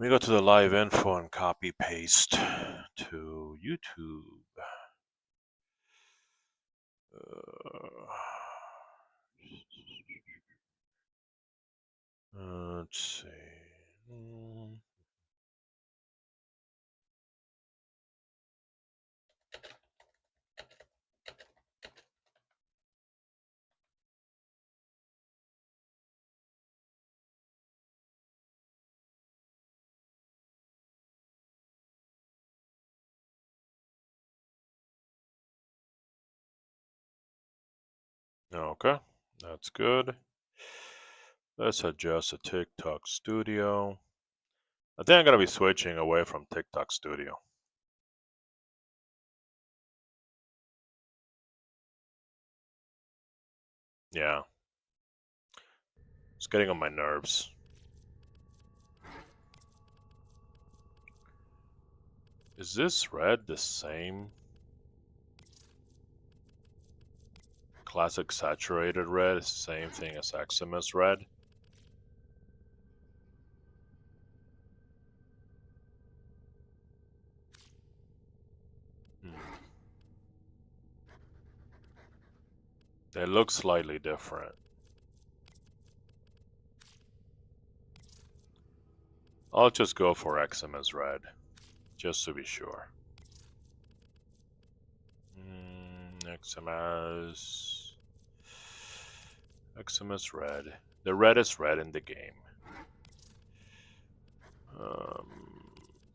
Let me go to the live info and copy paste to YouTube. Let's see. Okay, that's good. Let's adjust the TikTok Studio. I think I'm going to be switching away from TikTok Studio. Yeah. It's getting on my nerves. Is this red the same? Classic saturated red is the same thing as Xmas red? They look slightly different. I'll just go for Xmas red, just to be sure. Xmas red. The reddest red in the game.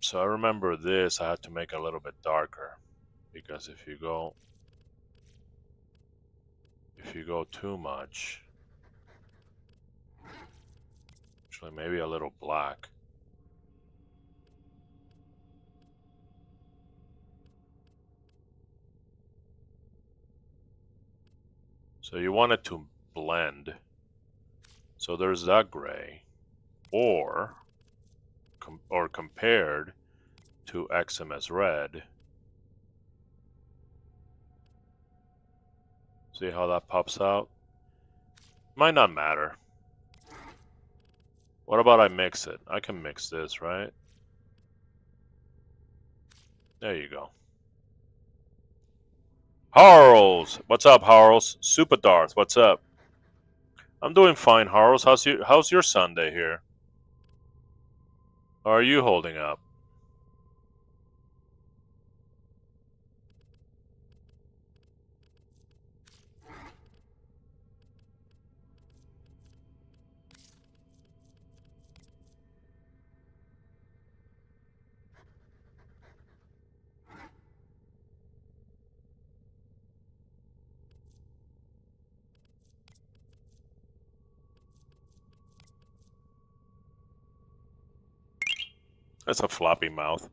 So I remember this, I had to make it a little bit darker, because if you go too much, actually maybe a little black. So you want it to blend. So there's that gray, or compared to Xmas red. See how that pops out? Might not matter. What about I mix it? I can mix this, right? There you go. Harls! What's up, Harls? Super Darth, what's up? I'm doing fine, Harls. How's your Sunday here? How are you holding up? That's a floppy mouth.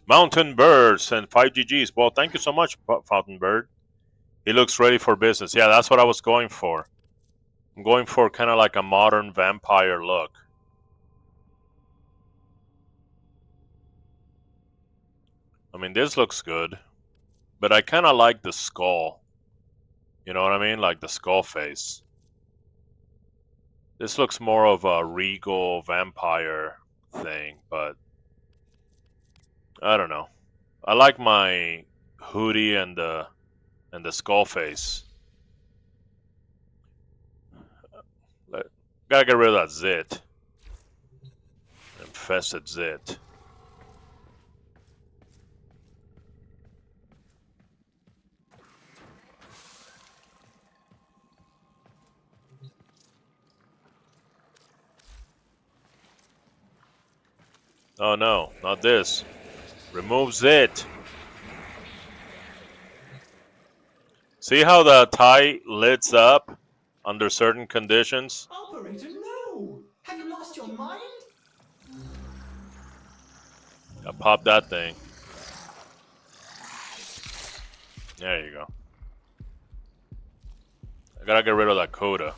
Mountain Bird sent 5 GGs. Well, thank you so much, Fountain Bird. He looks ready for business. Yeah, that's what I was going for. I'm going for kind of like a modern vampire look. I mean, this looks good, but I kind of like the skull. You know what I mean? Like the skull face. This looks more of a regal vampire thing, but I don't know. I like my hoodie and the skull face. Gotta get rid of that zit. Infested zit. Oh no, not this. Remove zit. See how the tie lights up under certain conditions? Operator, no! Have you lost your mind? I pop that thing. There you go. I gotta get rid of that coda.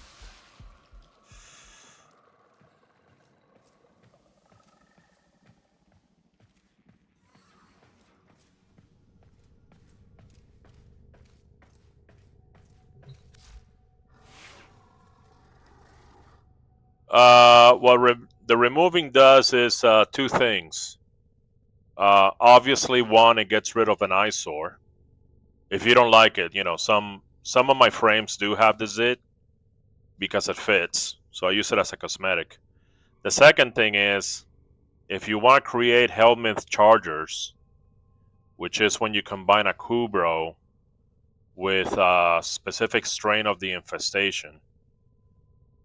the removing does is two things. Obviously, one, it gets rid of an eyesore. If you don't like it, some of my frames do have the zit because it fits, so I use it as a cosmetic. The second thing is, if you want to create helminth chargers, which is when you combine a Kubro with a specific strain of the infestation,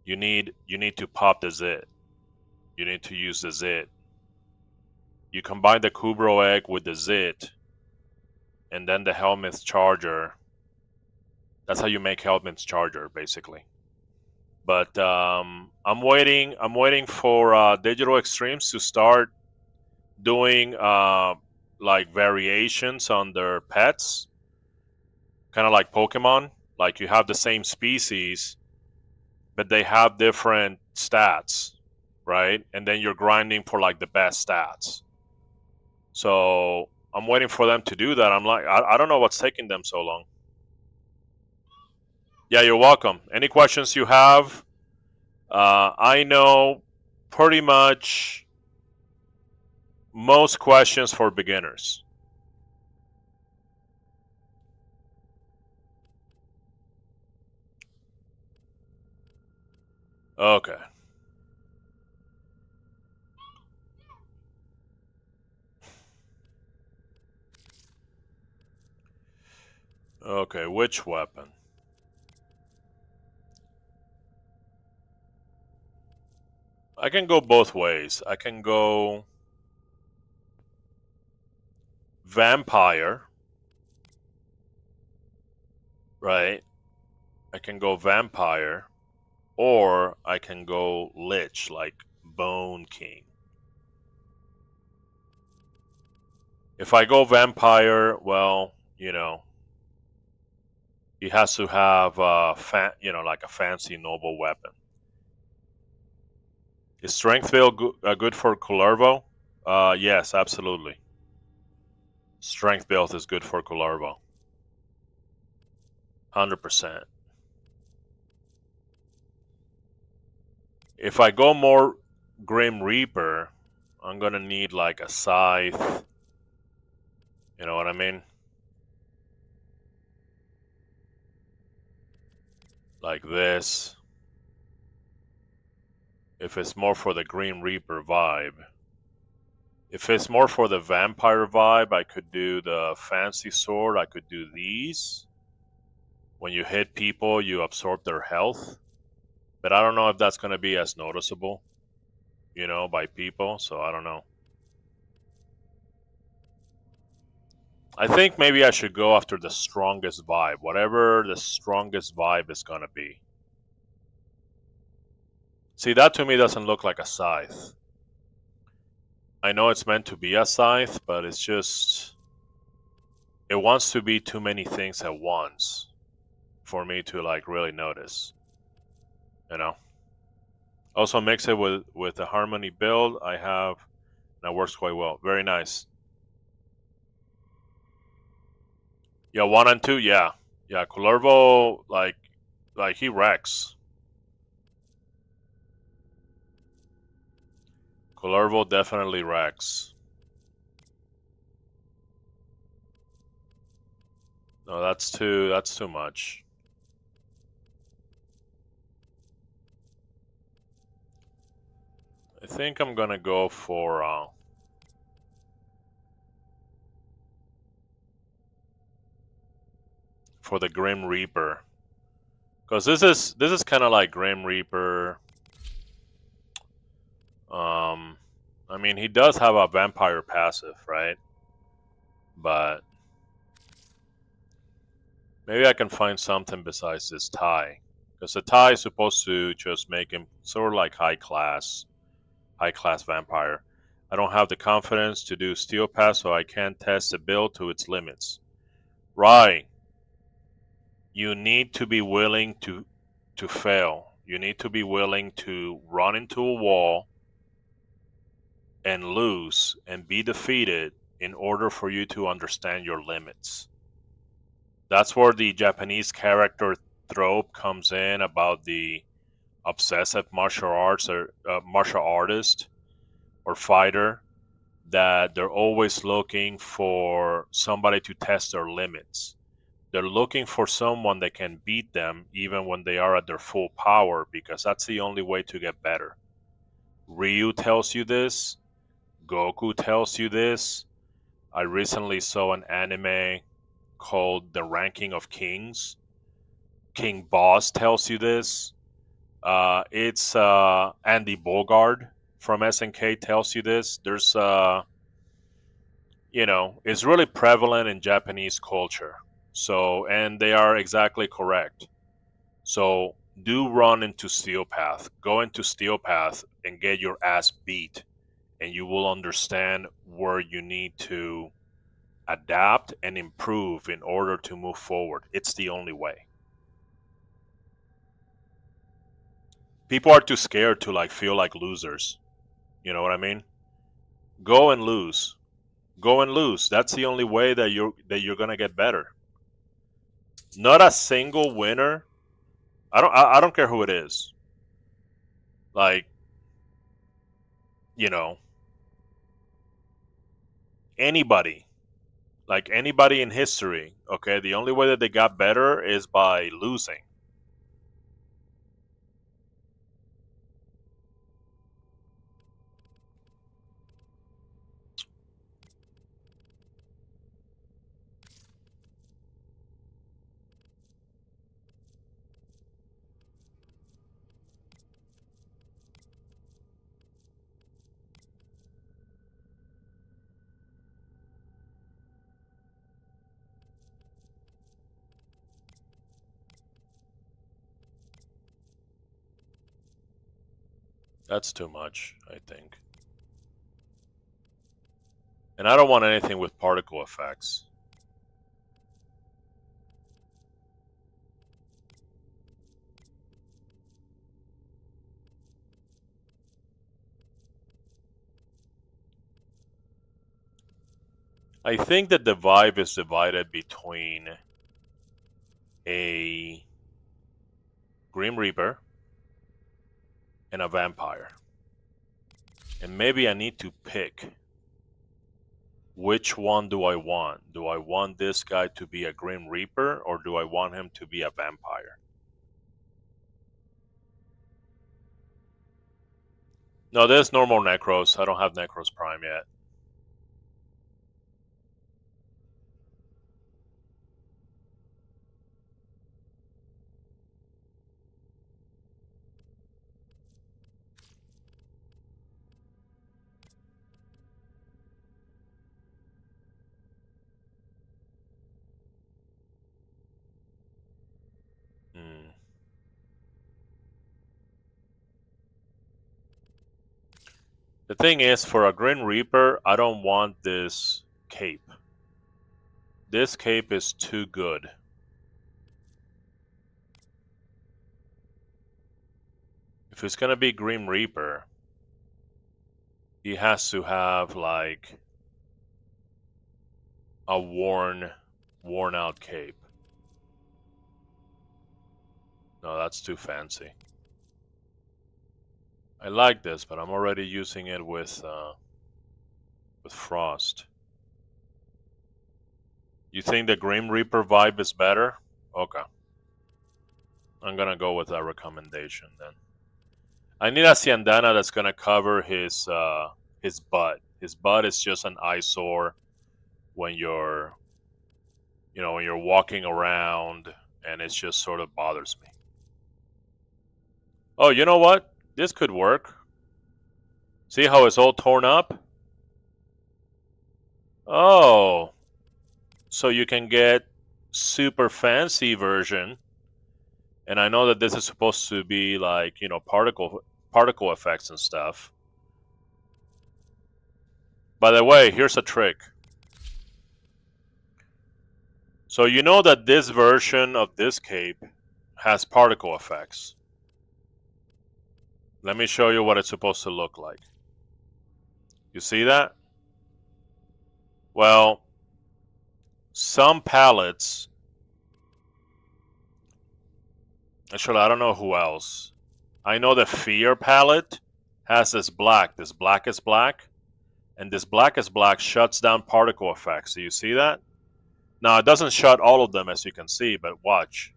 you need to pop the zit. You need to use the zit. You combine the Kubro egg with the zit, and then the helminth charger. That's how you make helminth charger, basically. But I'm waiting for Digital Extremes to start doing like variations on their pets, kind of like Pokemon. Like you have the same species, but they have different stats, right? And then you're grinding for like the best stats. So I'm waiting for them to do that. I'm like, I don't know what's taking them so long. Yeah, you're welcome. Any questions you have? I know pretty much most questions for beginners. Okay. Okay, which weapon? I can go both ways. I can go vampire, right? I can go vampire, or I can go lich, like Bone King. If I go vampire, well, he has to have like a fancy noble weapon. Is strength build good for Kullervo? Yes, absolutely. Strength build is good for Kullervo. 100%. If I go more Grim Reaper, I'm gonna need like a scythe. You know what I mean? Like this. If it's more for the Grim Reaper vibe. If it's more for the vampire vibe, I could do the fancy sword. I could do these. When you hit people, you absorb their health. But I don't know if that's going to be as noticeable, by people. So I don't know. I think maybe I should go after the strongest vibe. Whatever the strongest vibe is going to be. See, that to me doesn't look like a scythe. I know it's meant to be a scythe, but it's just... It wants to be too many things at once for me to like really notice. Also mix it with the Harmony build I have. That works quite well. Very nice. Yeah, 1 and 2, yeah. Yeah, Kullervo, like he wrecks. Kullervo definitely wrecks. No, that's too much. I think I'm gonna go for the Grim Reaper, because this is kind of like Grim Reaper. I mean, he does have a vampire passive, right? But maybe I can find something besides this tie, because the tie is supposed to just make him sort of like high class vampire. I don't have the confidence to do Steel Pass, so I can't test the build to its limits. Right. You need to be willing to fail. You need to be willing to run into a wall and lose and be defeated in order for you to understand your limits. That's where the Japanese character trope comes in about the obsessive martial artist or fighter that they're always looking for somebody to test their limits. They're looking for someone that can beat them even when they are at their full power, because that's the only way to get better. Ryu tells you this. Goku tells you this. I recently saw an anime called The Ranking of Kings. King Boss tells you this. It's Andy Bogard from SNK tells you this. There's it's really prevalent in Japanese culture. So, and they are exactly correct. So, do run into Steel Path. Go into Steel Path and get your ass beat, and you will understand where you need to adapt and improve in order to move forward. It's the only way. People are too scared to feel like losers. You know what I mean? Go and lose. Go and lose. That's the only way that you're gonna get better. Not a single winner. I don't care who it is. Like, you know, anybody. Like anybody in history, okay? The only way that they got better is by losing. That's too much, I think. And I don't want anything with particle effects. I think that the vibe is divided between a Grim Reaper and a vampire. And maybe I need to pick which one do I want. Do I want this guy to be a Grim Reaper, or do I want him to be a vampire? No, there's normal Necros. I don't have Necros Prime yet. Hmm. The thing is, for a Grim Reaper, I don't want this cape. This cape is too good. If it's gonna be Grim Reaper, he has to have like a worn out cape. No, that's too fancy. I like this, but I'm already using it with Frost. You think the Grim Reaper vibe is better? Okay. I'm gonna go with that recommendation then. I need a Ciandana that's gonna cover his butt. His butt is just an eyesore when you're when you're walking around, and it just sort of bothers me. Oh, you know what? This could work. See how it's all torn up? Oh. So you can get super fancy version. And I know that this is supposed to be like, particle effects and stuff. By the way, here's a trick. So you know that this version of this cape has particle effects. Let me show you what it's supposed to look like. You see that? Well, some palettes, actually I don't know who else, I know the Fear palette has this blackest black, and this blackest black shuts down particle effects. Do you see that? Now, it doesn't shut all of them, as you can see, but watch.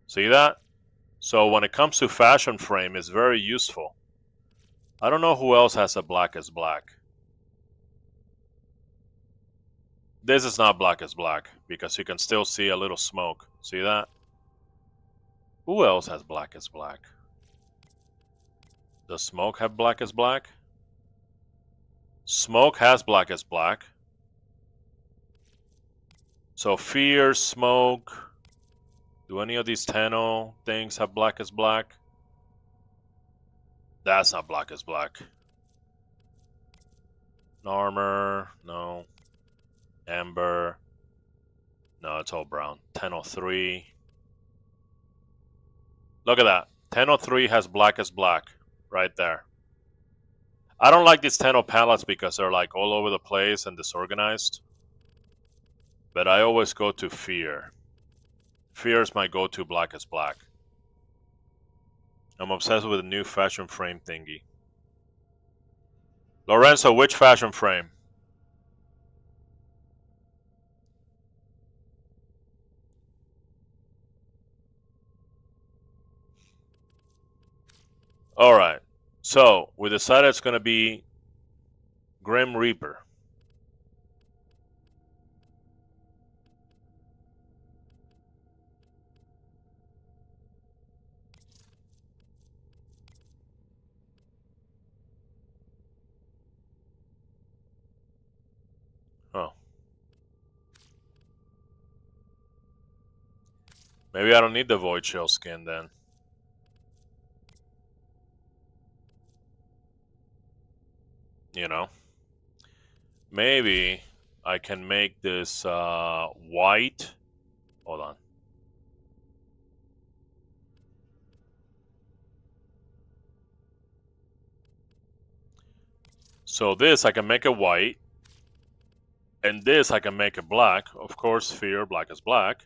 See that? So when it comes to FashionFrame, it's very useful. I don't know who else has a blackest black. This is not blackest black, because you can still see a little smoke. See that? Who else has blackest black? Does Smoke have blackest black? Smoke has blackest black. So Fear, Smoke. Do any of these tenno things have blackest black? That's not blackest black. Armor, no. Amber. No, it's all brown. 1003. Look at that. 1003 has blackest black right there. I don't like these tenno palettes because they're like all over the place and disorganized. But I always go to Fear. Fear is my go-to blackest black. I'm obsessed with the new FashionFrame thingy. Lorenzo, which FashionFrame? Alright, so we decided it's going to be Grim Reaper. Oh. Maybe I don't need the Void Shell skin then. You know? Maybe I can make this white. Hold on. So this I can make it white. And this I can make it black. Of course, Fear, black is black.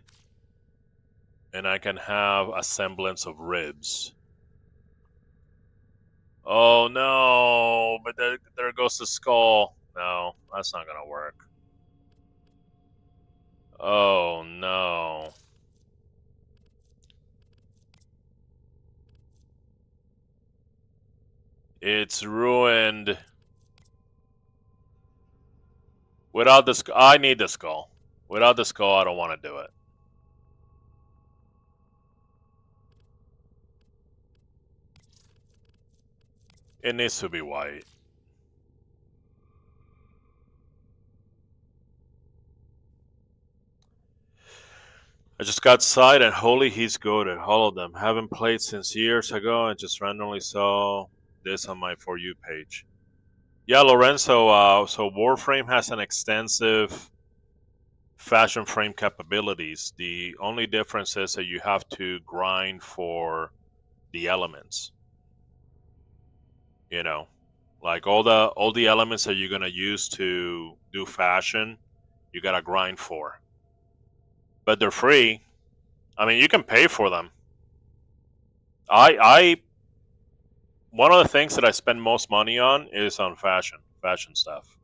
And I can have a semblance of ribs. Oh no, but there goes the skull. No, that's not gonna work. Oh no. It's ruined. Without the skull, I need the skull. Without the skull, I don't want to do it. It needs to be white. I just got sight and holy, he's goated. All of them. Haven't played since years ago and just randomly saw this on my For You page. Yeah, Lorenzo, so WarFrame has an extensive FashionFrame capabilities. The only difference is that you have to grind for the elements. You know, like all the elements that you're gonna use to do fashion, you gotta grind for. But they're free. I mean, you can pay for them. I one of the things that I spend most money on is on fashion stuff.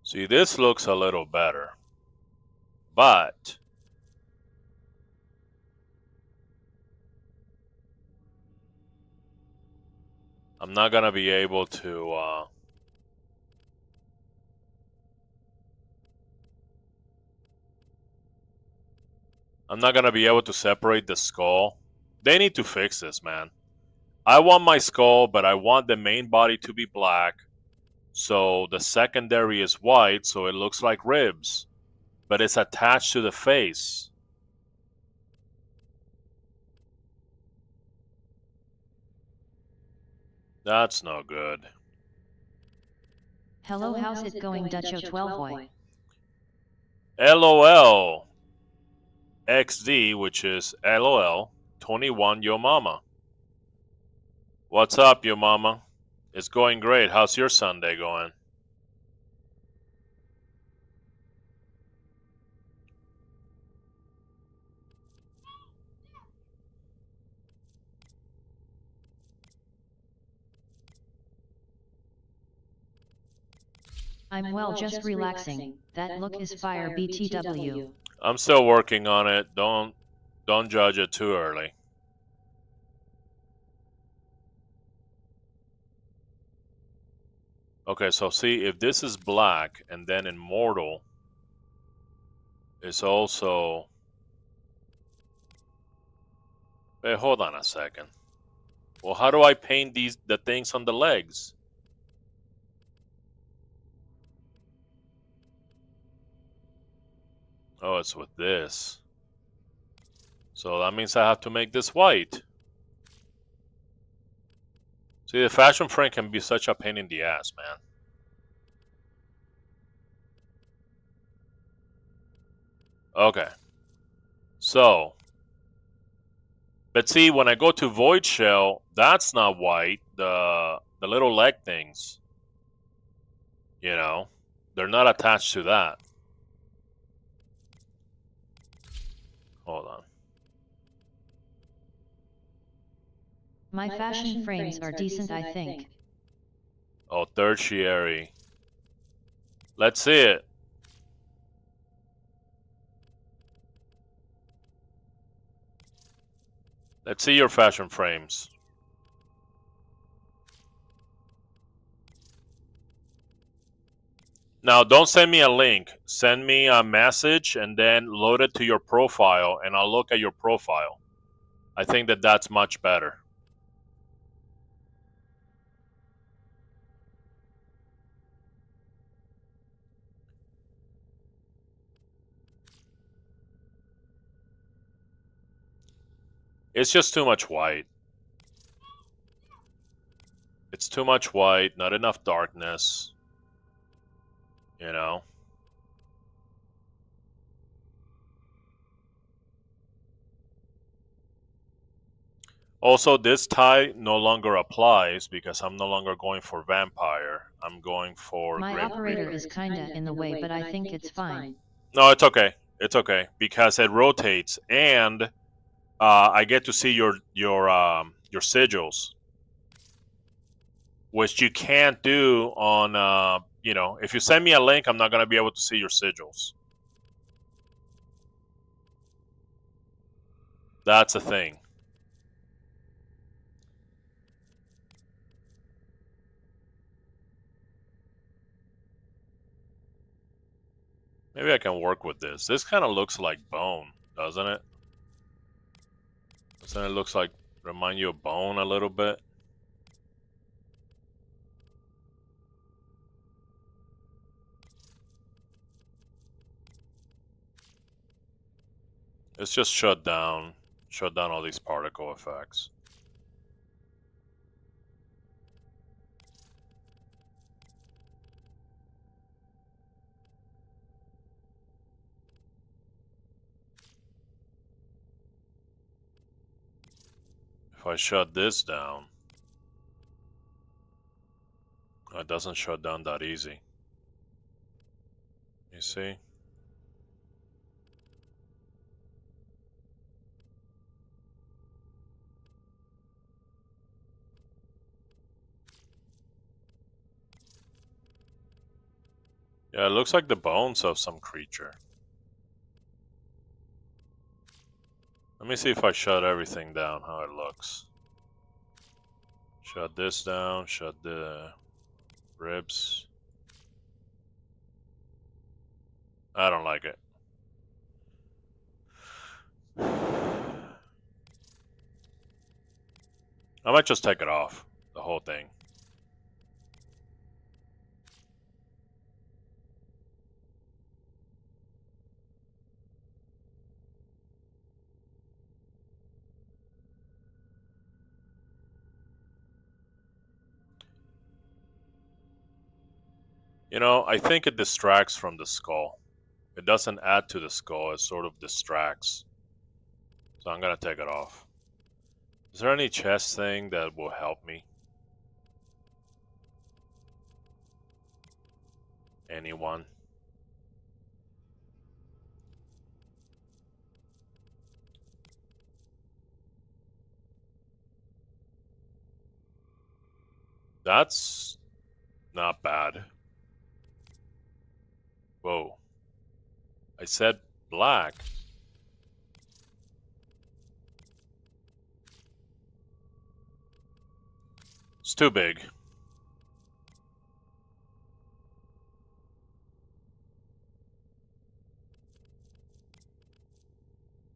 See, this looks a little better, but I'm not gonna be able to. I'm not gonna be able to separate the skull. They need to fix this, man. I want my skull, but I want the main body to be black. So the secondary is white, so it looks like ribs. But it's attached to the face. That's no good. Hello, how's it going, Dutcho 12 boy? LOL. XD, which is LOL 21 Yo Mama. What's up, Yo Mama? It's going great. How's your Sunday going? I'm well, just relaxing. That look is fire, BTW. I'm still working on it. Don't judge it too early. Okay, so see, if this is black and then Immortal is also... Wait, hold on a second. Well, how do I paint the things on the legs? Oh, it's with this. So that means I have to make this white. See, the FashionFrame can be such a pain in the ass, man. Okay. So, but see, when I go to Void Shell, that's not white. The little leg things, you know, they're not attached to that. Hold on. My fashion frames are decent, I think. Oh, tertiary. Let's see it. Let's see your fashion frames. Now, don't send me a link. Send me a message and then load it to your profile, and I'll look at your profile. I think that's much better. It's just too much white. It's too much white, not enough darkness. You know? Also, this tie no longer applies because I'm no longer going for vampire. I'm going for My Grim operator Reaper. is kinda in the way, but I think it's fine. No, it's okay. It's okay because it rotates, and I get to see your sigils, which you can't do on you know. If you send me a link, I'm not gonna be able to see your sigils. That's a thing. Maybe I can work with this. This kind of looks like bone, doesn't it? Doesn't it looks like remind you of bone a little bit? Let's just shut down all these particle effects. If I shut this down, it doesn't shut down that easy. You see? Yeah, it looks like the bones of some creature. Let me see if I shut everything down, how it looks. Shut this down, shut the ribs. I don't like it. I might just take it off, the whole thing. You know, I think it distracts from the skull. It doesn't add to the skull, it sort of distracts. So I'm gonna take it off. Is there any chest thing that will help me? Anyone? That's not bad. Whoa. I said black. It's too big.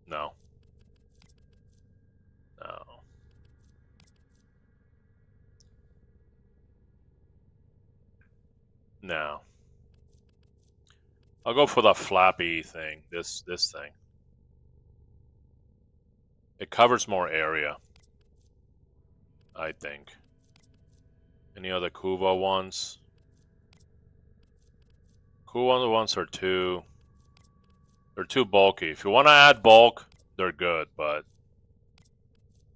No. No. No. I'll go for the flappy thing. This thing. It covers more area, I think. Any other Kuva ones? Kuva ones are they're too bulky. If you want to add bulk, they're good, but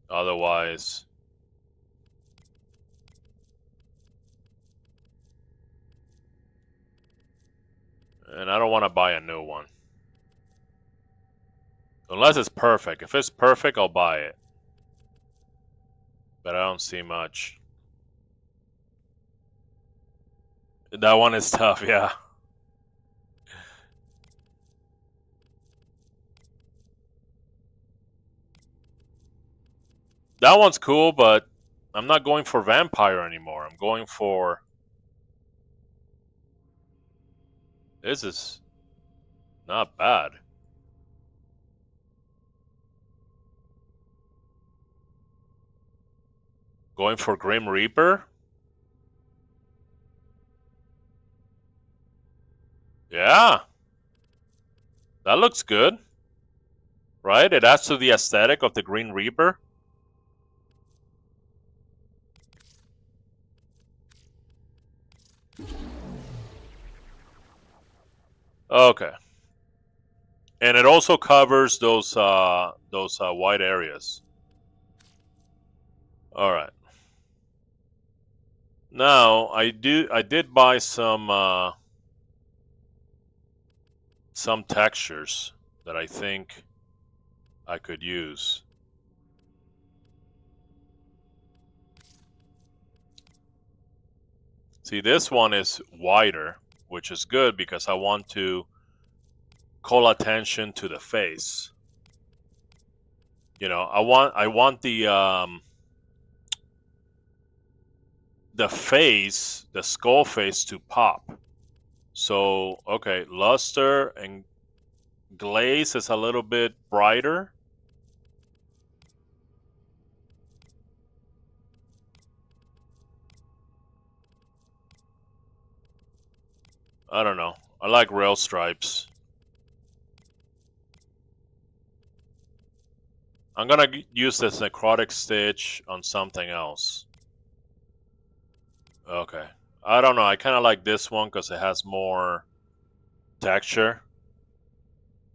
otherwise, and I don't want to buy a new one. Unless it's perfect. If it's perfect, I'll buy it. But I don't see much. That one is tough, yeah. That one's cool, but I'm not going for vampire anymore. I'm going for... This is not bad. Going for Grim Reaper? Yeah. That looks good. Right? It adds to the aesthetic of the Green Reaper. Okay. And it also covers those white areas. All right. Now I did buy some textures that I think I could use. See, this one is wider, which is good because I want to call attention to the face. You know, I want the face, the skull face to pop. So, okay, luster and glaze is a little bit brighter. I don't know. I like rail stripes. I'm gonna use this necrotic stitch on something else. Okay. I don't know. I kind of like this one because it has more texture.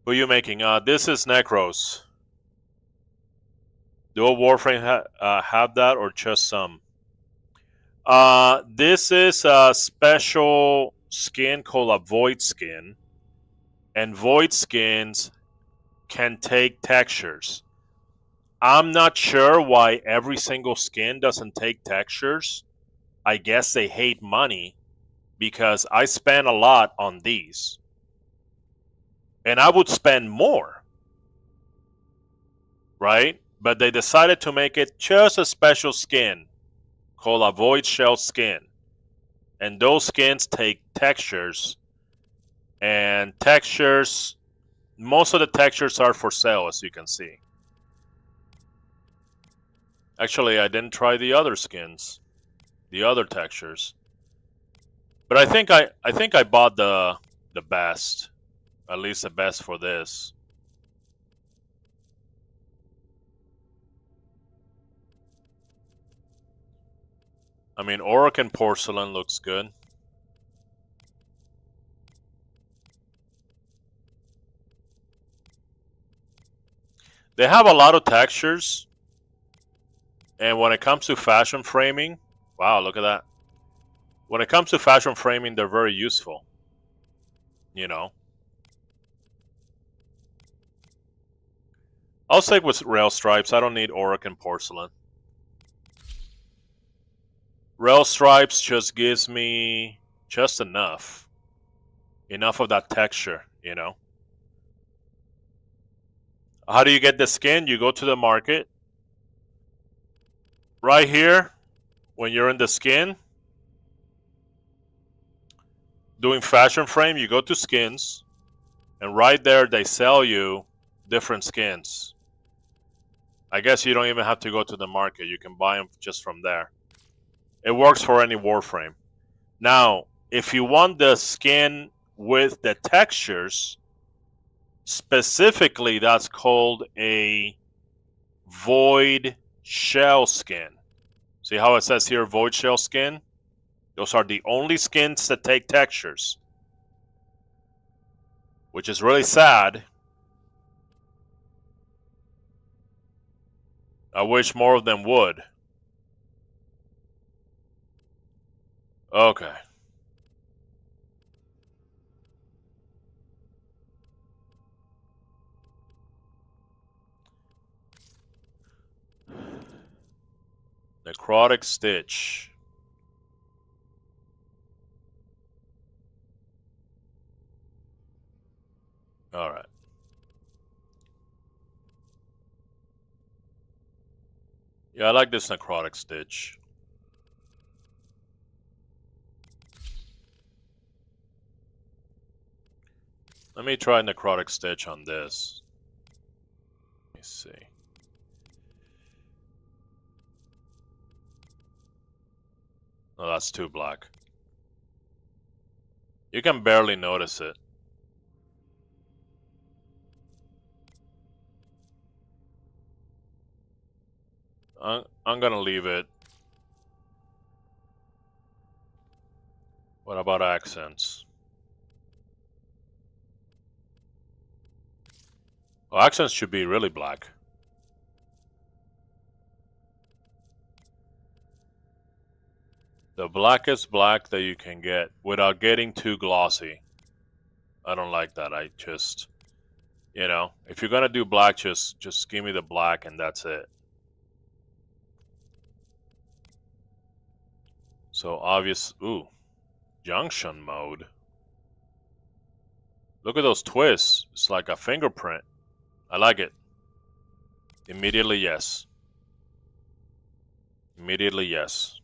Who are you making? This is Necros. Do a WarFrame have that or just some? This is a special skin called a Void Skin. And Void Skins can take textures. I'm not sure why every single skin doesn't take textures. I guess they hate money because I spend a lot on these. And I would spend more. Right? But they decided to make it just a special skin called a Void Shell Skin. And those skins take textures. And textures, most of the textures are for sale, as you can see. Actually, I didn't try the other skins, the other textures. But I think I bought the best, at least the best for this. I mean, Orokin Porcelain looks good. They have a lot of textures, and when it comes to fashion framing, wow, look at that. When it comes to fashion framing, they're very useful. You know, I'll stick with rail stripes. I don't need auric and porcelain. Rail stripes just gives me just enough of that texture, you know. How do you get the skin? You go to the market. Right here, when you're in the skin, doing fashion frame, you go to skins, and right there they sell you different skins. I guess you don't even have to go to the market. You can buy them just from there. It works for any WarFrame. Now, if you want the skin with the textures, specifically that's called a void shell skin. See how it says here, void shell skin? Those are the only skins that take textures, which is really sad. I wish more of them would. Okay. Necrotic stitch. All right. Yeah, I like this necrotic stitch. Let me try necrotic stitch on this. Let me see. No, that's too black. You can barely notice it. I'm gonna leave it. What about accents? Well, accents should be really black. The blackest black that you can get without getting too glossy. I don't like that. I just, you know, if you're gonna do black, just give me the black and that's it. So obvious. Ooh, junction mode. Look at those twists. It's like a fingerprint. I like it. Immediately yes. Immediately yes.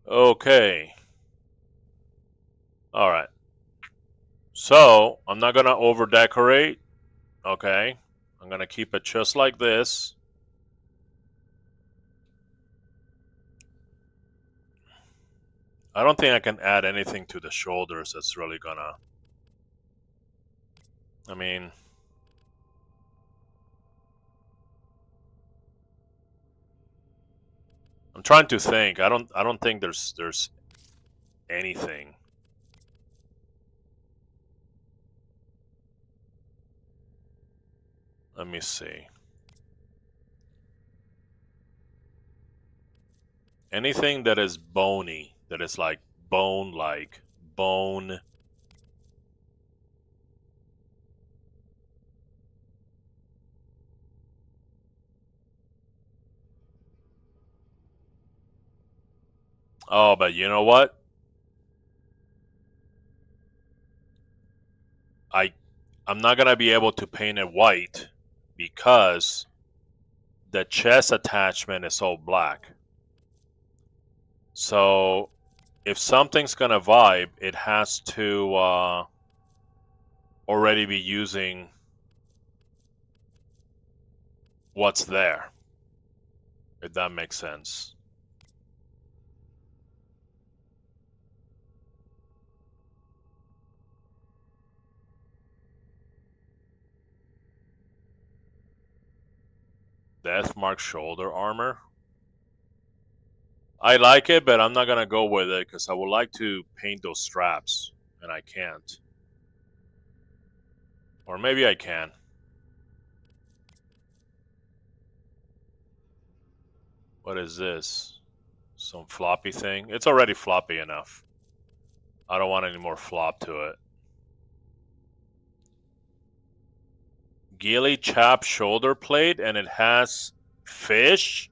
Okay. All right. So I'm not gonna over decorate. Okay. I'm gonna keep it just like this. I don't think I can add anything to the shoulders that's really gonna... I mean... I'm trying to think. I don't think there's anything. Let me see. Anything that is bony, that is like bone-like, bone. Oh, but you know what? I'm not gonna be able to paint it white because the chest attachment is all black. So if something's gonna vibe, it has to already be using what's there, if that makes sense. Deathmark shoulder armor. I like it, but I'm not gonna go with it because I would like to paint those straps, and I can't. Or maybe I can. What is this? Some floppy thing? It's already floppy enough. I don't want any more flop to it. Gilly chap shoulder plate, and it has fish?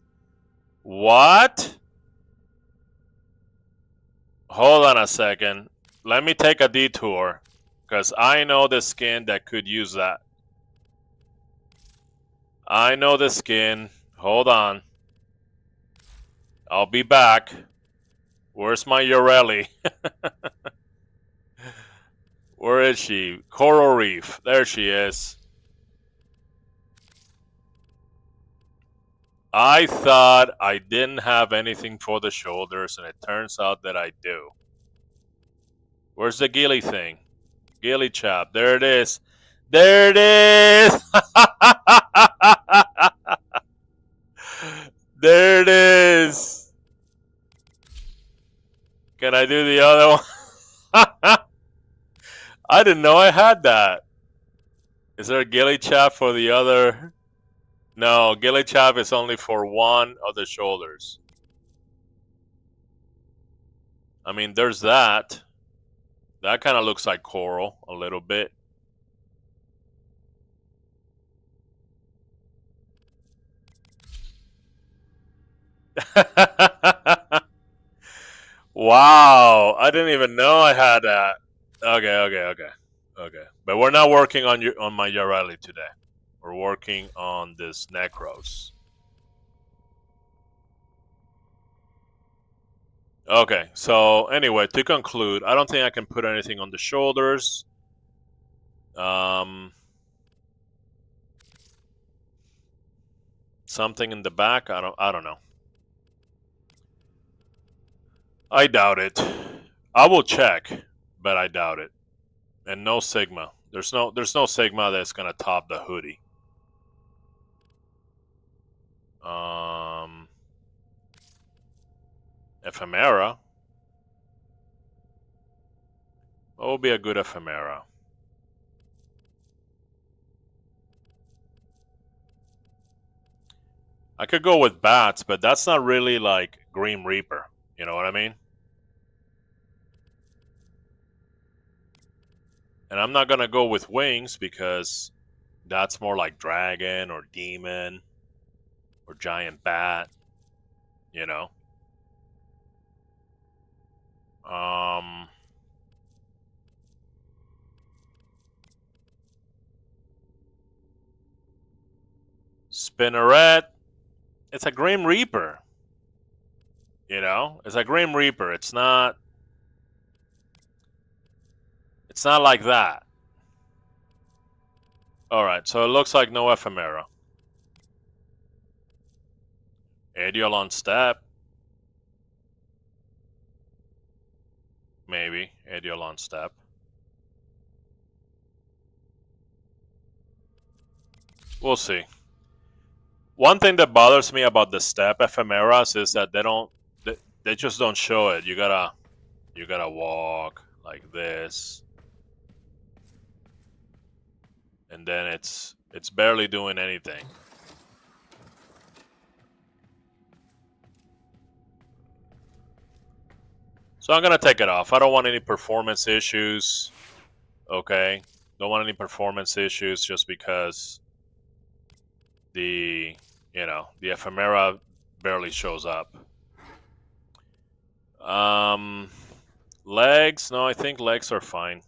What? Hold on a second. Let me take a detour, because I know the skin that could use that. I know the skin. Hold on. I'll be back. Where's my Yorelli? Where is she? Coral Reef. There she is. I thought I didn't have anything for the shoulders, and it turns out that I do. Where's the gilly thing? Gilly chap. There it is. There it is! There it is! Can I do the other one? I didn't know I had that. Is there a gilly chap for the other? No, gilly chap is only for one of the shoulders. I mean, there's that. That kind of looks like coral a little bit. Wow, I didn't even know I had that. Okay. But we're not working on my Yareli today. We're working on this Necros. Okay, so anyway, to conclude, I don't think I can put anything on the shoulders. Something in the back, I don't know. I doubt it. I will check, but I doubt it. And no Sigma. There's no Sigma that's gonna top the hoodie. Ephemera. What would be a good ephemera? I could go with bats, but that's not really like Grim Reaper. You know what I mean? And I'm not gonna go with wings because that's more like dragon or demon or giant bat. You know? Spinneret. It's a Grim Reaper. You know? It's a Grim Reaper. It's not like that. Alright, so it looks like no ephemera. Eidolon step. Maybe. Eidolon step. We'll see. One thing that bothers me about the step ephemeras is that they just don't show it. You gotta walk like this. And then it's barely doing anything. So I'm gonna take it off. I don't want any performance issues. Okay? Don't want any performance issues just because the ephemera barely shows up. Legs? No, I think legs are fine.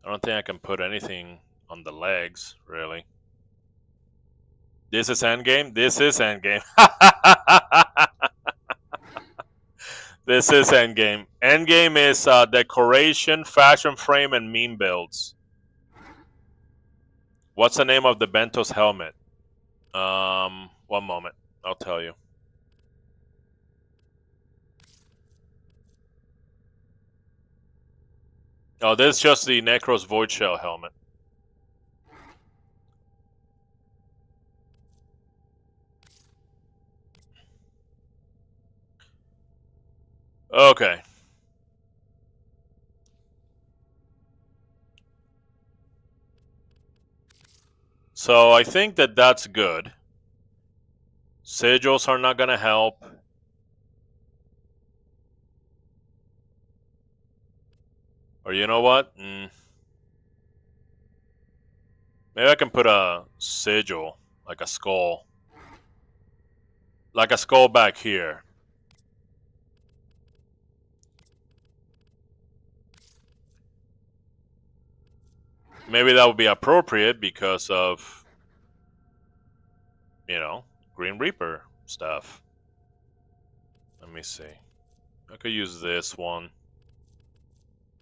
I don't think I can put anything on the legs, really. This is endgame? This is endgame. This is endgame. Endgame is decoration, fashion frame, and meme builds. What's the name of the Bento's helmet? One moment. I'll tell you. Oh, this is just the Necros Void Shell helmet. Okay. So I think that that's good. Sigils are not gonna help. Or you know what? Maybe I can put a sigil, like a skull. Like a skull back here. Maybe that would be appropriate because of, you know, Green Reaper stuff. Let me see. I could use this one.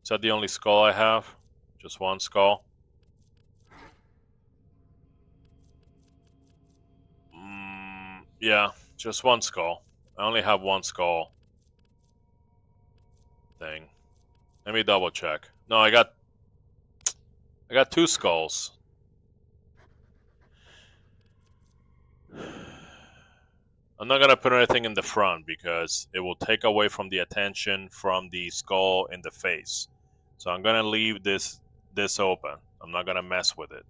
Is that the only skull I have? Just one skull? Yeah, just one skull. I only have one skull thing. Let me double check. No, I got two skulls. I'm not gonna put anything in the front because it will take away from the attention from the skull in the face. So I'm gonna leave this open. I'm not gonna mess with it.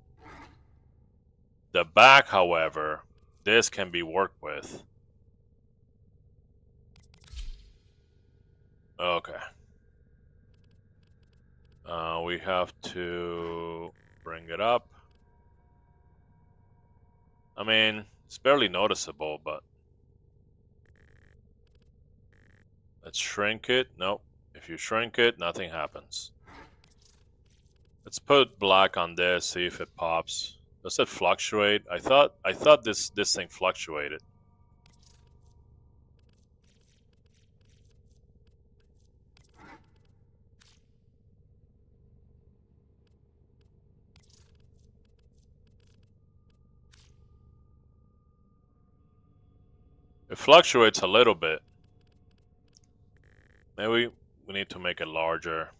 The back, however, this can be worked with. Okay. We have to bring it up. I mean, it's barely noticeable, but let's shrink it. Nope. If you shrink it, nothing happens. Let's put black on this, see if it pops. Does it fluctuate? I thought this thing fluctuated. It fluctuates a little bit. Maybe we need to make it larger.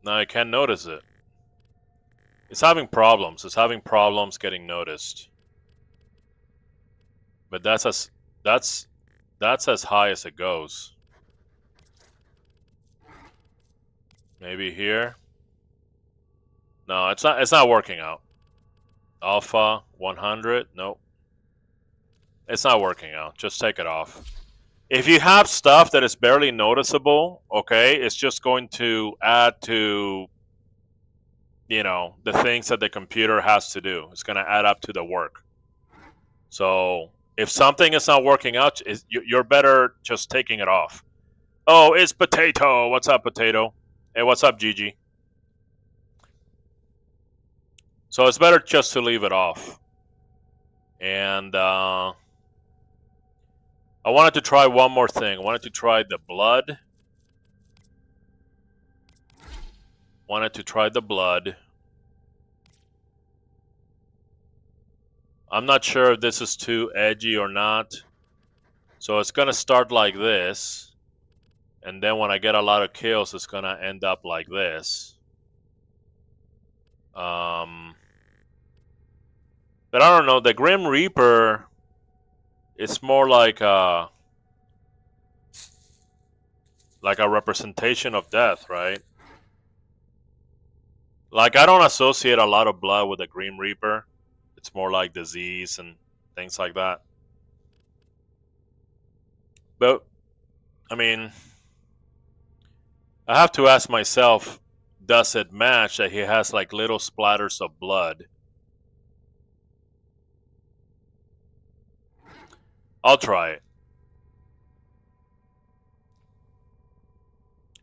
Now I can't notice it. It's having problems. It's having problems getting noticed. But that's as high as it goes. Maybe here. No, it's not working out. Alpha 100. Nope. It's not working out. Just take it off. If you have stuff that is barely noticeable, okay, it's just going to add to, you know, the things that the computer has to do. It's going to add up to the work. So if something is not working out, you're better just taking it off. Oh, it's Potato. What's up, Potato? Hey, what's up, Gigi? So it's better just to leave it off. And I wanted to try one more thing. I wanted to try the blood. I'm not sure if this is too edgy or not. So it's going to start like this. And then when I get a lot of kills, it's going to end up like this. But I don't know. The Grim Reaper, it's more like a representation of death, right? Like, I don't associate a lot of blood with the Grim Reaper. It's more like disease and things like that. But, I mean, I have to ask myself, does it match that he has like little splatters of blood? I'll try it.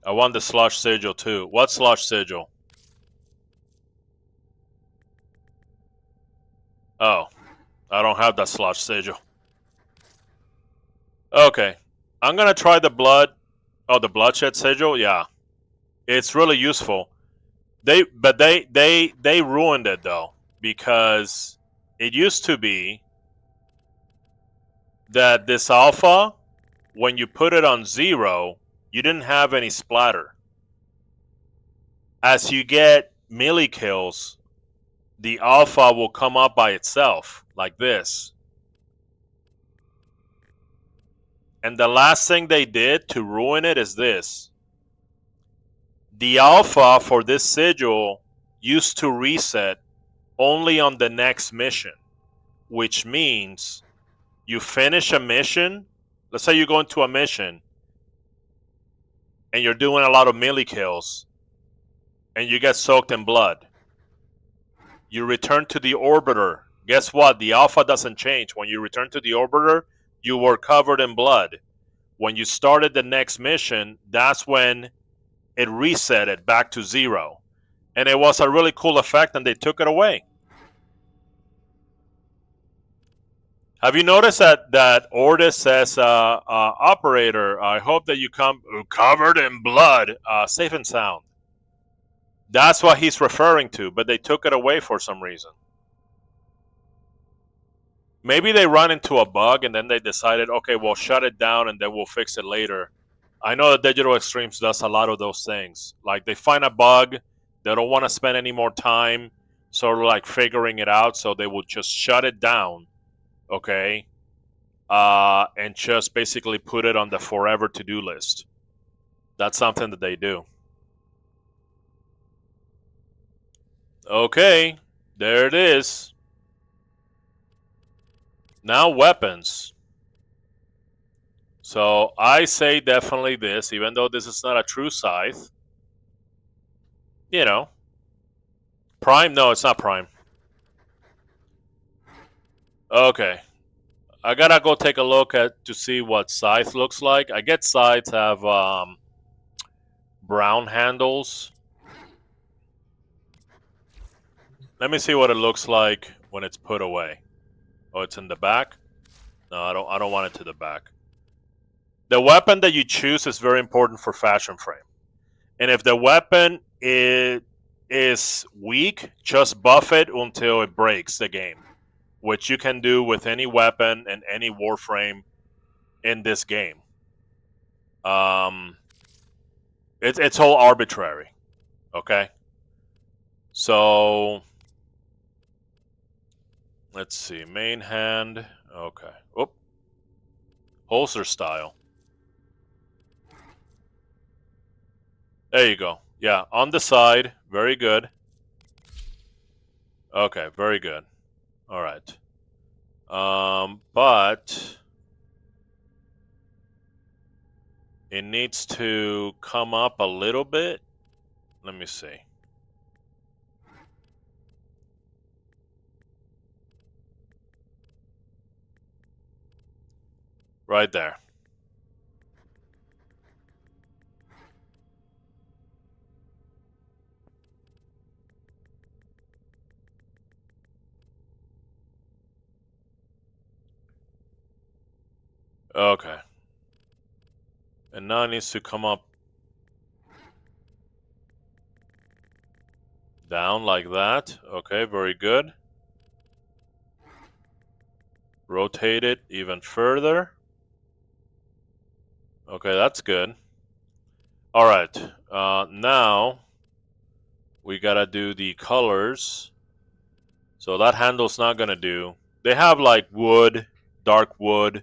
I want the Slosh Sigil too. What Slosh Sigil? Oh, I don't have that Slosh Sigil. Okay, I'm gonna try the blood. Oh, the Bloodshed Sigil. Yeah, it's really useful. They ruined it though, because it used to be that this alpha, when you put it on 0, you didn't have any splatter. As you get melee kills, the alpha will come up by itself, like this. And the last thing they did to ruin it is this. The alpha for this sigil used to reset only on the next mission, which means you finish a mission. Let's say you go into a mission and you're doing a lot of melee kills and you get soaked in blood. You return to the orbiter. Guess what? The alpha doesn't change. When you return to the orbiter, you were covered in blood. When you started the next mission, that's when it reset it back to 0. And it was a really cool effect, and they took it away. Have you noticed that Ordis says, operator, I hope that you come covered in blood, safe and sound. That's what he's referring to, but they took it away for some reason. Maybe they run into a bug and then they decided, okay, we'll shut it down and then we'll fix it later. I know that Digital Extremes does a lot of those things. Like they find a bug, they don't want to spend any more time sort of like figuring it out, so they will just shut it down, okay, and just basically put it on the forever to-do list. That's something that they do. Okay, there it is. Now weapons. So I say definitely this, even though this is not a true scythe. You know. Prime? No, it's not prime. Okay. I gotta go take a look to see what scythe looks like. I get scythes have brown handles. Let me see what it looks like when it's put away. Oh, it's in the back? No, I don't want it to the back. The weapon that you choose is very important for FashionFrame. And if the weapon is weak, just buff it until it breaks the game, which you can do with any weapon and any WarFrame in this game. It's all arbitrary, okay? So let's see, main hand, okay. Oop. Holster style. There you go. Yeah, on the side, very good. Okay, very good. All right. But it needs to come up a little bit. Let me see. Right there. Okay. And now it needs to come up down like that. Okay, very good. Rotate it even further. Okay, that's good. All right. Now we gotta do the colors. So that handle's not gonna do. They have like wood, dark wood.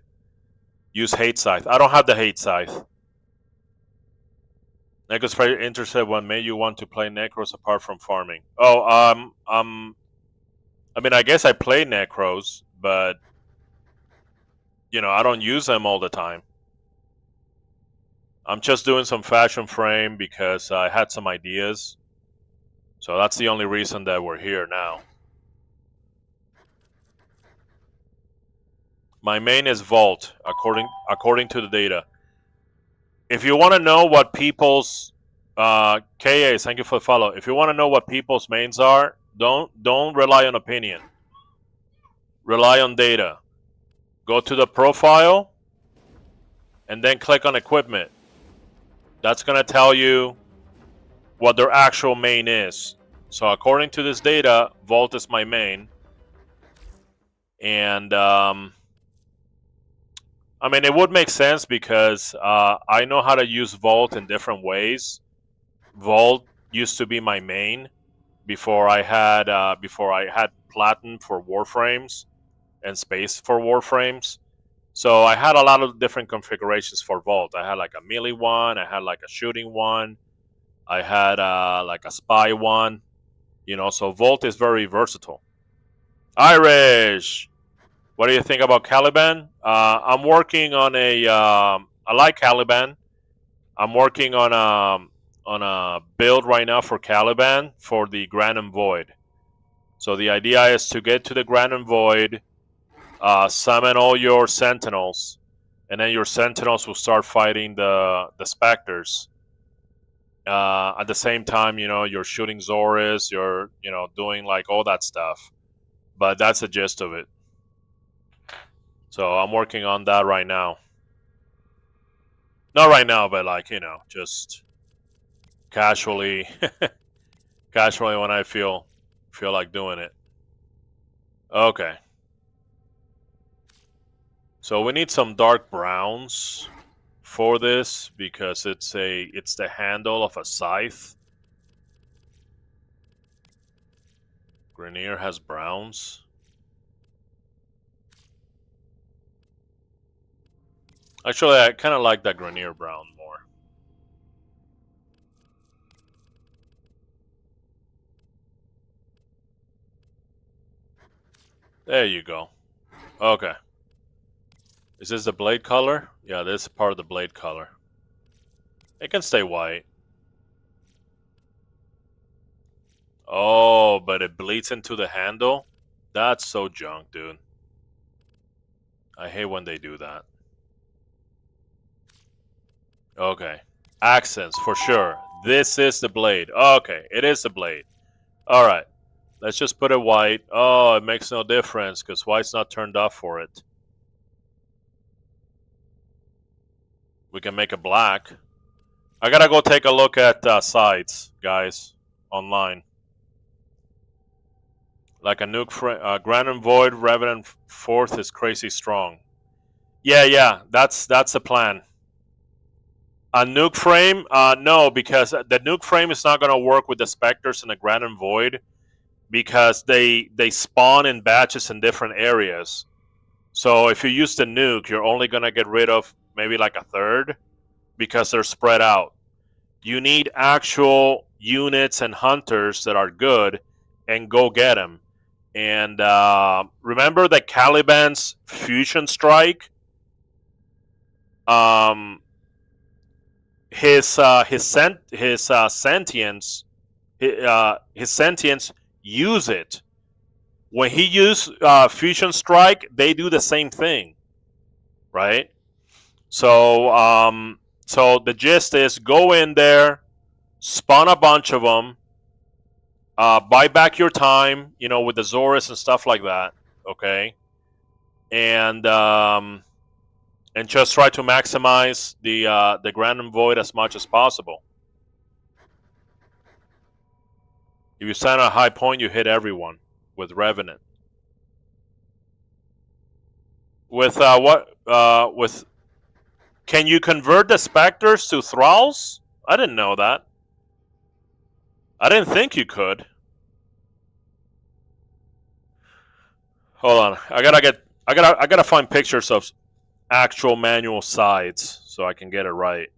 Use hate scythe. I don't have the hate scythe. Necros player interested. What made you want to play Necros apart from farming? Oh, I mean, I guess I play Necros, but you know, I don't use them all the time. I'm just doing some FashionFrame because I had some ideas. So that's the only reason that we're here now. My main is Vault, according to the data. If you want to know what people's KA, thank you for the follow. If you want to know what people's mains are, don't rely on opinion. Rely on data. Go to the profile and then click on equipment. That's going to tell you what their actual main is. So according to this data, Vault is my main. And I mean, it would make sense because I know how to use Vault in different ways. Vault used to be my main before I had Platinum for Warframes and Space for Warframes. So I had a lot of different configurations for Vault. I had like a melee one, I had like a shooting one, I had like a spy one. You know, so Volt is very versatile. Irish, what do you think about Caliban? I'm working on a. I like Caliban. I'm working on a build right now for Caliban for the Grand and Void. So the idea is to get to the Grand and Void, summon all your Sentinels, and then your Sentinels will start fighting the Spectres. At the same time, you know, you're shooting Zoris, you're, you know, doing like all that stuff. But that's the gist of it. So I'm working on that right now. Not right now, but like, you know, just casually, casually when I feel like doing it. Okay. So we need some dark browns for this because it's the handle of a scythe. Grenier has browns. Actually, I kind of like that Grenier brown more. There you go. Okay. Is this the blade color? Yeah, this is part of the blade color. It can stay white. Oh, but it bleeds into the handle? That's so junk, dude. I hate when they do that. Okay. Accents, for sure. This is the blade. Okay, it is the blade. Alright. Let's just put it white. Oh, it makes no difference because white's not turned off for it. We can make it black. I gotta go take a look at sides, guys, online. Like a nuke, Grand and Void Revenant 4th is crazy strong. Yeah, that's the plan. A nuke frame? No, because the nuke frame is not gonna work with the Spectres and the Grand and Void because they spawn in batches in different areas. So if you use the nuke, you're only gonna get rid of maybe like a third because they're spread out. You need actual units and hunters that are good, and go get them. And remember that Caliban's fusion strike. His sentience, his sentience use it. When he use fusion strike, they do the same thing, right? So so the gist is go in there, spawn a bunch of them, buy back your time, you know, with the Zoris and stuff like that, okay? And just try to maximize the Grand and Void as much as possible. If you stand at a high point, you hit everyone with Revenant. With with can you convert the Spectres to Thralls? I didn't know that. I didn't think you could. Hold on. I gotta find pictures of actual manual sides so I can get it right.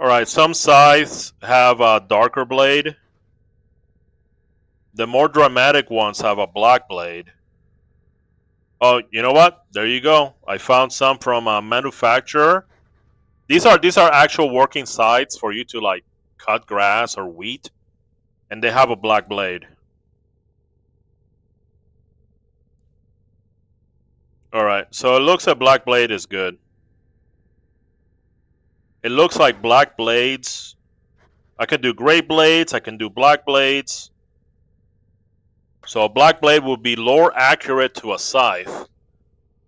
Alright, some scythes have a darker blade. The more dramatic ones have a black blade. Oh, you know what? There you go. I found some from a manufacturer. These are actual working sites for you to like cut grass or wheat, and they have a black blade. Alright, so it looks like black blade is good. It looks like black blades. I can do gray blades, I can do black blades. So a black blade will be lore accurate to a scythe.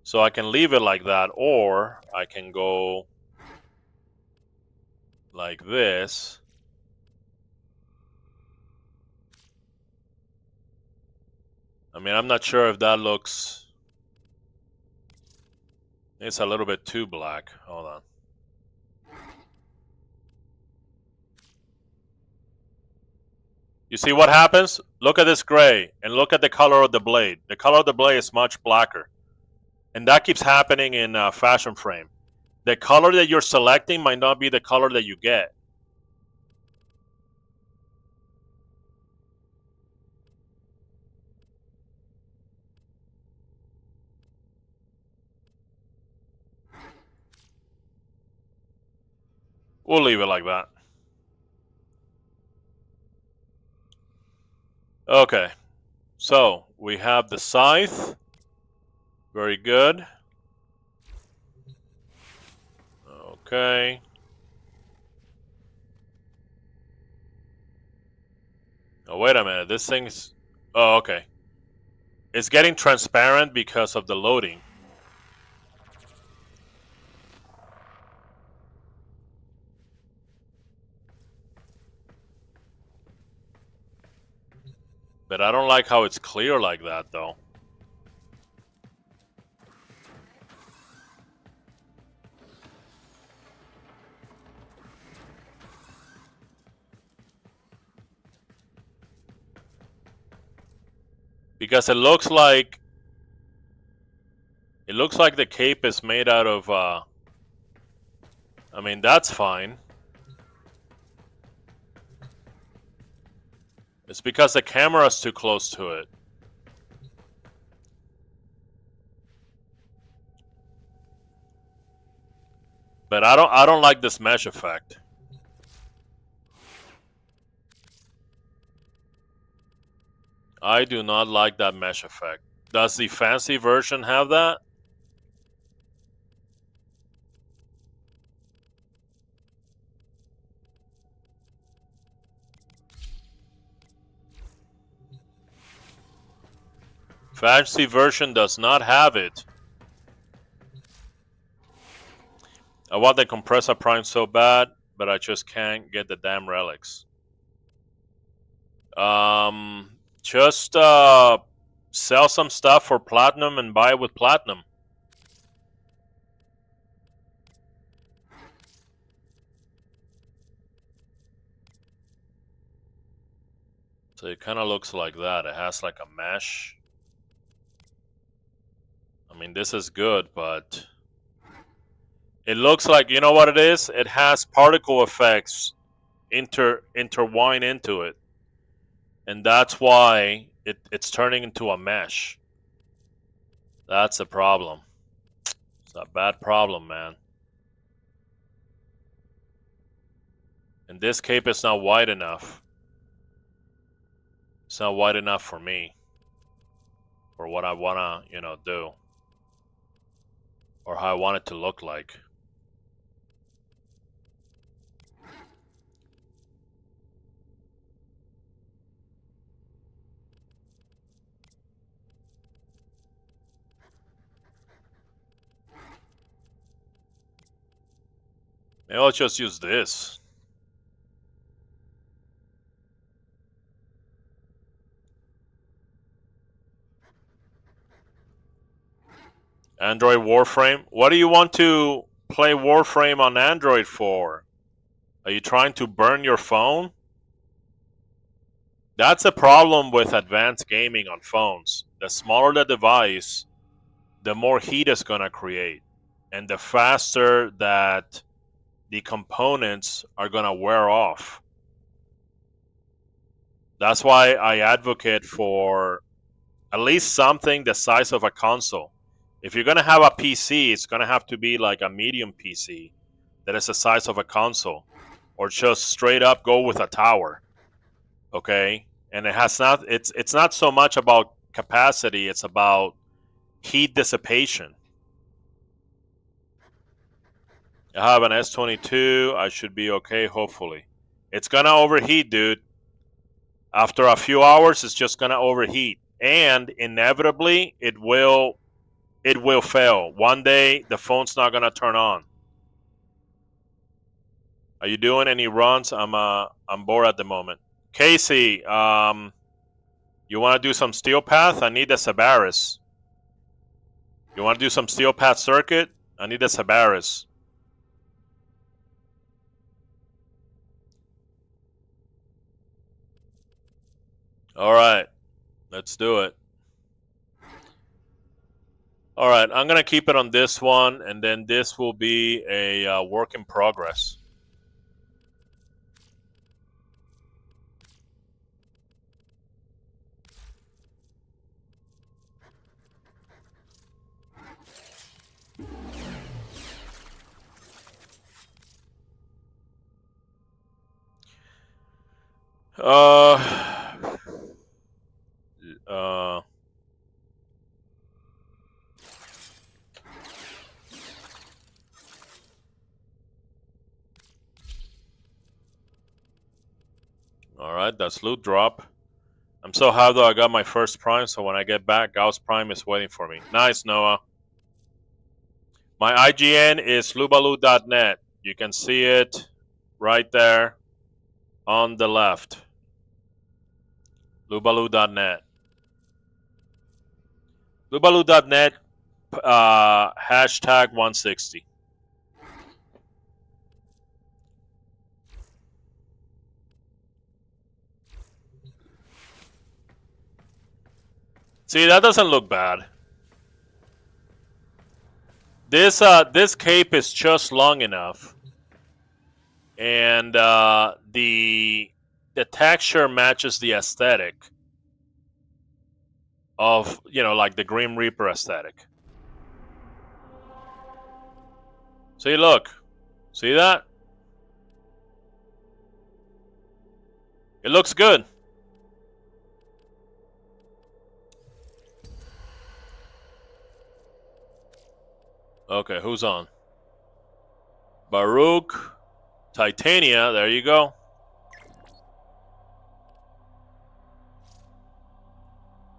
So I can leave it like that, or I can go like this. I mean, I'm not sure if that looks... It's a little bit too black. Hold on. You see what happens? Look at this gray and look at the color of the blade. The color of the blade is much blacker. And that keeps happening in FashionFrame. The color that you're selecting might not be the color that you get. We'll leave it like that. Okay, so we have the scythe. Very good. Okay. Oh, wait a minute. This thing's... Oh, okay. It's getting transparent because of the loading. But I don't like how it's clear like that, though. Because it looks like the cape is made out of I mean, that's fine. It's because the camera's too close to it. But I don't like this mesh effect. I do not like that mesh effect. Does the fancy version have that? Fancy version does not have it. I want the compressor prime so bad, but I just can't get the damn relics. Just sell some stuff for platinum and buy it with platinum. So it kind of looks like that. It has like a mesh. I mean, this is good, but it looks like, you know what it is? It has particle effects intertwined into it. And that's why it's turning into a mesh. That's a problem. It's a bad problem, man. And this cape is not wide enough. It's not wide enough for me. For what I wanna, do. Or how I want it to look like. Maybe I'll just use this. Android WarFrame? What do you want to play WarFrame on Android for? Are you trying to burn your phone? That's a problem with advanced gaming on phones. The smaller the device, the more heat it's going to create. And the faster that the components are going to wear off. That's why I advocate for at least something the size of a console. If you're going to have a PC, it's going to have to be like a medium PC that is the size of a console. Or just straight up go with a tower. Okay? And it's not so much about capacity, it's about heat dissipation. I have an S22, I should be okay, hopefully. It's gonna overheat, dude. After a few hours, it's just gonna overheat. And inevitably, it will fail. One day, the phone's not gonna turn on. Are you doing any runs? I'm bored at the moment. Casey, you want to do some steel path? I need the Sabaris. You want to do some steel path circuit? I need the Sabaris. Alright, let's do it. Alright, I'm gonna keep it on this one, and then this will be a work in progress. Alright, that's loot drop. I'm so happy though I got my first prime, so when I get back, Gauss Prime is waiting for me. Nice, Noah. My IGN is lubaloo.net. You can see it right there on the left. Lubaloo.net. Lubaloo.net, hashtag 160. See, that doesn't look bad. This cape is just long enough, and the texture matches the aesthetic of, you know, like the Grim Reaper aesthetic. See, look, see that? It looks good. Okay, who's on? Baruch, Titania, there you go.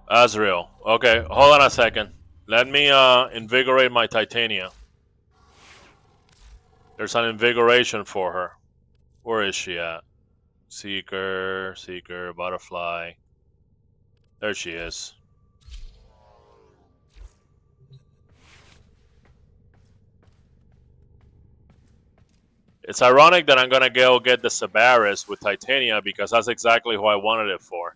Azrael. Okay, hold on a second. Let me invigorate my Titania. There's an invigoration for her. Where is she at? Seeker, Seeker, Butterfly. There she is. It's ironic that I'm gonna go get the Sabaris with Titania because that's exactly who I wanted it for.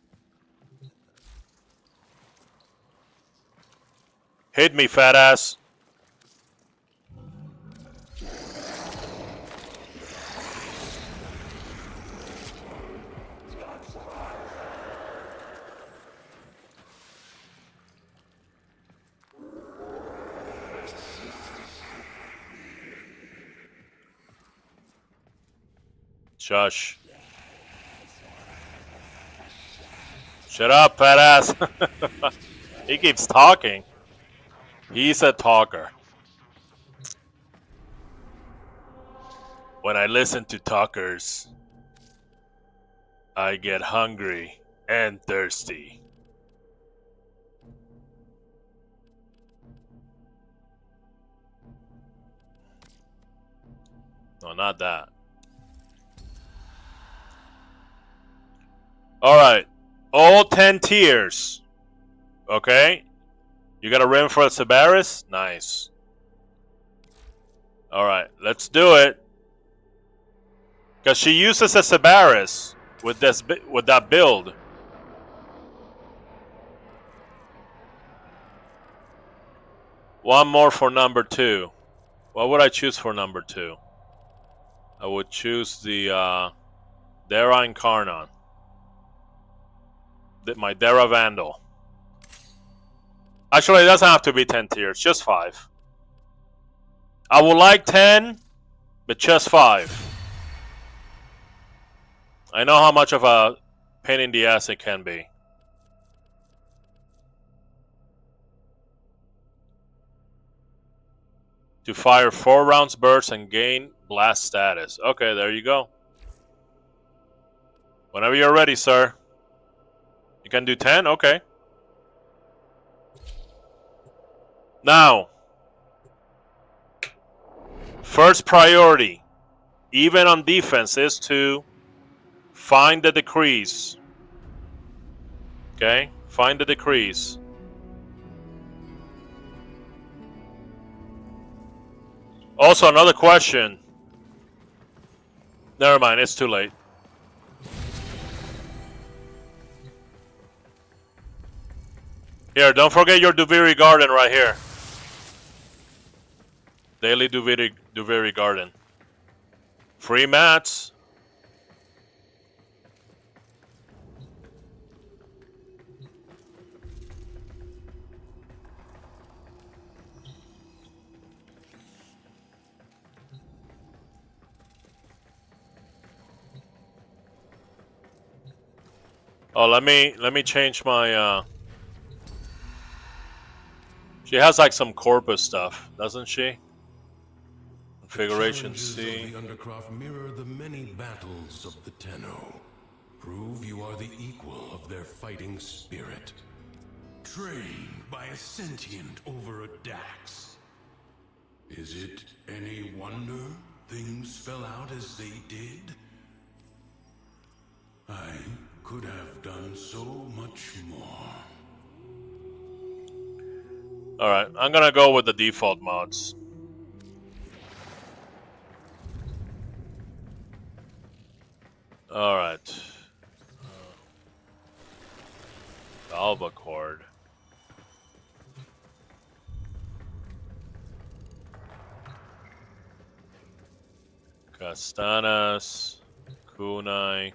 Hit me, fat ass. Shush. Shut up, fat ass. He keeps talking. He's a talker. When I listen to talkers, I get hungry and thirsty. No, not that. Alright. All 10 tiers. Okay? You got a rim for the Sabaris? Nice. Alright, let's do it. Because she uses a Sabaris with that build. One more for number 2. What would I choose for number 2? I would choose the Dara Incarnon. My Dara Vandal. Actually, it doesn't have to be 10 tiers, just 5. I would like 10, but just 5. I know how much of a pain in the ass it can be. To fire 4 rounds burst and gain blast status. Okay, there you go. Whenever you're ready, sir. You can do 10? Okay. Now, first priority, even on defense, is to find the decrease. Okay? Find the decrease. Also, another question. Never mind, it's too late. Here, don't forget your Duviri garden right here. Daily Duviri garden. Free mats. Oh, let me change my. She has like some corpus stuff, doesn't she? Configuration C. The Undercroft mirror the many battles of the Tenno. Prove you are the equal of their fighting spirit. Trained by a sentient over a Dax. Is it any wonder things fell out as they did? I could have done so much more. Alright, I'm gonna go with the default mods. Alright. Alba cord. Castanas. Kunai.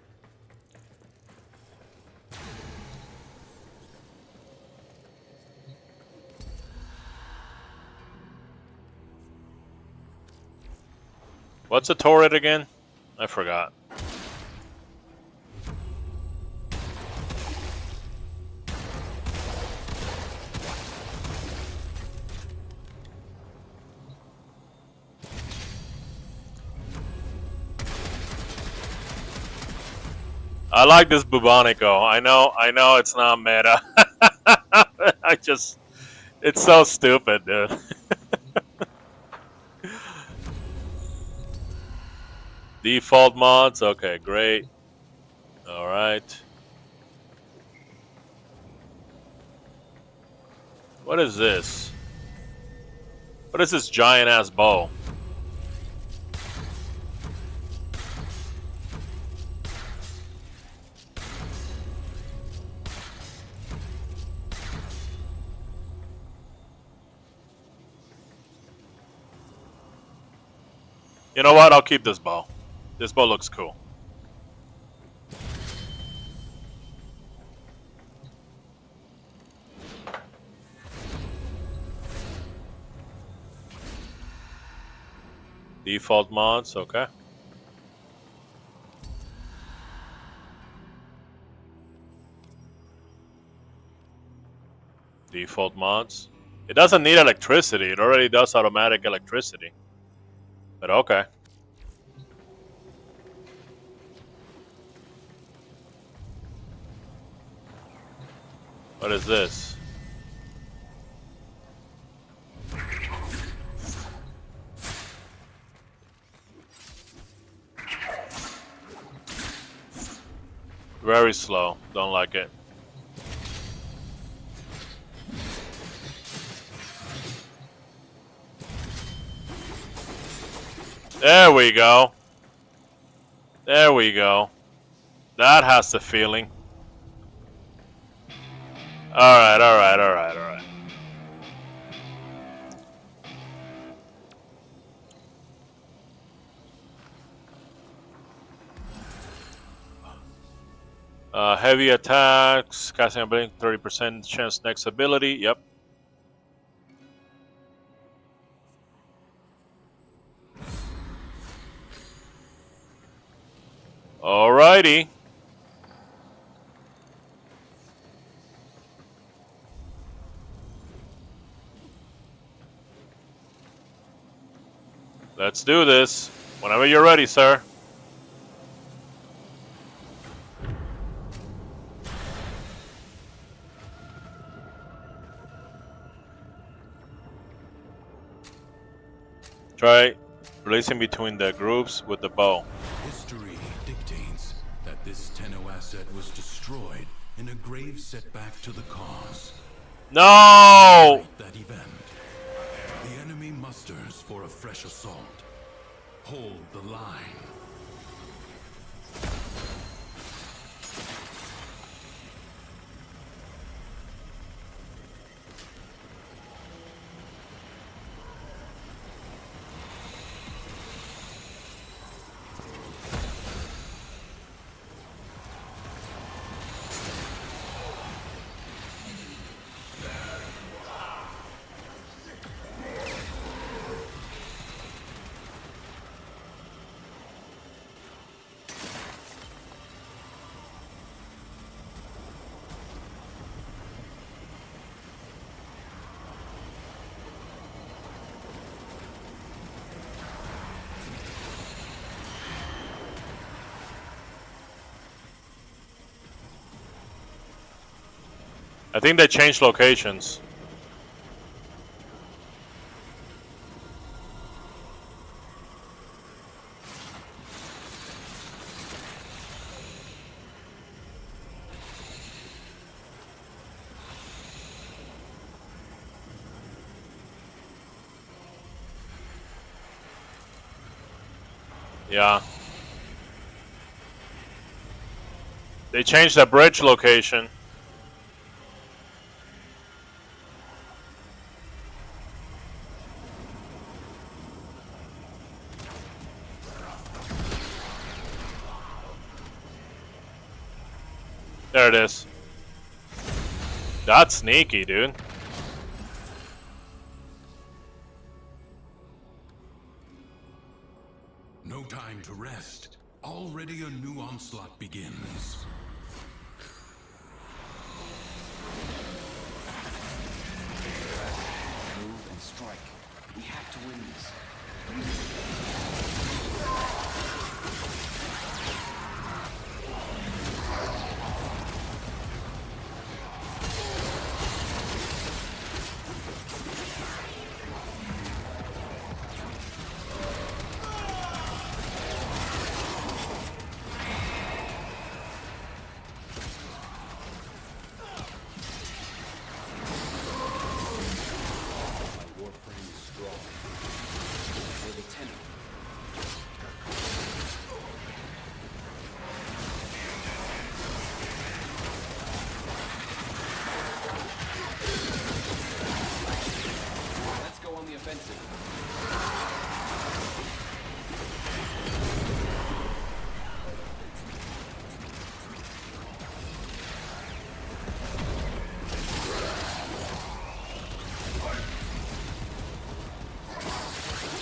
What's a turret again? I forgot. I like this Bubonico. I know it's not meta. It's so stupid, dude. Default mods, okay, great. Alright. What is this? What is this giant ass bow? You know what? I'll keep this bow. This bow looks cool. Default mods, okay. Default mods. It doesn't need electricity. It already does automatic electricity. But okay. What is this? Very slow. Don't like it. There we go. There we go. That has the feeling. Alright, alright, alright, alright. Heavy attacks, casting ability, 30% chance next ability. Yep. Alrighty. Let's do this. Whenever you're ready, sir. Try releasing between the groups with the bow. History dictates that this Tenno asset was destroyed in a grave setback to the cause. No! That event, the enemy musters for a fresh assault. Hold the line. I think they changed locations. Yeah. They changed the bridge location. There it is. That's sneaky, dude. No time to rest. Already a new onslaught begins. Move and strike. We have to win this. WarFrame is strong. We're the tenno. Let's go on the offensive.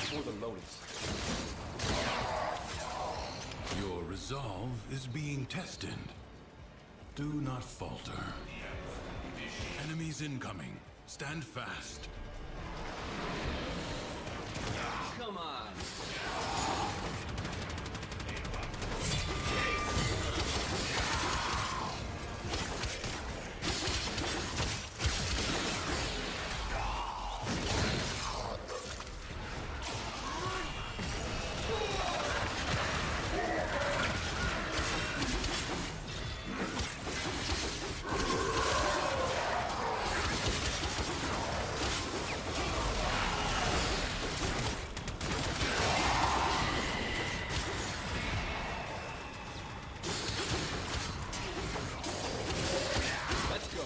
For the Lotus. Your resolve is being tested. Do not falter. Enemies incoming. Stand fast. Come on. Let's go.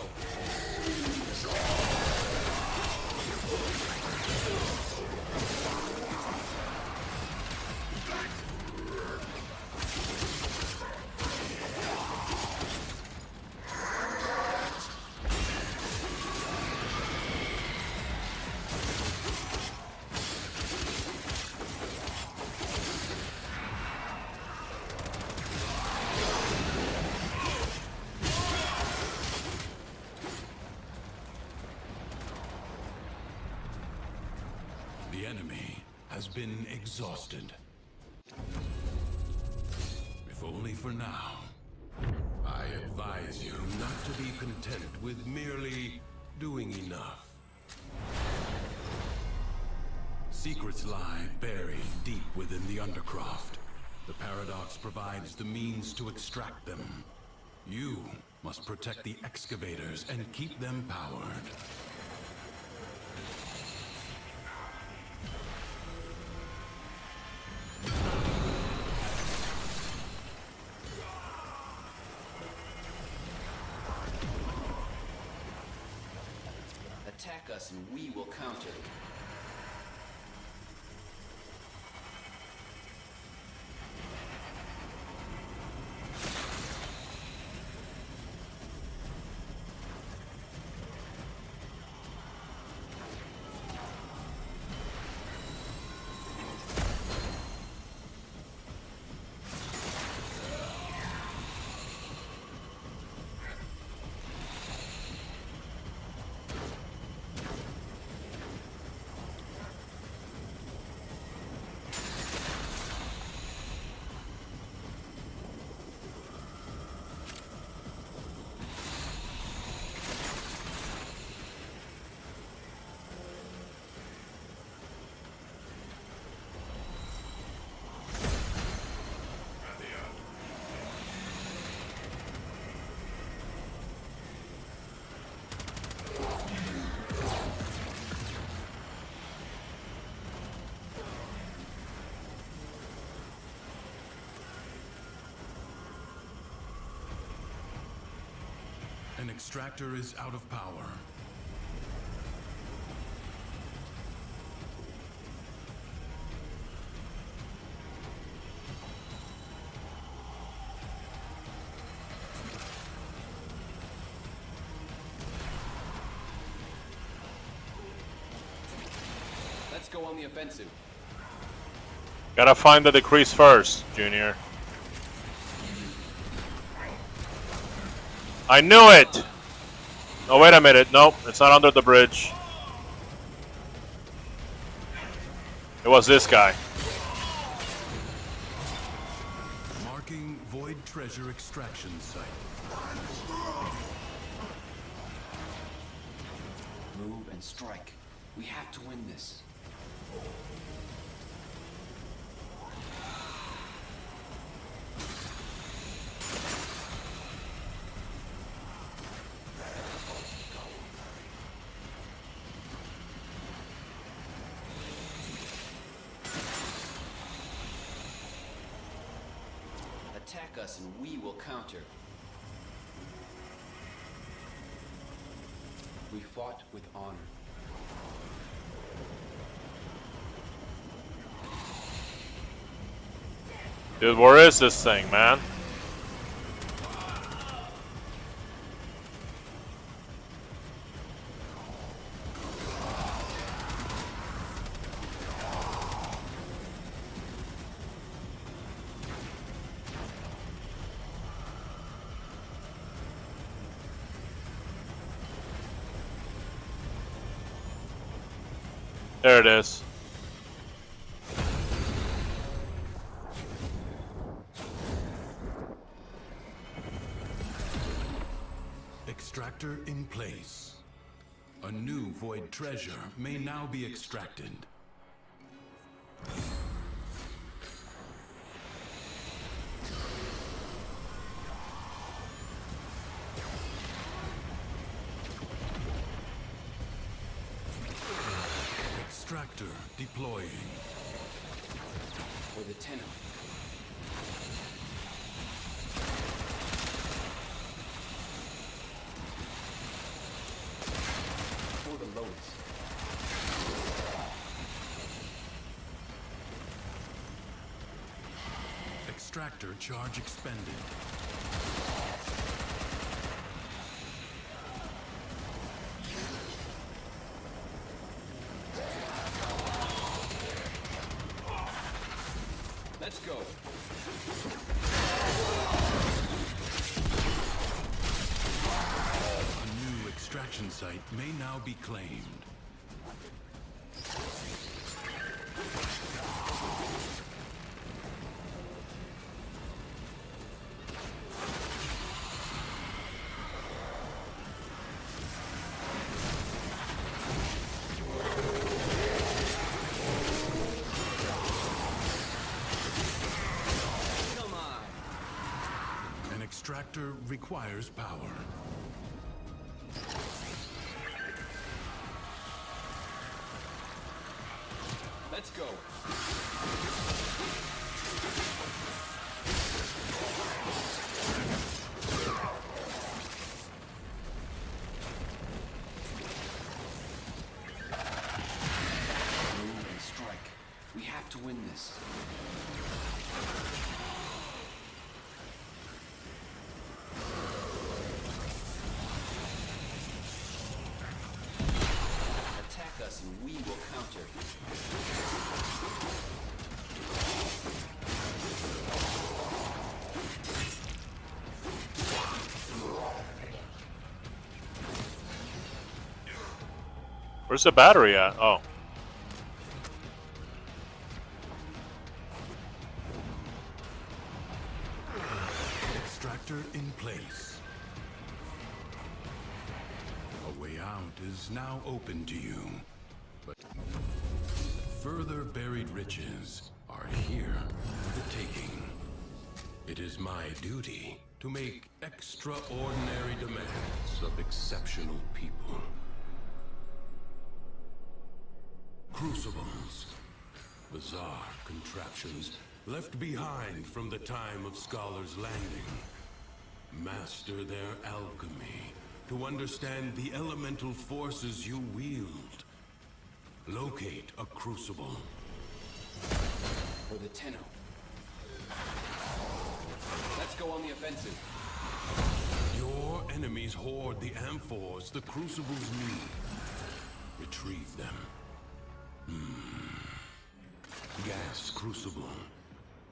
The enemy has been exhausted. If only for now. I advise you not to be content with merely doing enough. Secrets lie buried deep within the Undercroft. The Paradox provides the means to extract them. You must protect the excavators and keep them powered. Attack us and we will counter. extractor is out of power. Let's go on the offensive. Gotta find the decrease first, Junior. I knew it! Oh, wait a minute. Nope, it's not under the bridge. It was this guy. Marking void treasure extraction site. Move and strike. We have to win this. Attack us and we will counter. We fought with honor. Dude, where is this thing, man? There it is. Extractor in place. A new void treasure may now be extracted. Extractor deploying. For the tenno. For the lowest. Extractor charge expended. Let's go. A new extraction site may now be claimed. Come on. An extractor requires power. Let's go. Move and strike. We have to win this. Attack us and we will counter. Where's the battery at? Oh. Extractor in place. A way out is now open to you. But further buried riches are here for the taking. It is my duty to make extraordinary demands of exceptional people. Crucibles, bizarre contraptions left behind from the time of Scholar's Landing. Master their alchemy to understand the elemental forces you wield. Locate a crucible. For the tenno. Let's go on the offensive. Your enemies hoard the amphors the crucibles need. Retrieve them. Gas crucible.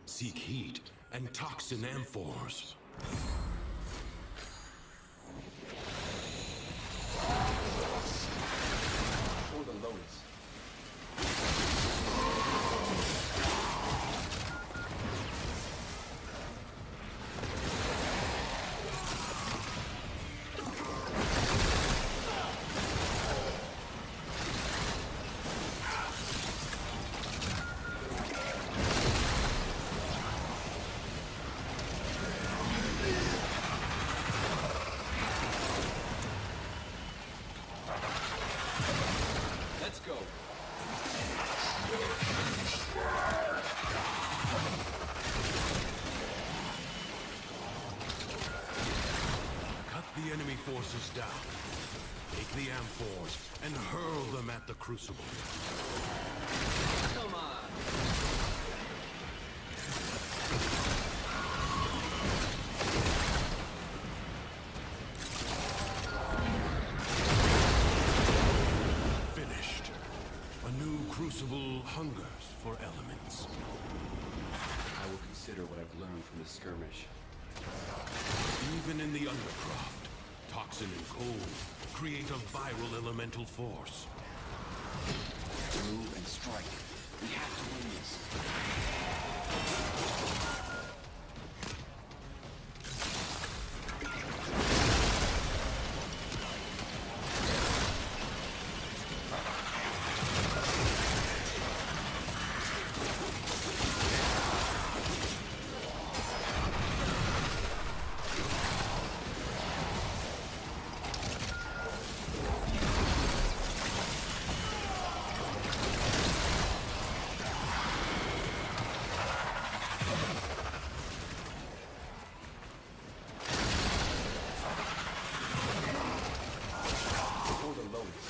Seek heat and toxin amphors. For the lotus. Let's go. Cut the enemy forces down. Take the amphors and hurl them at the crucible. Come on. Finished. A new crucible hungers for elements. I will consider what I've learned from the skirmish. Even in the undercroft, toxin and cold create a viral elemental force. Move and strike. We have to win this. For the lotus.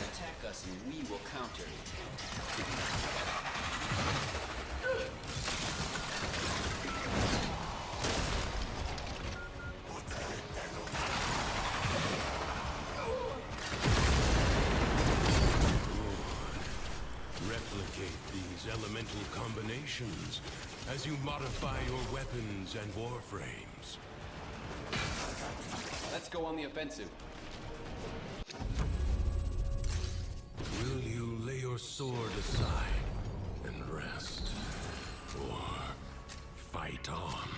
Attack us and we will counter. Replicate these elemental combinations as you modify your weapons and warframes. Let's go on the offensive. Will you lay your sword aside and rest? Or fight on?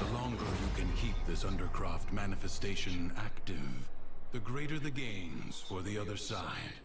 The longer you can keep this undercroft manifestation active, the greater the gains for the other side.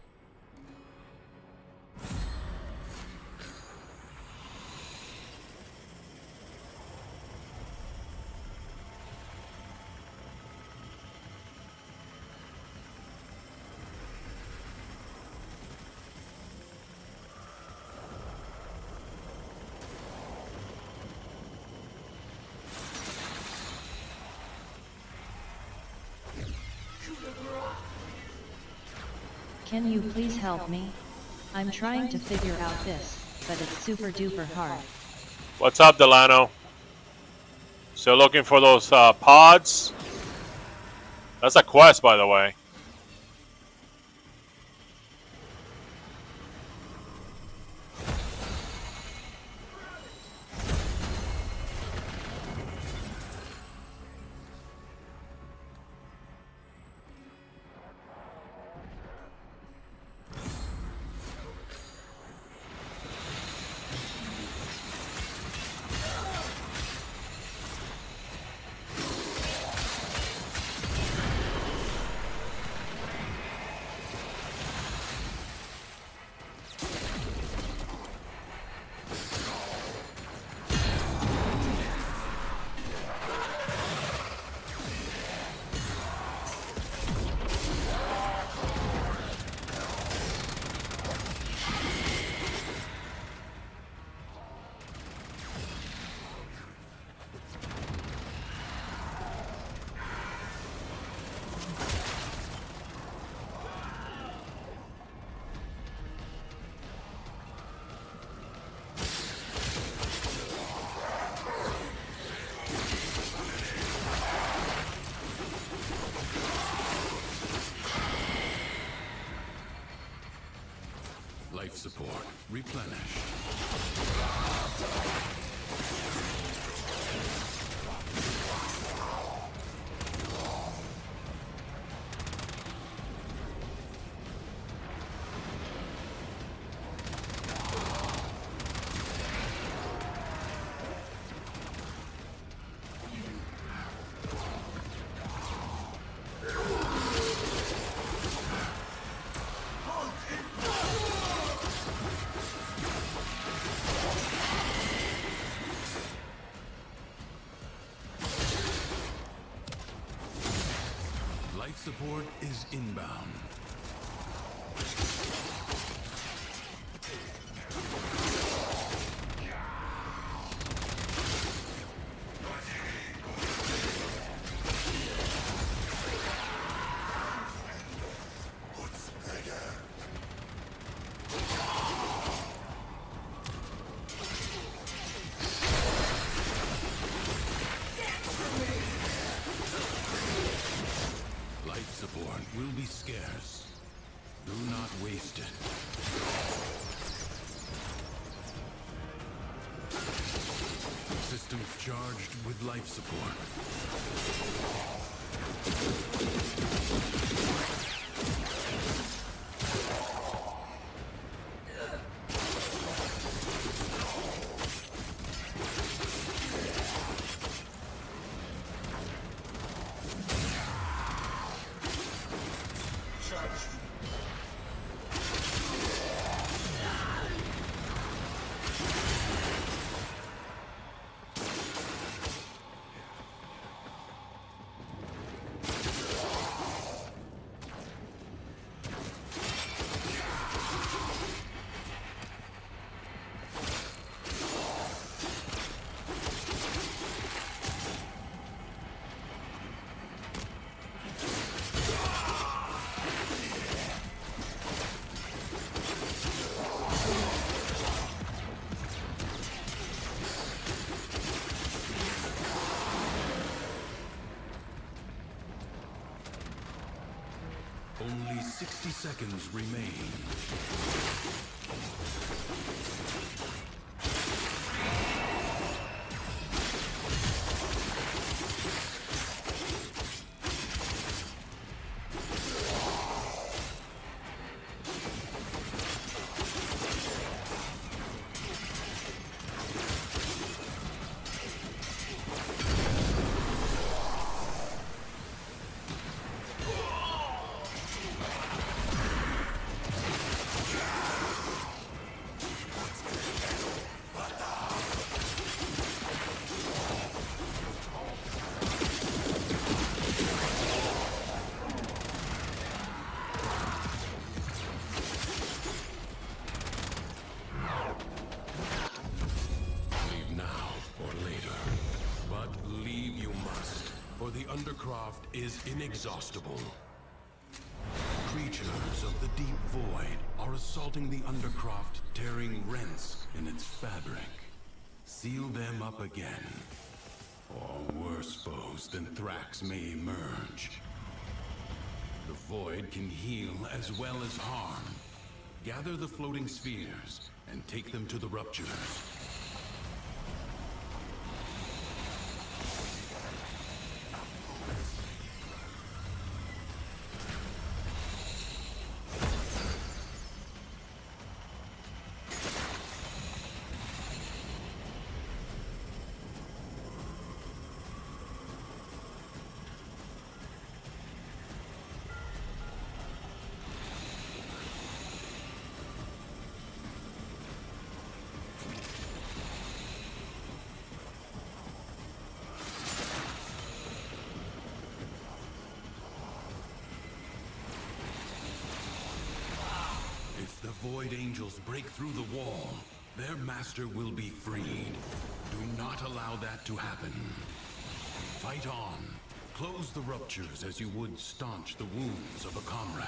Can you please help me? I'm trying to figure out this, but it's super duper hard. What's up, Delano? Still looking for those pods? That's a quest, by the way. support replenished. Life support is inbound. Life support will be scarce. Do not waste it. Systems charged with life support. Only 60 seconds remain. The Undercroft is inexhaustible. Creatures of the deep void are assaulting the Undercroft, tearing rents in its fabric. Seal them up again, or worse foes than Thrax may emerge. The void can heal as well as harm. Gather the floating spheres and take them to the ruptures. If the Void Angels break through the wall, their master will be freed. Do not allow that to happen. Fight on. Close the ruptures as you would staunch the wounds of a comrade.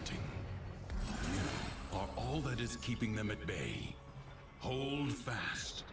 chanting. You are all that is keeping them at bay. Hold fast.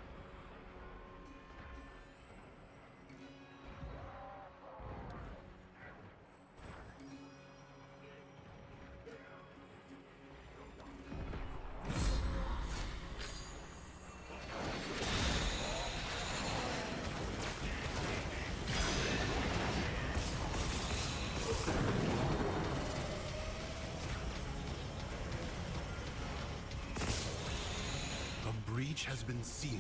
A breach has been sealed.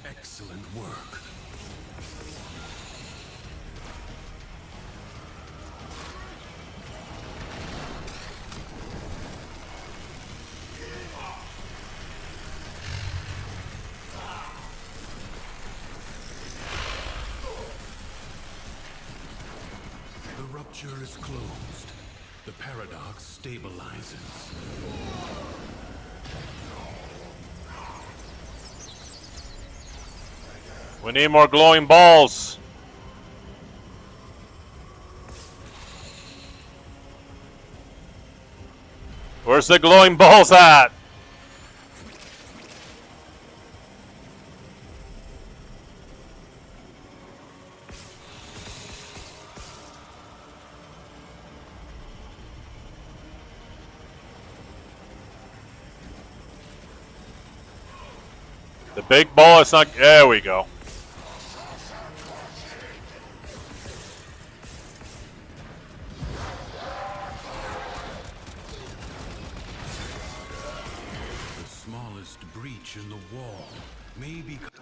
Excellent work. The rupture is closed. The paradox stabilizes. We need more glowing balls. Where's the glowing balls at? The big ball is not. There we go. The smallest breach in the wall may become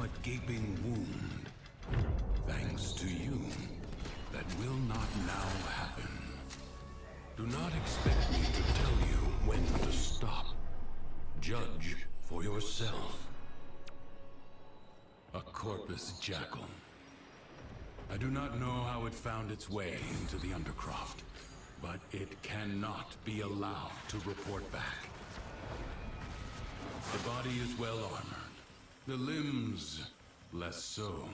a gaping wound. Thanks to you, that will not now happen. Do not expect me to tell you when to stop. Judge for yourself. A corpus jackal. I do not know how it found its way into the Undercroft, but it cannot be allowed to report back. The body is well armored. The limbs, less so.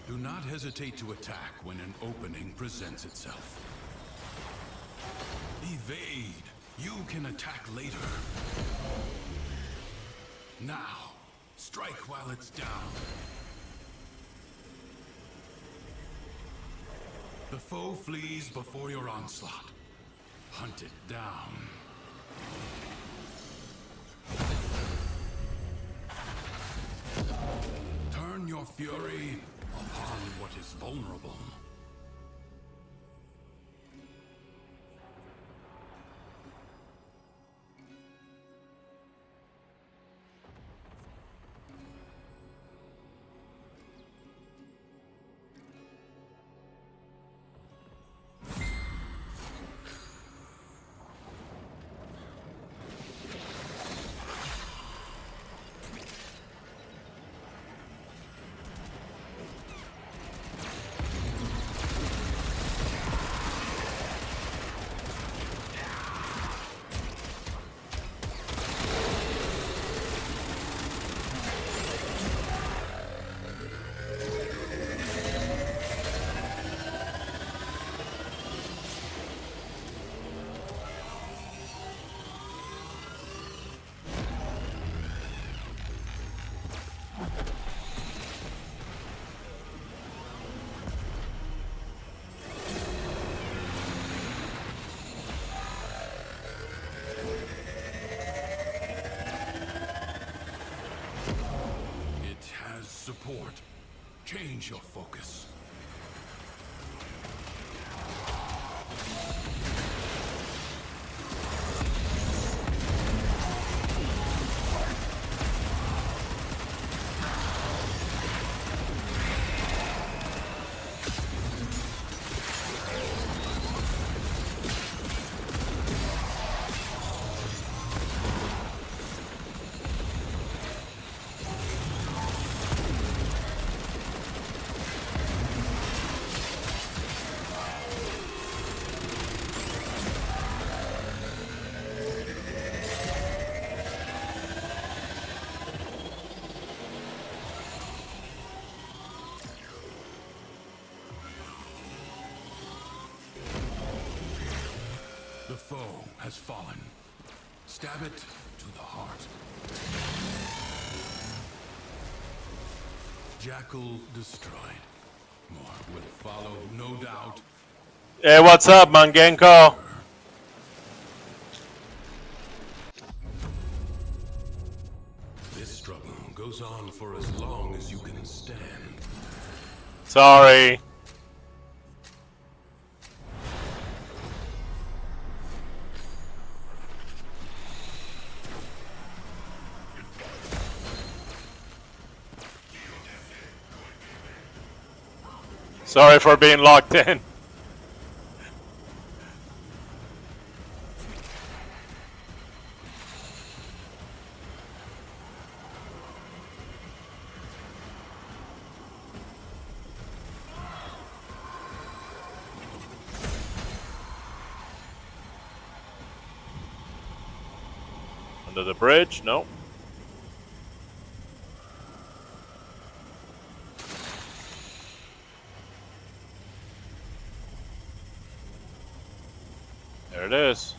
Do not hesitate to attack when an opening presents itself. Evade. You can attack later. Now, strike while it's down. The foe flees before your onslaught. Hunt it down. Turn your fury upon what is vulnerable. Support. Change your focus. foe has fallen. Stab it to the heart. Jackal destroyed. More will follow, no doubt. Hey, what's up, Mangenko? This struggle goes on for as long as you can stand. Sorry. Sorry for being locked in. Under the bridge? No. There it is.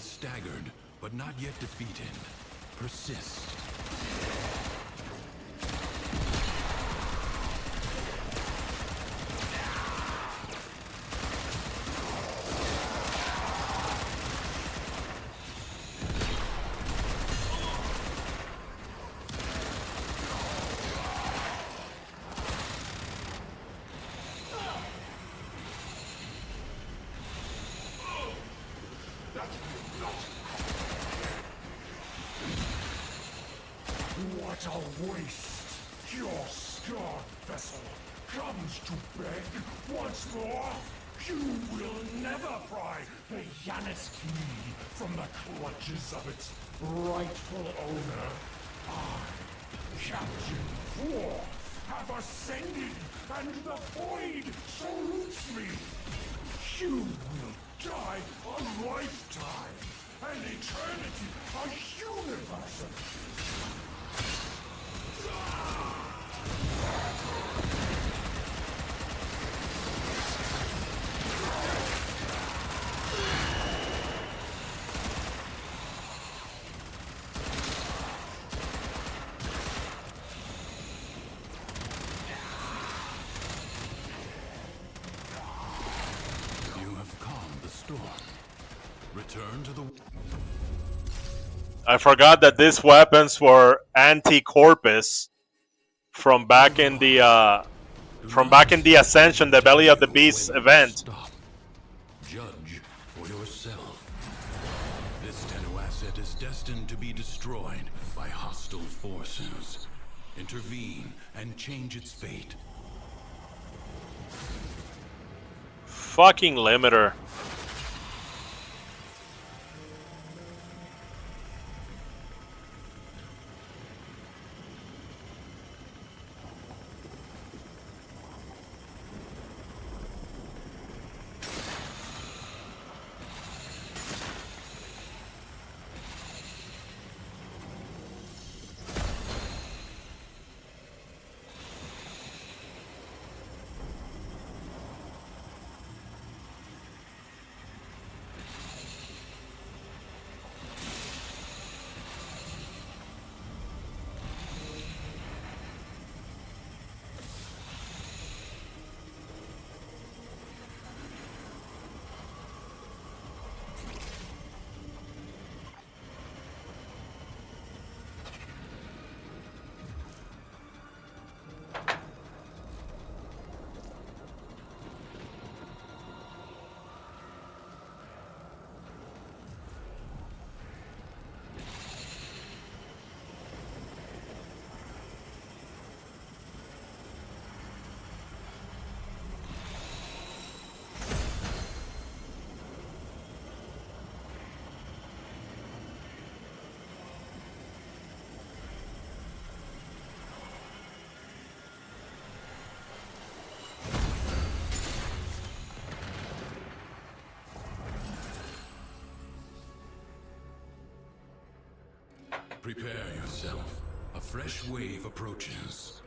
Staggered, but not yet defeated. Persist. What a waste! Your scarred vessel comes to beg once more. You will never pry the Yanis key from the clutches of its rightful owner. I, Captain Four, have ascended, and the void salutes me. You will die a lifetime, an eternity, a universe. You have calmed the storm. Return to the... I forgot that these weapons were anti-corpus from back in the Ascension, the Belly of the Beast event. Stop. Judge for yourself. This tenno asset is destined to be destroyed by hostile forces. Intervene and change its fate. Fucking limiter. Prepare yourself. A fresh wave approaches.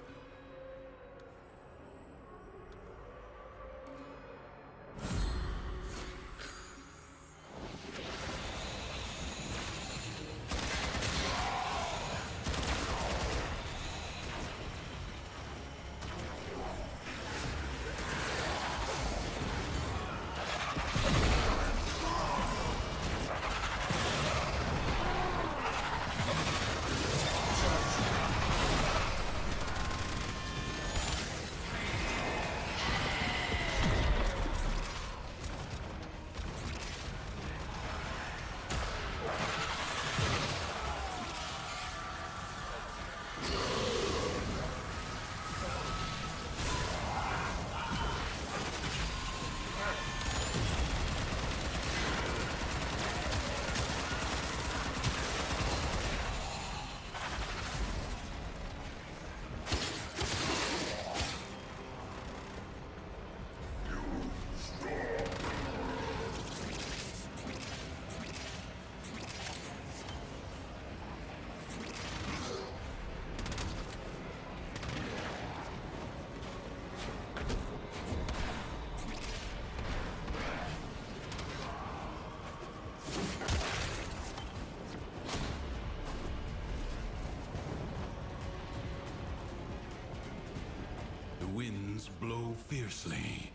The winds blow fiercely.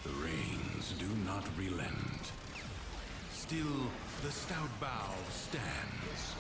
The rains do not relent. Still, the stout bough stands.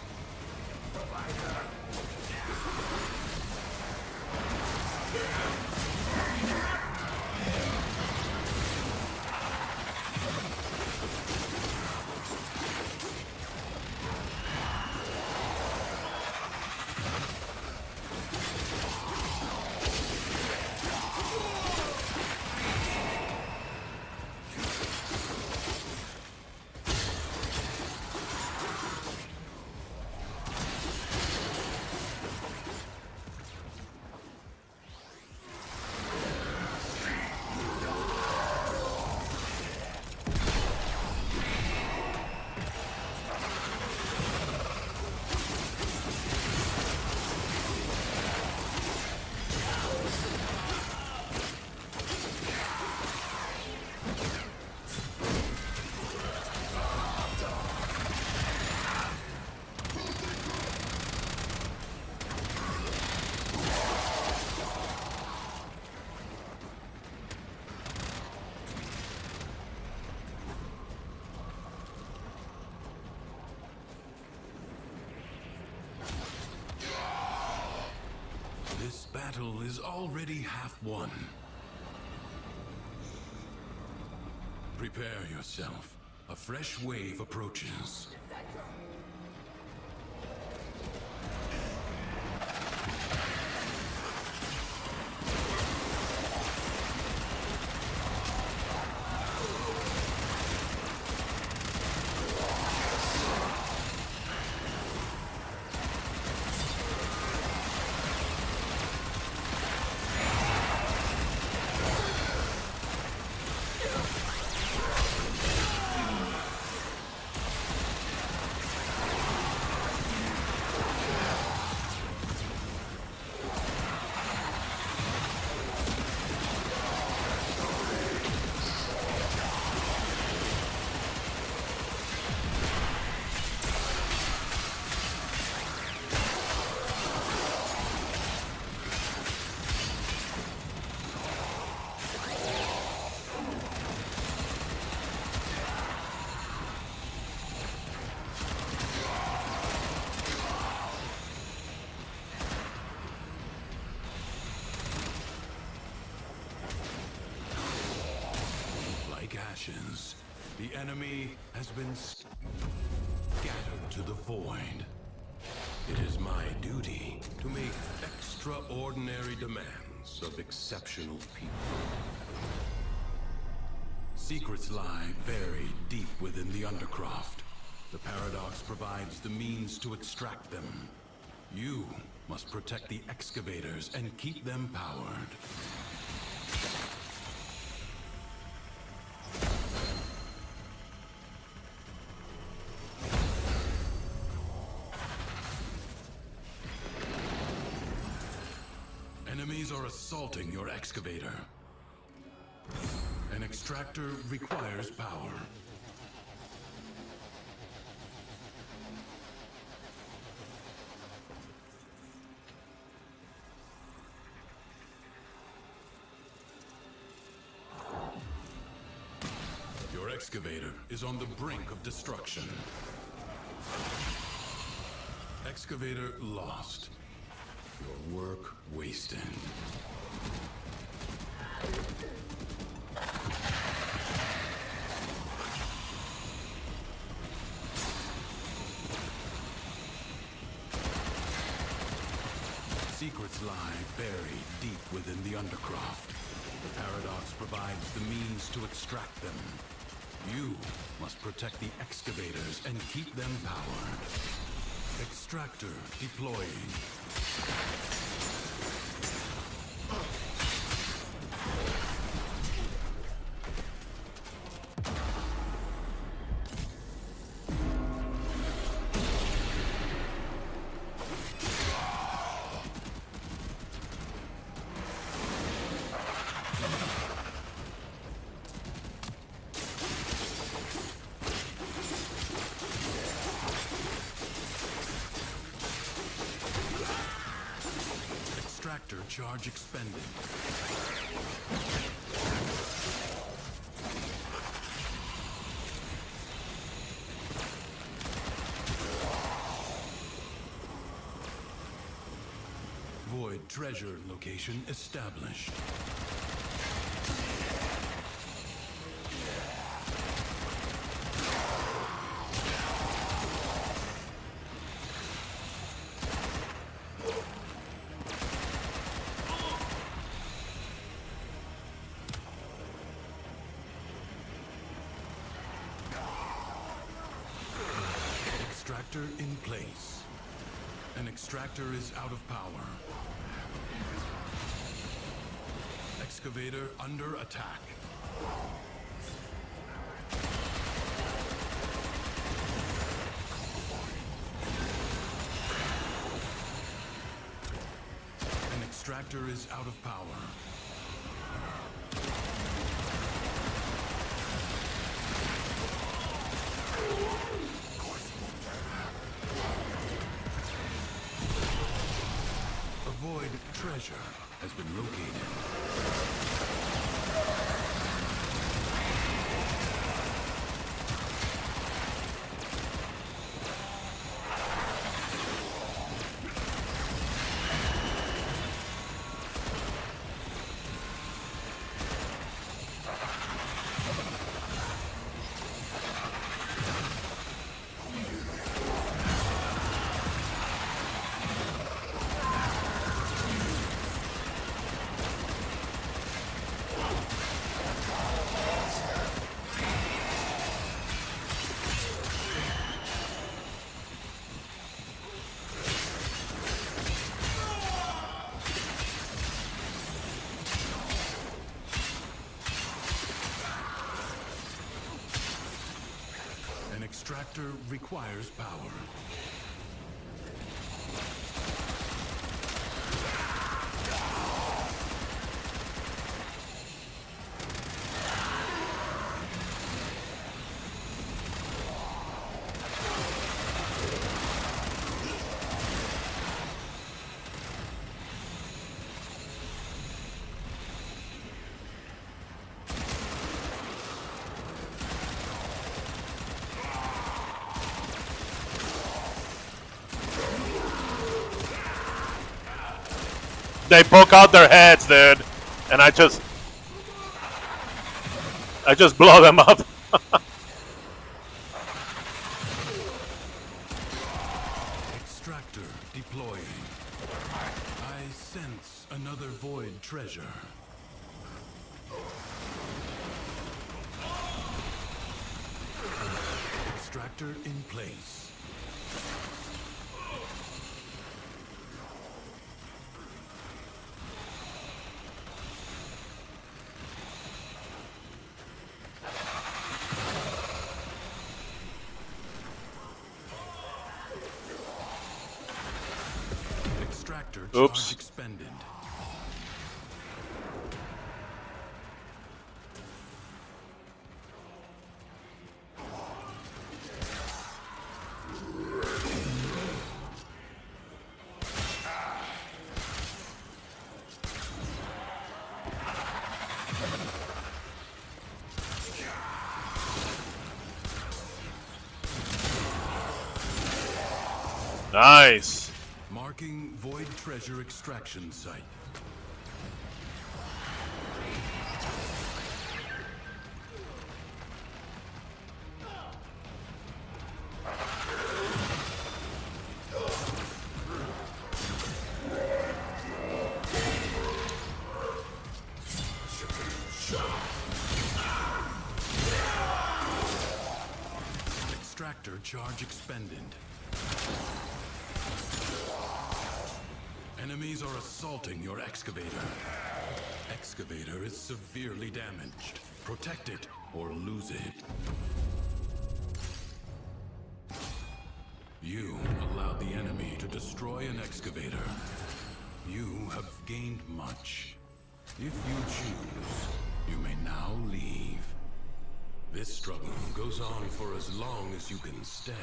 This battle is already half won. Prepare yourself. A fresh wave approaches. Ashes. The enemy has been scattered to the void. It is my duty to make extraordinary demands of exceptional people. Secrets lie buried deep within the Undercroft. The Paradox provides the means to extract them. You must protect the excavators and keep them powered. Enemies are assaulting your excavator. An extractor requires power. Your excavator is on the brink of destruction. Excavator lost. Your work wasted. Secrets lie buried deep within the Undercroft. The Paradox provides the means to extract them. You must protect the excavators and keep them powered. Extractor deploying. Extractor charge expended. Void treasure location established. Extractor in place. An extractor is out of power. Excavator under attack. An extractor is out of power. A void treasure has been located. An extractor requires power. They poke out their heads, dude, and I just blow them up. Extractor deploying. I sense another void treasure. Extractor in place. Extractor charge Oops. expended. Nice. Marking Void Treasure Extraction Site. Extractor charge expended. Enemies are assaulting your excavator. Excavator is severely damaged. Protect it or lose it. You allowed the enemy to destroy an excavator. You have gained much. If you choose, you may now leave. This struggle goes on for as long as you can stand.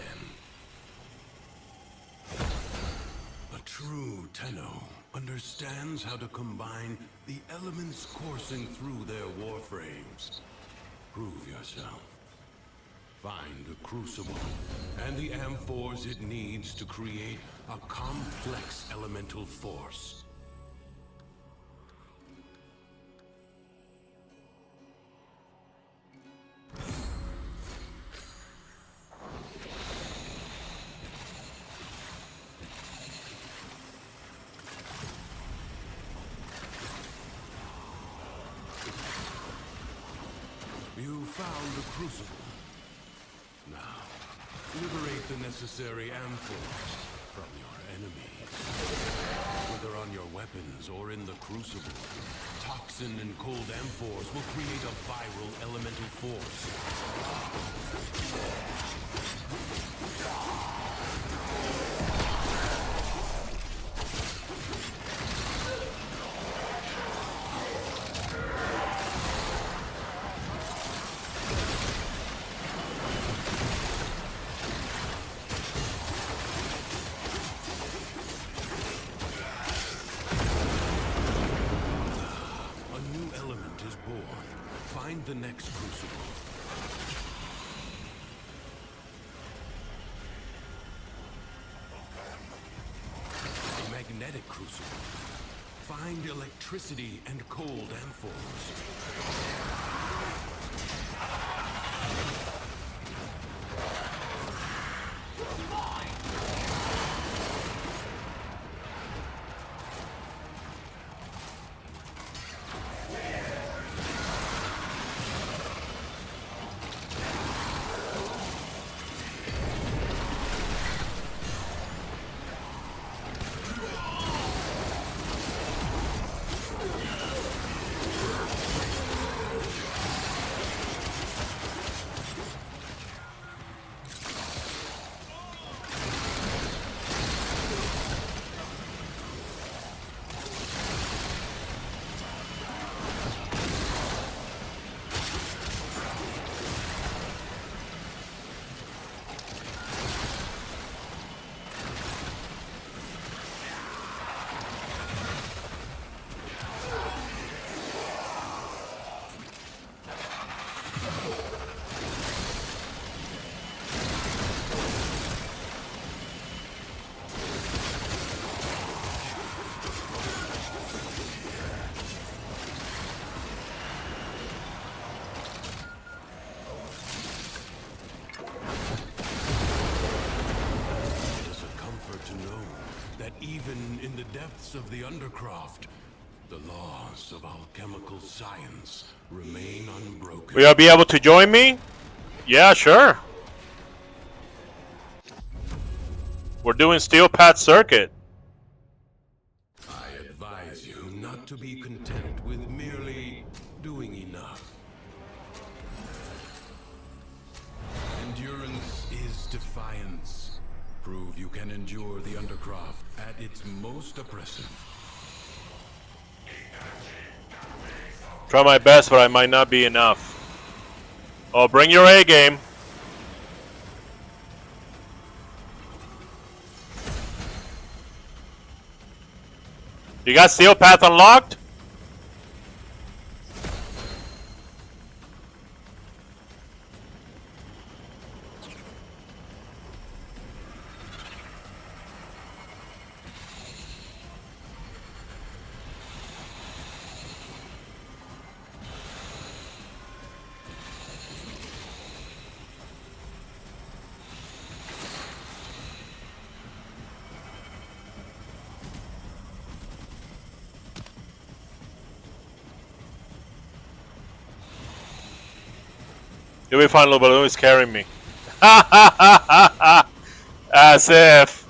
A true tenno understands how to combine the elements coursing through their warframes. Prove yourself. Find the crucible and the amphors it needs to create a complex elemental force. You found the crucible. Now, liberate the necessary amphors from your enemies. Whether on your weapons or in the crucible, toxin and cold amphors will create a viral elemental force. Find the next crucible. A magnetic crucible. Find electricity and cold amphors. Even in the depths of the Undercroft, the laws of alchemical science remain unbroken. Will you be able to join me? Yeah, sure. We're doing Steel Path Circuit. I advise you not to be content with merely doing enough. Endurance is defiance. Prove you can endure the Undercroft at its most oppressive. Try my best, but I might not be enough. Oh, bring your A game. You got Steel Path unlocked? You'll be fine, little balloon is carrying me. As if.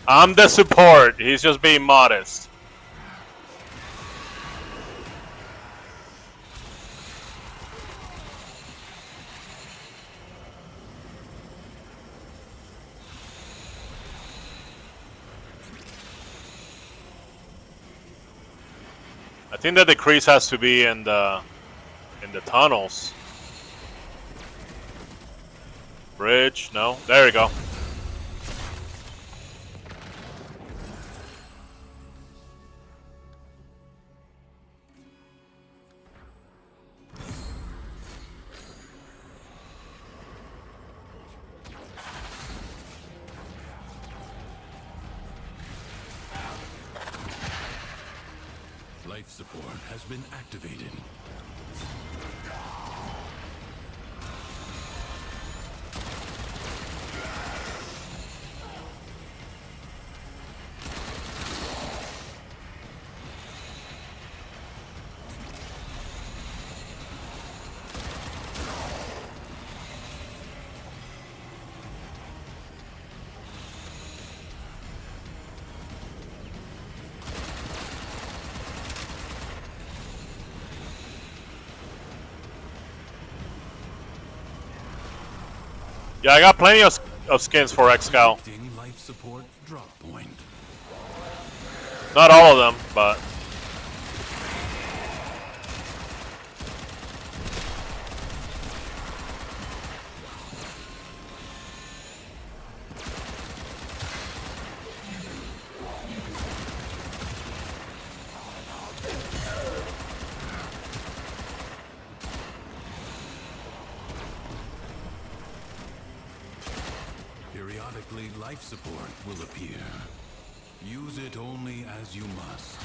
I'm the support. He's just being modest. I think that the crease has to be in the tunnels. Bridge, no. There you go. Life support has been activated. Yeah, I got plenty of skins for X-Cal. Life support drop point. Not all of them, but... Periodically, life support will appear. Use it only as you must.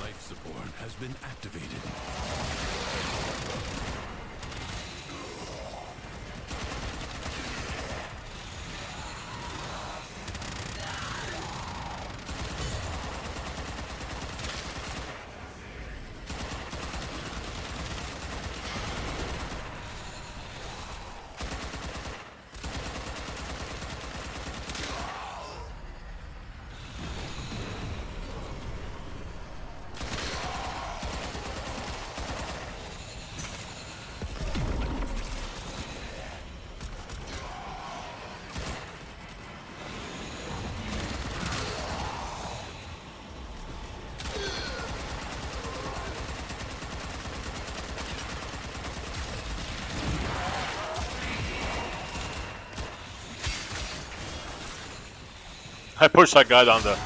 Life support has been activated. I pushed that guy down there.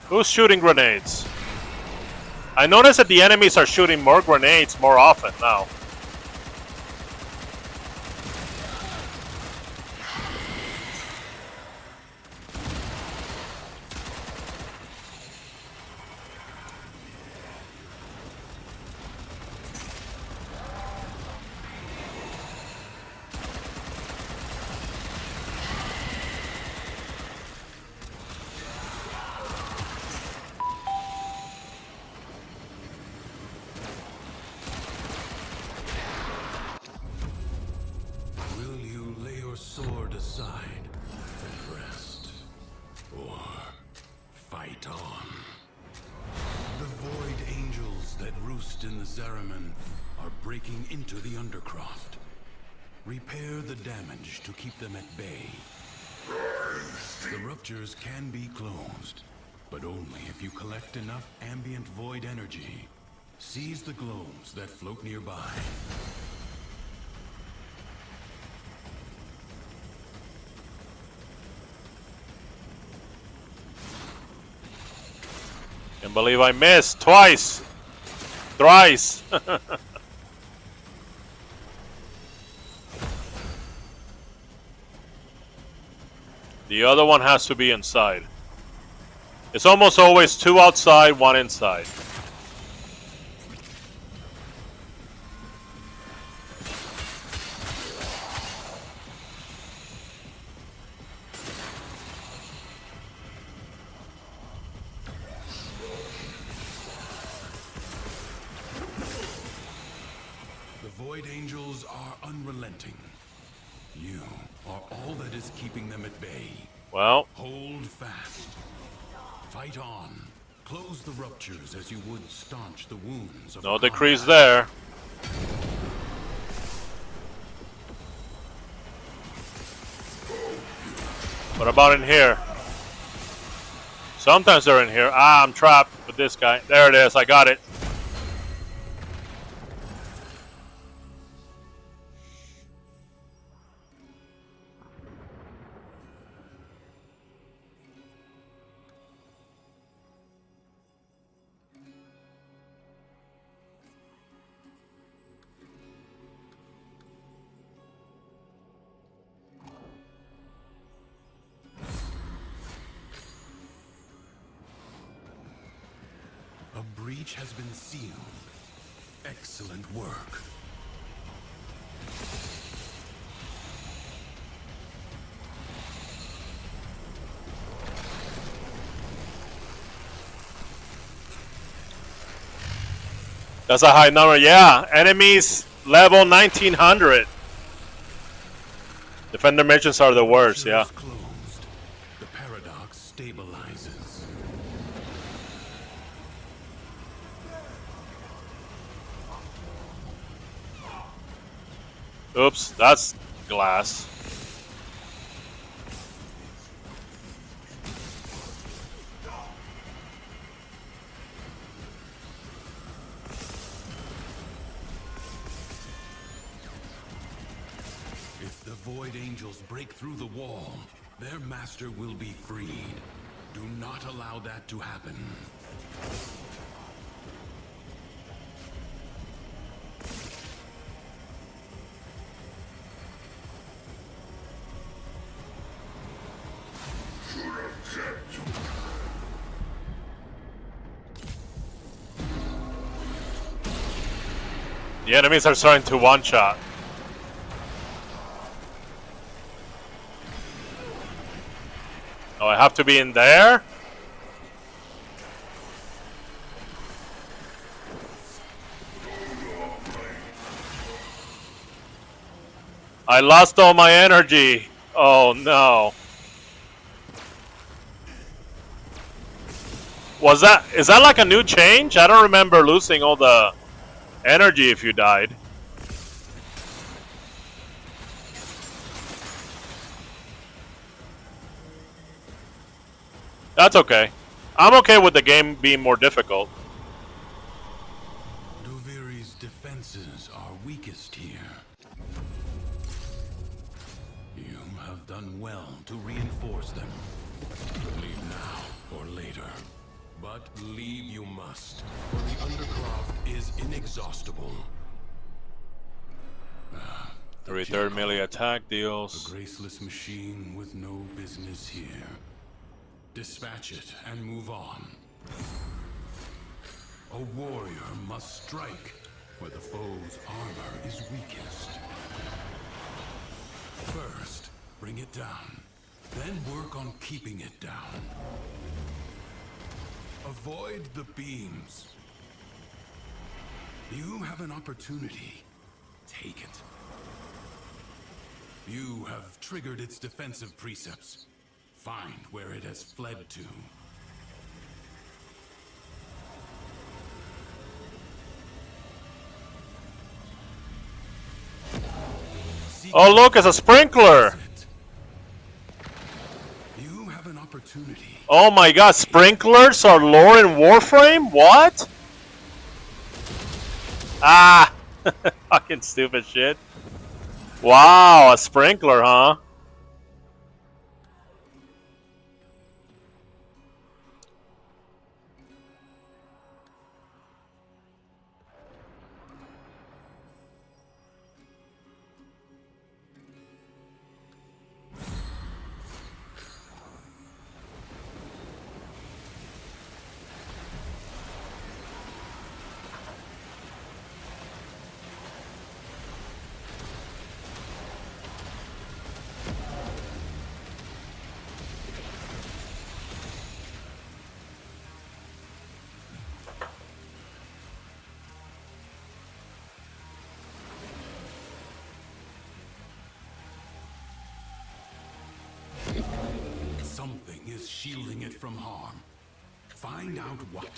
Who's shooting grenades? I noticed that the enemies are shooting more grenades more often now. Will you lay your sword aside and rest? Or fight on? The Void Angels that roost in the Zariman are breaking into the Undercroft. Repair the damage to keep them at bay. The ruptures can be closed, but only if you collect enough ambient void energy. Seize the globes that float nearby. Can't believe I missed twice. Thrice. The other one has to be inside. It's almost always 2 outside, 1 inside. The Void Angels are unrelenting. You are all that is keeping them at bay. Well, Hold fast. Fight on. Close the ruptures as you would staunch the wounds of no a decrease combat. there. What about in here? Sometimes they're in here. Ah, I'm trapped with this guy. There it is. I got it. A breach has been sealed. Excellent work. That's a high number. Yeah, enemies level 1900. Defender missions are the worst, yeah. Rupture is closed. The paradox stabilizes. Oops, that's glass. If the Void Angels break through the wall, their master will be freed. Do not allow that to happen. The enemies are starting to one-shot. Oh, I have to be in there? I lost all my energy. Oh no. Is that like a new change? I don't remember losing all the energy if you died. That's okay. I'm okay with the game being more difficult. Duviri's defenses are weakest here. You have done well to reinforce them. Leave now or later. But leave you must, for the Undercroft is inexhaustible. The 3/3 Jackal, melee attack a deals. graceless machine with no business here. Dispatch it and move on. A warrior must strike where the foe's armor is weakest. First, bring it down. Then work on keeping it down. Avoid the beams. You have an opportunity. Take it. You have triggered its defensive precepts. Find where it has fled to. Oh look, it's a sprinkler! You have an opportunity. Oh my god, sprinklers are lore in WarFrame? What? Ah! Fucking stupid shit. Wow, a sprinkler, huh? Something is shielding it from harm. Find out what.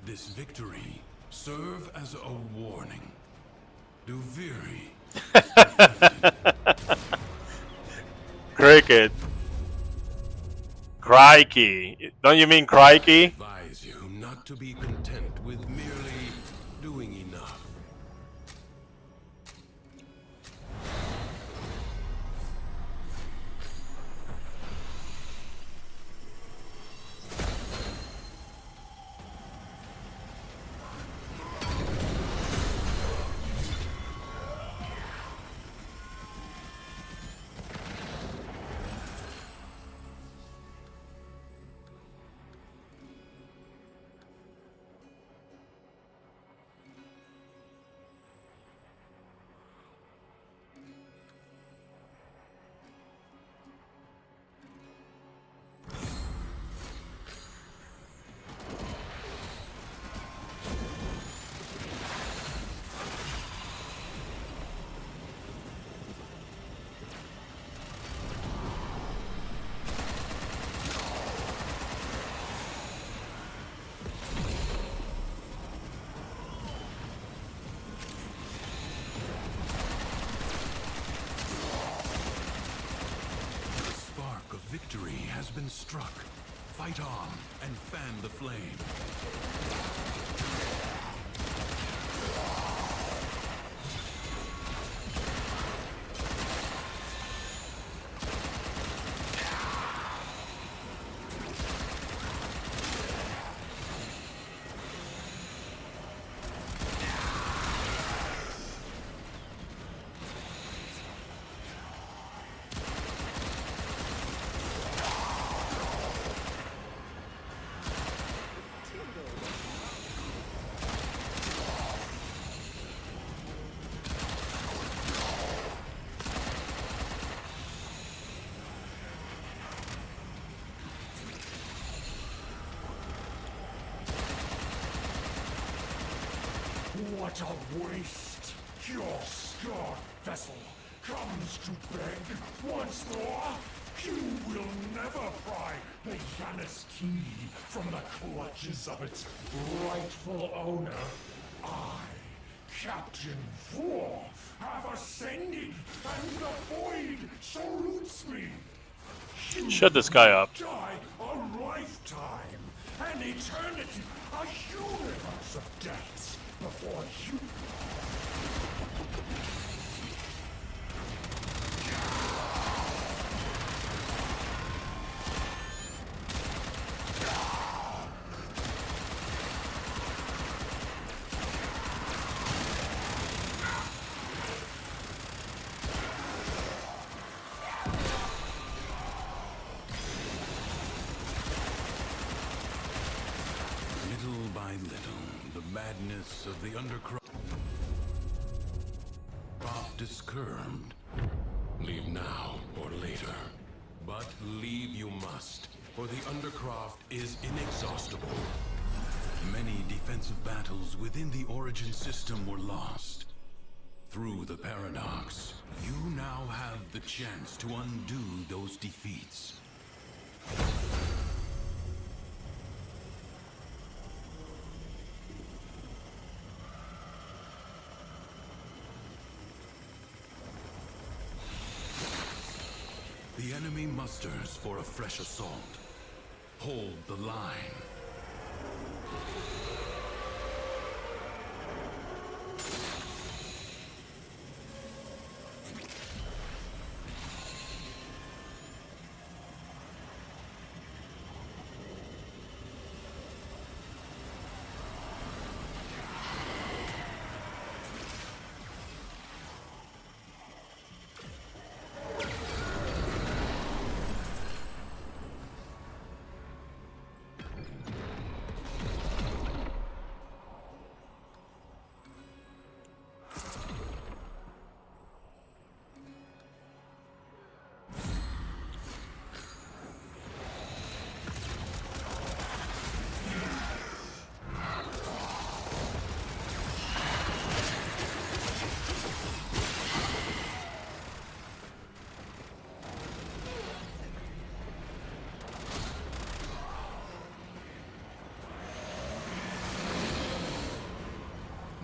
This victory serve as a warning. Duviri. Cricket. Crikey. Don't you mean crikey? Advise you not to be content with merely doing enough. Victory has been struck. Fight on and fan the flame. What a waste! Your scarred vessel comes to beg once more. You will never pry the Janus key from the clutches of its rightful owner. I, Captain Vor, have ascended, and the void salutes me. You Shut this guy up. die a lifetime, an eternity, a universe of deaths before you. Little by little, the madness of the Undercroft is curbed. Leave now or later. But leave you must, for the Undercroft is inexhaustible. Many defensive battles within the Origin system were lost. Through the Paradox, you now have the chance to undo those defeats. The enemy musters for a fresh assault. Hold the line.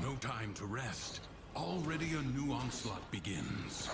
No time to rest. Already a new onslaught begins.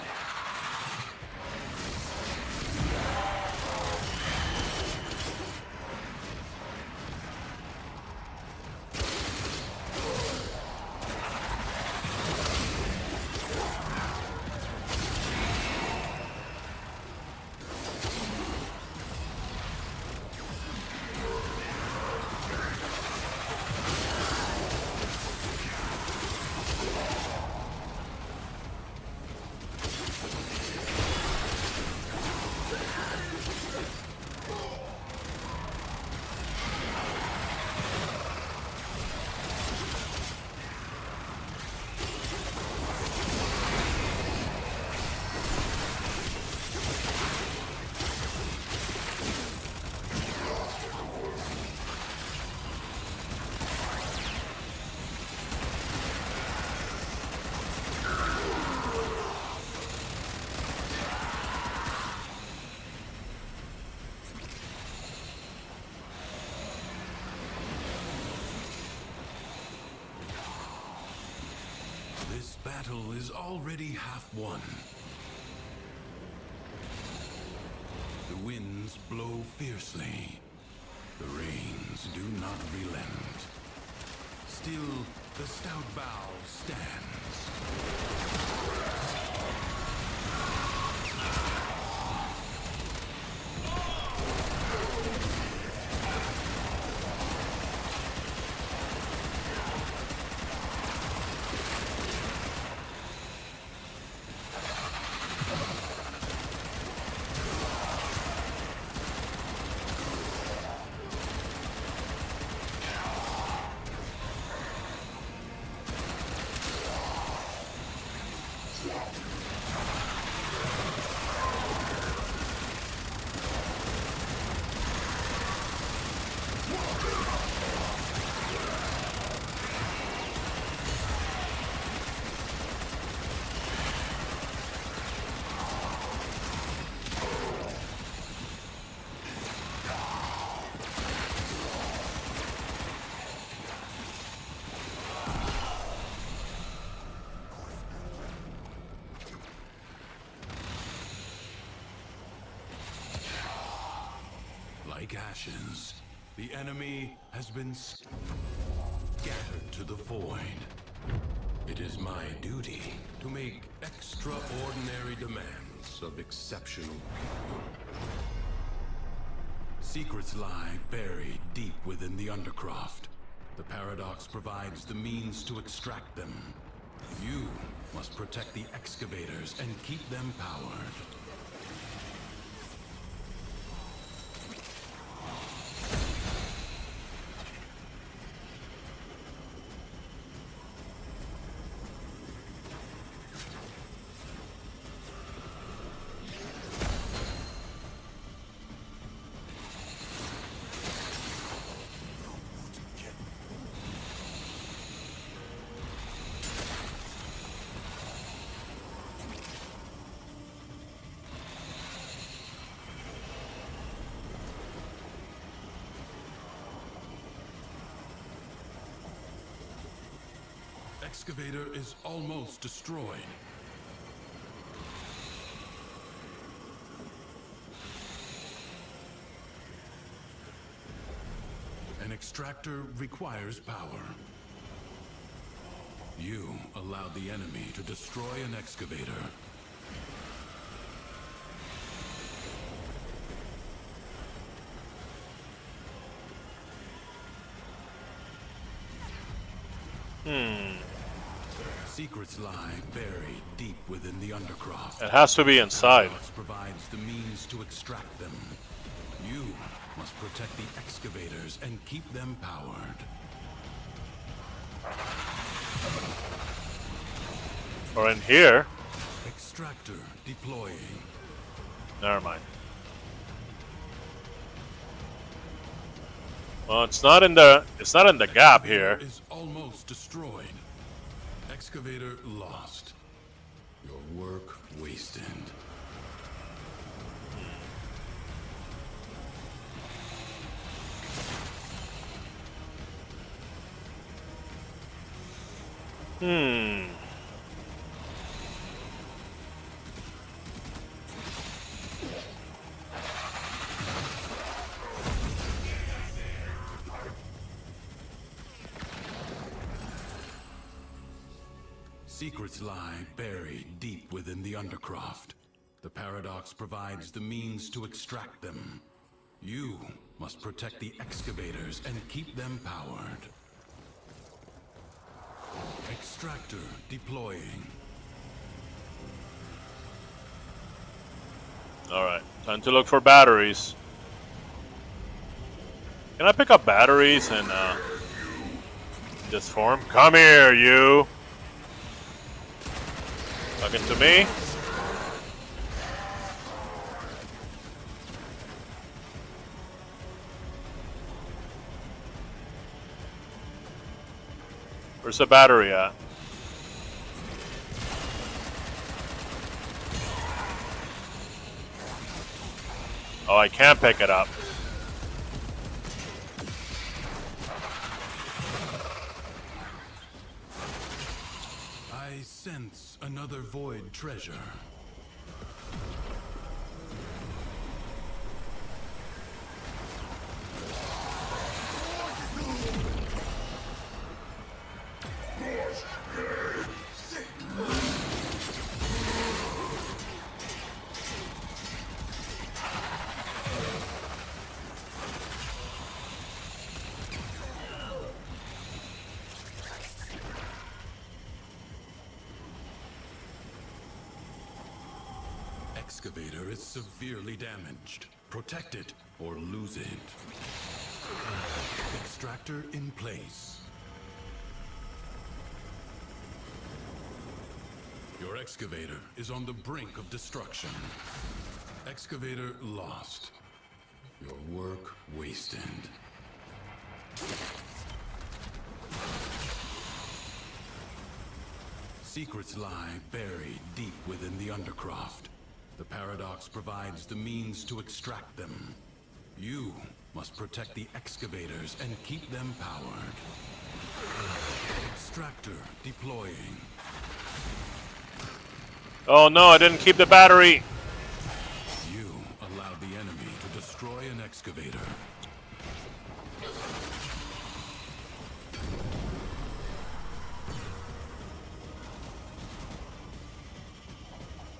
This battle is already half won. The winds blow fiercely. The rains do not relent. Still, the stout bow stands. Like ashes, the enemy has been scattered to the void. It is my duty to make extraordinary demands of exceptional people. Secrets lie buried deep within the Undercroft. The Paradox provides the means to extract them. You must protect the excavators and keep them powered. Excavator is almost destroyed. extractor requires power. You allowed the enemy to destroy an excavator. Secrets lie buried deep within the undercroft. It has to be inside. Paradox provides the means to extract them. You must protect the excavators and keep them powered. Or in here. Extractor deploying. Never mind. Well, it's not in the gap here. Is almost destroyed. Excavator lost. Your work wasted. Secrets lie buried deep within the undercroft. The paradox provides the means to extract them. You must protect the excavators and keep them powered. Extractor deploying. Alright, time to look for batteries. Can I pick up batteries in this form? Come here, you! Talking to me? Where's the battery at? Oh, I can't pick it up. I sense another void treasure. Excavator is severely damaged. Protect it or lose it. Extractor in place. Your excavator is on the brink of destruction. Excavator lost. Your work wasted. Secrets lie buried deep within the undercroft. The paradox provides the means to extract them. You must protect the excavators and keep them powered. Extractor deploying. Oh no, I didn't keep the battery! You allowed the enemy to destroy an excavator.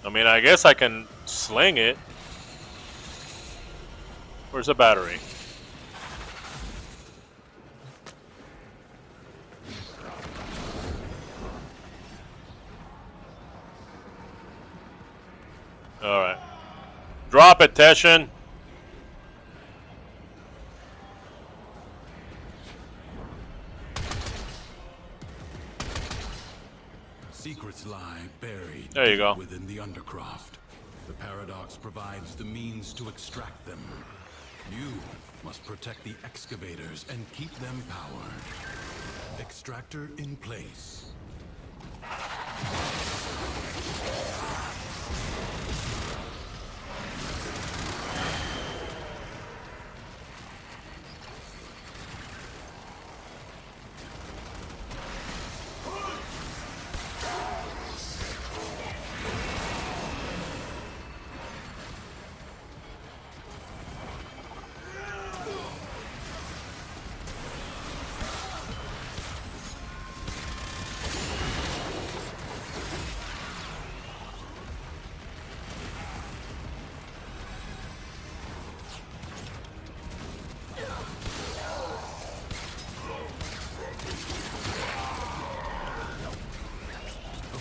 I mean, I guess I can sling it. Where's the battery? Alright. Drop it, Teshin! Secrets lie buried There you go. within the undercroft. The paradox provides the means to extract them. You must protect the excavators and keep them powered. Extractor in place.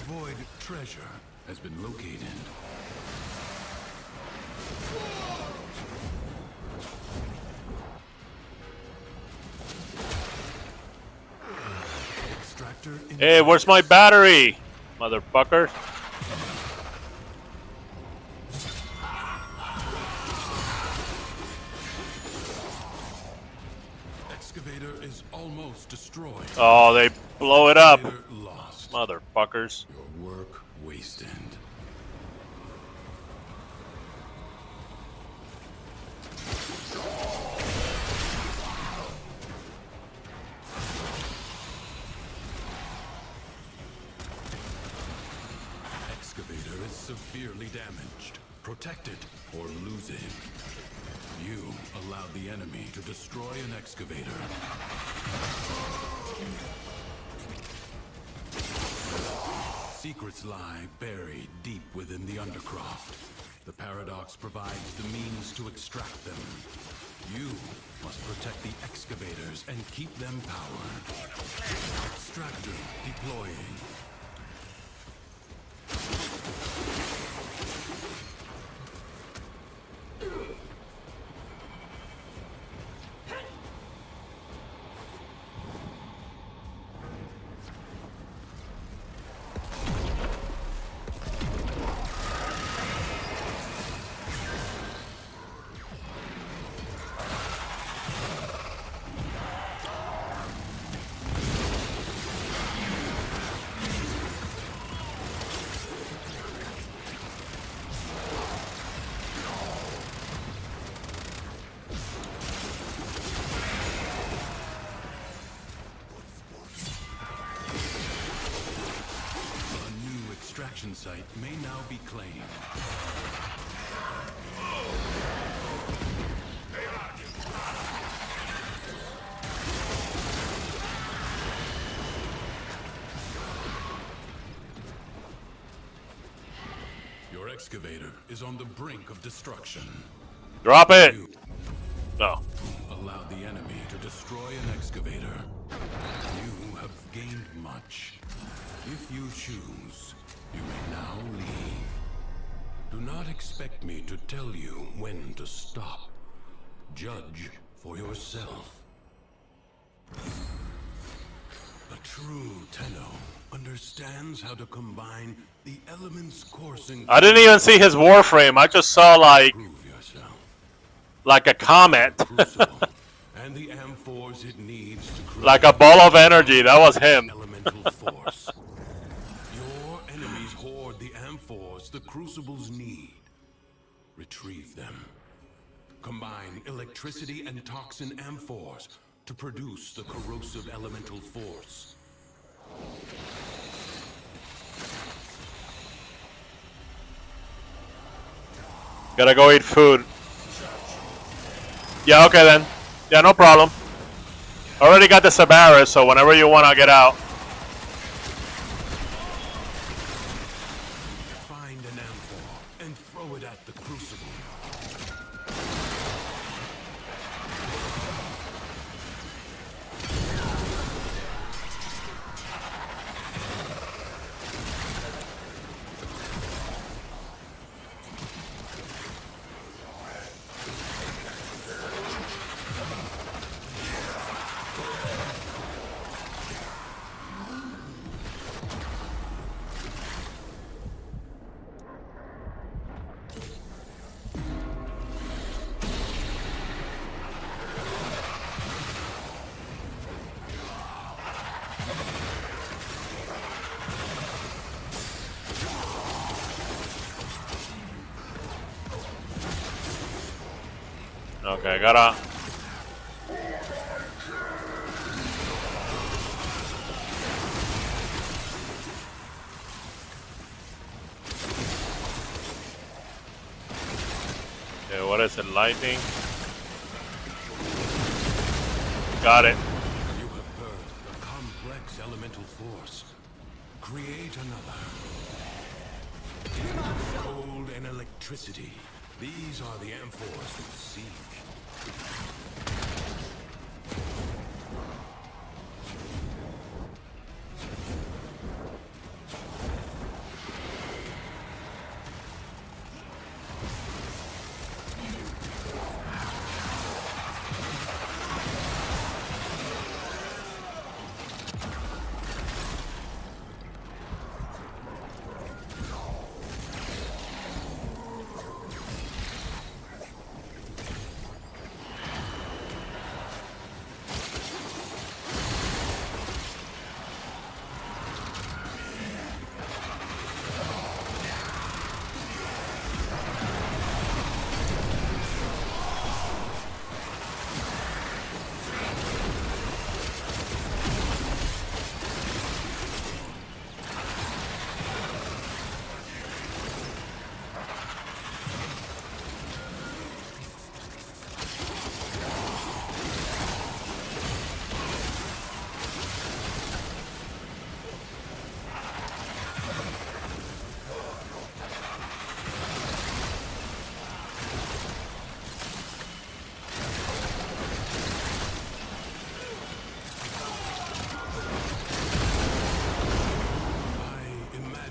void treasure has been located. Extractor in Hey, where's my battery? Motherfucker. excavator is almost destroyed. Oh, they blow it up. Excavator lost. Motherfuckers. Your work wasted. Excavator is severely damaged. Protect it or lose it. You allowed the enemy to destroy an excavator. Secrets lie buried deep within the Undercroft. The Paradox provides the means to extract them. You must protect the excavators and keep them powered. Extractor deploying. Extraction site may now be claimed. Your excavator is on the brink of destruction. Drop it. You No. allowed the enemy to destroy an excavator. You have gained much. If you choose, you may now leave. Do not expect me to tell you when to stop. Judge for yourself. A true tenno understands how to combine the elements coursing. I didn't even see his warframe. I just saw Prove yourself. like a comet. Crucible and the amphors it needs to create Like a ball of energy. That was him. elemental force. Your enemies hoard the amphors the crucibles need. Retrieve them. Combine electricity and toxin amphors to produce the corrosive elemental force. Gotta go eat food. Yeah, okay then. Yeah, no problem. Already got the Sabaris, so whenever you want, I'll get out. Find an amphor and throw it at the crucible. Okay, gotta. Okay, what is it? Lightning? Got it. You have birthed a complex elemental force. Create another. Cold and electricity. These are the amphors you seek.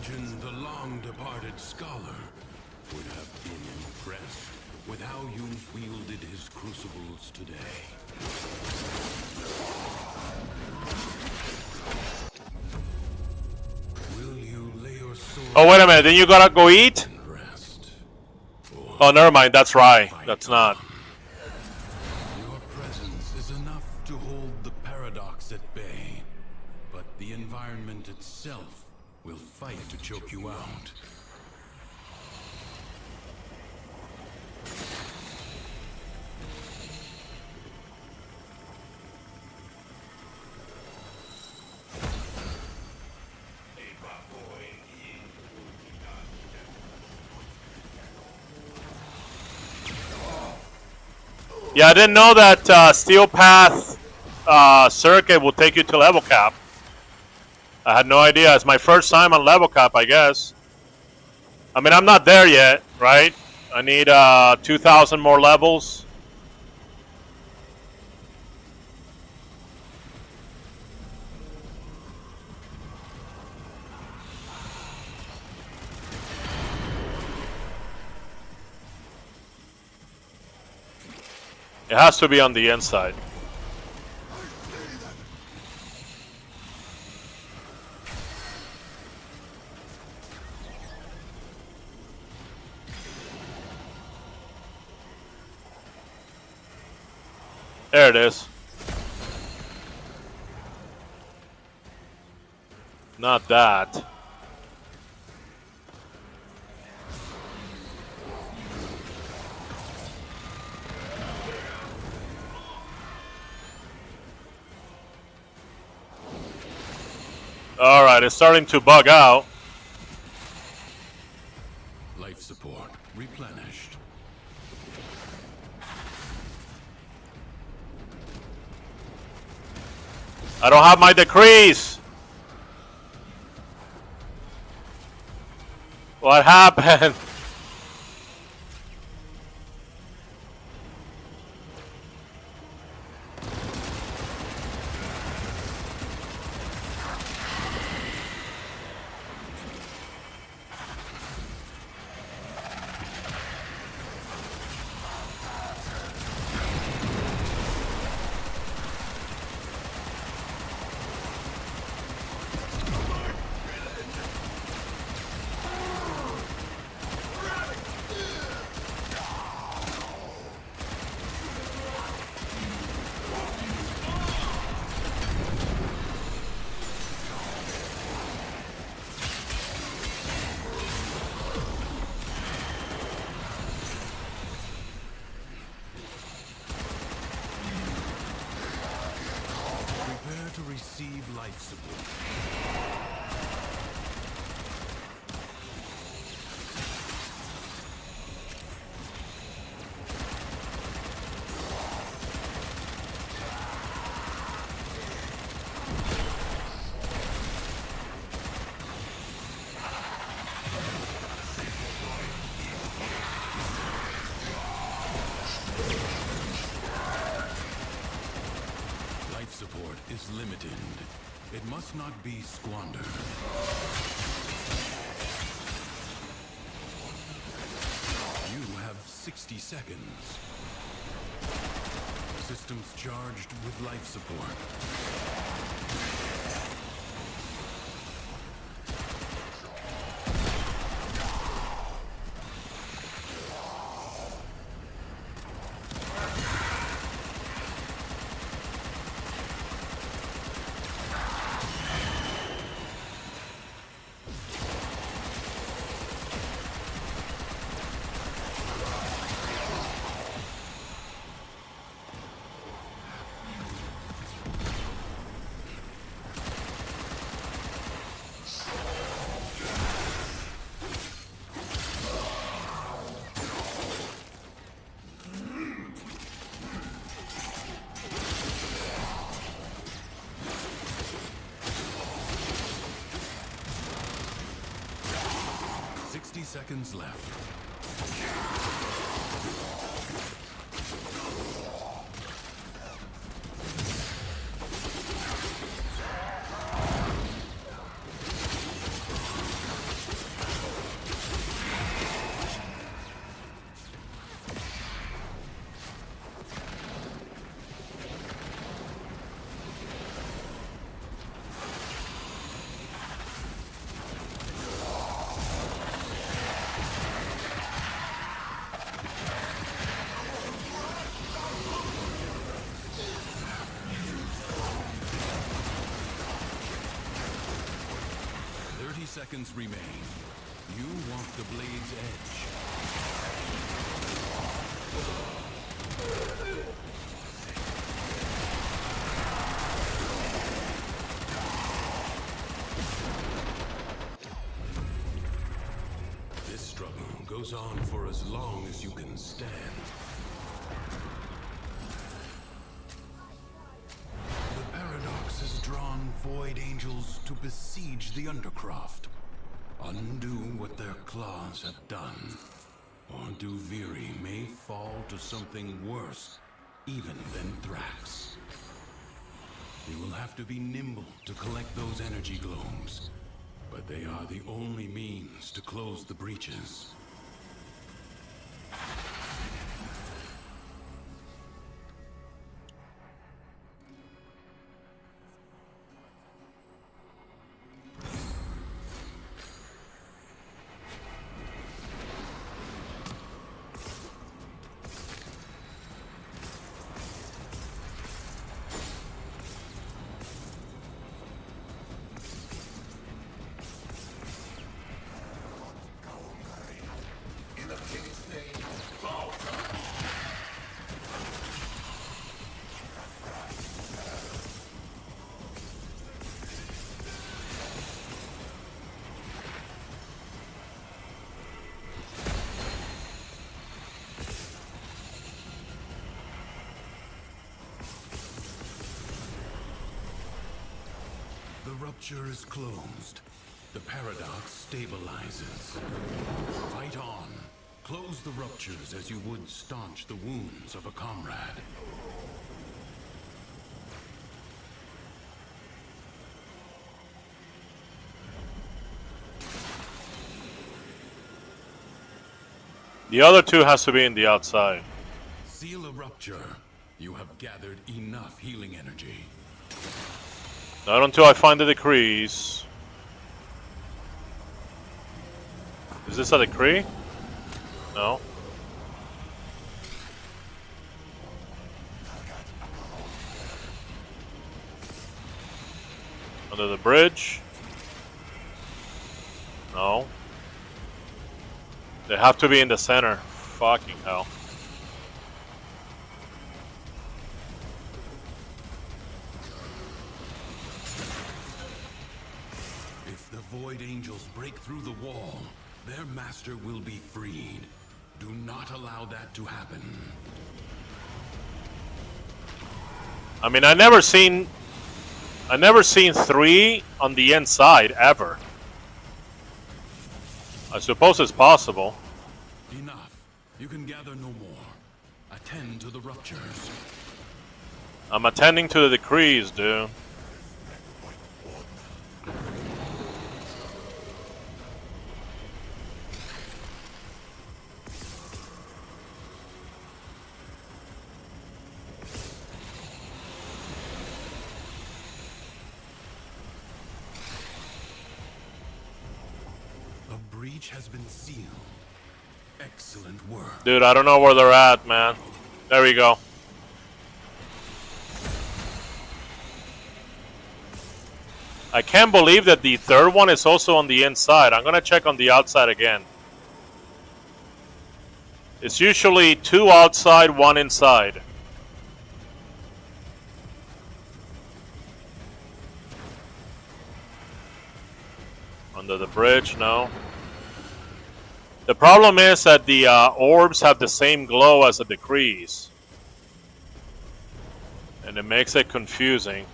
imagine the long-departed scholar would have been impressed with how you've wielded his crucibles today. Will you lay your sword Oh, wait a minute. Then you gotta go eat? and rest? Oh, never mind. That's right. That's not. Your presence is enough to hold the paradox at bay, but the environment itself will fight to choke you out. Yeah, I didn't know that Steel Path Circuit will take you to level cap. I had no idea. It's my first time on level cap, I guess. I mean, I'm not there yet, right? I need 2,000 more levels. It has to be on the inside. There it is. Not that. Alright, it's starting to bug out. Life support replenished. I don't have my decrease. What happened? Prepare to receive life support. Life support is limited. It must not be squandered. You have 60 seconds. Systems charged with life support. Seconds left. seconds remain. You walk the blade's edge. This struggle goes on for as long as you can stand. The paradox has drawn void angels to besiege the Undercroft. Undo what their claws have done, or Duviri may fall to something worse even than Thrax. You will have to be nimble to collect those energy globes, but they are the only means to close the breaches. The rupture is closed. The paradox stabilizes. Fight on. Close the ruptures as you would staunch the wounds of a comrade. The other two has to be in the outside. Seal a rupture. You have gathered enough healing energy. Not until I find the decrees. Is this a decree? No. Under the bridge? No. They have to be in the center. Fucking hell. If the Void Angels break through the wall, their master will be freed. Do not allow that to happen. I mean, I never seen 3 on the inside ever. I suppose it's possible. Enough. You can gather no more. Attend to the ruptures. I'm attending to the decrees, dude. A breach has been sealed. Excellent work. Dude, I don't know where they're at, man. There we go. I can't believe that the third one is also on the inside. I'm gonna check on the outside again. It's usually 2 outside, 1 inside. Under the bridge, no. The problem is that the orbs have the same glow as the decrees. And it makes it confusing.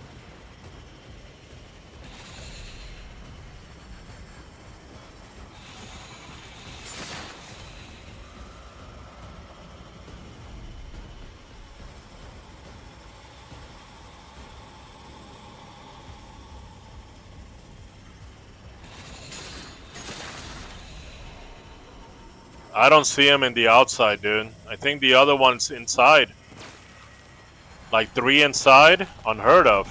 I don't see him in the outside, dude. I think the other one's inside. Like 3 inside? Unheard of.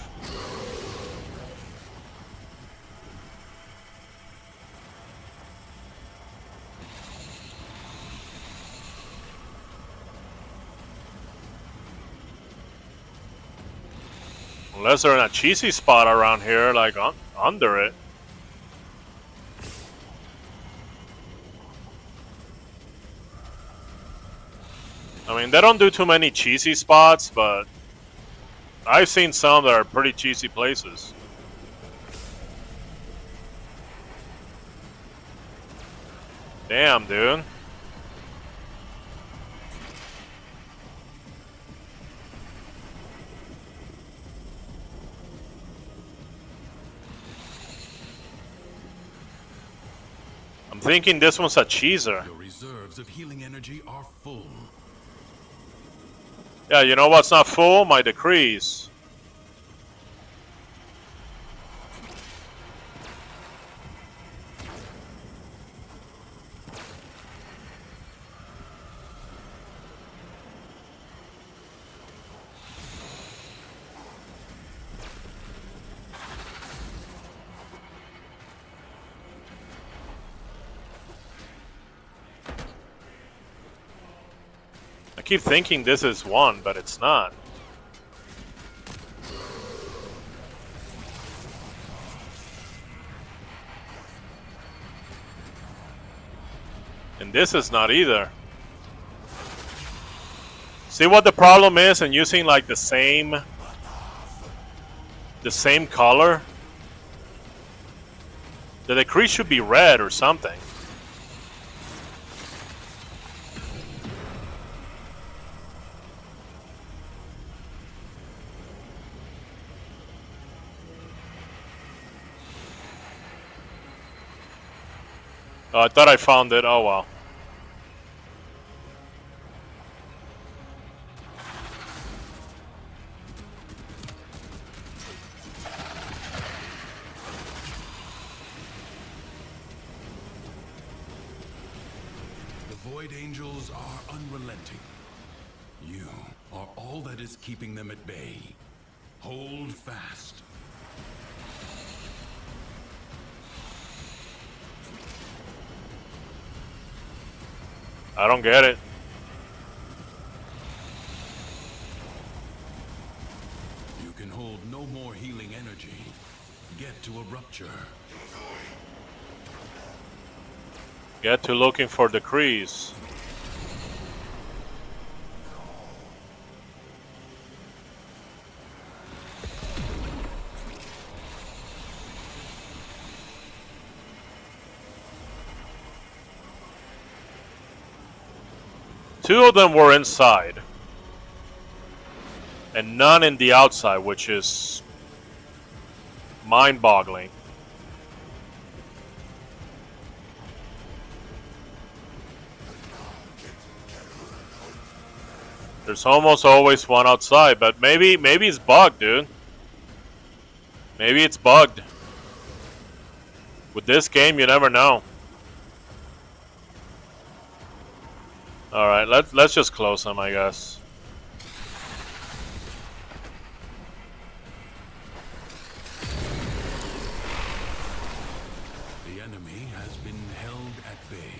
Unless they're in a cheesy spot around here, like under it. I mean, they don't do too many cheesy spots, but I've seen some that are pretty cheesy places. Damn, dude. I'm thinking this one's a cheeser. Your reserves of healing energy are full. Yeah, you know what's not full? My decrees. I keep thinking this is one, but it's not. And this is not either. See what the problem is in using like the same color? The decree should be red or something. Oh, I thought I found it. Oh well. The Void Angels are unrelenting. You are all that is keeping them at bay. Hold fast. I don't get it. You can hold no more healing energy. Get to a rupture. Get to looking for decrees. Two of them were inside. And none in the outside, which is mind-boggling. There's almost always one outside, but maybe it's bugged, dude. Maybe it's bugged. With this game, you never know. All right, let's just close them, I guess. The enemy has been held at bay.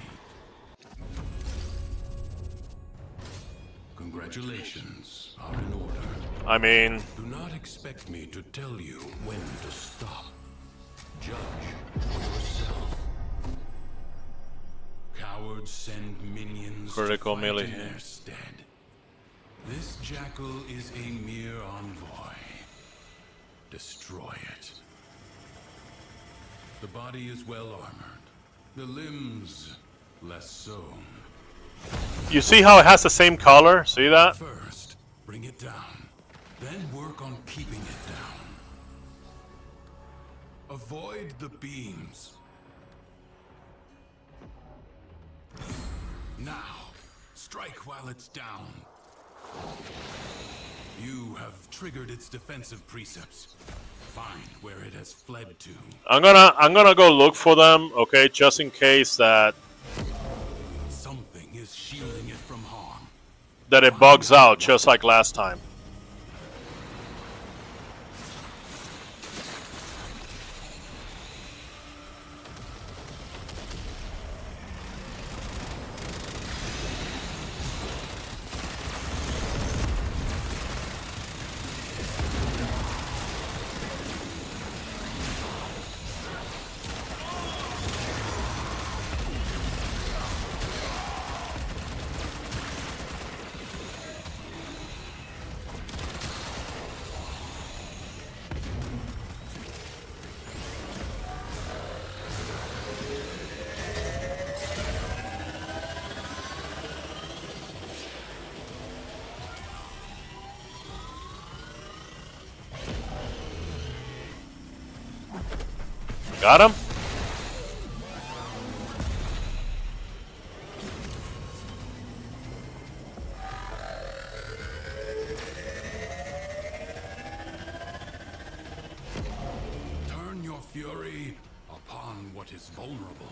Congratulations are in order. I mean, Do not expect me to tell you when to stop. Judge for yourself. Cowards send minions Critical to melee fight in hit. their stead. This jackal is a mere envoy. Destroy it. The body is well armored. The limbs less so. you see how it has the same color? See that? First, bring it down. Then work on keeping it down. Avoid the beams. Now, strike while it's down. You have triggered its defensive precepts. Find where it has fled to. I'm gonna go look for them, okay, just in case that Something is shielding it from harm. it bugs out, just like last time. Got him? Turn your fury upon what is vulnerable.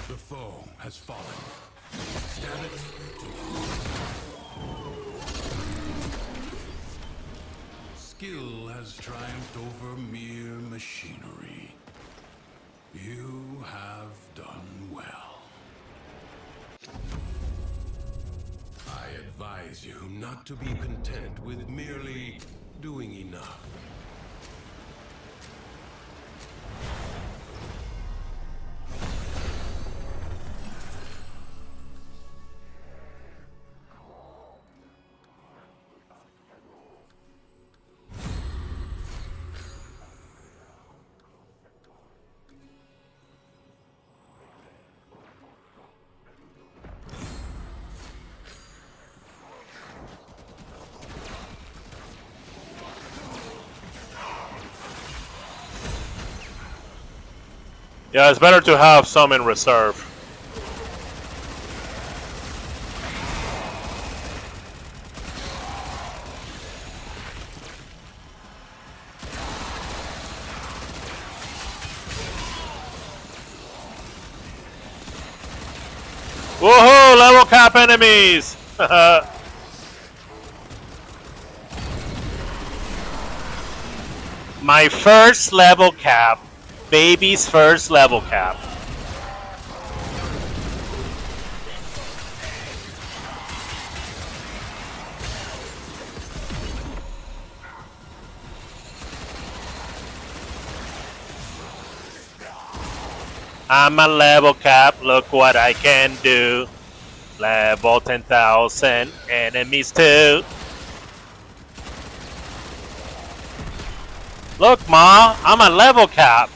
The foe has fallen. Stab it to skill has triumphed over mere machinery. You have done well. I advise you not to be content with merely doing enough. Yeah, it's better to have some in reserve. Woohoo! Level cap enemies! My first level cap. Baby's first level cap. I'm a level cap, look what I can do. Level 10,000 enemies too. Look, Ma, I'm a level cap.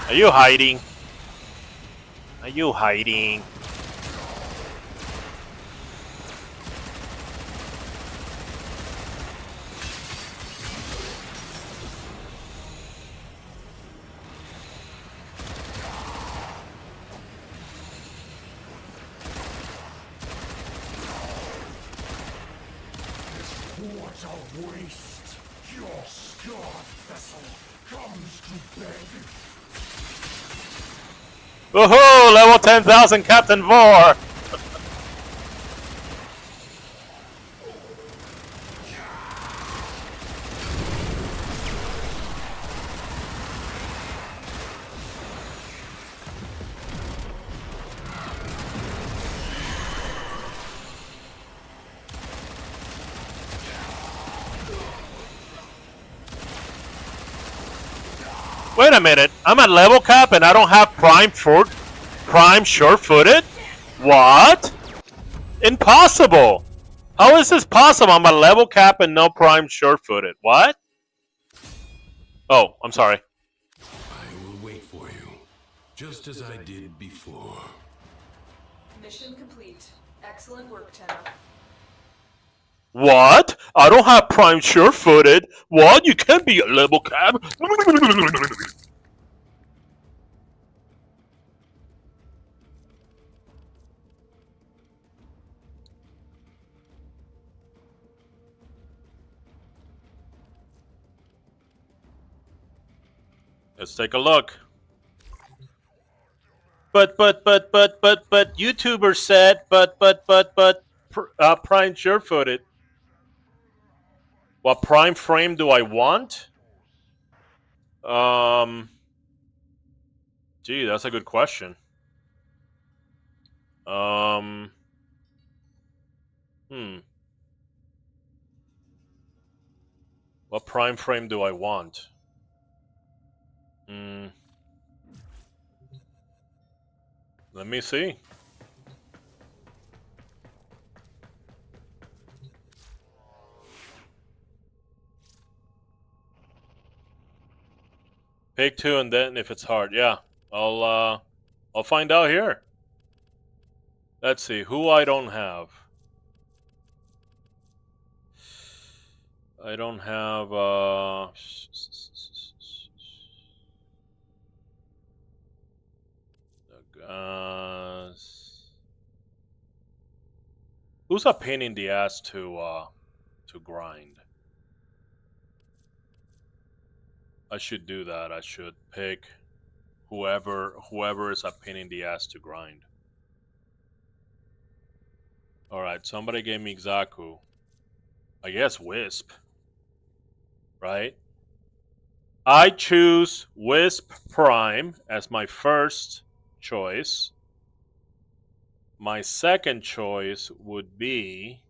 Are you hiding? Are you hiding? What a waste! Your scarred vessel comes to beg. Woohoo! Level 10,000 Captain Vor! Wait a minute, I'm at level cap and I don't have prime short-footed? What? Impossible! How is this possible? I'm a level cap and no prime sure-footed. What? Oh, I'm sorry. I will wait for you, just as I did before. Mission complete. Excellent work, Tenno. What? I don't have prime sure-footed. What? You can't be a level cap. Let's take a look. But YouTuber said, prime sure-footed. What prime frame do I want? Gee, that's a good question. What prime frame do I want? Let me see. Pick two, and then if it's hard, yeah, I'll find out here. Let's see who I don't have. I don't have who's a pain in the ass to grind? I should do that. I should pick whoever is a pain in the ass to grind. All right, somebody gave me Xaku. I guess Wisp. Right? I choose Wisp Prime as my first choice. My second choice would be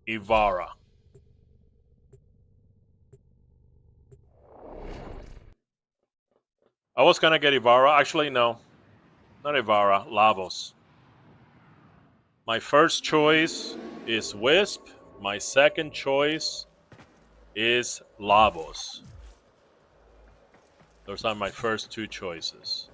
Ivara. I was gonna get Ivara. Actually, no. Not Ivara. Lavos. My first choice is Wisp. My second choice is Lavos. Those are my first two choices.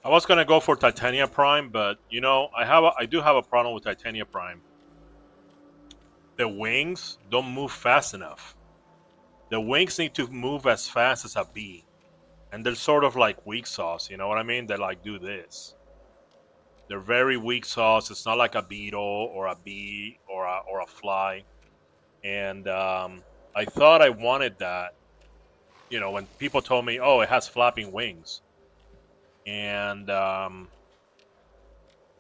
I was gonna go for Titania Prime, but you know, I do have a problem with Titania Prime. The wings don't move fast enough. The wings need to move as fast as a bee, and they're sort of like weak sauce. You know what I mean? They like do this. They're very weak sauce. It's not like a beetle or a bee or a fly. And I thought I wanted that. You know, when people told me, "Oh, it has flapping wings." And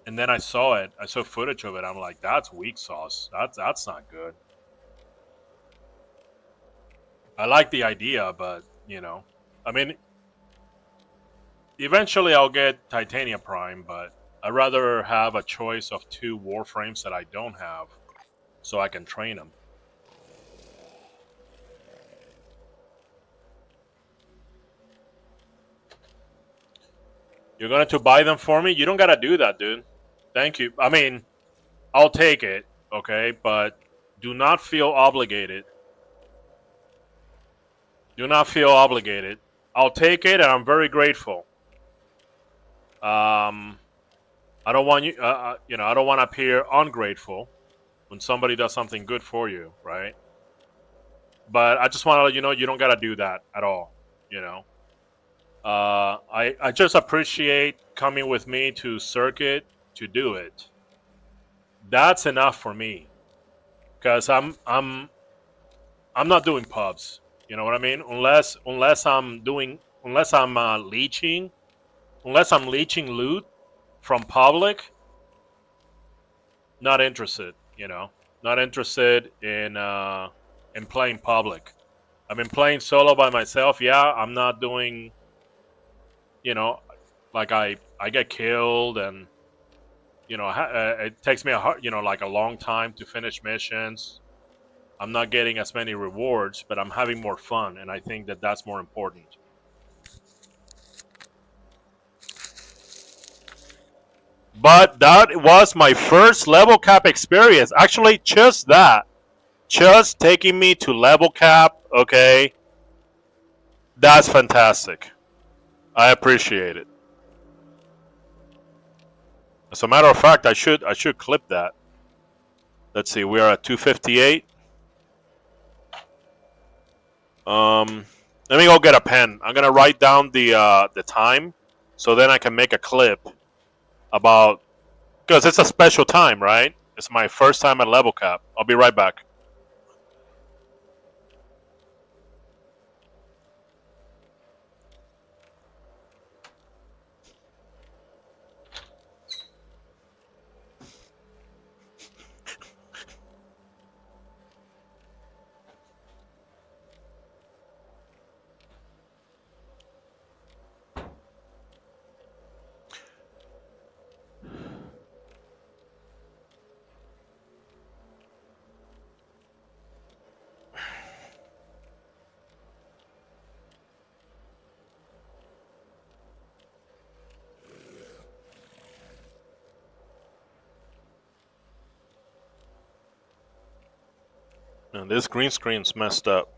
then I saw it. I saw footage of it. I'm like, that's weak sauce. That's not good. I like the idea, but you know, I mean, eventually I'll get Titania Prime, but I'd rather have a choice of two Warframes that I don't have, so I can train them. You're going to buy them for me? You don't gotta do that, dude. Thank you. I mean, I'll take it, okay? But do not feel obligated. Do not feel obligated. I'll take it, and I'm very grateful. I don't want you, you know, I don't want to appear ungrateful when somebody does something good for you, right? But I just want to let you know you don't gotta do that at all, you know? I just appreciate coming with me to Circuit to do it. That's enough for me because I'm not doing pubs. You know what I mean? Unless I'm leeching, unless I'm leeching loot from public, not interested. You know, not interested in playing public. I mean, playing solo by myself. Yeah, I'm not doing. You know, like I get killed and it takes me like a long time to finish missions. I'm not getting as many rewards, but I'm having more fun, and I think that that's more important. But that was my first level cap experience. Actually, just that. Just taking me to level cap, okay? That's fantastic. I appreciate it. As a matter of fact, I should clip that. Let's see, we are at 258. Let me go get a pen. I'm gonna write down the time, so then I can make a clip about because it's a special time, right? It's my first time at level cap. I'll be right back. And this green screen's messed up.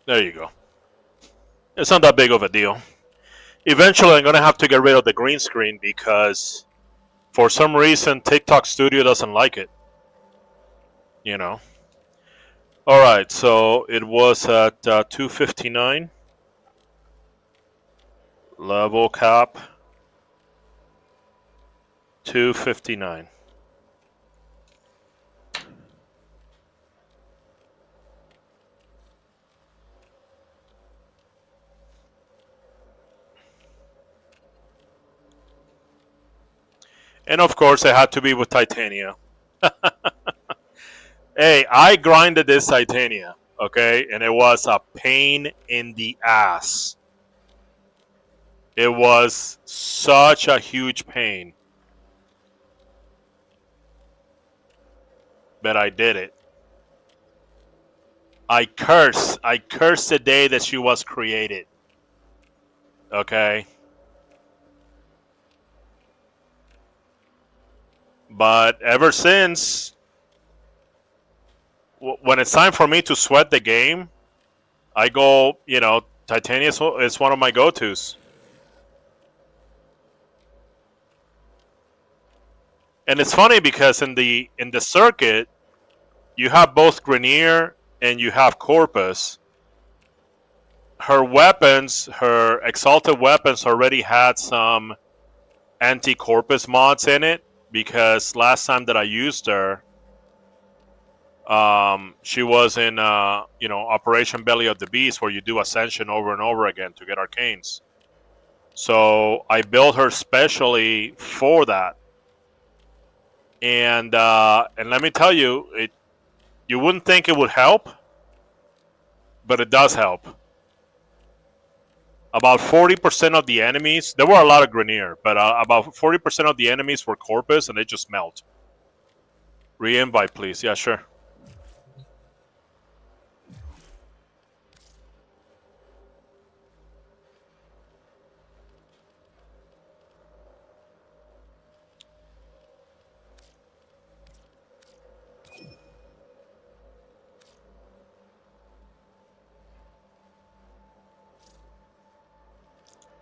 There you go. It's not that big of a deal. Eventually, I'm gonna have to get rid of the green screen because, for some reason, TikTok Studio doesn't like it. You know. All right, so it was at 259. Level cap 259. And of course, it had to be with Titania. Hey, I grinded this Titania, okay? And it was a pain in the ass. It was such a huge pain. But I did it. I curse the day that she was created. Okay? But ever since, when it's time for me to sweat the game, I go, Titania is one of my go-tos. And it's funny because in the circuit, you have both Grenier and you have Corpus. Her weapons, her exalted weapons, already had some anti-Corpus mods in it because last time that I used her, she was in Operation Belly of the Beast, where you do Ascension over and over again to get arcanes. So I built her specially for that. And let me tell you, you wouldn't think it would help, but it does help. About 40% of the enemies, there were a lot of Grenier, but about 40% of the enemies were Corpus, and they just melt. Re-invite, please. Yeah, sure.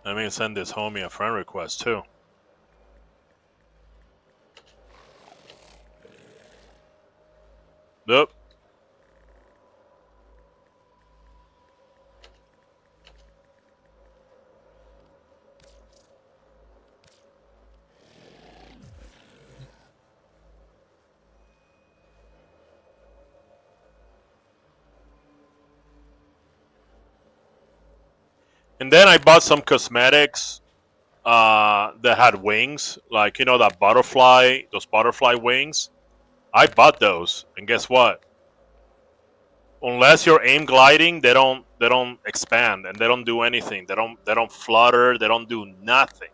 Let me send this homie a friend request, too. Nope. And then I bought some cosmetics that had wings, like that butterfly, those butterfly wings. I bought those, and guess what? Unless you're aim gliding, they don't expand and they don't do anything. They don't flutter. They don't do nothing.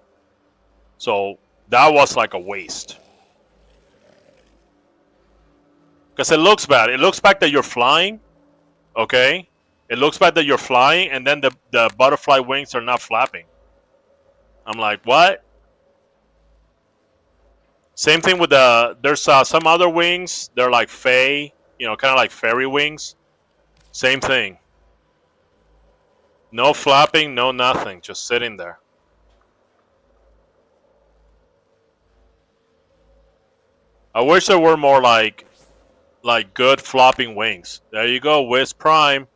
So that was like a waste. Because it looks bad. It looks bad that you're flying. Okay. It looks bad that you're flying, and then the butterfly wings are not flapping. I'm like, what? Same thing with there's some other wings. They're like kind of like fairy wings. Same thing. No flapping, no nothing. Just sitting there. I wish there were more like good flopping wings. There you go, Wiz Prime.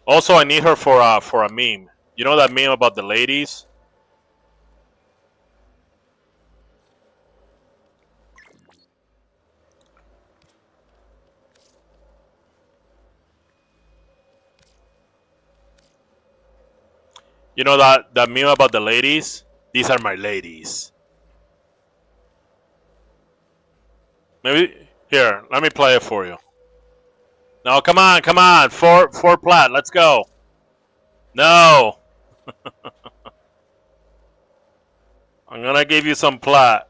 Also, I need her for a meme. You know that meme about the ladies? You know that meme about the ladies? These are my ladies. Maybe here, let me play it for you. No, come on. Four plat, let's go. No. I'm gonna give you some plat.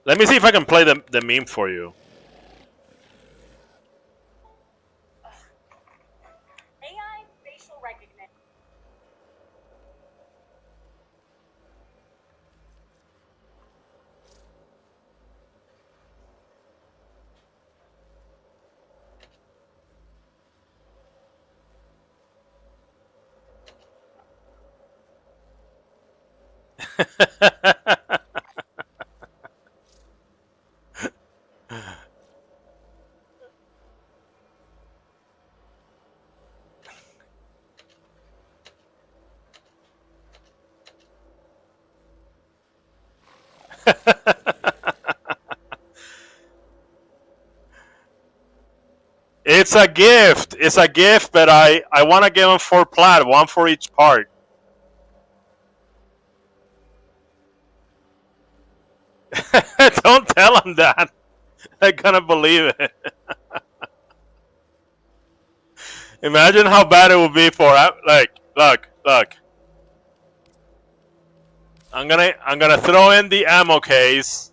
Let me see if I can play the meme for you. AI facial recognition. It's a gift. It's a gift, but I want to give him 4 plat, 1 for each part. Don't tell him that. They're gonna believe it. Imagine how bad it would be for look. I'm gonna throw in the ammo case.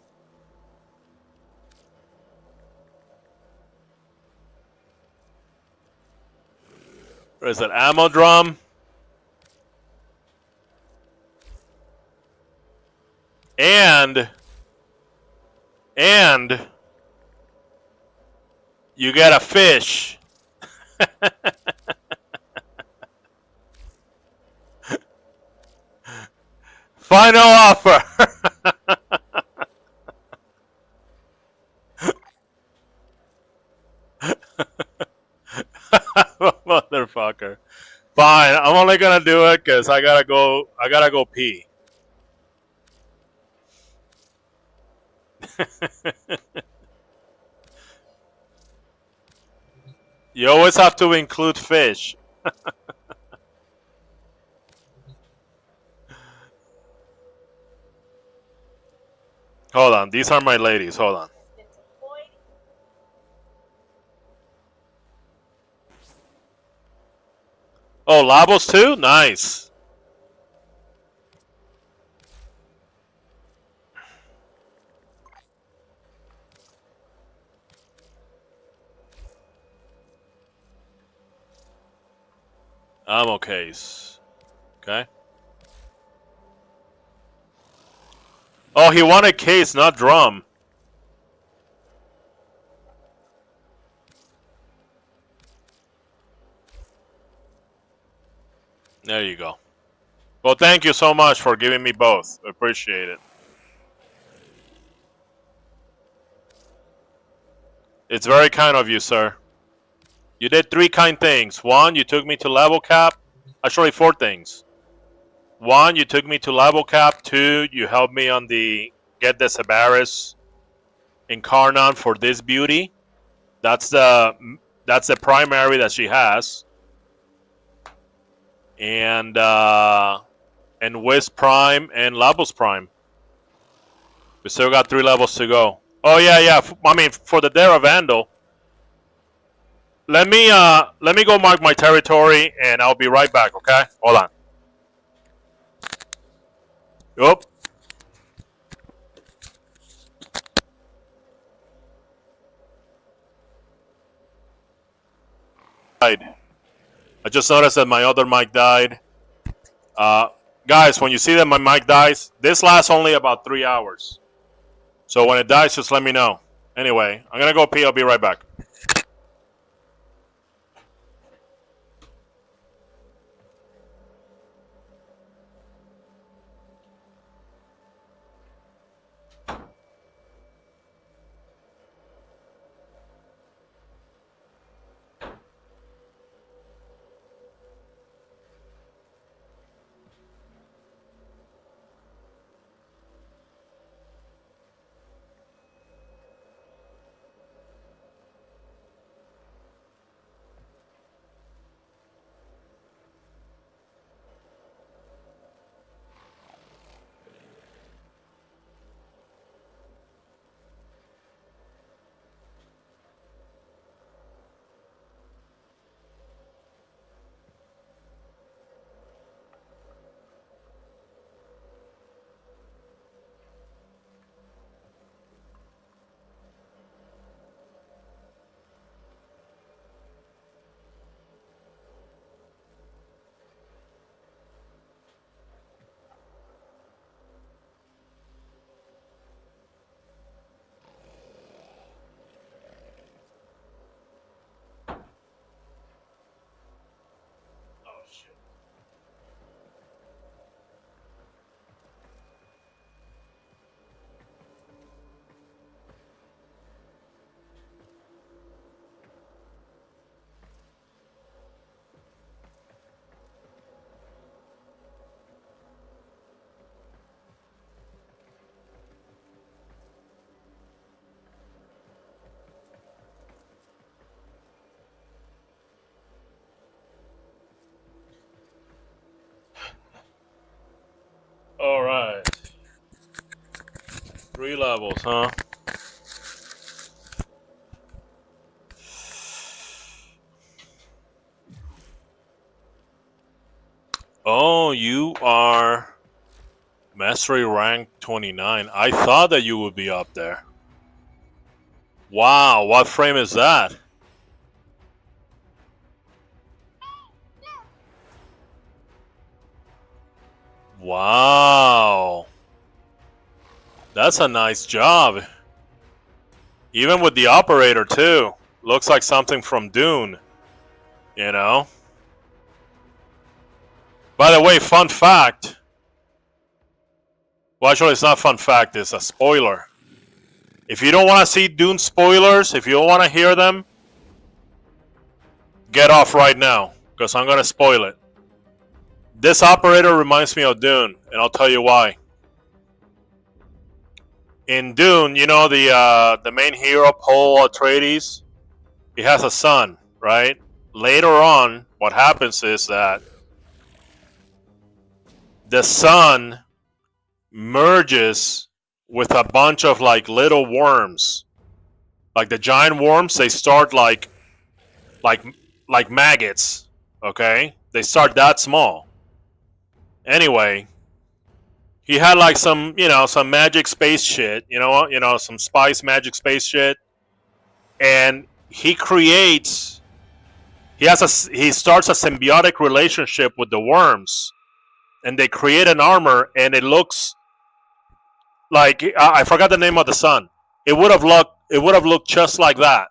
Where's that ammo drum? And you get a fish. Final offer. Motherfucker. Fine, I'm only gonna do it because I gotta go pee. You always have to include fish. Hold on, these are my ladies. Hold on. Oh, Labos too? Nice. Ammo case. Okay. Oh, he wanted case, not drum. There you go. Well, thank you so much for giving me both. Appreciate it. It's very kind of you, sir. You did 3 kind things. 1, you took me to level cap. Actually, 4 things. 1, you took me to level cap. 2, you helped me on the get the Sabaris Incarnon for this beauty. That's the primary that she has. And Wiz Prime and Labos Prime. We still got 3 levels to go. Oh yeah. I mean, for the Dare Vandal. Let me go mark my territory, and I'll be right back. Okay, hold on. Yup. I just noticed that my other mic died. Guys, when you see that my mic dies, this lasts only about 3 hours. So when it dies, just let me know. Anyway, I'm gonna go pee. I'll be right back. All right. 3 levels, huh? Oh, you are Mastery rank 29. I thought that you would be up there. Wow, what frame is that? Wow. That's a nice job. Even with the operator, too. Looks like something from Dune. You know? By the way, fun fact. Well, actually, it's not fun fact. It's a spoiler. If you don't want to see Dune spoilers, if you don't want to hear them, get off right now. Because I'm going to spoil it. This operator reminds me of Dune. And I'll tell you why. In Dune, you know the main hero, Paul Atreides? He has a son, right? Later on, what happens is that the son merges with a bunch of like little worms. Like the giant worms, they start like maggots, okay? They start that small. Anyway, he had like some, some magic space shit, some spice magic space shit. And he starts a symbiotic relationship with the worms. And they create an armor, and it looks like I forgot the name of the son. It would have looked just like that.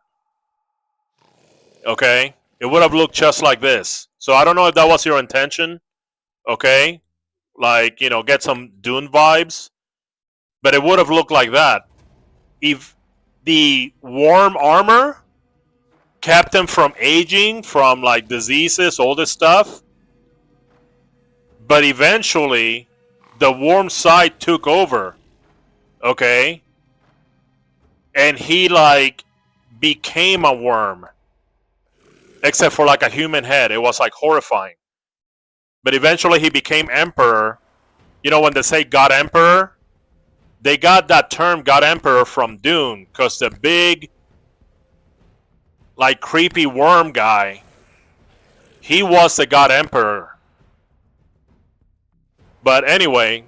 Okay? It would have looked just like this. So I don't know if that was your intention. Okay? Like, get some Dune vibes. But it would have looked like that. the worm armor kept him from aging, from like diseases, all this stuff. But eventually, the worm side took over. Okay? And he like became a worm. Except for like a human head. It was like horrifying. But eventually he became emperor. You know when they say God Emperor? They got that term God Emperor from Dune. Because the big, like creepy worm guy, he was the God Emperor. But anyway,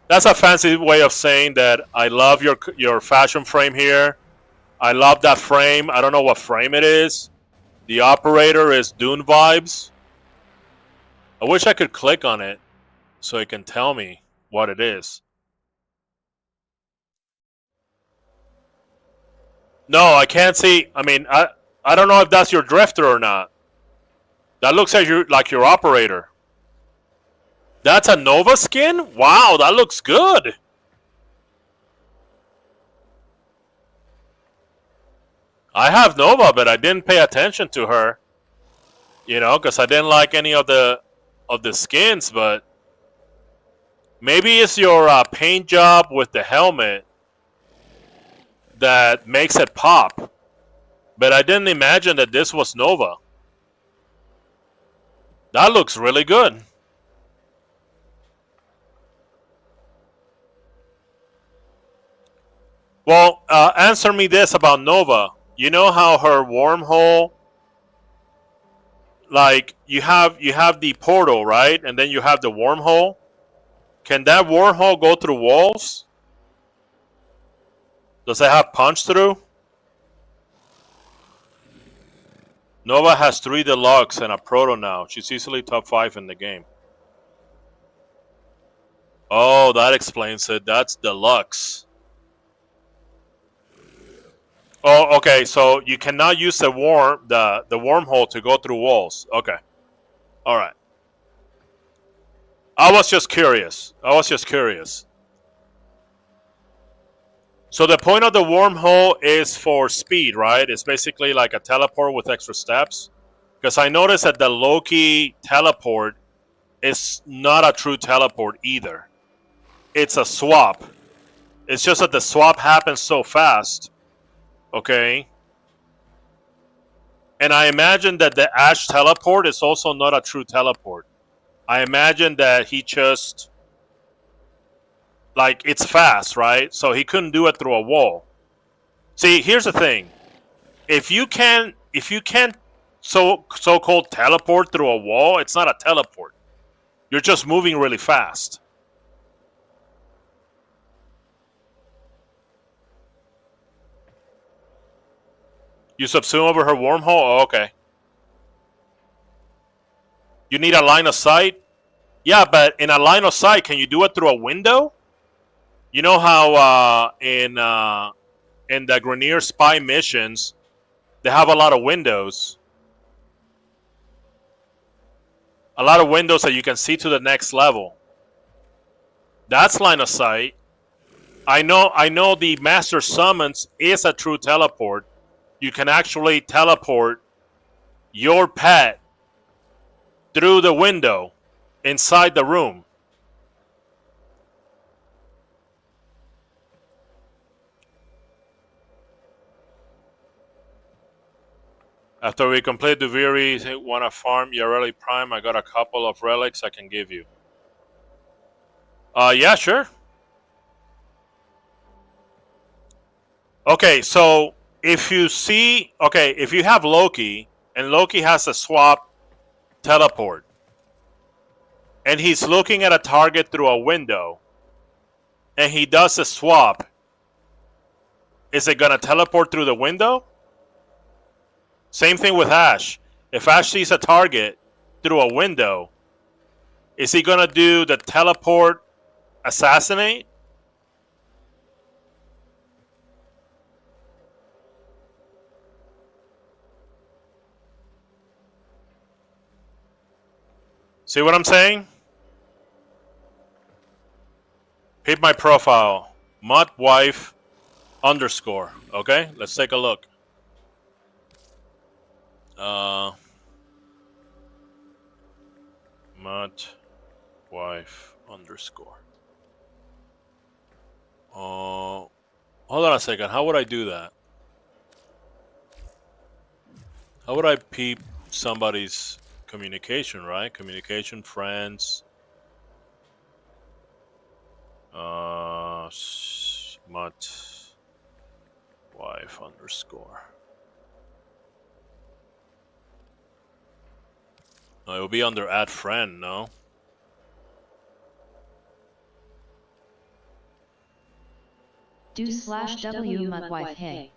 that's a fancy way of saying that I love your fashion frame here. I love that frame. I don't know what frame it is. The operator is Dune vibes. I wish I could click on it so it can tell me what it is. No, I can't see. I mean, I don't know if that's your drifter or not. That looks like your operator. That's a Nova skin? Wow, that looks good. I have Nova, but I didn't pay attention to her. You know, because I didn't like any of the skins, but maybe it's your paint job with the helmet that makes it pop. But I didn't imagine that this was Nova. That looks really good. Well, answer me this about Nova. You know how her wormhole, like you have the portal, right? And then you have the wormhole. Can that wormhole go through walls? Does it have punch through? Nova has 3 deluxe and a proto now. She's easily top 5 in the game. Oh, that explains it. That's deluxe. Oh, okay. So you cannot use the wormhole to go through walls. Okay. All right. I was just curious. So the point of the wormhole is for speed, right? It's basically like a teleport with extra steps. Because I noticed that the Loki teleport is not a true teleport either. It's a swap. It's just that the swap happens so fast. Okay. And I imagine that the Ash teleport is also not a true teleport. I imagine that he just, like, it's fast, right? So he couldn't do it through a wall. See, here's the thing. If you can't so-called teleport through a wall, it's not a teleport. You're just moving really fast. You subsume over her wormhole? Oh, okay. You need a line of sight? Yeah, but in a line of sight, can you do it through a window? You know how in the Grenier spy missions, they have a lot of windows. A lot of windows that you can see to the next level. That's line of sight. I know the Master Summons is a true teleport. You can actually teleport your pet through the window inside the room. After we complete Duviri, want to farm Yareli Prime? I got a couple of relics I can give you. Yeah, sure. Okay, so if you have Loki, and Loki has a swap teleport, and he's looking at a target through a window, and he does a swap, is it going to teleport through the window? Same thing with Ash. If Ash sees a target through a window, is he going to do the teleport assassinate? See what I'm saying? Hit my profile. Mutt wife underscore. Okay, let's take a look. Matt wife underscore. Hold on a second. How would I do that? How would I peep somebody's communication, right? Communication, friends. Matt wife underscore. No, it will be under add friend, no? Do /W mudwife hey.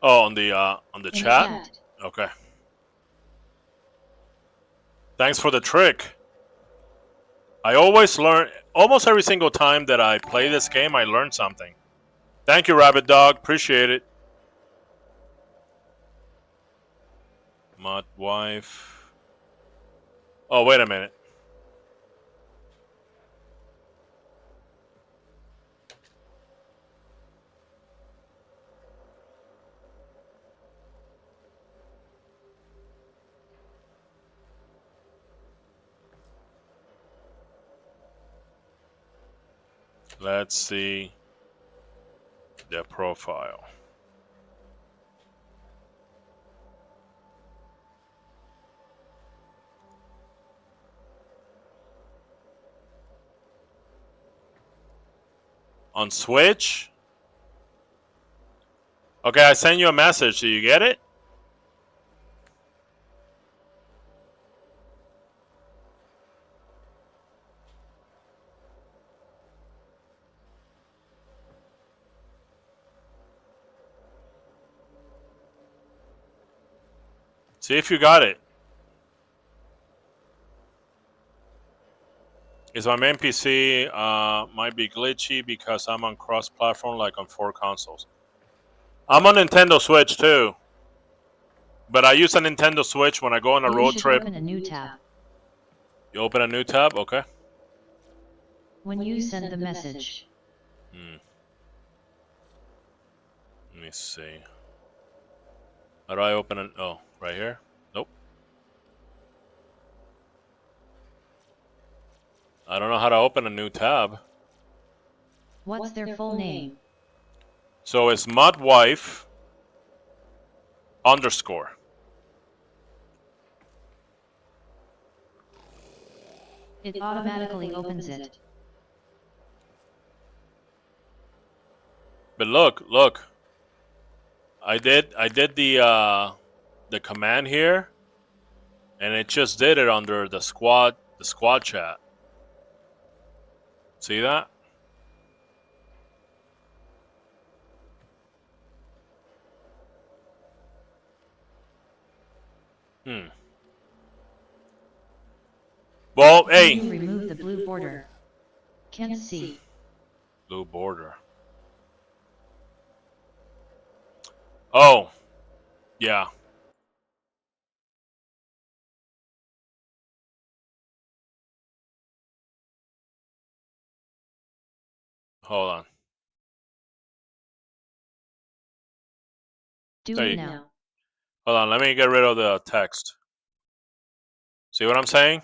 Oh, on the In the chat? Okay. Thanks for the trick. I always learn, almost every single time that I play this game, I learn something. Thank you, Rabbit Dog. Appreciate it. Mud wife. Oh, wait a minute. Let's see their profile. On Switch? Okay, I sent you a message. Do you get it? See if you got it. Is my main PC might be glitchy because I'm on cross-platform like on 4 consoles. I'm on Nintendo Switch too. But I use a Nintendo Switch when I go on a road trip. Open a new tab. You open a new tab? Okay. When you send the message. Let me see. How do I open it? Oh, right here? Nope. I don't know how to open a new tab. What's their full name? So it's mudwife underscore. It automatically opens it. But look. I did the command here, and it just did it under the squad chat. See that? Well, hey. Can you remove the blue border? Can't see. Blue border. Oh, yeah. Hold on. Do it now. Hold on, let me get rid of the text. See what I'm saying?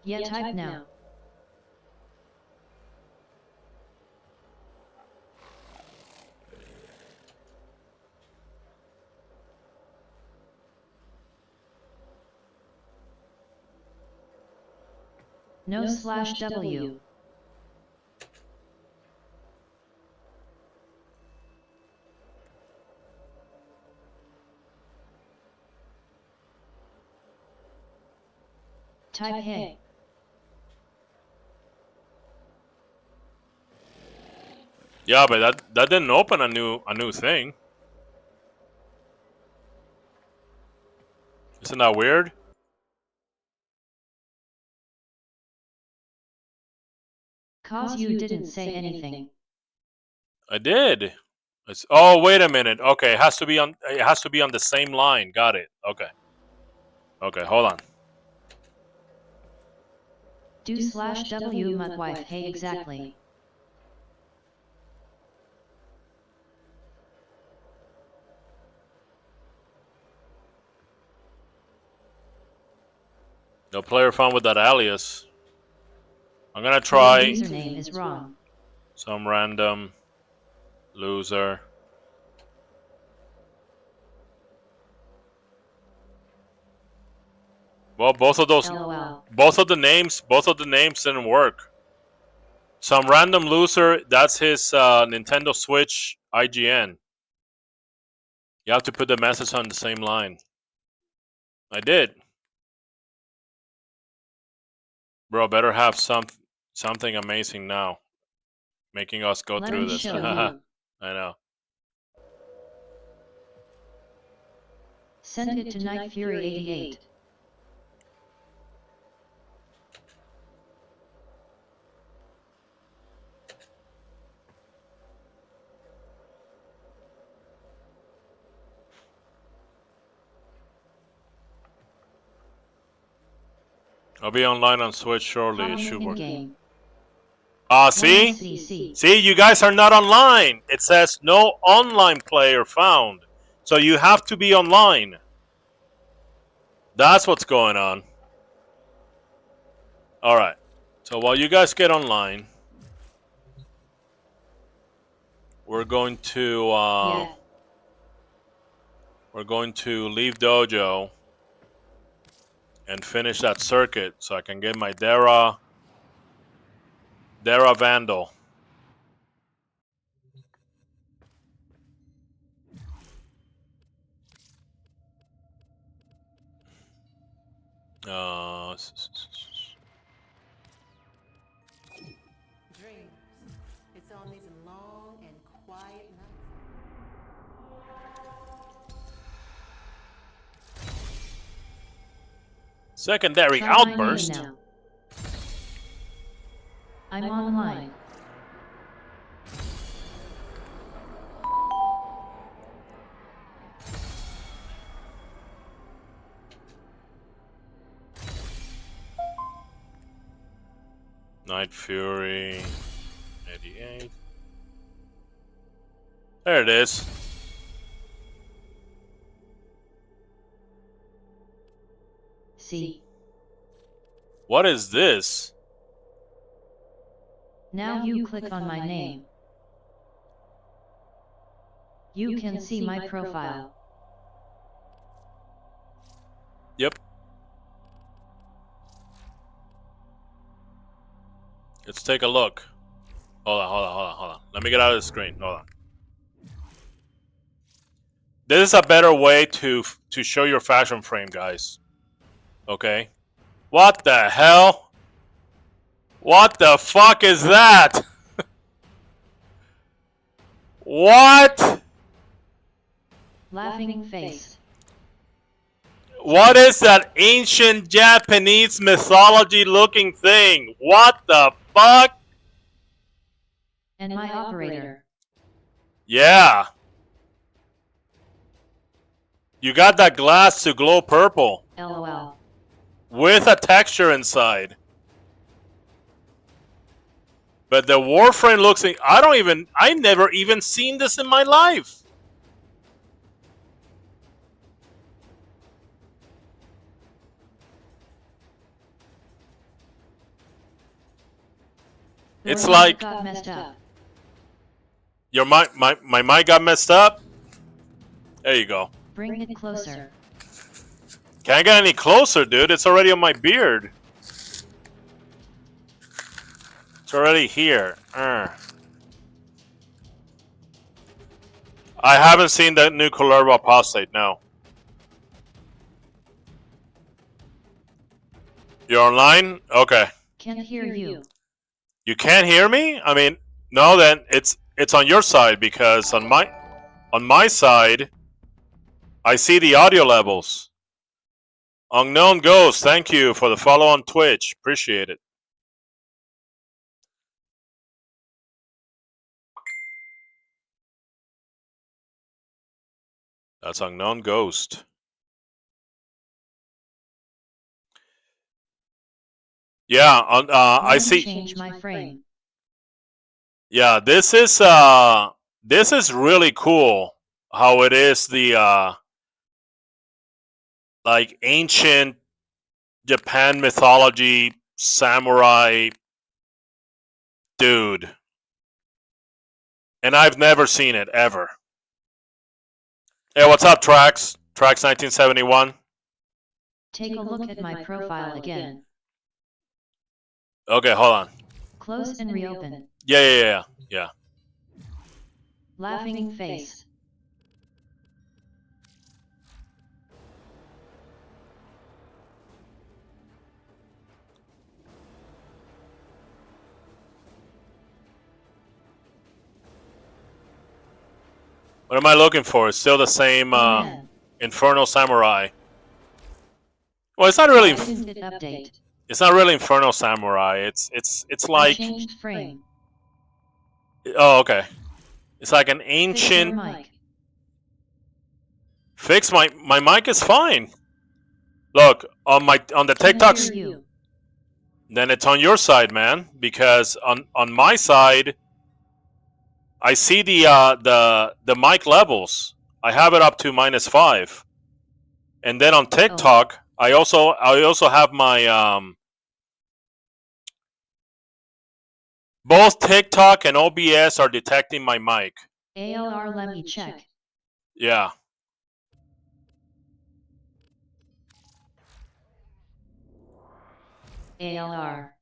Yeah, type now. No /W. Type hey. Yeah, but that didn't open a new thing. Isn't that weird? Cause you didn't say anything. I did. Oh, wait a minute. Okay, it has to be on the same line. Got it. Okay. Okay, hold on. Do/W mudwife. Hey, exactly. No player found with that alias. I'm gonna Your try username is wrong. some random loser. Well, both of the names didn't work. Some random loser. That's his Nintendo Switch IGN. You have to put the message on the same line. I did. Bro, better have something amazing now. Making us go Let through me this. show you. I know. Send it to Night Fury 88. I'll be online on Switch shortly. It should work. See? CC. See, you guys are not online. It says no online player found. So you have to be online. That's what's going on. Alright. So while you guys get online, we're going to leave Dojo and finish that circuit so I can get my Dara Vandal. Dreams. It's on these long and quiet nights. Secondary Try my name outburst. now. I'm online. Night Fury 88. There it is. See. What is this? Now you click on my name. You can see my profile. Yep. Let's take a look. Hold on. Let me get out of the screen. Hold on. This is a better way to show your FashionFrame, guys. Okay. What the hell? What the fuck is that? What? Laughing face. What is that ancient Japanese mythology looking thing? What the fuck? And my operator. Yeah. You got that glass to glow purple. LOL. With a texture inside. But the WarFrame looks like, I never even seen this in my life. It's like got messed up. your my mic got messed up. There you go. Bring it closer. Can't get any closer, dude. It's already on my beard. It's already here. I haven't seen that new Colorado Apostate, no. You're online? Okay. Can't hear you. You can't hear me? I mean, no, then it's on your side because on my side I see the audio levels. Unknown Ghost, thank you for the follow on Twitch. Appreciate it. That's Unknown Ghost. Yeah, Let I me see. change my frame. Yeah, this is really cool. How it is the like ancient Japan mythology samurai dude, and I've never seen it ever. Hey, what's up, Trax? Trax 1971. Take a look at my profile again. Okay, hold on. Close and reopen. Yeah. Laughing face. What am I looking for? It's still the same Infernal Samurai. Well, it's not really. Why didn't it update? It's not really Infernal Samurai. It's I like. changed frame. Oh, okay. It's like an Fix ancient. your mic. Fix my mic is fine. Look on the Can I TikToks. hear you? Then it's on your side, man. Because on my side, I see the mic levels. I have it up to -5, and then on TikTok, I also have my both TikTok and OBS are detecting my mic. ALR, let me check. Yeah. ALR.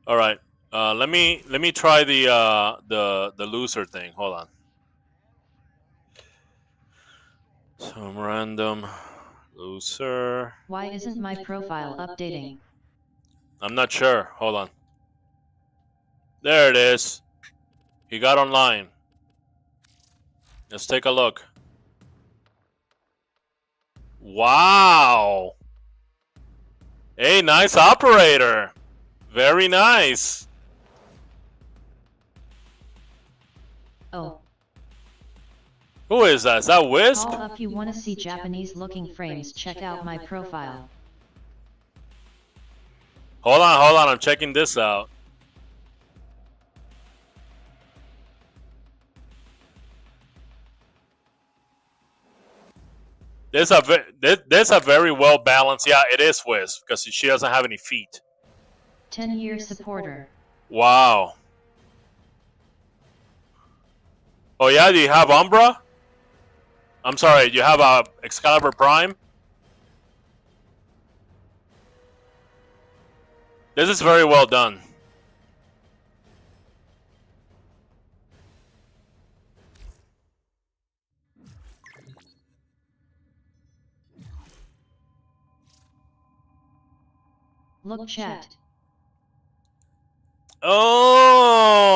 All right. Let me try the loser thing. Hold on. Some random loser. Why isn't my profile updating? I'm not sure. Hold on. There it is. He got online. Let's take a look. Wow. Hey, nice operator. Very nice. Oh. Who is that? Is that Wisp? Call up, you wanna see Japanese looking frames, check out my profile. Hold on. I'm checking this out. There's a very well balanced. Yeah, it is Wisp because she doesn't have any feet. 10-year supporter. Wow. Oh yeah, do you have Umbra? I'm sorry, you have Excalibur Prime? This is very well done. Look chat. Oh!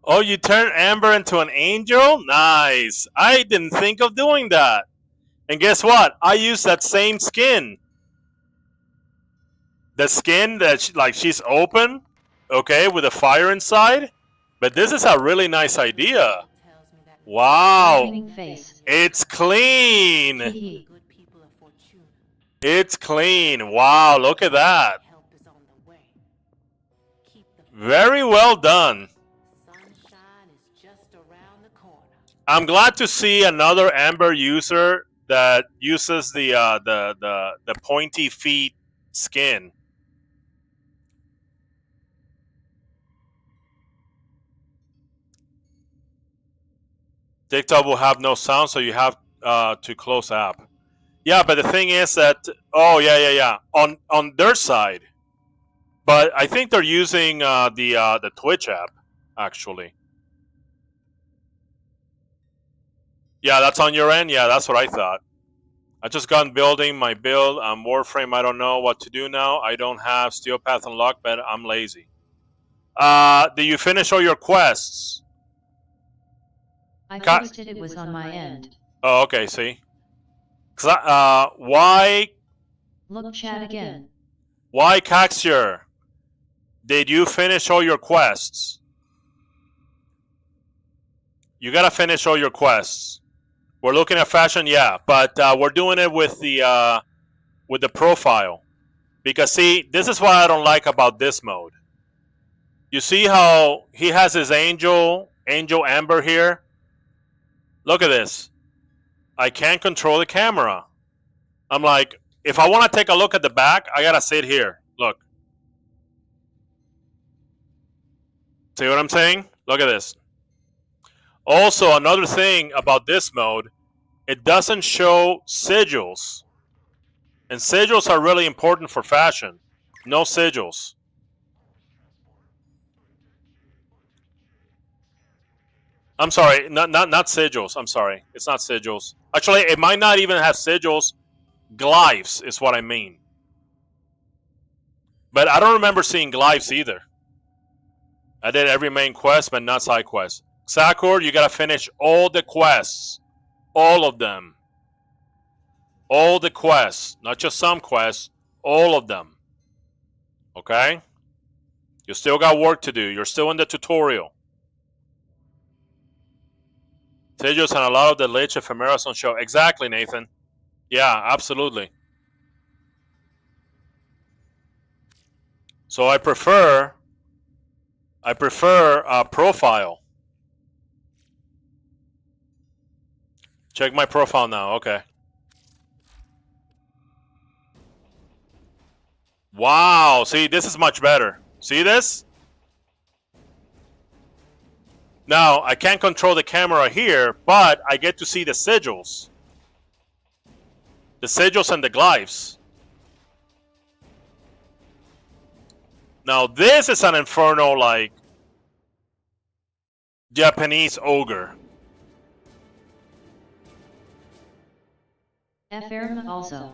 Oh, you turn Amber into an angel? Nice. I didn't think of doing that. And guess what? I use that same skin. The skin that she's open, okay, with a fire inside. But this is a really nice idea. Wow. Laughing face. It's clean. Hehe. It's clean. Wow, look at that. Very well done. I'm glad to see another Amber user that uses the pointy feet skin. TikTok will have no sound, so you have to close app. Yeah, but the thing is that yeah. On their side, but I think they're using the Twitch app actually. Yeah, that's on your end. Yeah, that's what I thought. I just got building my build on WarFrame. I don't know what to do now. I don't have Steel Path unlocked, but I'm lazy. Did you finish all your quests? I fixed it, it was on my end. Oh, okay, see? Why? Look chat again. Why, Caxier? Did you finish all your quests? You gotta finish all your quests. We're looking at fashion, yeah, but we're doing it with the with the profile. Because see, this is what I don't like about this mode. You see how he has his Angel Amber here? Look at this. I can't control the camera. I'm like, if I want to take a look at the back, I gotta sit here. Look. See what I'm saying? Look at this. Also, another thing about this mode, it doesn't show sigils. And sigils are really important for fashion. No sigils. I'm sorry, not sigils. I'm sorry. It's not sigils. Actually, it might not even have sigils. Glyphs is what I mean. But I don't remember seeing glyphs either. I did every main quest, but not side quests. Sakur, you gotta finish all the quests. All of them. All the quests. Not just some quests. All of them. Okay? You still got work to do. You're still in the tutorial. Sigils and a lot of the Lich ephemeras on show. Exactly, Nathan. Yeah, absolutely. So I prefer profile. Check my profile now. Okay. Wow. See, this is much better. See this? Now, I can't control the camera here, but I get to see the sigils. The sigils and the glyphs. Now, this is an inferno, like, Japanese ogre. FashionFrame also.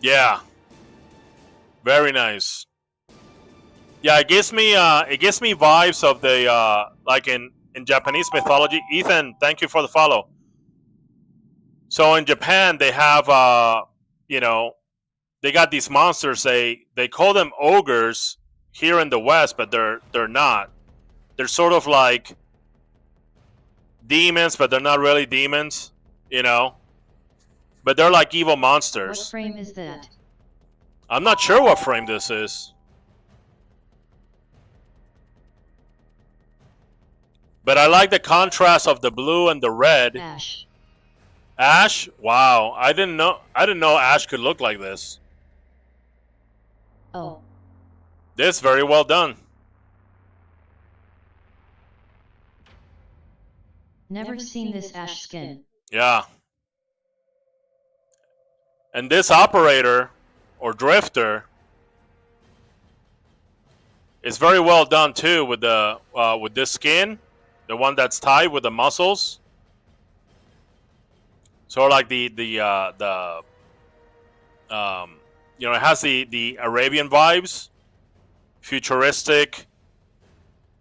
Yeah. Very nice. Yeah, it gives me vibes of the like in Japanese mythology. Ethan, thank you for the follow. So in Japan they have you know, they got these monsters. They call them ogres here in the West, but they're not. They're sort of like demons, but they're not really demons, you know. But they're like evil monsters. What frame is that? I'm not sure what frame this is. But I like the contrast of the blue and the red. Ash. Ash? Wow. I didn't know Ash could look like this. Oh. This very well done. Never seen this Ash skin. Yeah. And this operator or drifter is very well done too with the with this skin, the one that's tied with the muscles. Sort of like the you know, it has the Arabian vibes, futuristic.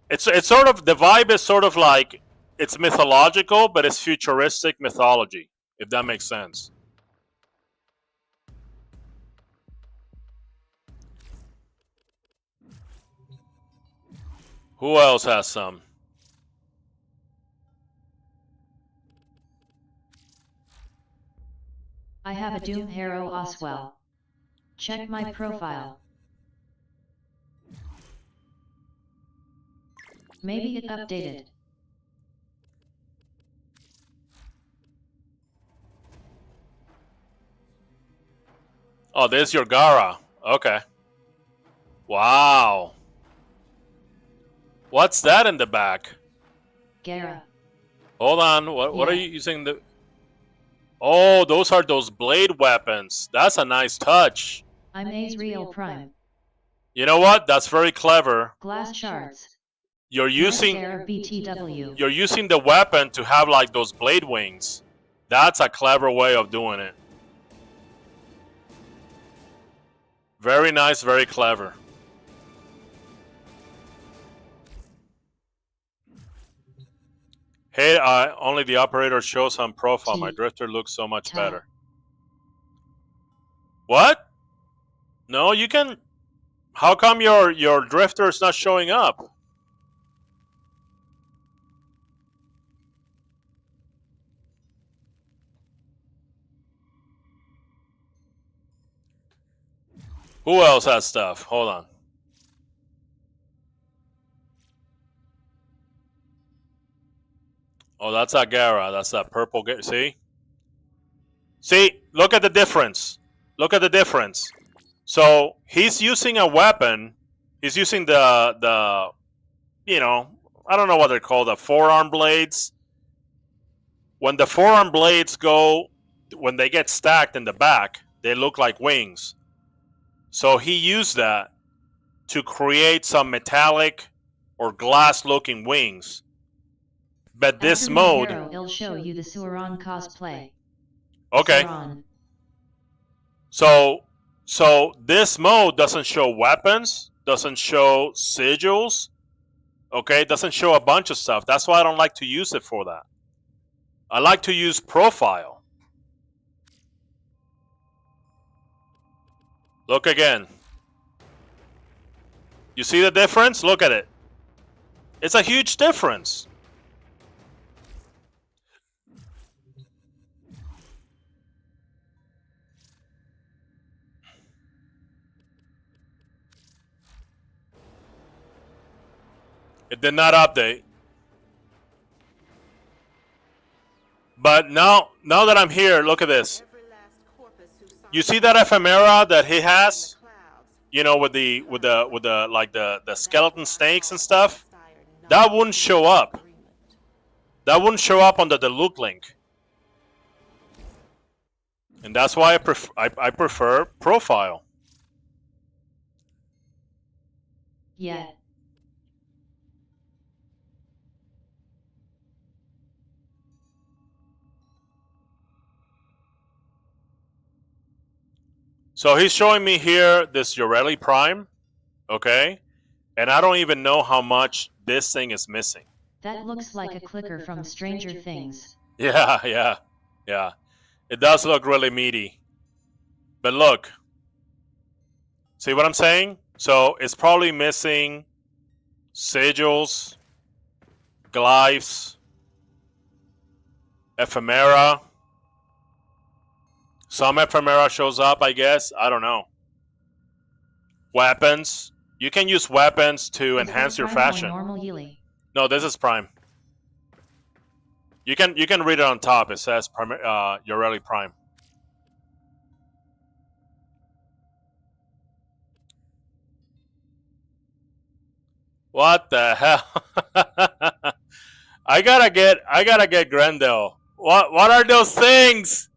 It's sort of, the vibe is sort of like, it's mythological, but it's futuristic mythology, if that makes sense. Who else has some? I have a Doom Hero Oswell. Check my profile. Maybe it updated. Oh, there's your Gara. Okay. Wow. What's that in the back? Gara. Hold on. What are you using the... Oh, those are those blade weapons. That's a nice touch. I'm Azrael Prime. You know what? That's very clever. Glass shards. You're using BTW. You're using the weapon to have like those blade wings. That's a clever way of doing it. Very nice, very clever. Hey, only the operator shows on profile. My drifter looks so much better. What? No, you can... How come your drifter is not showing up? Who else has stuff? Hold on. Oh, that's Agara. That's that purple. See? See? Look at the difference. Look at the difference. So he's using a weapon. He's using the you know, I don't know what they're called, the forearm blades. When the forearm blades go, when they get stacked in the back, they look like wings. So he used that to create some metallic or glass-looking wings. But this After mode... I'll show you the Sauron cosplay. Okay. Sauron. So this mode doesn't show weapons, doesn't show sigils, okay? Doesn't show a bunch of stuff. That's why I don't like to use it for that. I like to use profile. Look again. You see the difference? Look at it. It's a huge difference. It did not update. But now that I'm here, look at this. You see that ephemera that he has? You know, with the like the skeleton snakes and stuff? That wouldn't show up. That wouldn't show up under the look link. And that's why I prefer profile. Yeah. So he's showing me here this Yoreli Prime, okay? And I don't even know how much this thing is missing. That looks like a clicker from Stranger Things. Yeah. It does look really meaty. But look. See what I'm saying? So it's probably missing sigils, glyphs, ephemera. Some ephemera shows up, I guess. I don't know. Weapons. You can use weapons to enhance your fashion. No, this is Prime. You can read it on top. It says Yoreli Prime. What the hell? I gotta get Grendel. What are those things?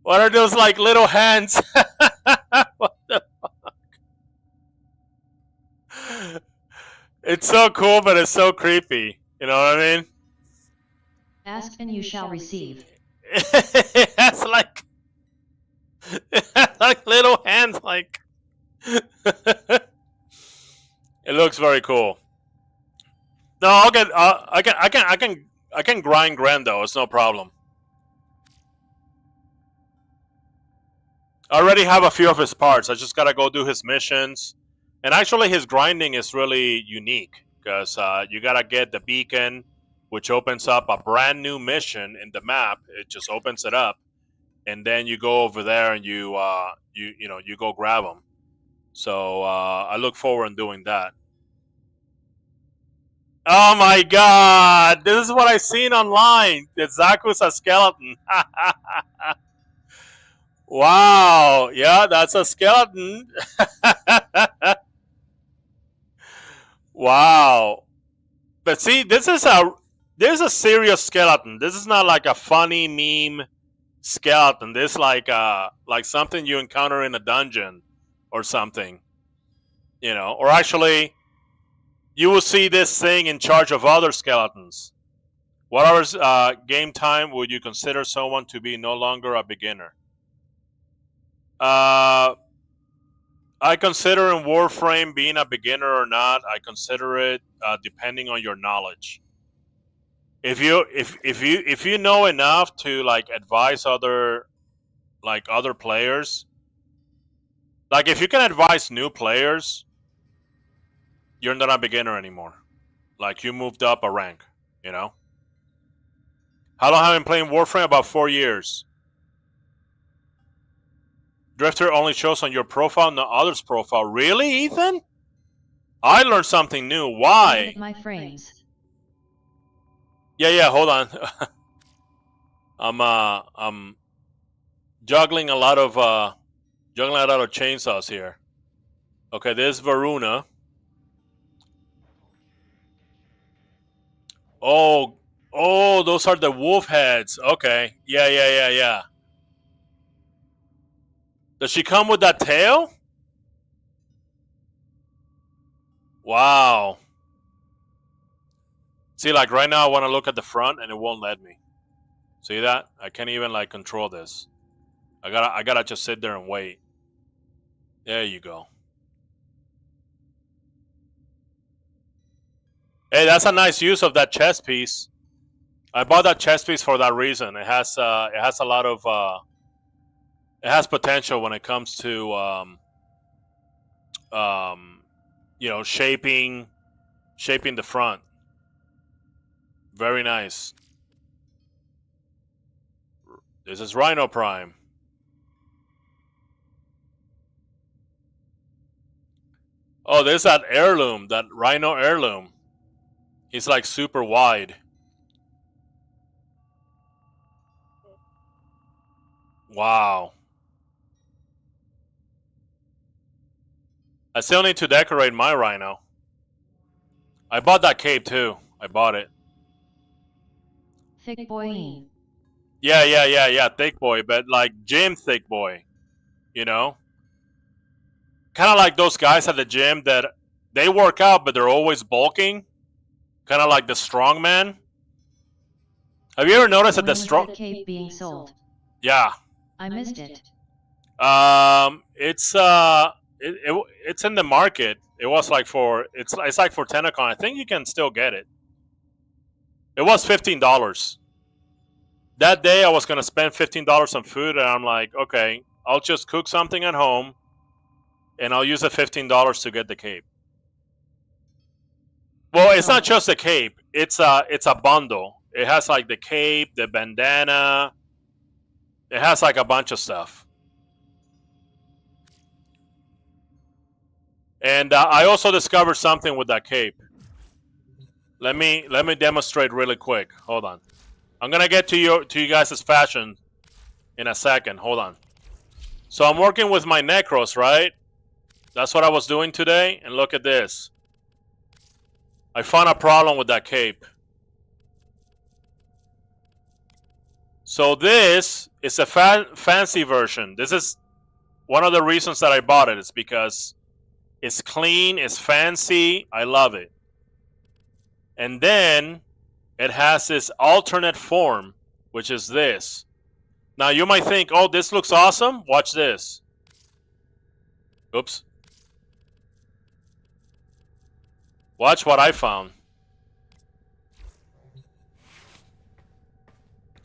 What are those like little hands? What the fuck? It's so cool, but it's so creepy. You know what I mean? Ask and you shall receive. It has like little hands, like. It looks very cool. No, I'll get. I can grind Grendel. It's no problem. I already have a few of his parts. I just gotta go do his missions. And actually his grinding is really unique. Because you gotta get the beacon, which opens up a brand new mission in the map. It just opens it up. And then you go over there and you go grab them. So I look forward to doing that. Oh my god! This is what I've seen online. That Zaku's a skeleton. Wow, yeah, that's a skeleton. Wow. But see, this is a serious skeleton. This is not like a funny meme skeleton. This is like something you encounter in a dungeon or something. You know, or actually you will see this thing in charge of other skeletons. What hours game time would you consider someone to be no longer a beginner? I consider in WarFrame being a beginner or not. I consider it depending on your knowledge. If you know enough to like advise other players, like if you can advise new players, you're not a beginner anymore. Like you moved up a rank, you know. How long have I been playing WarFrame? About 4 years. Drifter only shows on your profile, not others' profile. Really, Ethan? I learned something new. Why? Look at my frames. Yeah, hold on. I'm juggling a lot of chainsaws here. Okay, there's Varuna. Oh, those are the wolf heads. Okay. Yeah. Does she come with that tail? Wow. See, like right now I want to look at the front and it won't let me. See that? I can't even like control this. I gotta just sit there and wait. There you go. Hey, that's a nice use of that chess piece. I bought that chess piece for that reason. It has a lot of it has potential when it comes to you know, shaping the front. Very nice. This is Rhino Prime. Oh, there's that heirloom, that Rhino heirloom. He's like super wide. Wow. I still need to decorate my Rhino. I bought that cape too. I bought it. Thick boy. Yeah, thick boy, but like gym thick boy. You know? Kind of like those guys at the gym that they work out, but they're always bulking. Kind of like the strong man. Have you ever noticed that the strong cape being sold? Yeah. I missed it. It's in the market. It was like for it's like for TennoCon. I think you can still get it. It was $15. That day I was gonna spend $15 on food, and I'm like, okay, I'll just cook something at home, and I'll use the $15 to get the cape. Well, it's not just the cape. It's a bundle. It has like the cape, the bandana. It has like a bunch of stuff. And I also discovered something with that cape. Let me demonstrate really quick. Hold on. I'm gonna get to you guys' fashion in a second. Hold on. So I'm working with my Necros, right? That's what I was doing today. And look at this. I found a problem with that cape. So this is a fancy version. This is one of the reasons that I bought it. It's because it's clean, it's fancy. I love it. And then it has this alternate form, which is this. Now you might think, oh, this looks awesome. Watch this. Oops. Watch what I found.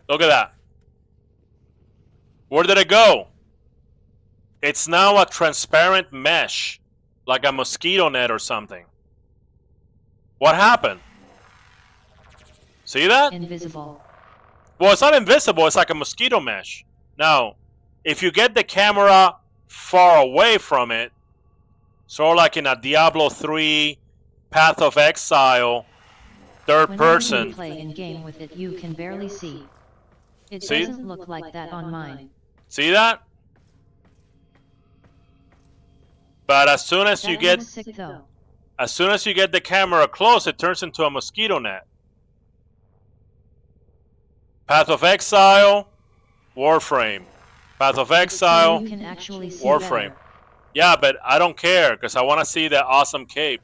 Look at that. Where did it go? It's now a transparent mesh, like a mosquito net or something. What happened? See that? Invisible. Well, it's not invisible. It's like a mosquito mesh. Now, if you get the camera far away from it, sort of like in a Diablo 3 Path of Exile, third person. When you play in game with it, you can barely see. It doesn't look like that on mine. See that? But as soon as you get the camera close, it turns into a mosquito net. Path of Exile, WarFrame. Path of Exile, You can actually see WarFrame. better. Yeah, but I don't care because I want to see the awesome cape.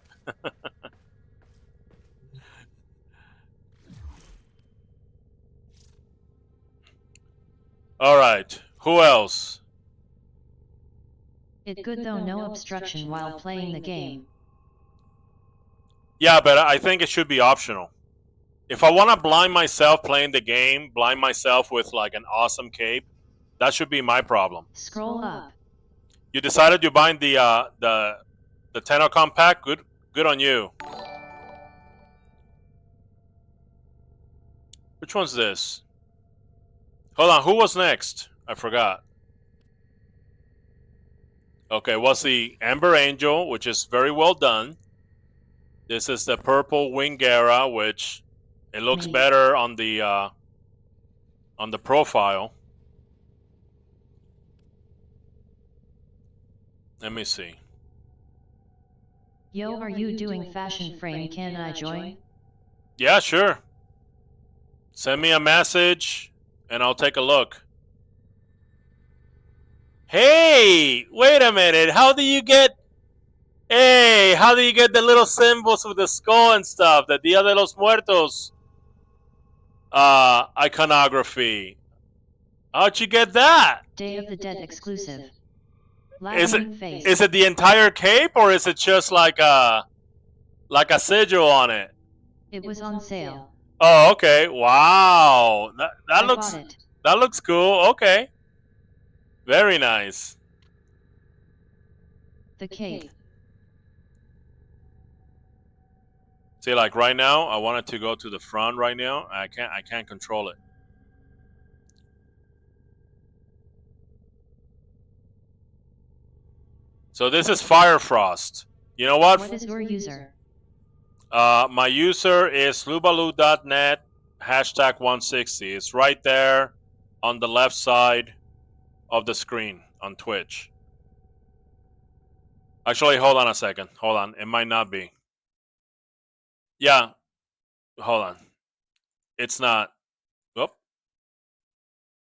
All right. Who else? It's good though, no obstruction while playing the game. Yeah, but I think it should be optional. If I want to blind myself playing the game, blind myself with like an awesome cape, that should be my problem. Scroll up. You decided you're buying the Tenno compact? Good on you. Which one's this? Hold on, who was next? I forgot. Okay, was the Ember Angel, which is very well done. This is the purple Wingera, which it looks better on the profile. Let me see. Yo, are you doing FashionFrame? Can I join? Yeah, sure. Send me a message and I'll take a look. Hey, wait a minute. How do you get the little symbols with the skull and stuff? The Dia de los Muertos iconography. How'd you get that? Day of the Dead exclusive. Is it the entire cape or is it just like a sigil on it? It was on sale. Oh, okay. Wow. That looks cool. Okay. Very nice. The cape. See, like right now, I wanted to go to the front right now. I can't control it. So this is Firefrost. You know what? What is your user? My user is lubaloo.net #160. It's right there on the left side of the screen on Twitch. Actually, hold on a second. Hold on. It might not be. Yeah. Hold on. It's not. Oh.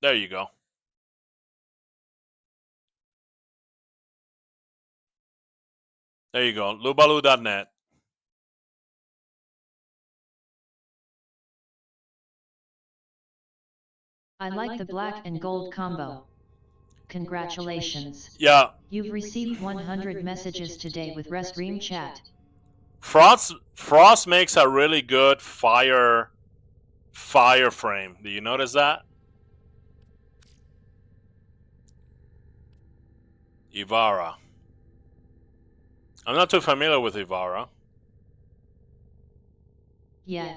There you go. There you go. lubaloo.net. I like the black and gold combo. Congratulations. Yeah. You've received 100 messages today with Restream chat. Frost makes a really good fire frame. Do you notice that? Ivara. I'm not too familiar with Ivara. Yeah.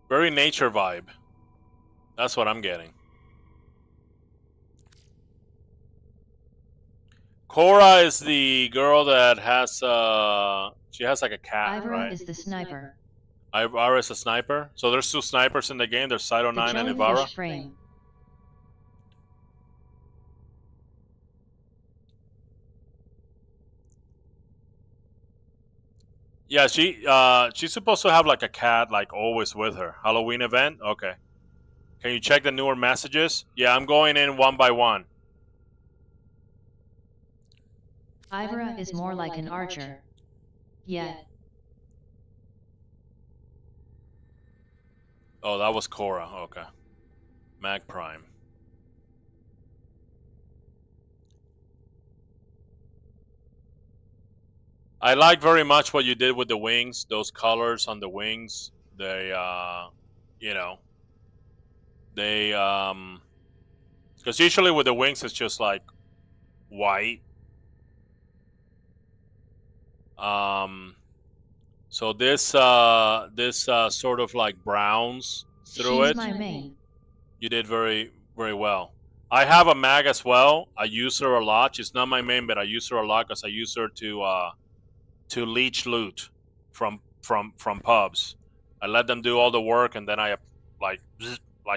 Very nature vibe. That's what I'm getting. Cora is the girl that has she has like a cat, Ivara right? is the sniper. Ivara is a sniper. So there's two snipers in the game. There's Cyto 9 and Ivara. Frame. Yeah, she's supposed to have like a cat like always with her. Halloween event? Okay. Can you check the newer messages? Yeah, I'm going in one by one. Ivara is more like an archer. Yeah. Oh, that was Cora. Okay. Mag Prime. I like very much what you did with the wings. Those colors on the wings. They, you know, they, because usually with the wings it's just like white. So this sort of like browns through She's it. my main. You did very, very well. I have a mag as well. I use her a lot. She's not my main, but I use her a lot because I use her to leech loot from pubs. I let them do all the work, and then I like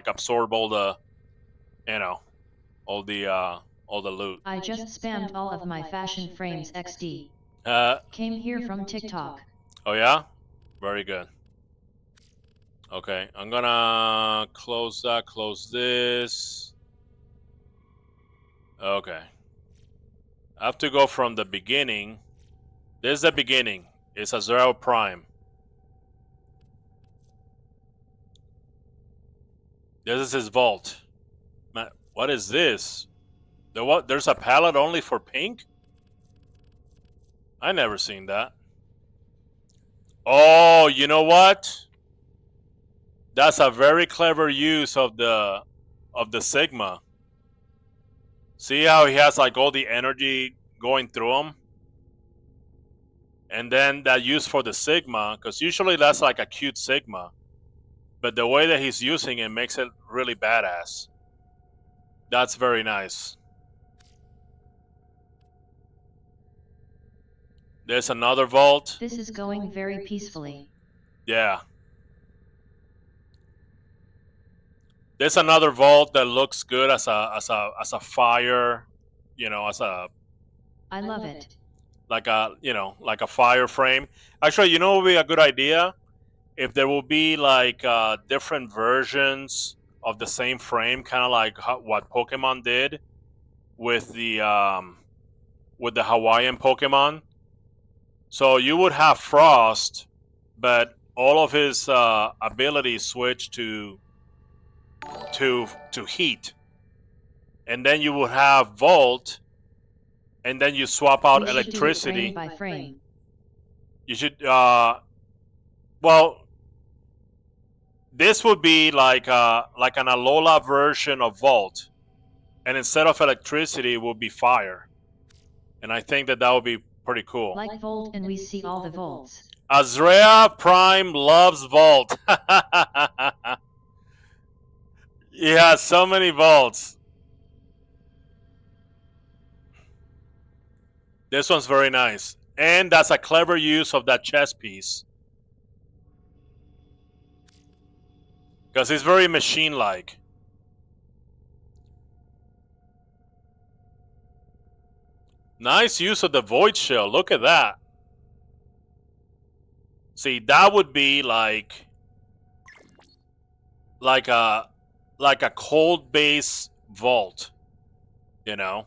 absorb all the, you know, all the loot. I just spammed all of my FashionFrames XD. Came here from TikTok. Oh yeah? Very good. Okay, I'm gonna close that, close this. Okay. I have to go from the beginning. This is the beginning. It's Azrael Prime. This is his vault. Man, what is this? There's a palette only for pink? I never seen that. Oh, you know what? That's a very clever use of the Sigma. See how he has like all the energy going through him? And then that use for the Sigma, because usually that's like a cute Sigma. but the way that he's using it makes it really badass. That's very nice. There's another vault. This is going very peacefully. Yeah. There's another vault that looks good as a fire, you know, as a I love it. like a fire frame. Actually, you know what would be a good idea? If there will be like different versions of the same frame, kind of like what Pokemon did with the Hawaiian Pokemon. So you would have Frost, but all of his abilities switch to heat, and then you would have Volt, and then you swap out You should do it electricity. frame by frame. You should well, this would be like an Alola version of Volt, and instead of electricity, it would be fire, and I think that would be pretty cool. Like Volt, and we see all the volts. Azrea Prime loves Volt. Yeah, so many Volts. This one's very nice, and that's a clever use of that chess piece, because it's very machine-like. Nice use of the Void Shell. Look at that. See, that would be like a cold base vault, you know.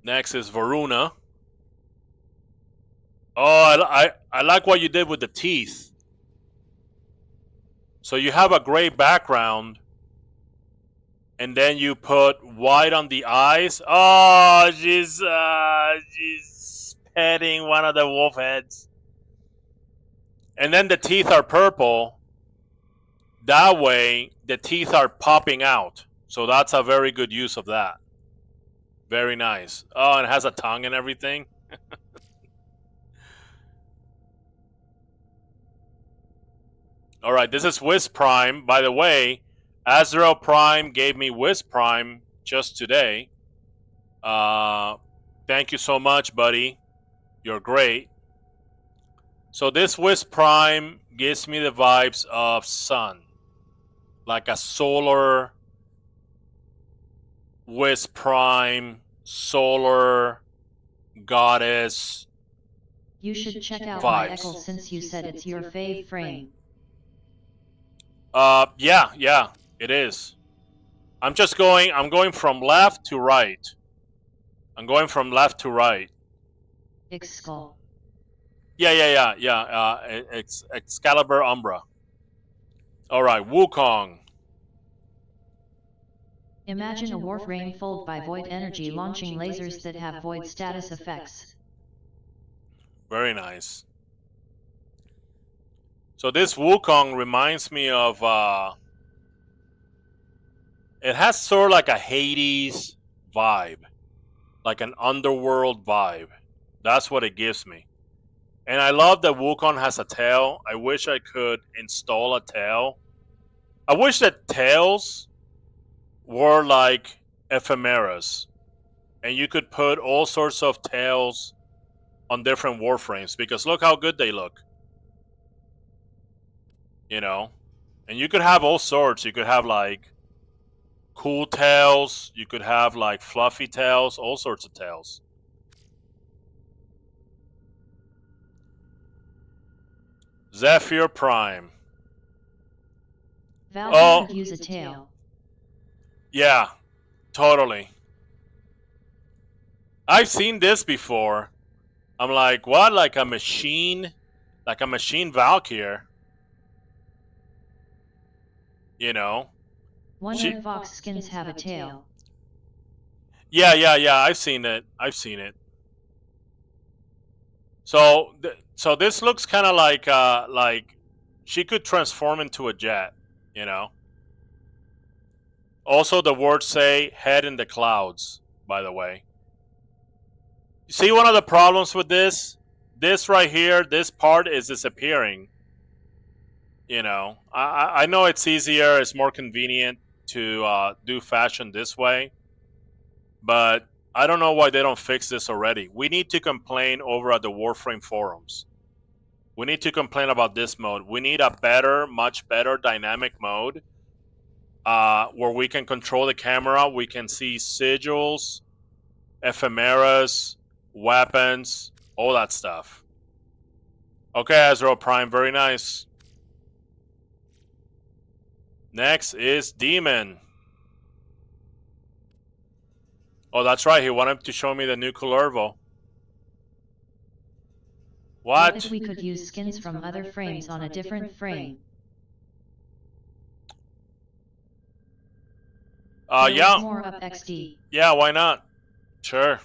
Next is Varuna. Oh, I like what you did with the teeth. So you have a gray background, and then you put white on the eyes. Oh, she's petting one of the wolf heads. And then the teeth are purple. That way, the teeth are popping out. So that's a very good use of that. Very nice. Oh, and it has a tongue and everything. All right, this is Wisp Prime. By the way, Azrael Prime gave me Wisp Prime just today. Thank you so much, buddy. You're great. So this Wisp Prime gives me the vibes of sun. Like a solar Wisp Prime, solar goddess. You should check out vibes. my Echo since you said it's your fave frame. Yeah, it is. I'm going from left to right. I'm going from left to right. Skull. Yeah. It's Excalibur Umbra. All right, Wukong. Imagine a WarFrame fold by Void Energy launching lasers that have Void status effects. Very nice. So this Wukong reminds me of it has sort of like a Hades vibe, like an underworld vibe. That's what it gives me. And I love that Wukong has a tail. I wish I could install a tail. I wish that tails were like ephemeras, and you could put all sorts of tails on different warframes, because look how good they look. You know, and you could have all sorts. You could have like cool tails. You could have like fluffy tails. All sorts of tails. Zephyr Prime. Valve could use a tail. Yeah, totally. I've seen this before. I'm like, what? Like a machine Valkyr. You know? Wonder Fox skins have a tail. Yeah. I've seen it. So this looks kind of like she could transform into a jet. You know. Also, the words say "head in the clouds." By the way. See, one of the problems with this right here, this part is disappearing. You know, I know it's easier, it's more convenient to do fashion this way, but I don't know why they don't fix this already. We need to complain over at the WarFrame forums. We need to complain about this mode. We need a better, much better dynamic mode where we can control the camera. We can see sigils, ephemeras, weapons, all that stuff. Okay, Azrael Prime, very nice. Next is Demon. Oh, that's right. He wanted to show me the new Kullervo. What? What if we could use skins from other frames on a different frame? Yeah. More up XD. Yeah, why not? Sure.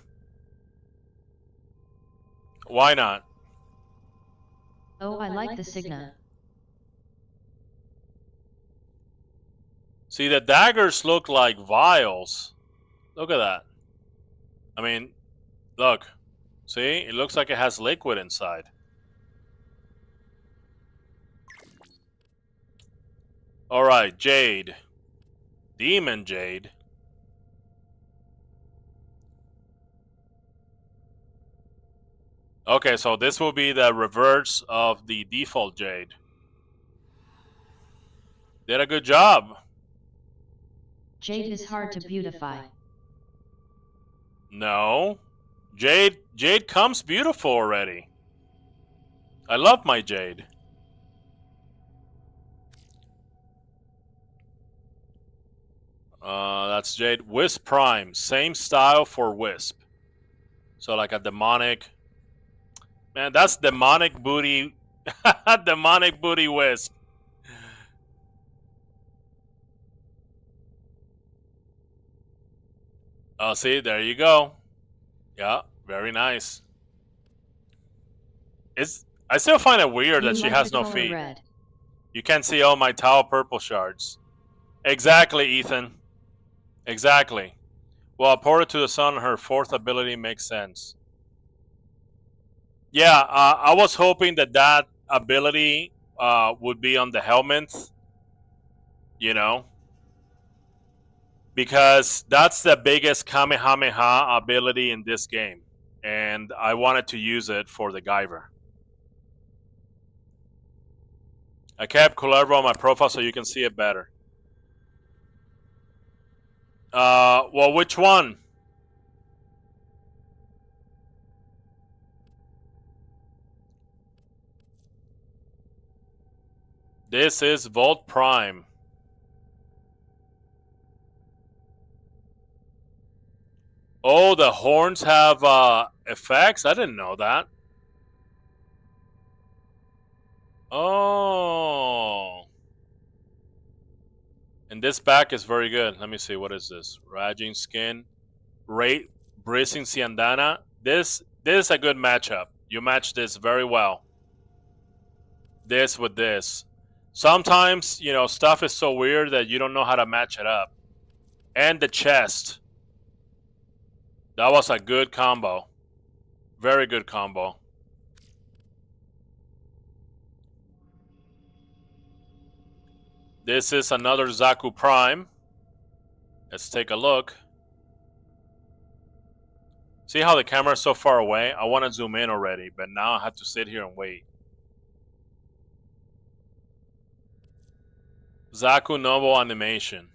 Why not? Oh, I like the Signa. See, the daggers look like vials. Look at that. I mean, look. See, it looks like it has liquid inside. Alright, Jade. Demon Jade. Okay, so this will be the reverse of the default Jade. Did a good job. Jade is hard to beautify. No. Jade comes beautiful already. I love my Jade. That's Jade. Wisp Prime. Same style for Wisp. So like a demonic. Man, that's demonic booty. Demonic booty Wisp. Oh, see, there you go. Yeah, very nice. I still find it weird that she has no feet. Red. You can't see all my towel purple shards. Exactly, Ethan. Exactly. Well, Portal to the Sun, her fourth ability makes sense. Yeah, I was hoping that ability would be on the helmets. You know? Because that's the biggest Kamehameha ability in this game. And I wanted to use it for the Guyver. I kept Kullervo on my profile so you can see it better. Well, which one? This is Volt Prime. Oh, the horns have effects? I didn't know that. Oh. And this back is very good. Let me see. What is this? Raging Skin. Rate. Bracing Siandana. This is a good matchup. You match this very well. This with this. Sometimes, you know, stuff is so weird that you don't know how to match it up. And the chest. That was a good combo. Very good combo. This is another Zaku Prime. Let's take a look. See how the camera is so far away? I want to zoom in already, but now I have to sit here and wait. Zaku Noble animation.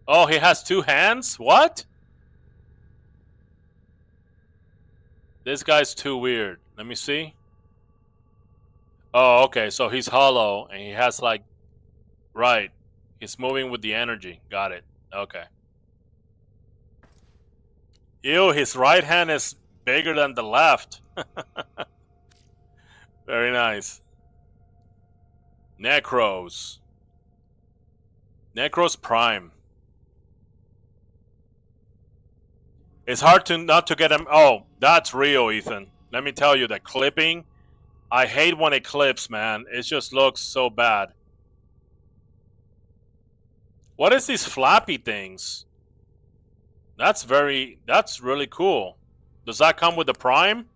Oh, he has two hands? What? This guy's too weird. Let me see. Oh, okay. So he's hollow and he has like... Right. He's moving with the energy. Got it. Okay. Ew, his right hand is bigger than the left. Very nice. Necros. Necros Prime. It's hard to not to get him. Oh, that's real, Ethan. Let me tell you, that clipping, I hate when it clips, man. It just looks so bad. What is these flappy things? That's really cool. Does that come with the Prime?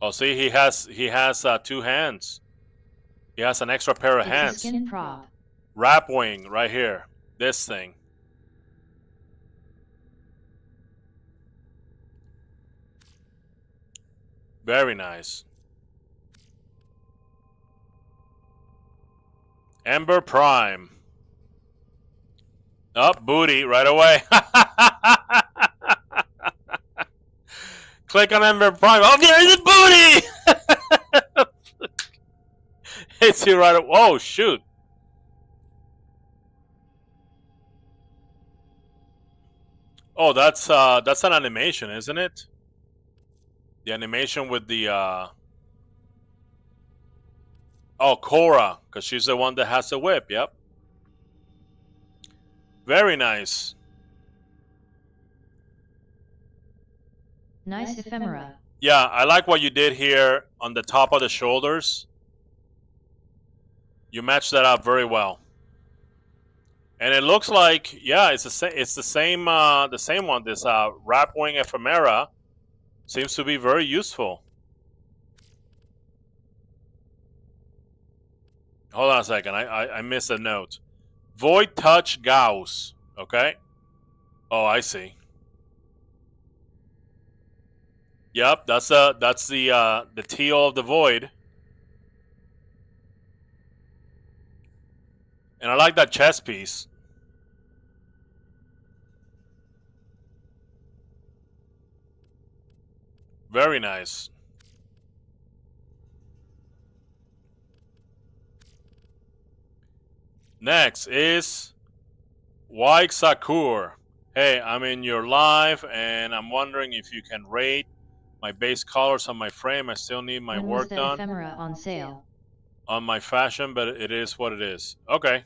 Oh, see, he has 2 hands. He has an extra pair of It's hands. a skin prop. Wrap wing right here. This thing. Very nice. Ember Prime. Up, booty right away. Click on Ember Prime. Oh, there's a booty! Hits you right away. Whoa, shoot. Oh, that's an animation, isn't it? The animation with the oh, Cora, because she's the one that has the whip. Yep. Very nice. Nice ephemera. Yeah, I like what you did here on the top of the shoulders. You matched that up very well. And it looks like, yeah, it's the same one. This wrap wing ephemera seems to be very useful. Hold on a second. I missed a note. Void Touch Gauss. Okay. Oh, I see. Yep, that's the teal of the void. And I like that chest piece. Very nice. Next is Waik Sakur. Hey, I'm in your live and I'm wondering if you can rate my base colors on my frame. I still need my When work was the done ephemera on sale? on my fashion, but it is what it is. Okay.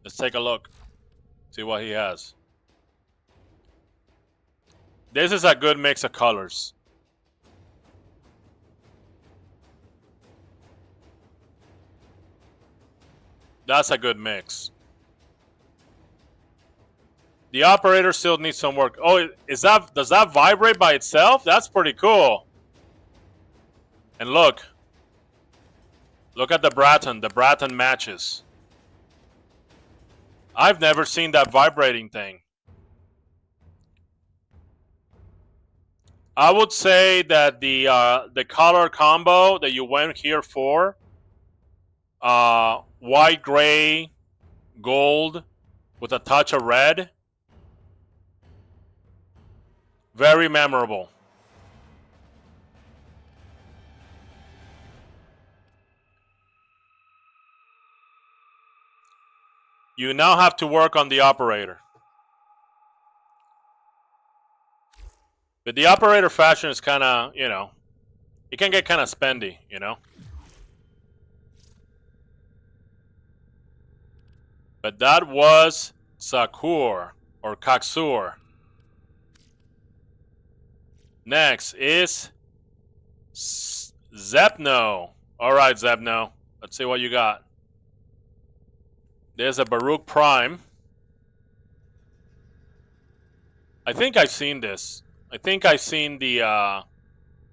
Let's take a look. See what he has. This is a good mix of colors. That's a good mix. The operator still needs some work. Oh, does that vibrate by itself? That's pretty cool. And look at the Bratton. The Bratton matches. I've never seen that vibrating thing. I would say that the color combo that you went here for, white, gray, gold, with a touch of red, very memorable. You now have to work on the operator. But the operator fashion is kind of, it can get kind of spendy, But that was Sakur or Kaksur. Next is Zepno. All right, Zepno. Let's see what you got. There's a Baruch Prime. I think I've seen this. I think I've seen the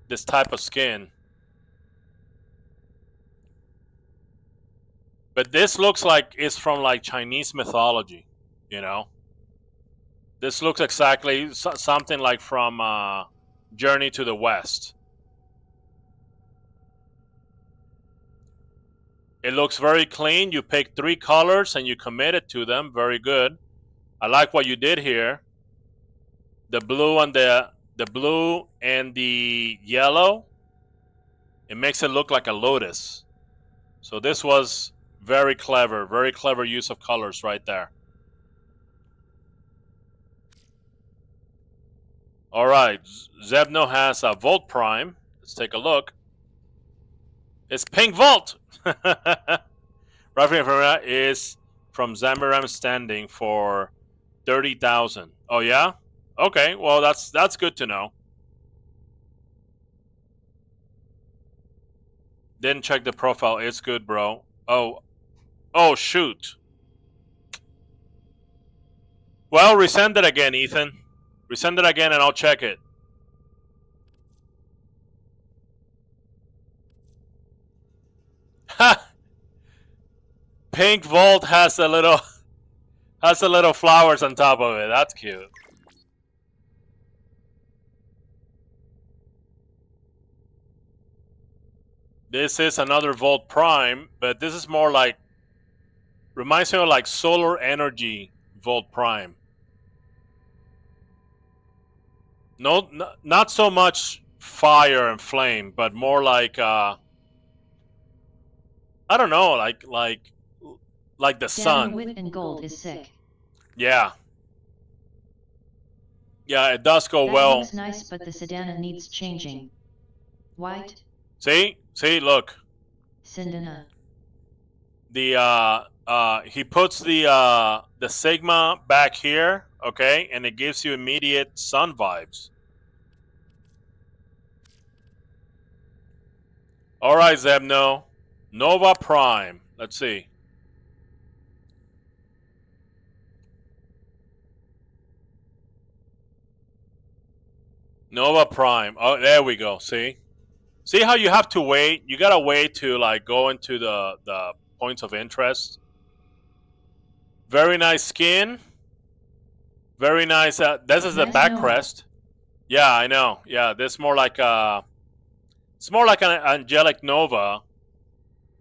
this type of skin. But this looks like it's from like Chinese mythology, This looks exactly something like from Journey to the West. It looks very clean. You picked 3 colors and you committed to them. Very good. I like what you did here. The blue and the blue and the yellow. It makes it look like a lotus. So this was very clever use of colors right there. All right, Zebno has a Volt Prime. Let's take a look. It's Pink Volt. WarFrame is from Zamaram Standing for 30,000. Oh yeah? Okay, well that's good to know. Didn't check the profile. It's good, bro. Oh, shoot. Well, resend it again, Ethan. Resend it again and I'll check it. Ha! Pink Vault has a little flowers on top of it. That's cute. This is another Vault Prime, but this is more like, reminds me of like solar energy Vault Prime. No, not so much fire and flame, but more like I don't know, like the sun. Wit and gold is sick. Yeah. Yeah, it does go That well. looks nice, but the Sedana needs changing. White. See, look. Sindana. He puts the Sigma back here, okay, and it gives you immediate sun vibes. All right, Zebno. Nova Prime. Let's see. Nova Prime. Oh, there we go. See how you have to wait? You gotta wait to like go into the points of interest. Very nice skin. Very nice. This is the back crest. Yeah, I know. Yeah, this is more like it's more like an angelic Nova,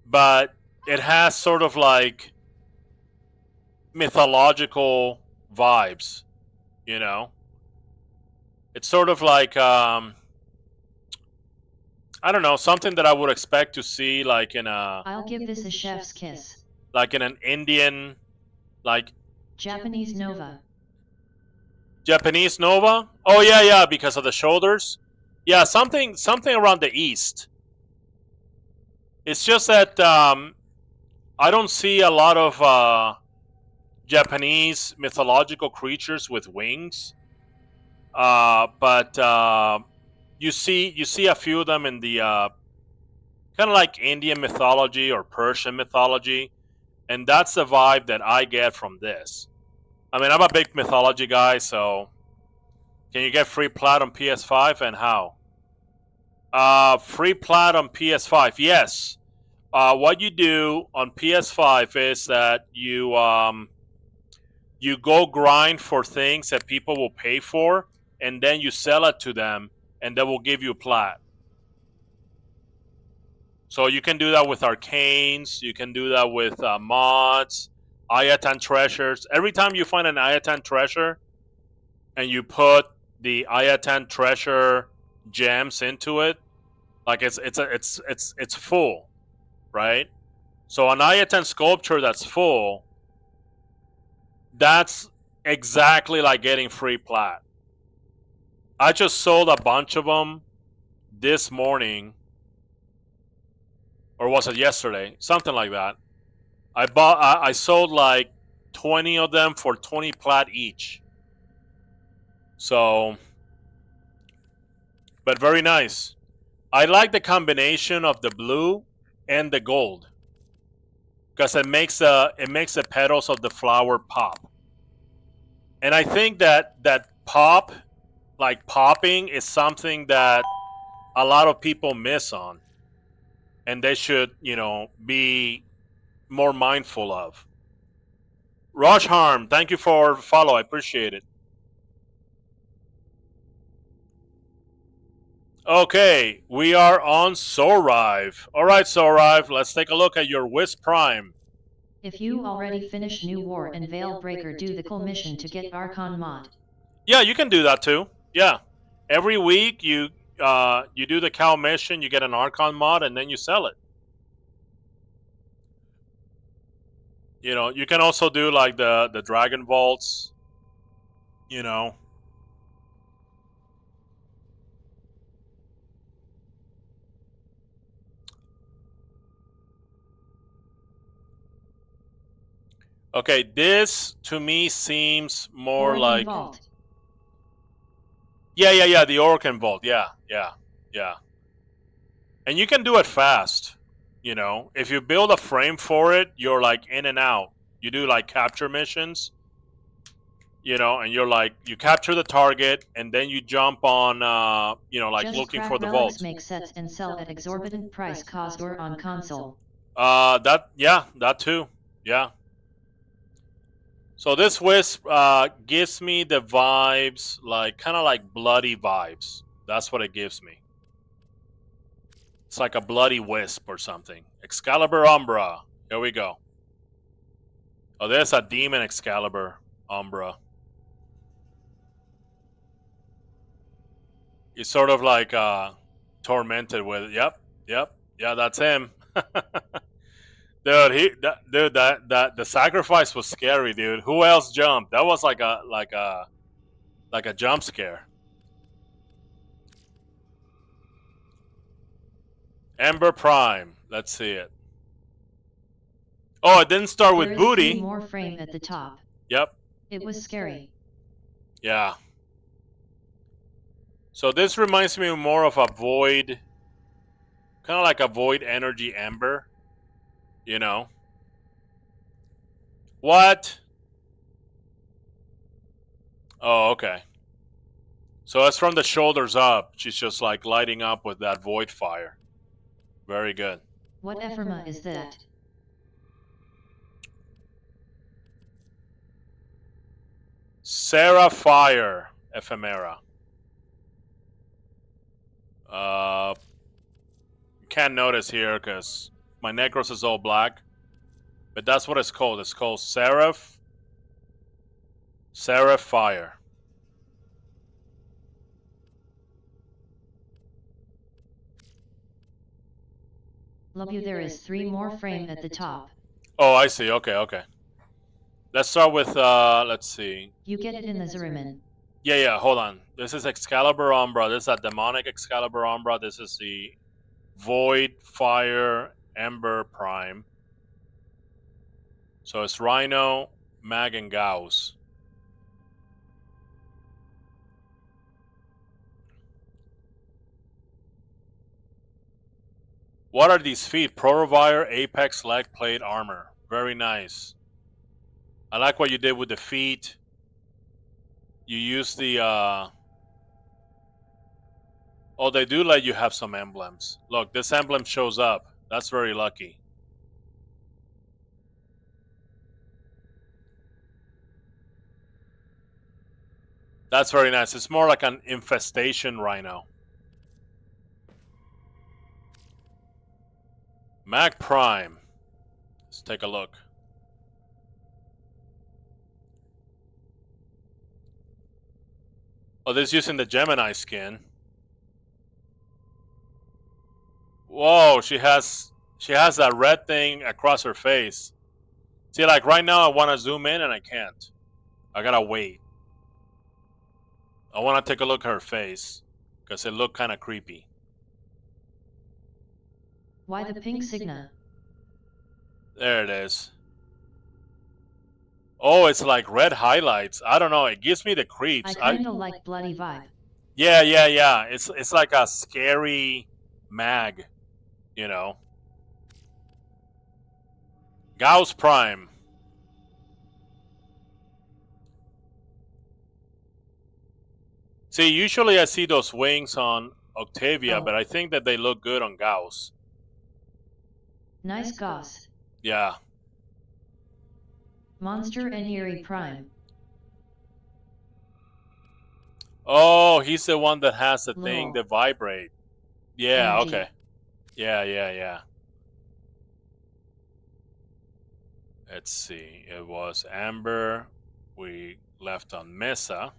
but it has sort of like mythological vibes. You know, it's sort of like I don't know, something that I would expect to see like in a... I'll give this a chef's kiss. Like in an Indian, like... Japanese Nova. Japanese Nova? Oh yeah, because of the shoulders. Yeah, something around the east. It's just that I don't see a lot of Japanese mythological creatures with wings. But you see a few of them in the kind of like Indian mythology or Persian mythology, and that's the vibe that I get from this. I mean, I'm a big mythology guy, so can you get free plat on PS5 and how? Free plat on PS5, yes. What you do on PS5 is that you go grind for things that people will pay for, and then you sell it to them, and they will give you plat. So you can do that with arcanes, you can do that with mods, Ayatan treasures. Every time you find an Ayatan treasure, and you put the Ayatan treasure gems into it, like it's full, right? So an Ayatan sculpture that's full, that's exactly like getting free plat. I just sold a bunch of them this morning, or was it yesterday? Something like that. I sold like 20 of them for 20 plat each. So, but very nice. I like the combination of the blue and the gold, because it makes the petals of the flower pop. And I think that pop, like popping, is something that a lot of people miss on, and they should, be more mindful of. Raj Harm, thank you for follow. I appreciate it. Okay, we are on Sorive. All right, Sorive, let's take a look at your Wisp Prime. If you already finished New War and Veil Breaker, do the cool mission to get Archon mod. Yeah, you can do that too. Yeah, every week you do the cow mission, you get an Archon mod, and then you sell it. You can also do like the Dragon Vaults. Okay, this to me seems more Oregon like... Vault. Yeah, the Oregon Vault. Yeah. And you can do it fast. You know, if you build a frame for it, you're like in and out. You do like capture missions, you know, and you're like, you capture the target and then you jump on, you know, like Just looking crack for the relics, vault. make sets and sell at exorbitant price cost or on console. That too. Yeah. So this wisp gives me the vibes, like kind of like bloody vibes. That's what it gives me. It's like a bloody wisp or something. Excalibur Umbra. Here we go. Oh, there's a demon Excalibur Umbra. He's sort of like tormented with. Yep. Yeah, that's him. Dude, that the sacrifice was scary, dude. Who else jumped? That was like a jump scare. Ember Prime. Let's see it. Oh, it didn't start with There is booty. more frame at the top. Yep. It was scary. Yeah. So this reminds me more of a void, kind of like a void energy ember. You know. What? Oh, okay. So it's from the shoulders up. She's just like lighting up with that void fire. Very good. What ephemera is that? Sarah Fire Ephemera. Can't notice here because my Necros is all black. But that's what it's called. It's called Seraph Fire. Love you. There is 3 more frame at the top. Oh, I see. Okay. Let's start with, let's see. You get it in the Zuriman. Yeah, hold on. This is Excalibur Umbra. This is a demonic Excalibur Umbra. This is the Void Fire Ember Prime. So it's Rhino, Mag, and Gauss. What are these feet? Protovire, Apex, Leg Plate, Armor. Very nice. I like what you did with the feet. You use the, oh, they do let you have some emblems. Look, this emblem shows up. That's very lucky. That's very nice. It's more like an infestation rhino. Mag Prime. Let's take a look. Oh, this is using the Gemini skin. Whoa, she has that red thing across her face. See, like right now I want to zoom in and I can't. I gotta wait. I want to take a look at her face because it looked kind of creepy. Why the pink Signa? There it is. Oh, it's like red highlights. I don't know. It gives me the creeps. I kinda like bloody vibe. Yeah. It's like a scary mag, you know. Gauss Prime. See, usually I see those wings on Octavia, but I think that they look good on Gauss. Nice Gauss. Yeah. Monster and Eerie Prime. Oh, he's the one that has the Lol. thing that vibrate. Yeah, Energy. okay. Yeah. Let's see. It was Amber. We left on Mesa.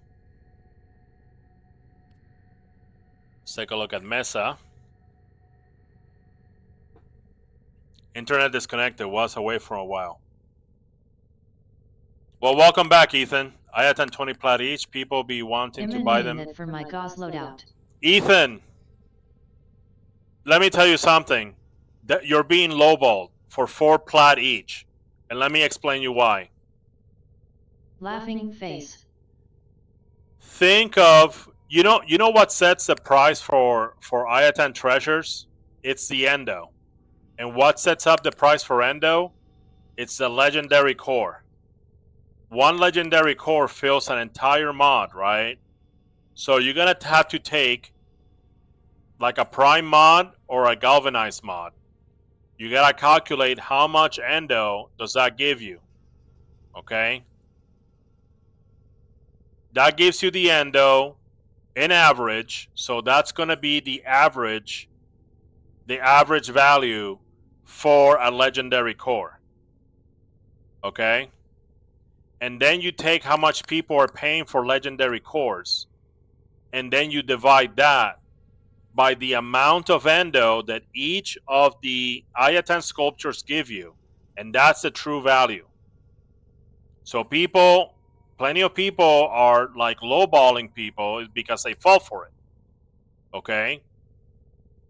Let's take a look at Mesa. Internet disconnected. Was away for a while. Well, welcome back, Ethan. I attend 20 plat each. People be wanting to buy them. It for my Gauss loadout. Ethan, let me tell you something. That you're being lowballed for 4 plat each. And let me explain you why. Laughing face. Think of, you know what sets the price for Ayatan treasures? It's the endo. And what sets up the price for Endo? It's the legendary core. One legendary core fills an entire mod, right? So you're gonna have to take like a prime mod or a galvanized mod. You gotta calculate how much Endo does that give you. Okay? That gives you the Endo in average. So that's gonna be the average value for a legendary core. Okay? And then you take how much people are paying for legendary cores, and then you divide that by the amount of Endo that each of the Ayatan sculptures give you, and that's the true value. So plenty of people are like lowballing people because they fall for it. Okay?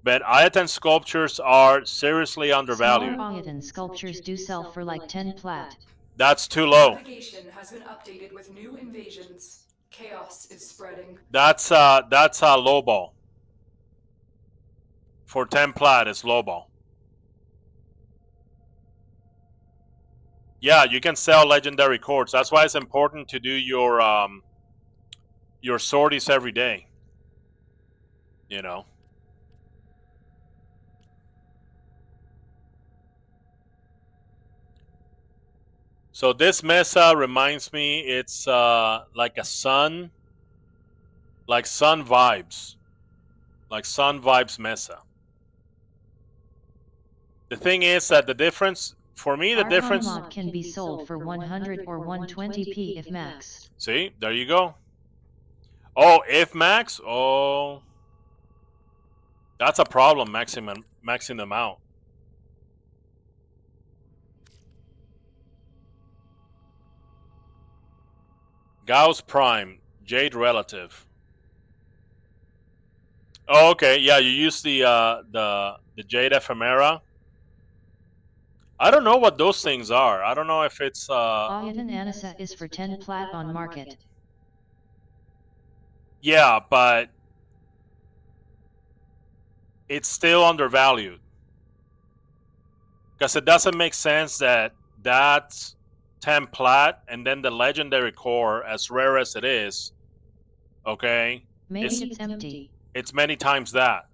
But Ayatan sculptures are seriously undervalued. Smaller Ayatan sculptures do sell for like 10 plat. That's too low. Navigation has been updated with new invasions. Chaos is spreading. That's a lowball. For 10 plat, it's lowball. Yeah, you can sell legendary cores. That's why it's important to do your sorties every day. You know. So this mesa reminds me, it's like a sun, like sun vibes mesa. The thing is that the difference, for me, the difference... mod can be sold for 100 or 120p if max. See, there you go. Oh, if max? Oh, that's a problem, maxing them out. Gauss Prime, Jade Relative. Oh, okay. Yeah, you use the Jade Ephemera. I don't know what those things are. I don't know if it's Ayatan Anisa is for 10 plat on market. Yeah, but it's still undervalued. Because it doesn't make sense that that's 10 plat and then the legendary core, as rare as it is, okay? Maybe it's empty. It's many times that.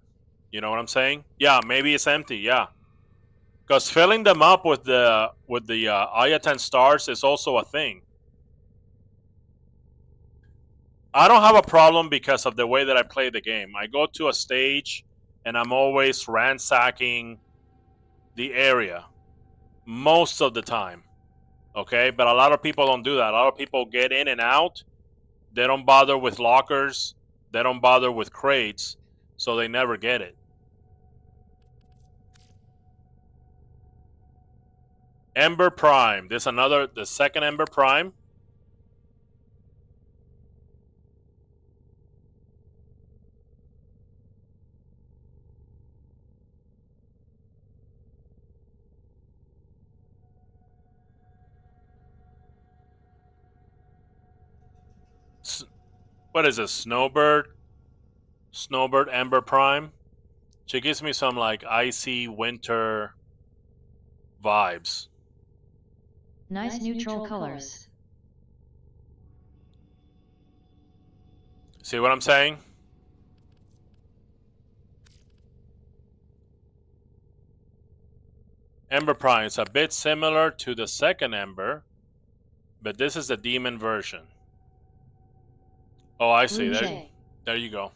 You know what I'm saying? Yeah, maybe it's empty, yeah. Because filling them up with the Ayatan stars is also a thing. I don't have a problem because of the way that I play the game. I go to a stage and I'm always ransacking the area most of the time. Okay, but a lot of people don't do that. A lot of people get in and out. They don't bother with lockers. They don't bother with crates, so they never get it. Ember Prime. This the second Ember Prime. What is this? Snowbird? Snowbird Ember Prime? She gives me some like icy winter vibes. Nice neutral colors. See what I'm saying? Ember Prime. It's a bit similar to the second Ember, but this is the demon version. Oh, I see. There you go.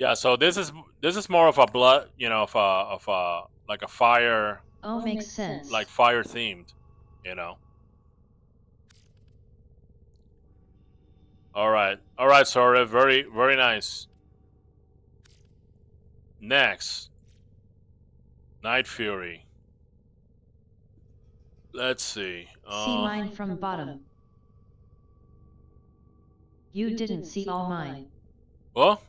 Yeah, so this is more of a blood, you know, of a like a fire. Oh, makes sense. Like fire themed, you know. All right, Sora. Very, very nice. Next, Night Fury. Let's see. See mine from bottom. You didn't see all mine. What?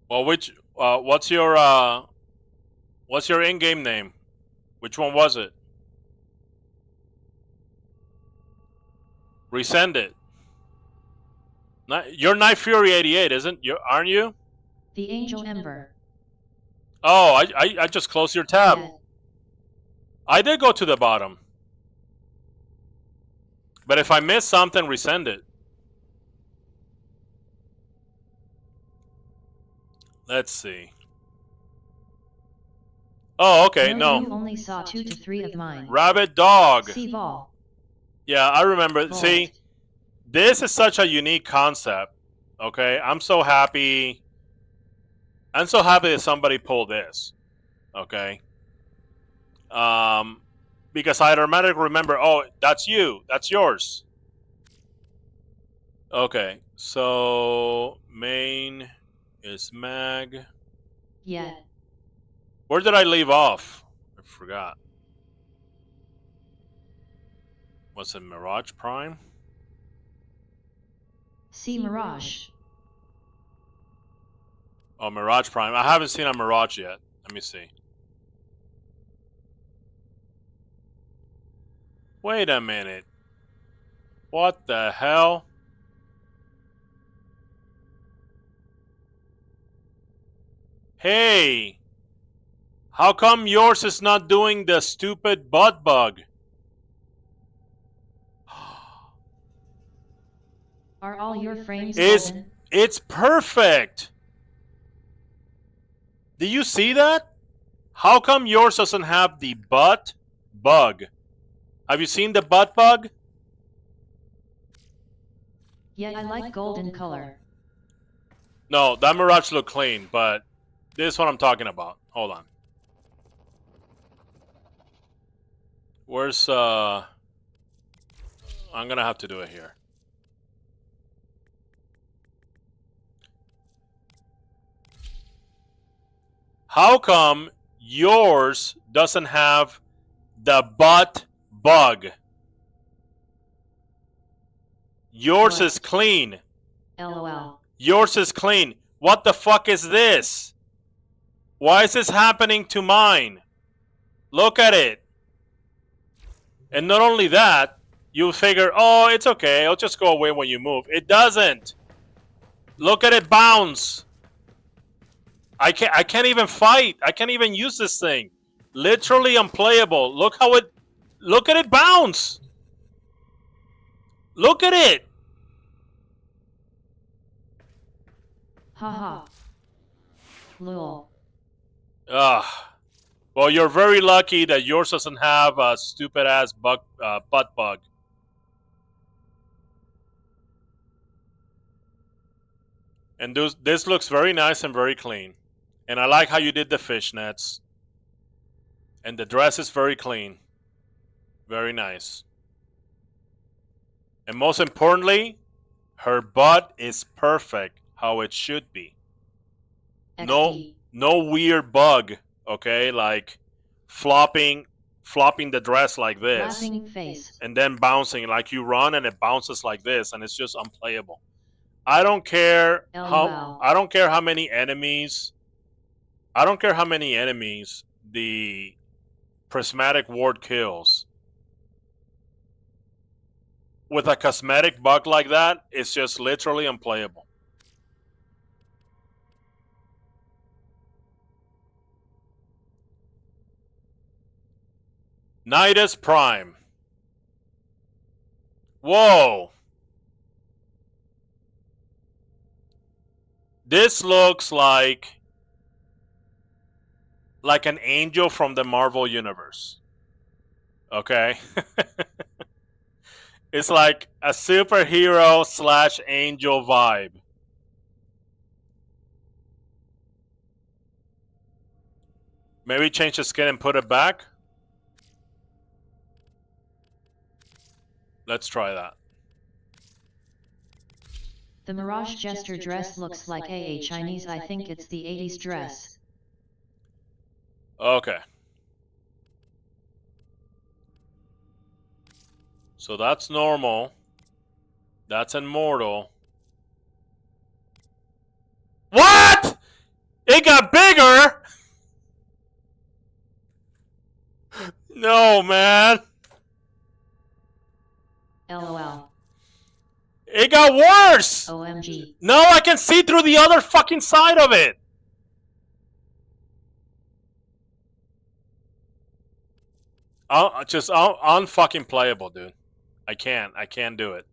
Well, what's your in-game name? Which one was it? Resend it. You're Night Fury 88, aren't you? The Angel Ember. Oh, I just closed your tab. Yeah. I did go to the bottom. But if I miss something, resend it. Let's see. Oh, okay, no. You only saw 2 to 3 of mine. Rabbit Dog. See Vol. Yeah, I remember. Vault. See, this is such a unique concept. Okay, I'm so happy. I'm so happy that somebody pulled this. Okay. Because I automatically remember, oh, that's you. That's yours. Okay, so main is mag. Yeah. Where did I leave off? I forgot. Was it Mirage Prime? See Mirage. Oh, Mirage Prime. I haven't seen a Mirage yet. Let me see. Wait a minute. What the hell? Hey! How come yours is not doing the stupid butt bug? Are all your frames golden? It's perfect! Do you see that? How come yours doesn't have the butt bug? Have you seen the butt bug? Yeah, I like golden color. No, that Mirage looked clean, but this is what I'm talking about. Hold on. Where's, I'm gonna have to do it here. How come yours doesn't have the butt bug? Yours What? is clean. LOL. Yours is clean. What the fuck is this? Why is this happening to mine? Look at it. And not only that, you figure, oh, it's okay. It'll just go away when you move. It doesn't. Look at it bounce. I can't even fight. I can't even use this thing. Literally unplayable. Look at it bounce. Look at it. Haha. Lol. Ugh. Well, you're very lucky that yours doesn't have a stupid ass butt bug. And this looks very nice and very clean. And I like how you did the fishnets. And the dress is very clean. Very nice. And most importantly, her butt is perfect how it should be. XD. No weird bug, okay? Like flopping the dress like this. Laughing face. And then bouncing like you run and it bounces like this and it's just unplayable. I don't care LOL. I don't care how many enemies the prismatic ward kills. With a cosmetic bug like that, it's just literally unplayable. Nidus Prime. Whoa. This looks like an angel from the Marvel Universe. Okay? It's like a superhero / angel vibe. Maybe change the skin and put it back? Let's try that. The Mirage Jester dress looks like a Chinese. I think it's the 80s dress. Okay. So that's normal. That's immortal. What? It got bigger? No, man. LOL. It got worse! OMG. Now I can see through the other fucking side of it! Just unfucking playable, dude. I can't do it.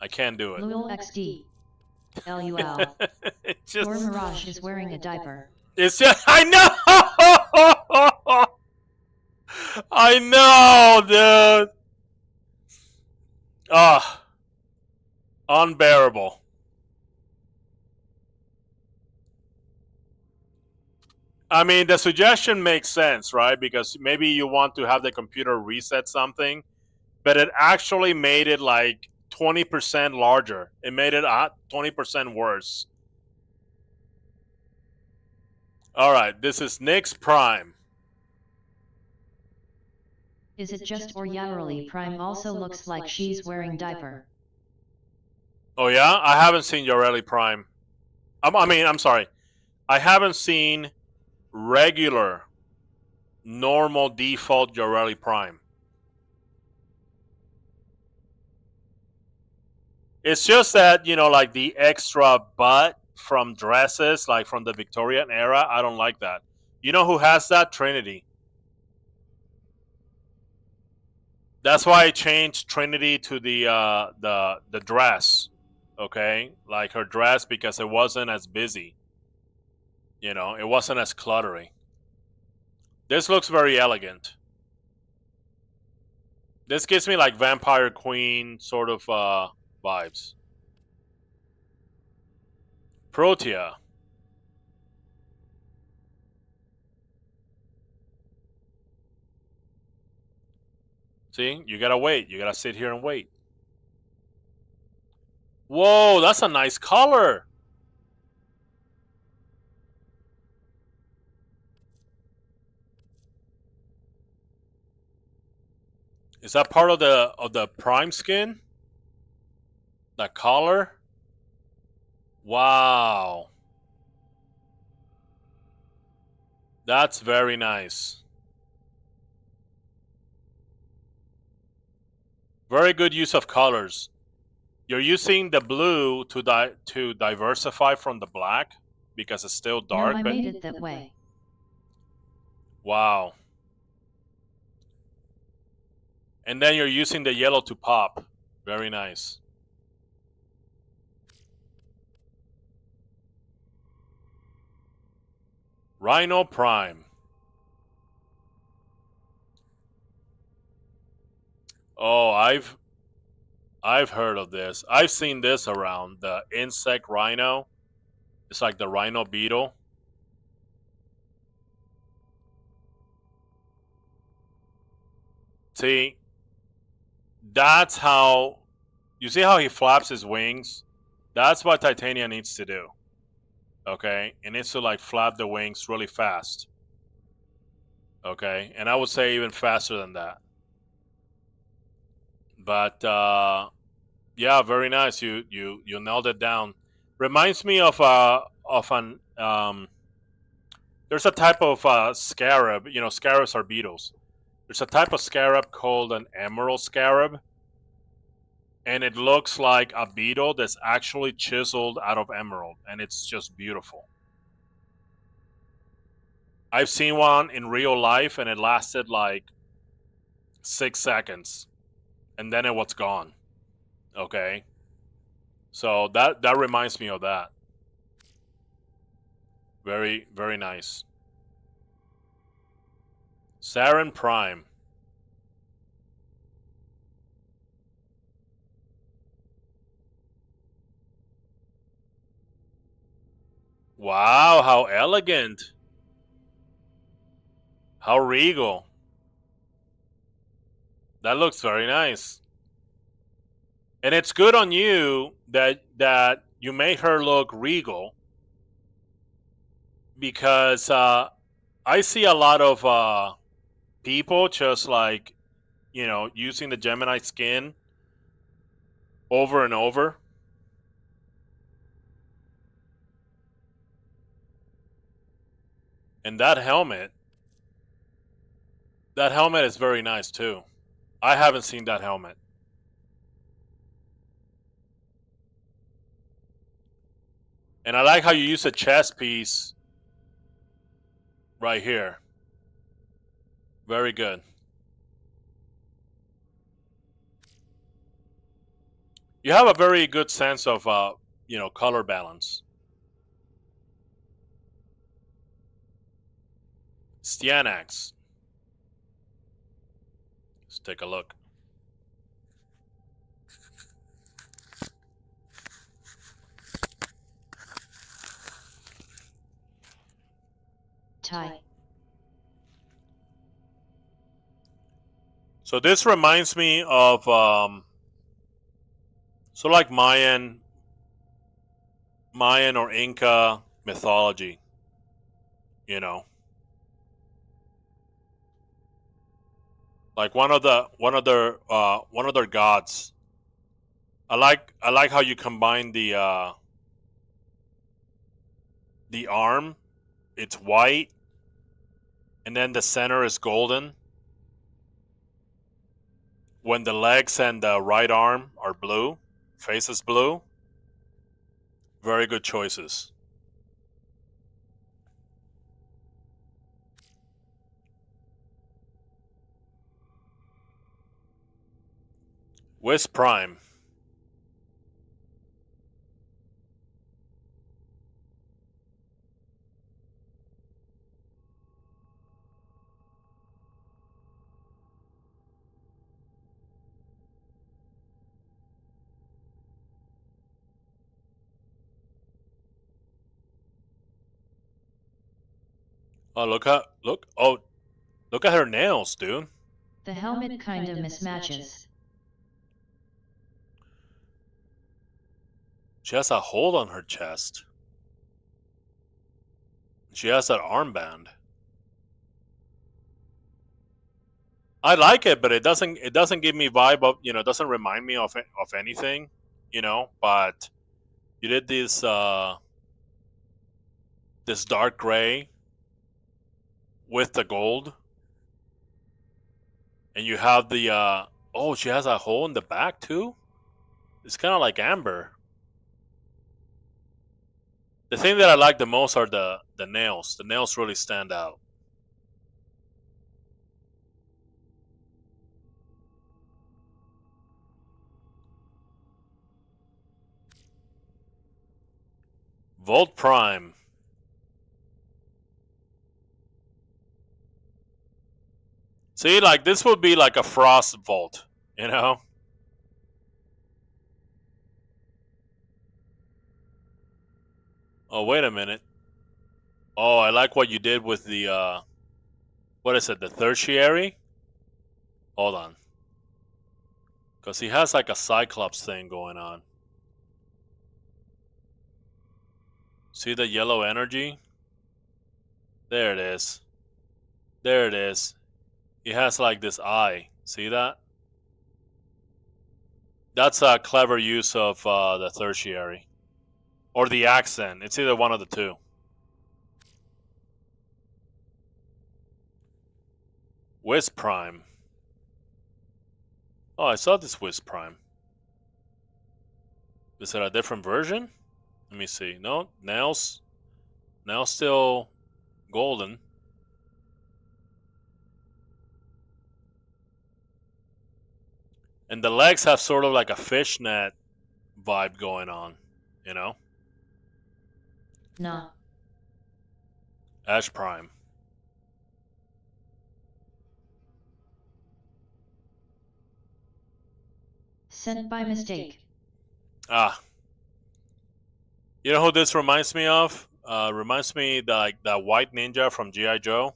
I can't do it. Lul XD. LUL. It just, Your Mirage is wearing a diaper. it's just, I know! I know, dude! Ah. Unbearable. I mean, the suggestion makes sense, right? Because maybe you want to have the computer reset something, but it actually made it like 20% larger. It made it 20% worse. All right, this is Nyx Prime. Is it just or Yaroli Prime also looks like she's wearing diaper? Oh yeah? I haven't seen Yoreli Prime. I'm sorry. I haven't seen regular, normal, default Yoreli Prime. It's just that, you know, like the extra butt from dresses, like from the Victorian era, I don't like that. You know who has that? Trinity. That's why I changed Trinity to the dress. Okay? Like her dress, because it wasn't as busy. You know, it wasn't as cluttery. This looks very elegant. This gives me like Vampire Queen sort of vibes. Protea. See, you gotta wait. You gotta sit here and wait. Whoa, that's a nice color. Is that part of the prime skin? That collar? Wow. That's very nice. Very good use of colors. You're using the blue to diversify from the black because it's still dark. No, I made it that way. Wow. And then you're using the yellow to pop. Very nice. Rhino Prime. Oh, I've heard of this. I've seen this around. The insect rhino. It's like the rhino beetle. See, that's how, you see how he flaps his wings? That's what Titania needs to do. Okay? It needs to like flap the wings really fast. Okay? And I would say even faster than that. But yeah, very nice. You nailed it down. Reminds me of an there's a type of scarab. You know, scarabs are beetles. There's a type of scarab called an emerald scarab, and it looks like a beetle that's actually chiseled out of emerald, and it's just beautiful. I've seen one in real life, and it lasted like 6 seconds, and then it was gone. Okay, so that reminds me of that. Very, very nice. Saren Prime. Wow, how elegant. How regal. That looks very nice. And it's good on you that you made her look regal, because I see a lot of people just like, you know, using the Gemini skin over and over. And that helmet is very nice too. I haven't seen that helmet. And I like how you use a chess piece right here. Very good. You have a very good sense of, color balance. Stianax. Let's take a look. Tie. So this reminds me of like Mayan or Inca mythology. You know, like one of their gods. I like how you combine the arm. It's white, and then the center is golden. When the legs and the right arm are blue, face is blue. Very good choices. Wisp Prime. Oh, look at her nails, dude. The helmet kind of mismatches. She has a hole on her chest. She has that armband. I like it, but it doesn't give me vibe of, it doesn't remind me of anything, but you did this dark gray with the gold, and you have the she has a hole in the back too. It's kind of like amber. The thing that I like the most are the nails. The nails really stand out. Volt Prime. See, like this would be like a Frost Volt, you know? Oh, wait a minute. Oh, I like what you did with the what is it, the tertiary? Hold on. Because he has like a Cyclops thing going on. See the yellow energy? There it is. There it is. He has like this eye. See that? That's a clever use of the tertiary. Or the accent. It's either one of the two. Wisp Prime. Oh, I saw this Wisp Prime. Is it a different version? Let me see. No, nails still golden. And the legs have sort of like a fishnet vibe going on, you know? Nah. Ash Prime. Sent by mistake. Ah. You know who this reminds me of? Reminds me like that white ninja from G.I. Joe.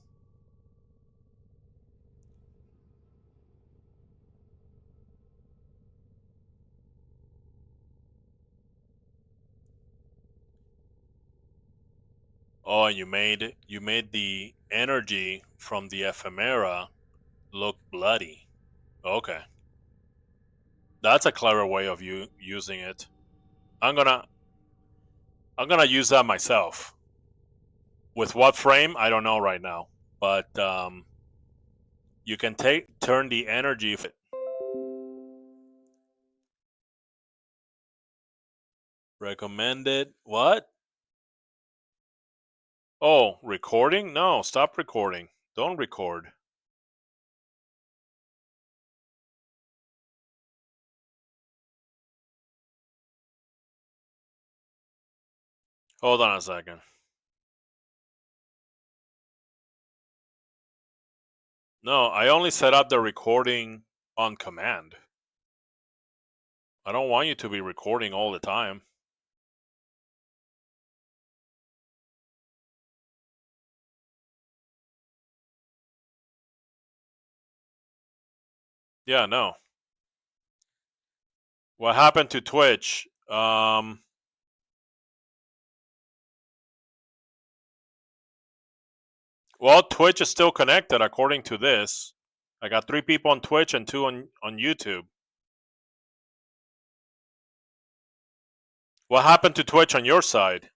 Oh, and you made the energy from the ephemera look bloody. Okay. That's a clever way of using it. I'm gonna use that myself. With what frame? I don't know right now, but you can turn the energy. Recommended what? Oh, recording? No, stop recording. Don't record. Hold on a second. No, I only set up the recording on command. I don't want you to be recording all the time. Yeah, no. What happened to Twitch? Well, Twitch is still connected according to this. I got 3 people on Twitch and 2 on YouTube. What happened to Twitch on your side?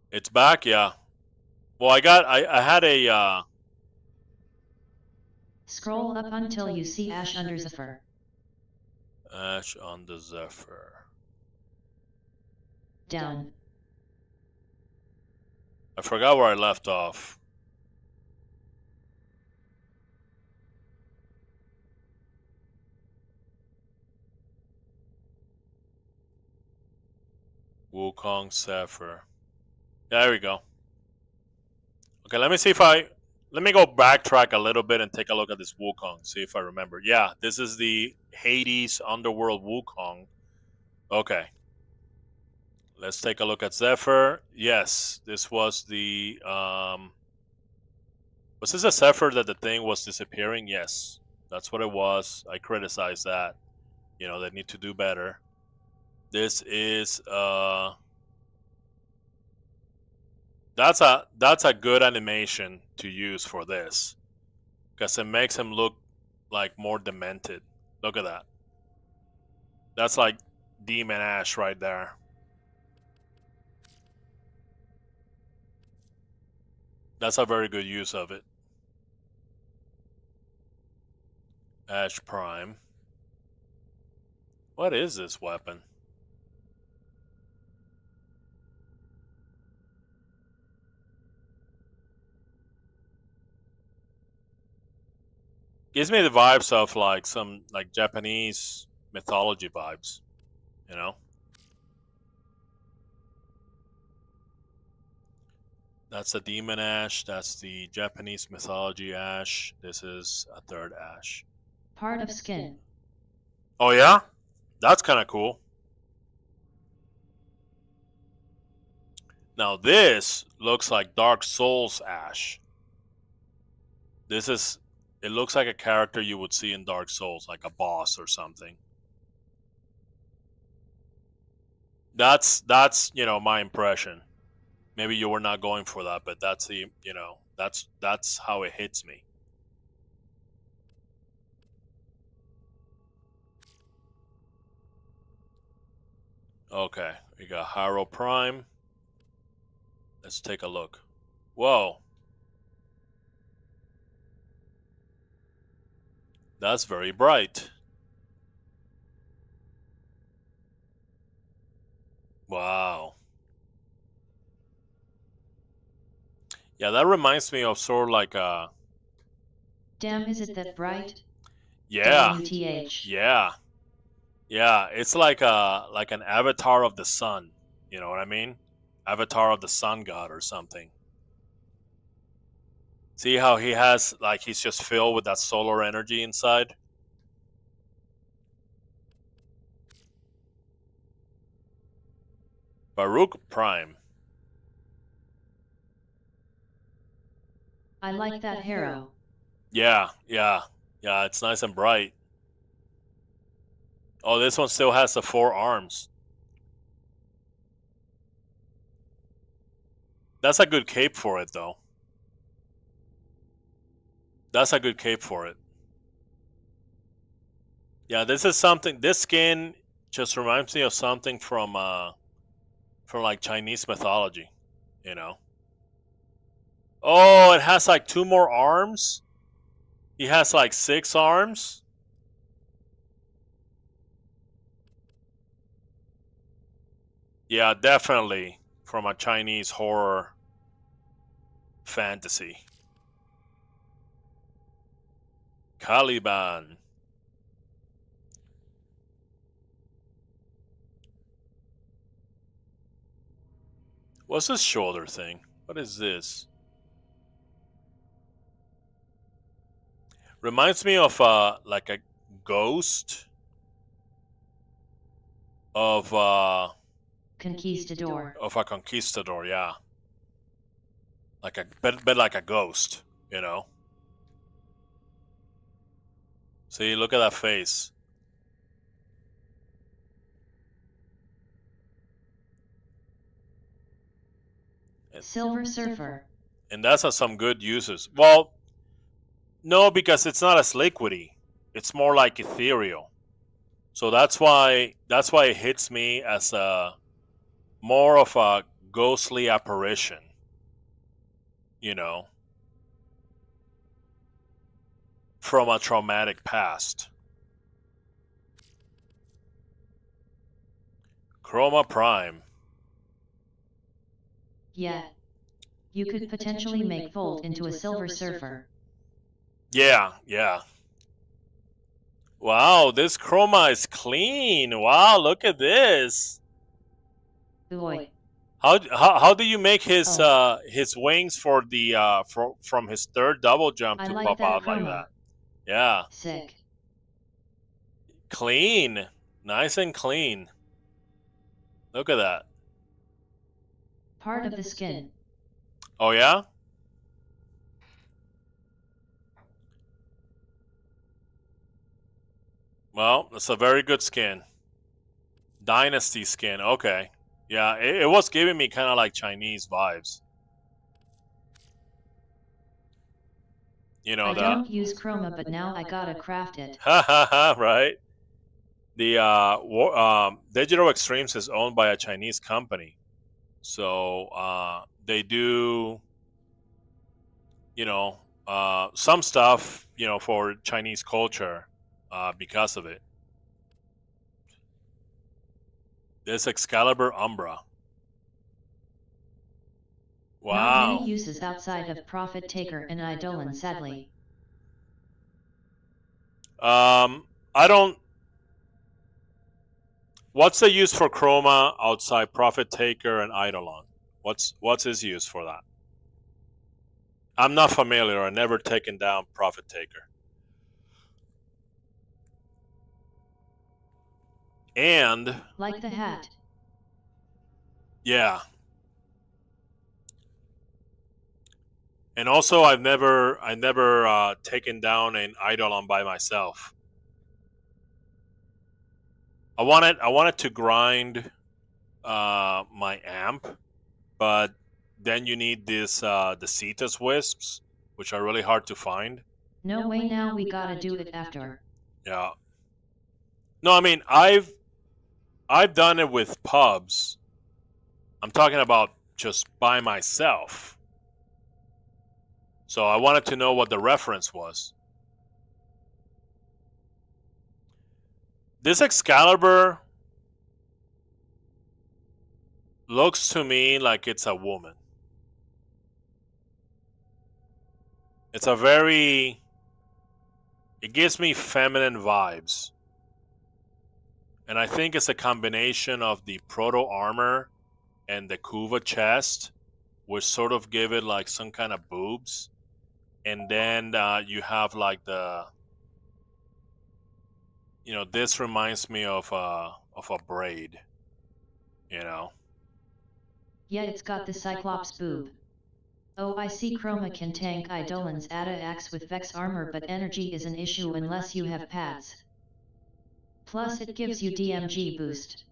It's back, yeah. Well, I had a Scroll up until you see Ash under Zephyr. Ash on the Zephyr. Down. I forgot where I left off. Wukong Zephyr. Yeah, there we go. Okay, let me see if let me go backtrack a little bit and take a look at this Wukong, see if I remember. Yeah, this is the Hades Underworld Wukong. Okay. Let's take a look at Zephyr. Yes, this was the was this a Zephyr that the thing was disappearing? Yes. That's what it was. I criticize that. You know, they need to do better. This is that's a good animation to use for this, because it makes him look like more demented. Look at that. That's like Demon Ash right there. That's a very good use of it. Ash Prime. What is this weapon? Gives me the vibes of like some like Japanese mythology vibes, you know? That's the Demon Ash, that's the Japanese mythology Ash. This is a third Ash. Part of skin. Oh yeah? That's kind of cool. Now this looks like Dark Souls Ash. This is, it looks like a character you would see in Dark Souls, like a boss or something. That's you know, my impression. Maybe you were not going for that, but that's the, you know, that's how it hits me. Okay, we got Harrow Prime. Let's take a look. Whoa. That's very bright. Wow. Yeah, that reminds me of sort of like a... Damn, is it that bright? Yeah. WTH. Yeah. Yeah, it's like an avatar of the sun. You know what I mean? Avatar of the sun god or something. See how he has, like, he's just filled with that solar energy inside? Baruch Prime. I like that Harrow. Yeah, yeah. Yeah, it's nice and bright. Oh, this one still has the 4 arms. That's a good cape for it, though. That's a good cape for it. Yeah, this is something. This skin just reminds me of something from like Chinese mythology, you know. Oh, it has like 2 more arms? He has like 6 arms? Yeah, definitely from a Chinese horror fantasy. Caliban. What's this shoulder thing? What is this? Reminds me of like a ghost of Conquistador. a conquistador, yeah. Like a bit like a ghost, you know. See, look at that face. Silver Surfer. And that's some good uses. Well, no, because it's not as liquidy. It's more like ethereal. So that's why it hits me as a more of a ghostly apparition. You know, from a traumatic past. Chroma Prime. Yeah. You could potentially make Volt into a Silver Surfer. Yeah, yeah. Wow, this chroma is clean. Wow, look at this. Boy. How do you make his wings for the from his third double jump to like pop that out chroma. like that? Yeah. Sick. Clean. Nice and clean. Look at that. Part of the skin. Oh yeah? Well, it's a very good skin. Dynasty skin. Okay. Yeah, it was giving me kind of like Chinese vibes. You know, I don't use chroma, but now I gotta craft it. right? The Digital Extremes is owned by a Chinese company, so they do, you know, some stuff, you know, for Chinese culture because of it. This Excalibur Umbra. Not Wow. many uses outside of Prophet Taker and Eidolon, sadly. I don't. What's the use for Chroma outside Prophet Taker and Eidolon? What's his use for that? I'm not familiar. I've never taken down Prophet Taker. And like the hat. Yeah. And also, I've never taken down an Eidolon by myself. I wanted to grind my amp, but then you need this the Cetus wisps, which are really hard to find. No way, now we gotta do it after. Yeah. No, I mean I've done it with pubs. I'm talking about just by myself. So I wanted to know what the reference was. This Excalibur looks to me like it's a woman. It's a very... It gives me feminine vibes. And I think it's a combination of the proto armor and the Kuva chest, which sort of give it like some kind of boobs. And then you have like the... You know, this reminds me of a braid. You know? Yeah, it's got the Cyclops boob. Oh, I see Chroma can tank Eidolon's Ada Axe with Vex armor, but energy is an issue unless you have pads. Plus it gives you DMG boost.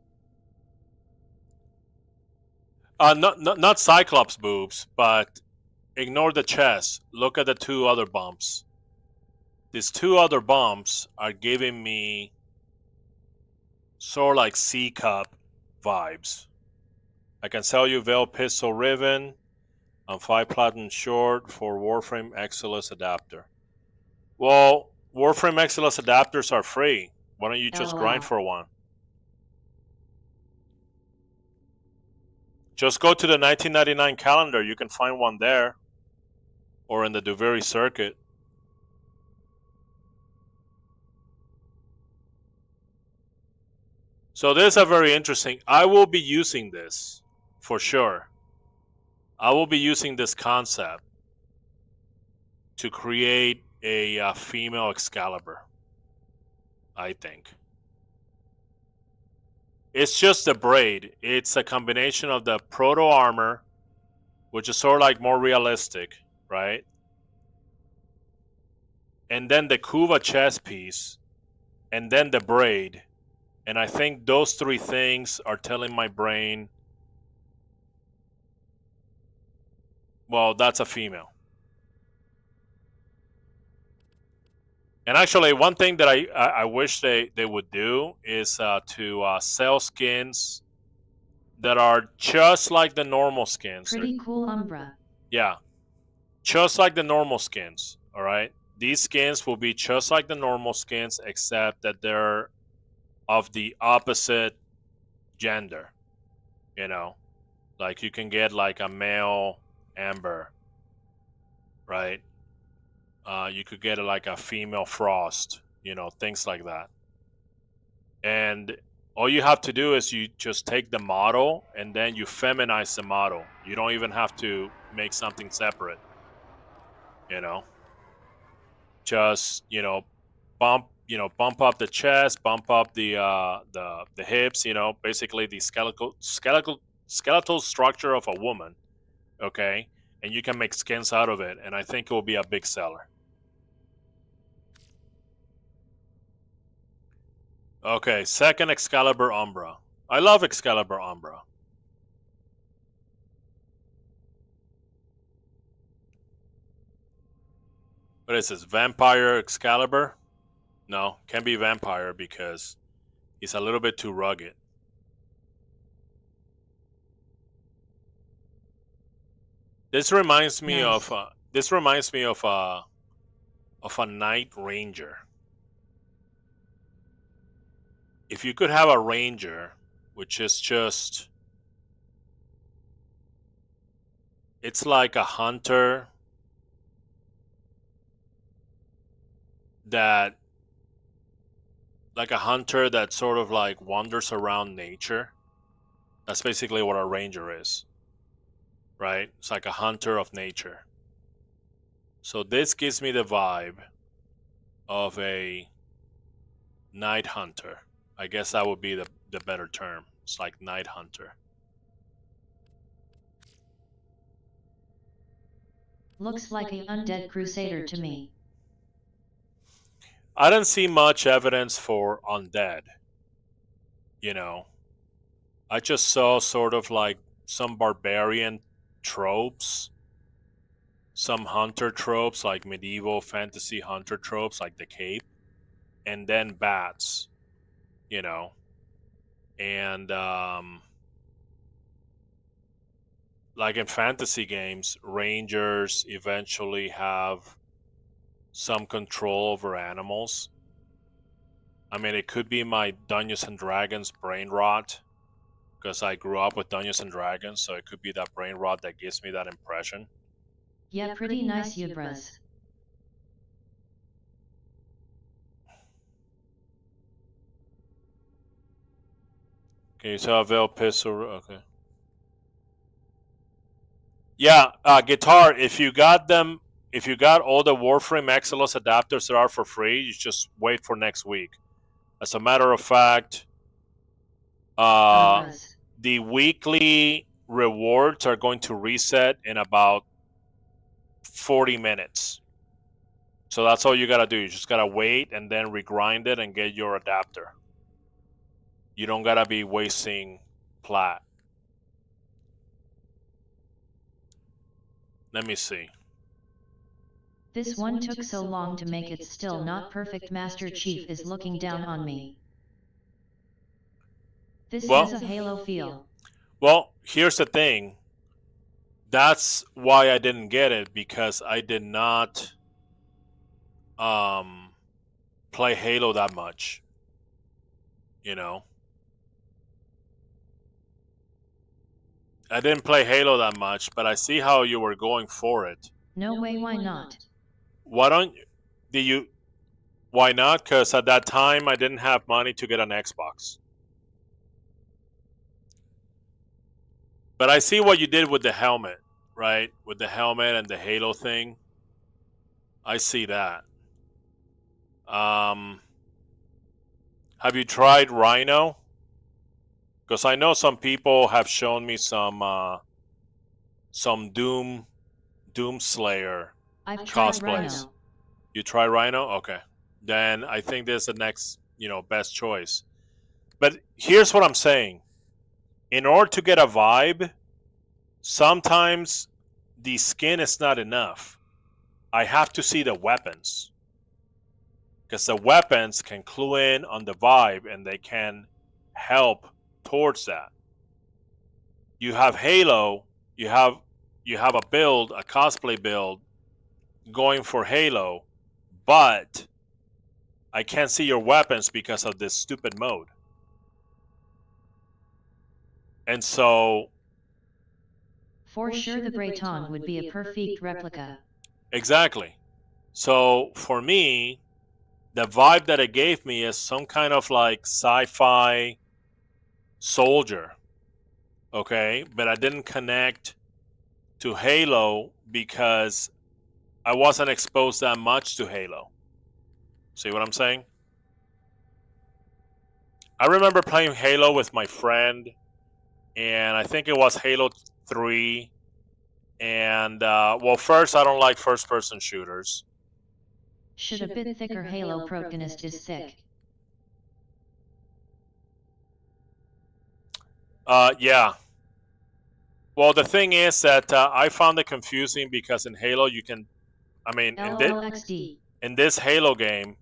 Not Cyclops boobs, but ignore the chest. Look at the 2 other bumps. These 2 other bumps are giving me sort of like C-cup vibes. I can sell you Veil Pistol Riven, I'm 5 platinum short for WarFrame XLS adapter. Well, WarFrame XLS adapters are free. Why don't you just LOL. grind for one? Just go to the 1999 calendar. You can find one there. Or in the Duviri Circuit. So this is a very interesting. I will be using this for sure. I will be using this concept to create a female Excalibur, I think. It's just a braid. It's a combination of the proto armor, which is sort of like more realistic, right? And then the Kuva chest piece, and then the braid. And I think those three things are telling my brain, well, that's a female. And actually, one thing that I wish they would do is to sell skins that are just like the normal skins. Pretty cool Umbra. Yeah, just like the normal skins, all right? These skins will be just like the normal skins, except that they're of the opposite gender, you know? Like you can get like a male Amber, right? You could get like a female Frost, you know, things like that. And all you have to do is you just take the model and then you feminize the model. You don't even have to make something separate, you know? Just, bump up the chest, bump up the hips, basically the skeletal structure of a woman, okay? And you can make skins out of it, and I think it will be a big seller. Okay, second Excalibur Umbra. I love Excalibur Umbra. What is this? Vampire Excalibur? No, can't be Vampire because he's a little bit too rugged. This reminds me Nice. of a Night Ranger. If you could have a Ranger, which is just, it's like a hunter that sort of like wanders around nature. That's basically what a ranger is, right? It's like a hunter of nature. So this gives me the vibe of a night hunter. I guess that would be the better term. It's like night hunter. Looks like an undead crusader to me. I didn't see much evidence for undead. I just saw sort of like some barbarian tropes, some hunter tropes, like medieval fantasy hunter tropes, like the cape, and then bats, and like in fantasy games, rangers eventually have some control over animals. I mean, it could be my Dungeons and Dragons brain rot, because I grew up with Dungeons and Dragons, so it could be that brain rot that gives me that impression. Yeah, pretty nice Ubras. Okay, so Veil Pistol, okay. Yeah, Guitar, if you got all the WarFrame XLS adapters that are for free, you just wait for next week. As a matter of fact, the weekly rewards are going to reset in about 40 minutes. So that's all you gotta do. You just gotta wait and then regrind it and get your adapter. You don't gotta be wasting plat. Let me see. This one took so long to make, it's still not perfect. Master Chief is looking down on me. This has a Halo feel. Well, here's the thing. that's why I didn't get it, because I did not play Halo that much. You know, I didn't play Halo that much, but I see how you were going for it. No way, why not? Why don't you? Why not? Because at that time I didn't have money to get an Xbox. But I see what you did with the helmet, right? With the helmet and the Halo thing. I see that. Have you tried Rhino? Because I know some people have shown me some Doom Slayer I've tried cosplays. Rhino. You try Rhino? Okay. Then I think this is the next, best choice. But here's what I'm saying. In order to get a vibe, sometimes the skin is not enough. I have to see the weapons. Because the weapons can clue in on the vibe and they can help towards that. You have Halo, you have a build, a cosplay build going for Halo, but I can't see your weapons because of this stupid mode. And so For sure the Breton would be a perfect replica. exactly. So for me, the vibe that it gave me is some kind of like sci-fi soldier. Okay, but I didn't connect to Halo because I wasn't exposed that much to Halo. See what I'm saying? I remember playing Halo with my friend, and I think it was Halo 3. And, well, first, I don't like first-person shooters. Should a bit thicker Halo protagonist is sick. Yeah. Well, the thing is that I found it confusing because in Halo you can, LLXD. in this Halo game,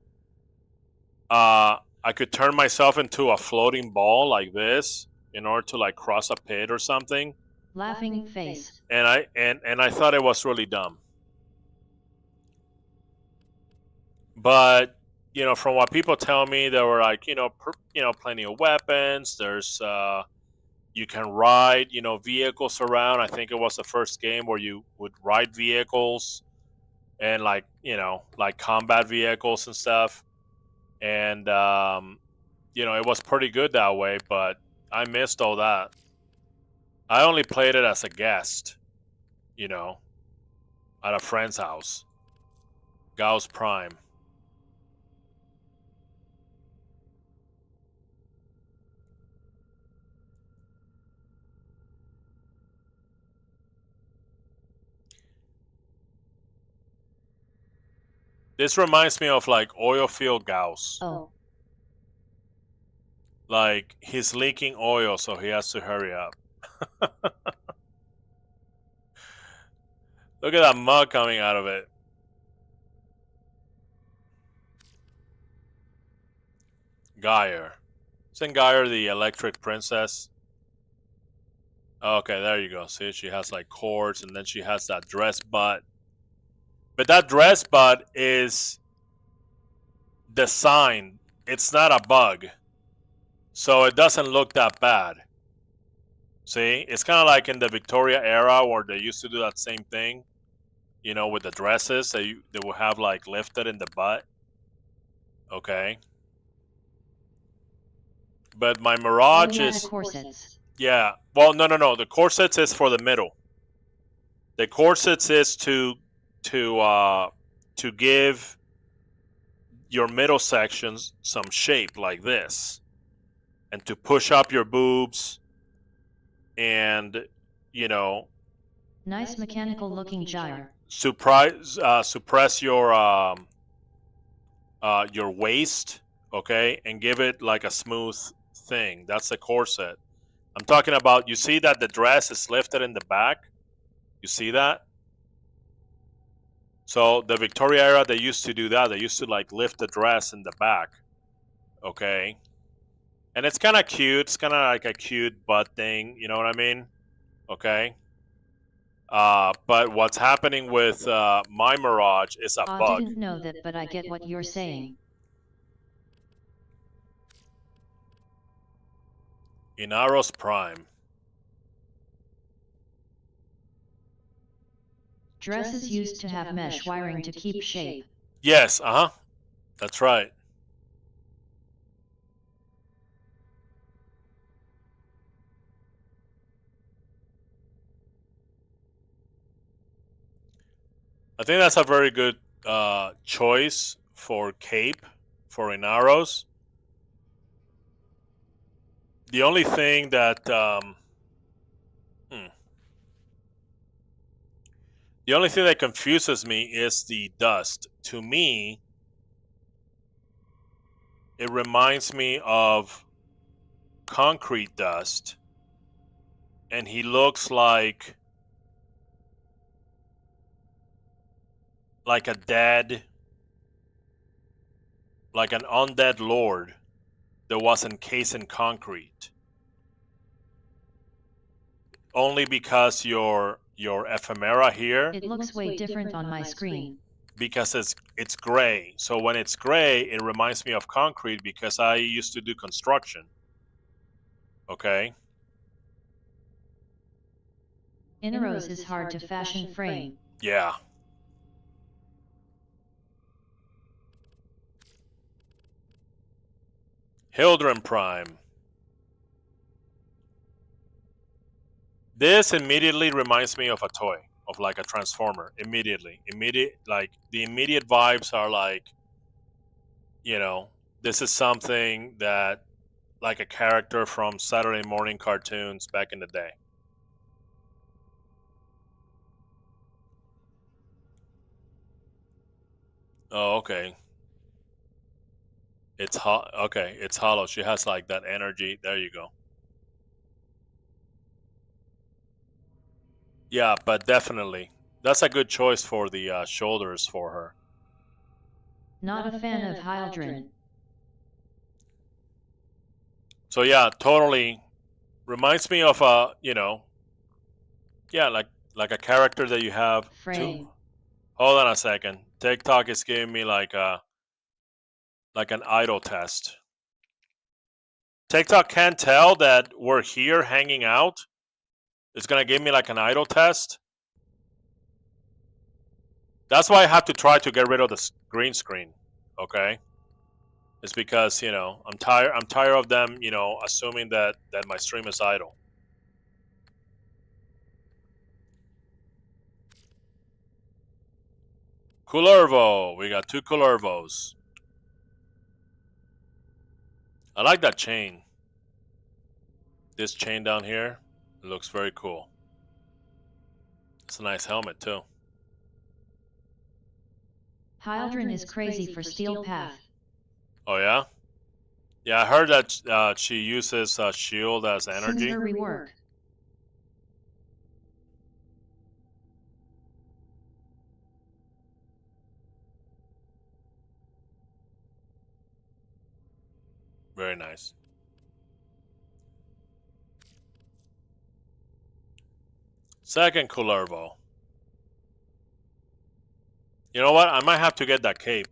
I could turn myself into a floating ball like this in order to like cross a pit or something. Laughing face. And I thought it was really dumb. But from what people tell me, there were like plenty of weapons. There's you can ride vehicles around. I think it was the first game where you would ride vehicles and like combat vehicles and stuff. And it was pretty good that way. But I missed all that. I only played it as a guest, at a friend's house. Gauss Prime. This reminds me of like oil field Gauss. Oh. Like he's leaking oil, so he has to hurry up. Look at that mug coming out of it. Geyer. Isn't Geyer the electric princess? Okay, there you go. See, she has like cords, and then she has that dress butt. But that dress butt is designed. It's not a bug. So it doesn't look that bad. See? It's kind of like in the Victoria era where they used to do that same thing. With the dresses. They will have like lifted in the butt. Okay. But my Mirage is... corsets. Yeah. Well, no. The corsets is for the middle. The corsets is to give your middle sections some shape like this, and to push up your boobs, and Nice mechanical looking gyre. suppress your waist, okay, and give it like a smooth thing. That's the corset. I'm talking about. You see that the dress is lifted in the back. You see that? So the Victoria era, they used to do that. They used to like lift the dress in the back, okay? And it's kind of cute. It's kind of like a cute butt thing. You know what I mean? Okay. But what's happening with my Mirage is a I bug. didn't know that, but I get what you're saying. Inaros Prime. Dresses used to have mesh wiring to keep shape. Yes, that's right. I think that's a very good choice for cape, for Inaros. The only thing that the only thing that confuses me is the dust. To me, it reminds me of concrete dust, and he looks like a dead, like an undead lord that was encased in concrete. Only because your ephemera here, It looks way different on my screen. because it's gray. So when it's gray, it reminds me of concrete because I used to do construction. Okay. Inaros is hard to fashion frame. Yeah. Hildren Prime. This immediately reminds me of a toy, of like a Transformer. Immediate, like the immediate vibes are like, this is something that, like a character from Saturday morning cartoons back in the day. Oh, okay. It's hot. Okay, it's hollow. She has like that energy. There you go. Yeah, but definitely, that's a good choice for the shoulders for her. Not a fan of Hildren. So yeah, totally reminds me of yeah, like a character that you have. Frame. Hold on a second. TikTok is giving me like an idle test. TikTok can't tell that we're here hanging out. It's gonna give me like an idle test. That's why I have to try to get rid of the green screen. Okay, it's because I'm tired of them assuming that my stream is idle. Kullervo, we got 2 Kullervos. I like that chain. This chain down here, it looks very cool. It's a nice helmet too. Hildren is crazy for Steel Path. Oh yeah? Yeah, I heard that she uses shield as energy. Since her rework. Very nice. Second Kullervo. You know what? I might have to get that cape.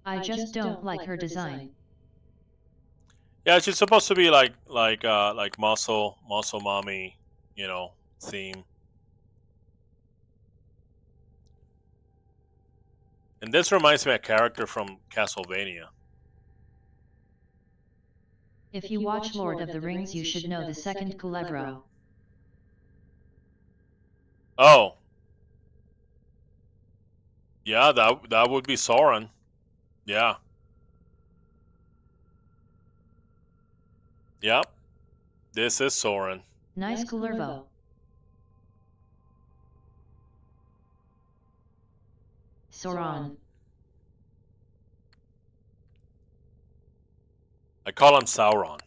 I just don't like her design. Yeah, she's supposed to be like muscle mommy, theme. And this reminds me of a character from Castlevania. If you watch Lord of the Rings, you should know the second Culebro. Oh. Yeah, that would be Sauron. Yeah. Yep. This is Sauron. Nice Cullervo. Sauron. I call him Sauron.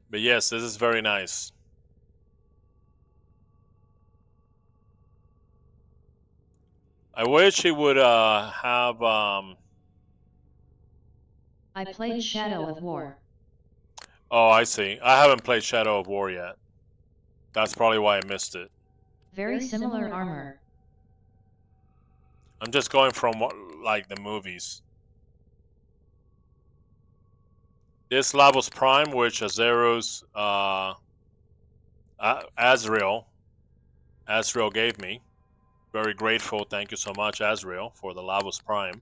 But yes, this is very nice. I wish he would have I played Shadow of War. Oh, I see. I haven't played Shadow of War yet. That's probably why I missed it. Very similar armor. I'm just going from what, like the movies. This Lavos Prime, which Azero's Azrael gave me. Very grateful. Thank you so much, Azrael, for the Lavos Prime.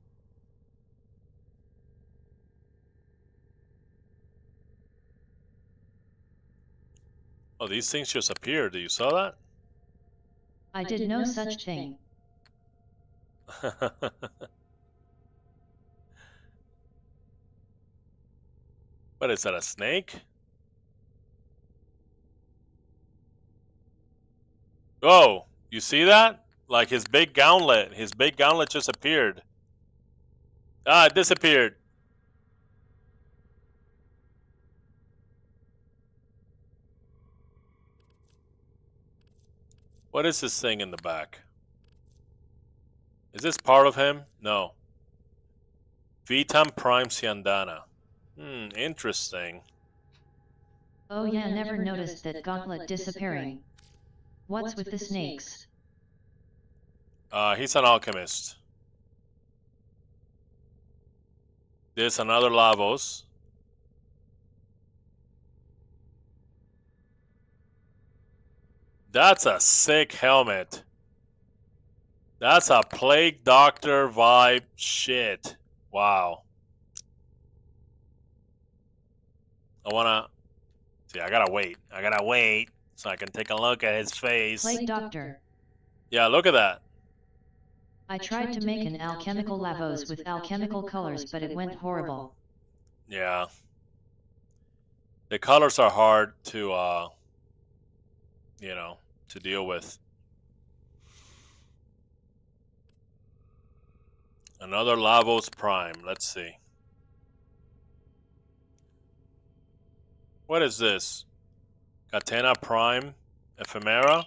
Oh, these things just appeared. Do you saw that? I did no such thing. What is that, a snake? Oh, you see that? Like his big gauntlet just appeared. Ah, it disappeared. What is this thing in the back? Is this part of him? No. Vitam Prime Siandana. Interesting. Oh yeah, never noticed that gauntlet disappearing. What's with the snakes? He's an alchemist. There's another Lavos. That's a sick helmet. That's a Plague Doctor vibe shit. Wow. I wanna... See, I gotta wait. So I can take a look at his face. Plague Doctor. Yeah, look at that. I tried to make an alchemical Lavos with alchemical colors, but it went horrible. Yeah. The colors are hard to, you know, to deal with. Another Lavos Prime. Let's see. What is this? Catena Prime Ephemera?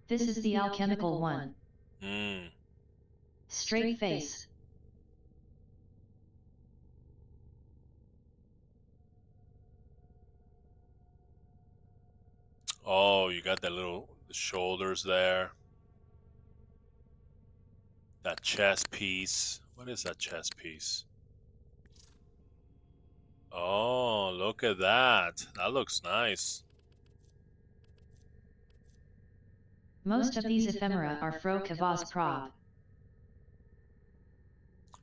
This is the alchemical one. Straight face. Oh, you got the little shoulders there. That chest piece. What is that chest piece? Oh, look at that. That looks nice. Most of these ephemera are Fro Kavaz Prob.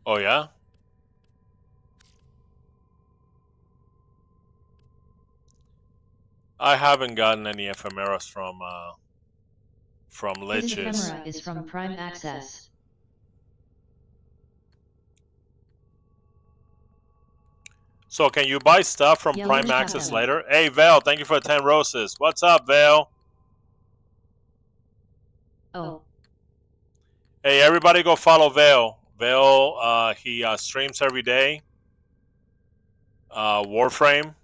Oh, yeah? I haven't gotten any ephemeras from This Liches. ephemera is from Prime Access. So can you buy stuff from Yeah, Prime let me Access have later? Hey, Val, thank you for the 10 roses. What's up, Val? Oh. Hey, everybody go follow Val. Val, he streams every day. WarFrame.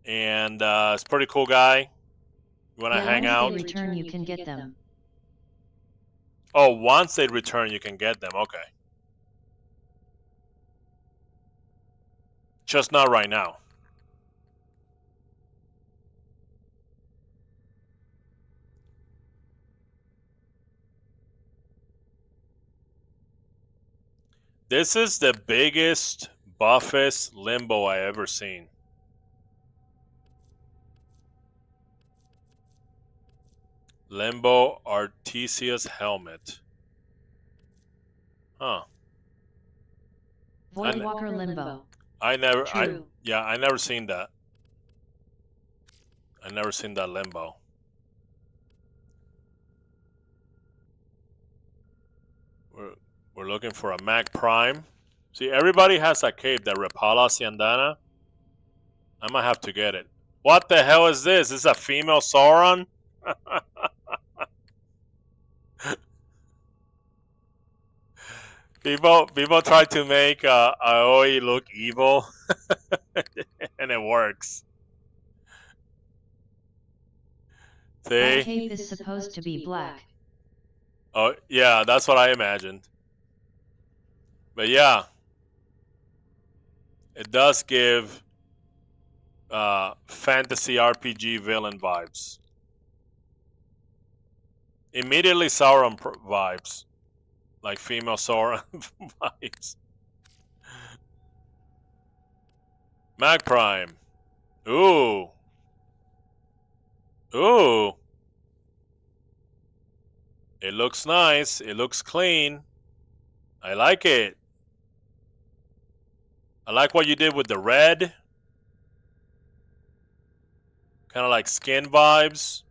And it's a pretty cool guy. You want to hang out? Once they return, you can get them. Oh, once they return, you can get them. Okay. Just not right now. This is the biggest, buffest limbo I ever seen. Limbo Artesius helmet. Huh. Voidwalker Limbo. I never seen that. I never seen that limbo. We're looking for a Mac Prime. See, everybody has a cape, that Rapala Siandana. I might have to get it. What the hell is this? Is this a female Sauron? People try to make Aoi look evil, and it works. See? That cape is supposed to be black. Oh, yeah, that's what I imagined. But yeah, it does give fantasy RPG villain vibes. Immediately Sauron vibes. Like female Sauron vibes. Mag Prime. Ooh. Ooh. It looks nice. It looks clean. I like it. I like what you did with the red. Kind of like skin vibes.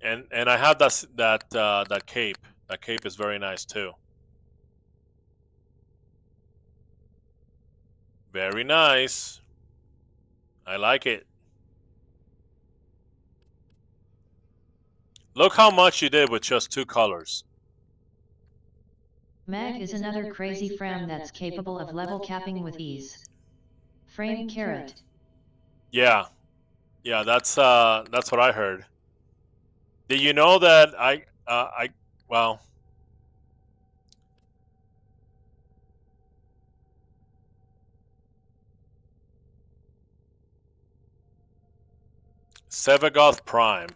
And I have that cape. That cape is very nice too. Very nice. I like it. Look how much you did with just 2 colors. Mag is another crazy fram that's capable of level capping with ease. Frame carrot. Yeah. Yeah, that's what I heard. Did you know that well, Sevagoth Prime.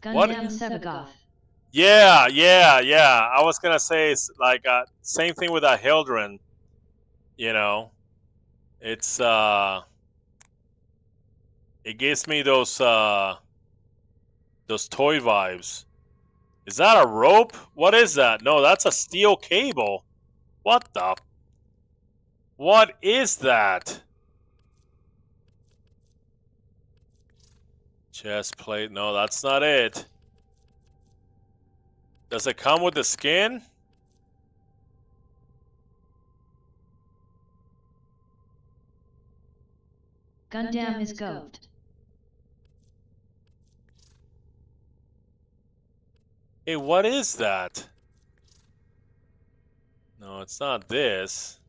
Gundam Sevagoth. Yeah. I was gonna say it's like same thing with that Hildren. You know, it's it gives me those toy vibes. Is that a rope? What is that? No, that's a steel cable. What the? What is that? Chest plate. No, that's not it. Does it come with the skin? Gundam is goat. Hey, what is that? No, it's not this.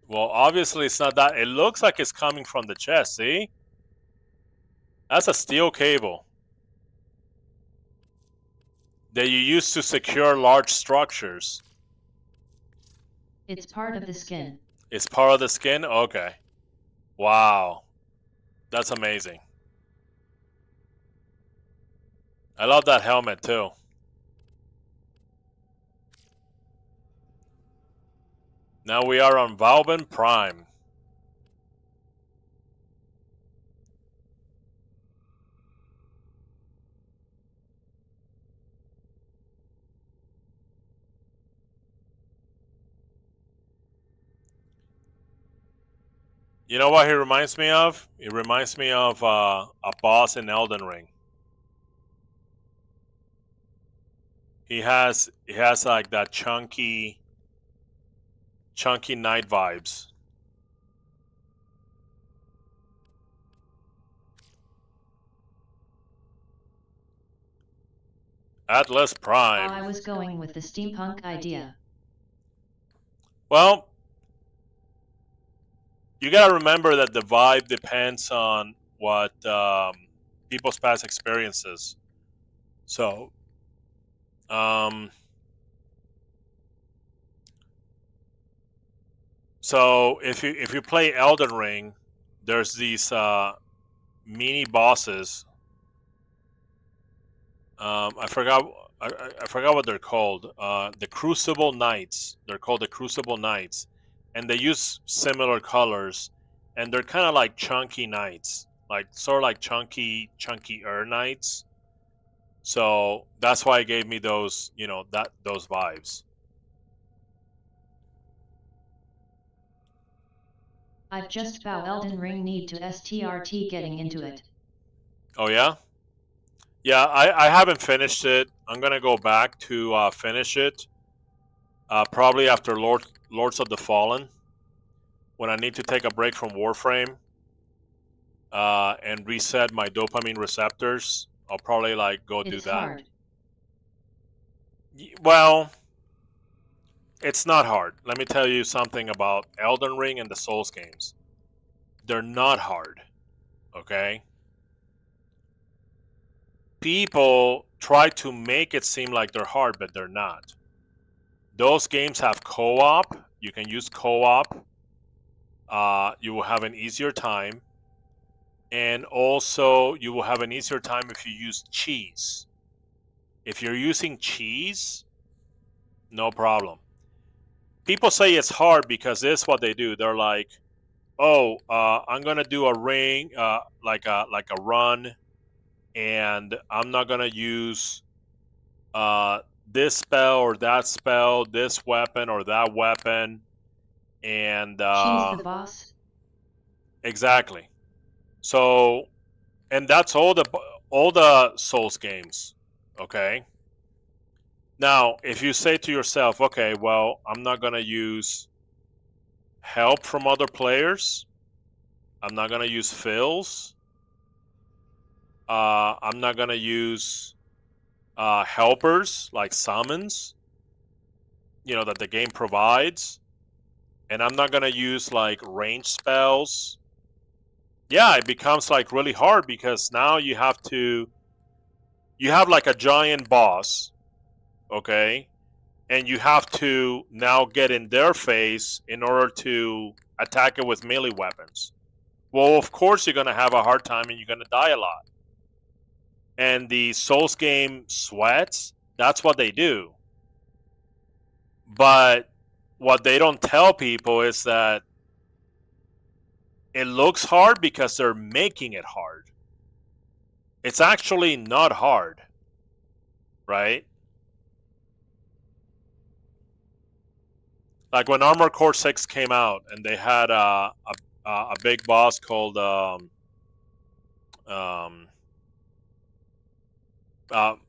Well, obviously it's not that. It looks like it's coming from the chest, see? That's a steel cable that you use to secure large structures. It's part of the skin. It's part of the skin? Okay. Wow. That's amazing. I love that helmet too. Now we are on Valben Prime. You know what he reminds me of? He reminds me of a boss in Elden Ring. He has like that chunky knight vibes. Atlas Prime. I was going with the steampunk idea. Well, you gotta remember that the vibe depends on what people's past experiences. So, so if you play Elden Ring, there's these mini bosses. I forgot what they're called. The Crucible Knights. They're called the Crucible Knights, and they use similar colors, and they're kind of like chunky knights, like sort of like chunky knights. So that's why it gave me those, those vibes. I've just found Elden Ring need to STRT getting into it. Oh yeah? Yeah, I haven't finished it. I'm gonna go back to finish it. Probably after Lords of the Fallen, when I need to take a break from Warframe and reset my dopamine receptors. I'll probably go do that. Hard. Well, it's not hard. Let me tell you something about Elden Ring and the Souls games. They're not hard. Okay? people try to make it seem like they're hard, but they're not. Those games have co-op. You can use co-op. You will have an easier time. And also, you will have an easier time if you use cheese. If you're using cheese, no problem. People say it's hard because this is what they do. They're like, oh, I'm gonna do a ring, like a run, and I'm not gonna use this spell or that spell, this weapon or that weapon, and Cheese the boss. exactly. So, and that's all the Souls games. Okay. Now, if you say to yourself, okay, well, I'm not gonna use help from other players. I'm not gonna use fills. I'm not gonna use helpers like summons, that the game provides, and I'm not gonna use like range spells. Yeah, it becomes like really hard because now you have like a giant boss, okay, and you have to now get in their face in order to attack it with melee weapons. Well, of course you're gonna have a hard time and you're gonna die a lot. And the Souls game sweats, that's what they do. But what they don't tell people is that it looks hard because they're making it hard. It's actually not hard, right? Like when Armored Core 6 came out and they had a big boss called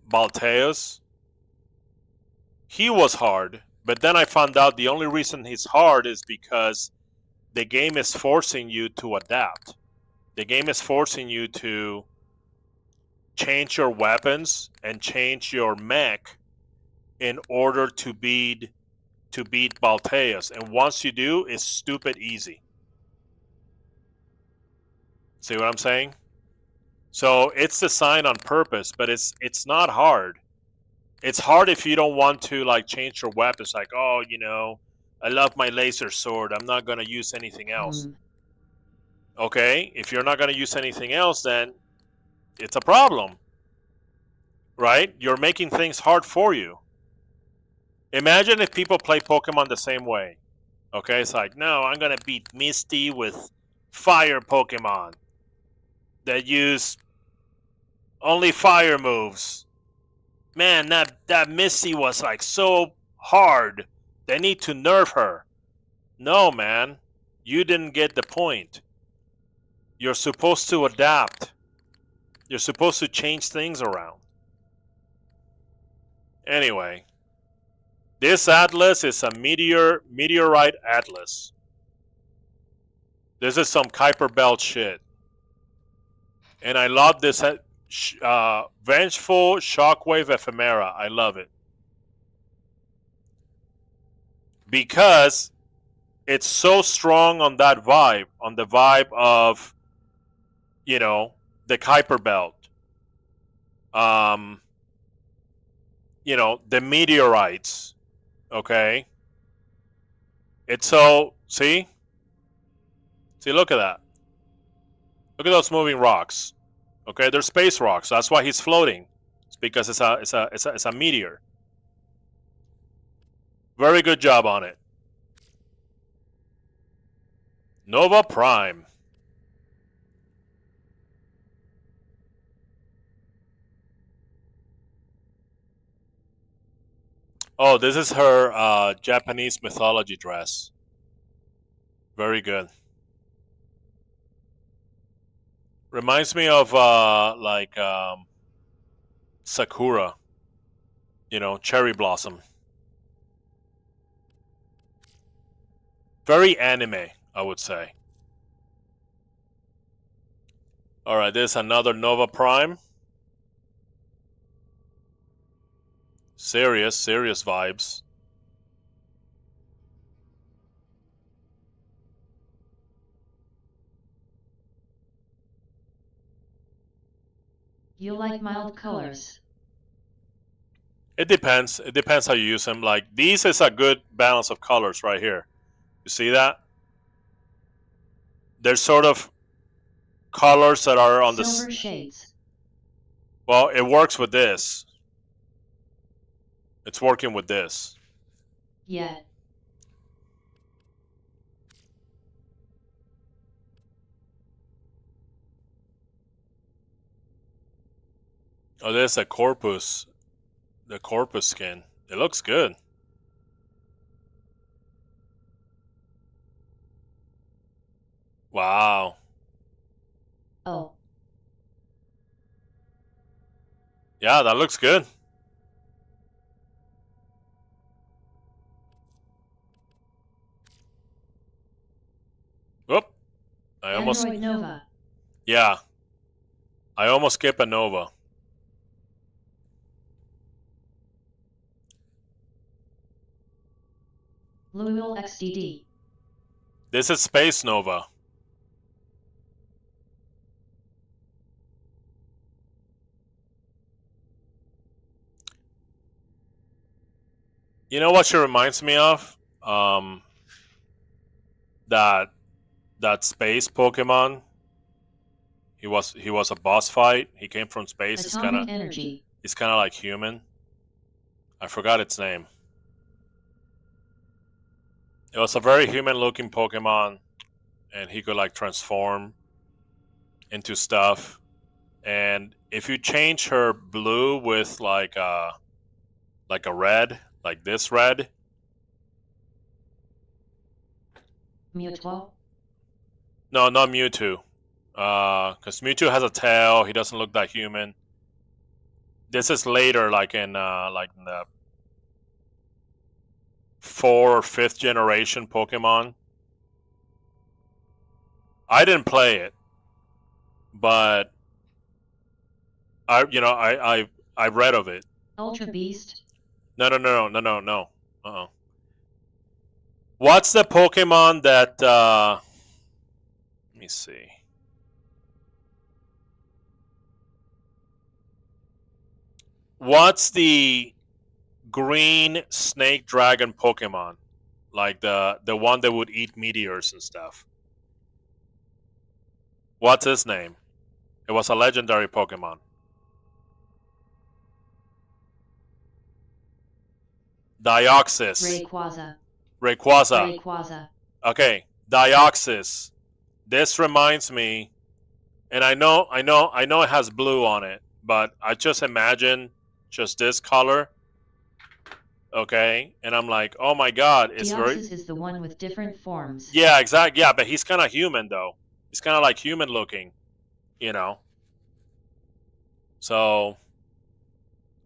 Balteus. He was hard, but then I found out the only reason he's hard is because the game is forcing you to adapt. The game is forcing you to change your weapons and change your mech in order to beat Balteus. And once you do, it's stupid easy. See what I'm saying? So it's designed on purpose, but it's not hard. It's hard if you don't want to like change your weapons. Like, oh, I love my laser sword. I'm not gonna use anything else. Okay, if you're not gonna use anything else, then it's a problem, right? You're making things hard for you. Imagine if people play Pokemon the same way. Okay, it's like, no, I'm gonna beat Misty with fire Pokemon that use only fire moves. Man, that Misty was like so hard. They need to nerf her. No, man. You didn't get the point. You're supposed to adapt. You're supposed to change things around. Anyway, this atlas is a meteorite atlas. This is some Kuiper Belt shit. And I love this Vengeful Shockwave Ephemera. I love it. Because it's so strong on that vibe, on the vibe of, the Kuiper Belt. The meteorites. Okay? It's so, see, look at that. Look at those moving rocks. Okay, they're space rocks. That's why he's floating. It's because it's a meteor. Very good job on it. Nova Prime. Oh, this is her Japanese mythology dress. Very good. Reminds me of Sakura. Cherry blossom. Very anime, I would say. Alright, this is another Nova Prime. Serious vibes. You like mild colors. It depends. It depends how you use them. Like, these is a good balance of colors right here. You see that? There's sort of colors that are on Silver shades. Well, it works with this. It's working with this. Yeah. Oh, there's a corpus. The corpus skin. It looks good. Wow. Oh. Yeah, that looks good. Whoop. I almost. Android Nova. Yeah. I almost skipped a Nova. Louisville XDD. This is Space Nova. You know what she reminds me of? That space Pokemon. He was a boss fight. He came from space. Atomic Energy. He's kind of like human. I forgot its name. It was a very human-looking Pokemon, and he could like transform into stuff. And if you change her blue with like a red, like this red. Mewtwo? No, not Mewtwo. Because Mewtwo has a tail. He doesn't look that human. This is later, like in the 4th or 5th generation Pokemon. I didn't play it, but I read of it. Ultra Beast? No. What's the Pokemon that? Let me see. What's the green snake dragon Pokemon? Like the one that would eat meteors and stuff. What's his name? It was a legendary Pokemon. Deoxys. Rayquaza. Okay, Deoxys. This reminds me, and I know it has blue on it, but I just imagine just this color. Okay, and I'm like, oh my god, it's Deoxys is the one with different forms. Yeah, exactly. Yeah, but he's kind of human though. He's kind of like human looking, you know. So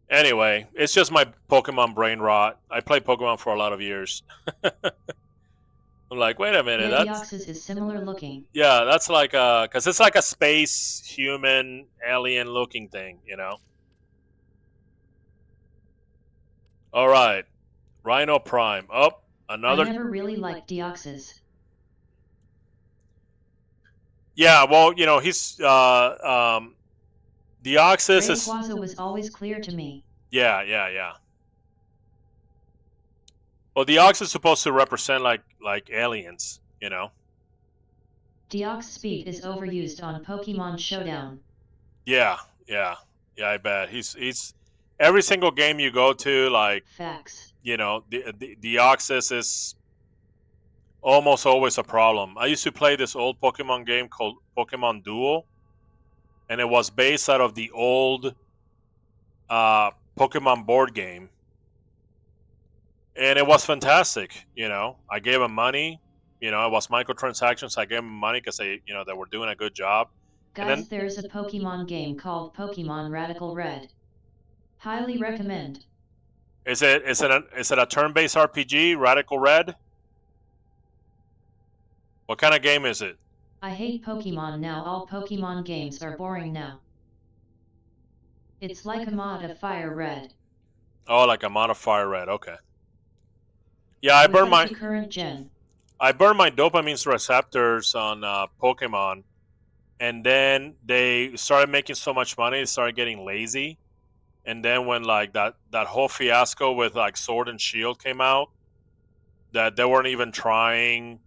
anyway, it's just my Pokemon brain rot. I played Pokemon for a lot of years. I'm like, wait a minute. Yeah, Deoxys is similar looking. Yeah, that's like because it's like a space human alien looking thing, you know. All right, Rhino Prime. Oh, another. I never really liked Deoxys. Yeah, well, you know, he's Deoxys is. Rayquaza was always clear to me. Yeah. Well, Deoxys is supposed to represent like aliens, you know. Deox speed is overused on Pokemon Showdown. Yeah, I bet he's every single game you go to, like. Facts. You know, the Deoxys is almost always a problem. I used to play this old Pokemon game called Pokemon Duel, and it was based out of the old Pokemon board game. And it was fantastic, you know. I gave them money, you know. It was microtransactions. I gave them money because they were doing a good job. Guys, there's a Pokemon game called Pokemon Radical Red. Highly recommend. Is it a turn-based RPG, Radical Red? What kind of game is it? I hate Pokemon now. All Pokemon games are boring now. It's like a mod of Fire Red. Oh, like a mod of Fire Red. Okay. Yeah, I burned my current gen. I burned my dopamine receptors on Pokemon, and then they started making so much money, they started getting lazy. And then when like that whole fiasco with like Sword and Shield came out, that they weren't even trying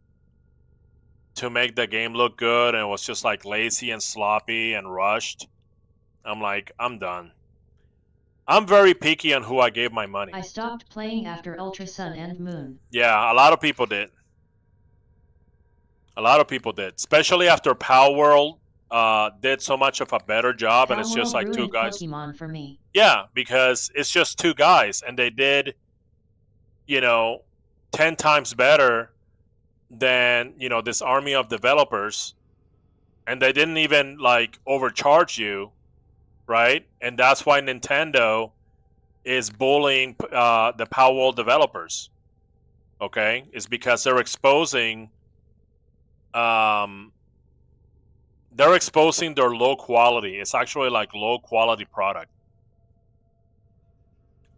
to make the game look good, and it was just like lazy and sloppy and rushed. I'm like, I'm done. I'm very picky on who I gave my money. I stopped playing after Ultra Sun and Moon. Yeah, a lot of people did. A lot of people did, especially after Pal World did so much of a better job, and it's just like two guys. Pokemon for me. Yeah, because it's just two guys, and they did, 10 times better than this army of developers, and they didn't even like overcharge you, right? And that's why Nintendo is bullying the Pal World developers. Okay, it's because they're exposing their low quality. It's actually like low quality product.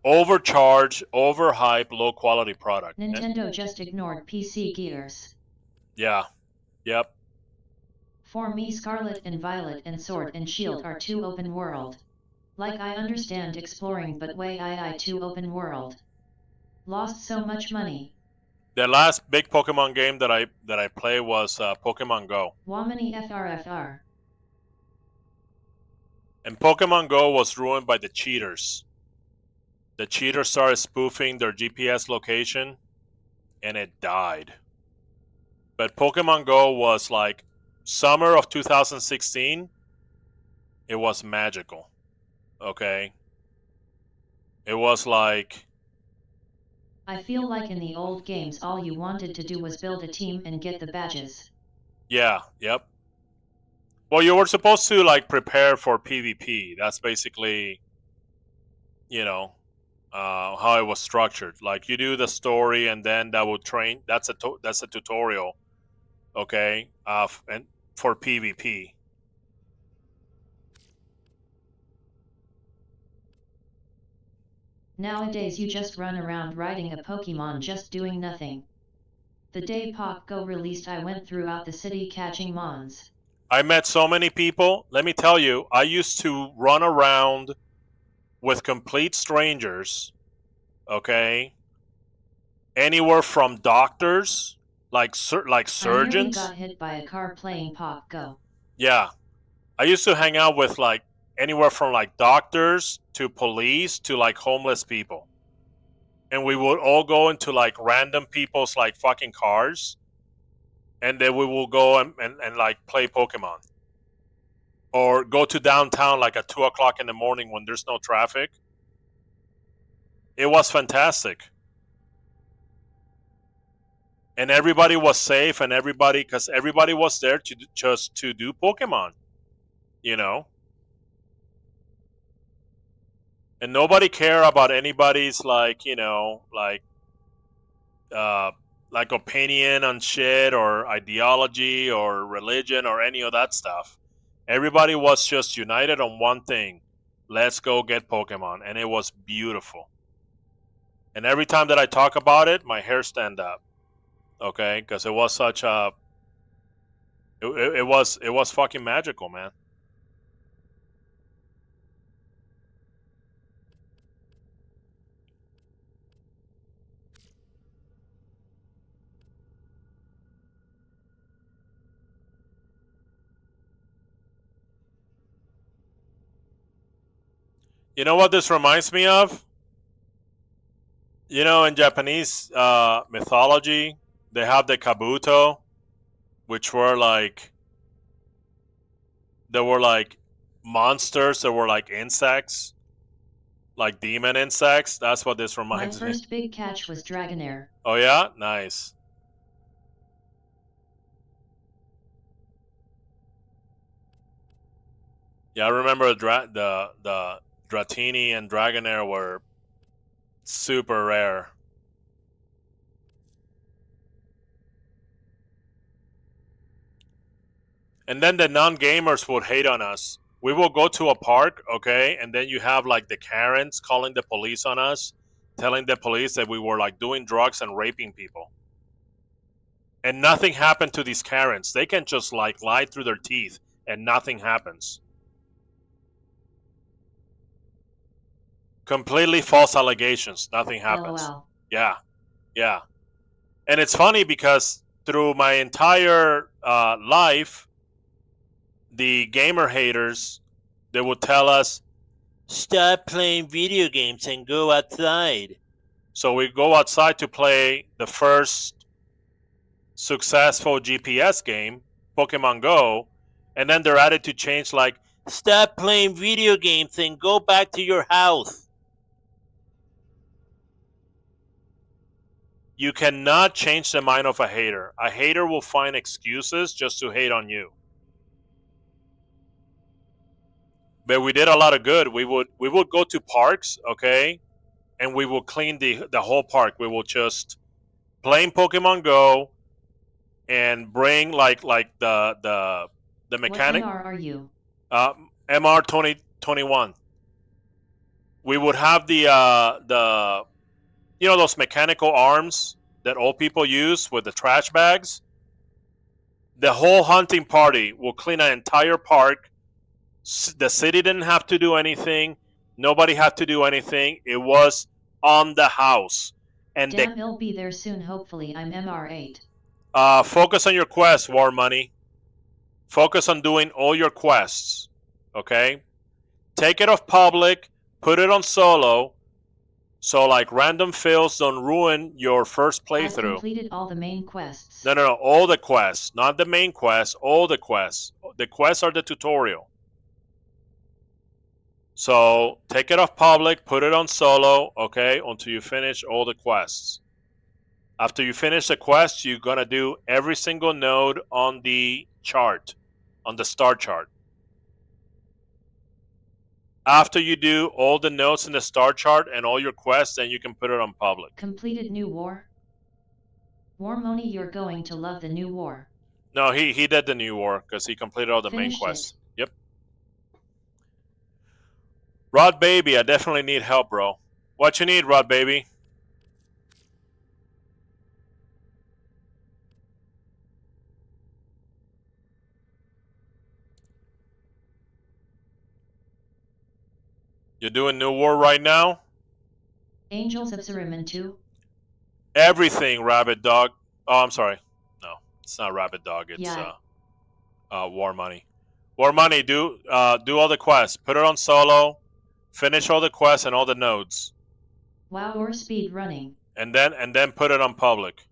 Overcharge, overhype, low quality product. Nintendo just ignored PC Gears. Yeah. Yep. For me, Scarlet and Violet and Sword and Shield are too open world. Like I understand exploring, but way I too open world. Lost so much money. The last big Pokemon game that I played was Pokemon Go. Wamani FRFR. And Pokemon Go was ruined by the cheaters. The cheaters started spoofing their GPS location, and it died. But Pokemon Go was like summer of 2016. It was magical. Okay? It was like... I feel like in the old games all you wanted to do was build a team and get the badges. Yeah, yep. Well, you were supposed to like prepare for PvP. That's basically, how it was structured. Like you do the story, and then that will train. That's a tutorial, okay, and for PvP. Nowadays you just run around riding a Pokemon just doing nothing. The day Pok Go released I went throughout the city catching mons. I met so many people. Let me tell you, I used to run around with complete strangers, okay? Anywhere from doctors, like surgeons. I nearly got hit by a car playing Pok Go. Yeah. I used to hang out with like anywhere from like doctors to police to like homeless people. And we would all go into like random people's like fucking cars, and then we will go and like play Pokemon. Or go to downtown like at 2 o'clock in the morning when there's no traffic. It was fantastic. And everybody was safe, and because everybody was there to do Pokemon, And nobody cared about anybody's like opinion on shit or ideology or religion or any of that stuff. Everybody was just united on one thing. Let's go get Pokemon. And it was beautiful. And every time that I talk about it, my hair stand up. Okay? Because it was such a... It was fucking magical, man. You know what this reminds me of? In Japanese mythology, they have the kabuto, which were like... There were like monsters that were like insects. Like demon insects. That's what this reminds me. My first big catch was Dragonair. Oh yeah? Nice. Yeah, I remember the Dratini and Dragonair were super rare. And then the non-gamers would hate on us. We will go to a park, okay, and then you have like the Karens calling the police on us, telling the police that we were like doing drugs and raping people. And nothing happened to these Karens. They can just like lie through their teeth and nothing happens. Completely false allegations. Nothing happens. LOL. Yeah. Yeah. And it's funny because through my entire life, the gamer haters, they would tell us, stop playing video games and go outside. So we go outside to play the first successful GPS game, Pokemon Go, and then their attitude changed like, stop playing video games and go back to your house. You cannot change the mind of a hater. A hater will find excuses just to hate on you. But we did a lot of good. We would go to parks, okay, and we will clean the whole park. We will just playing Pokemon Go and bring like the mechanic. What MR are you? MR 2021. We would have the those mechanical arms that old people use with the trash bags. The whole hunting party will clean an entire park. The city didn't have to do anything. Nobody had to do anything. It was on the house. And Damn, it'll be there soon. Hopefully, I'm MR8. Focus on your quest, War Money. Focus on doing all your quests. Okay? Take it off public. Put it on solo. So, like, random fails don't ruin your first playthrough. I've completed all the main quests. No. All the quests. Not the main quests. All the quests. The quests are the tutorial. So, take it off public. Put it on solo, okay, until you finish all the quests. After you finish the quest, you're going to do every single node on the chart, on the star chart. After you do all the nodes in the star chart and all your quests, then you can put it on public. Completed new war? Warmoni, you're going to love the new war. No, he did the new war because he completed all the main Finished quests. it. Yep. Rod Baby, I definitely need help, bro. What you need, Rod Baby? You're doing New War right now? Angels of Zariman 2? Everything, Rabbit Dog. Oh, I'm sorry. No, it's not Rabbit Dog. It's War Money. War Money, do all the quests. Put it on solo. Finish all the quests and all the nodes. Wow, or speed running. And then put it on public.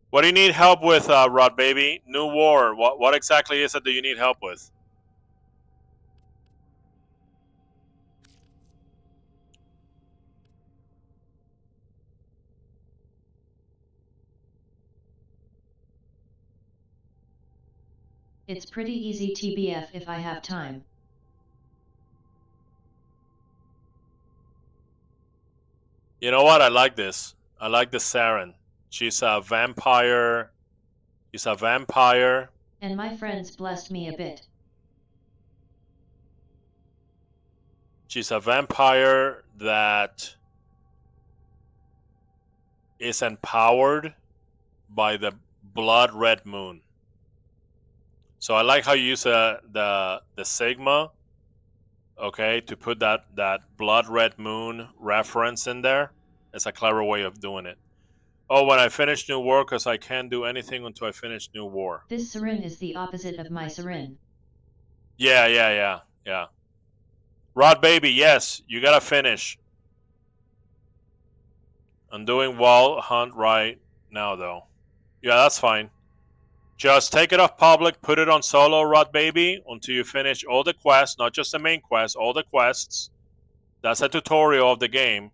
What do you need help with, Rod Baby? New War. What exactly is it that you need help with? It's pretty easy TBF if I have time. You know what? I like this. I like the Saren. She's a vampire. She's a vampire. And my friends blessed me a bit. She's a vampire that is empowered by the blood red moon. So I like how you use the Sigma, okay, to put that blood red moon reference in there. It's a clever way of doing it. Oh, when I finish New War, because I can't do anything until I finish New War. This Sarin is the opposite of my Sarin. Yeah. Rod Baby, yes, you gotta finish. I'm doing Wall Hunt right now, though. Yeah, that's fine. Just take it off public, put it on solo, Rod Baby, until you finish all the quests, not just the main quest, all the quests. That's a tutorial of the game.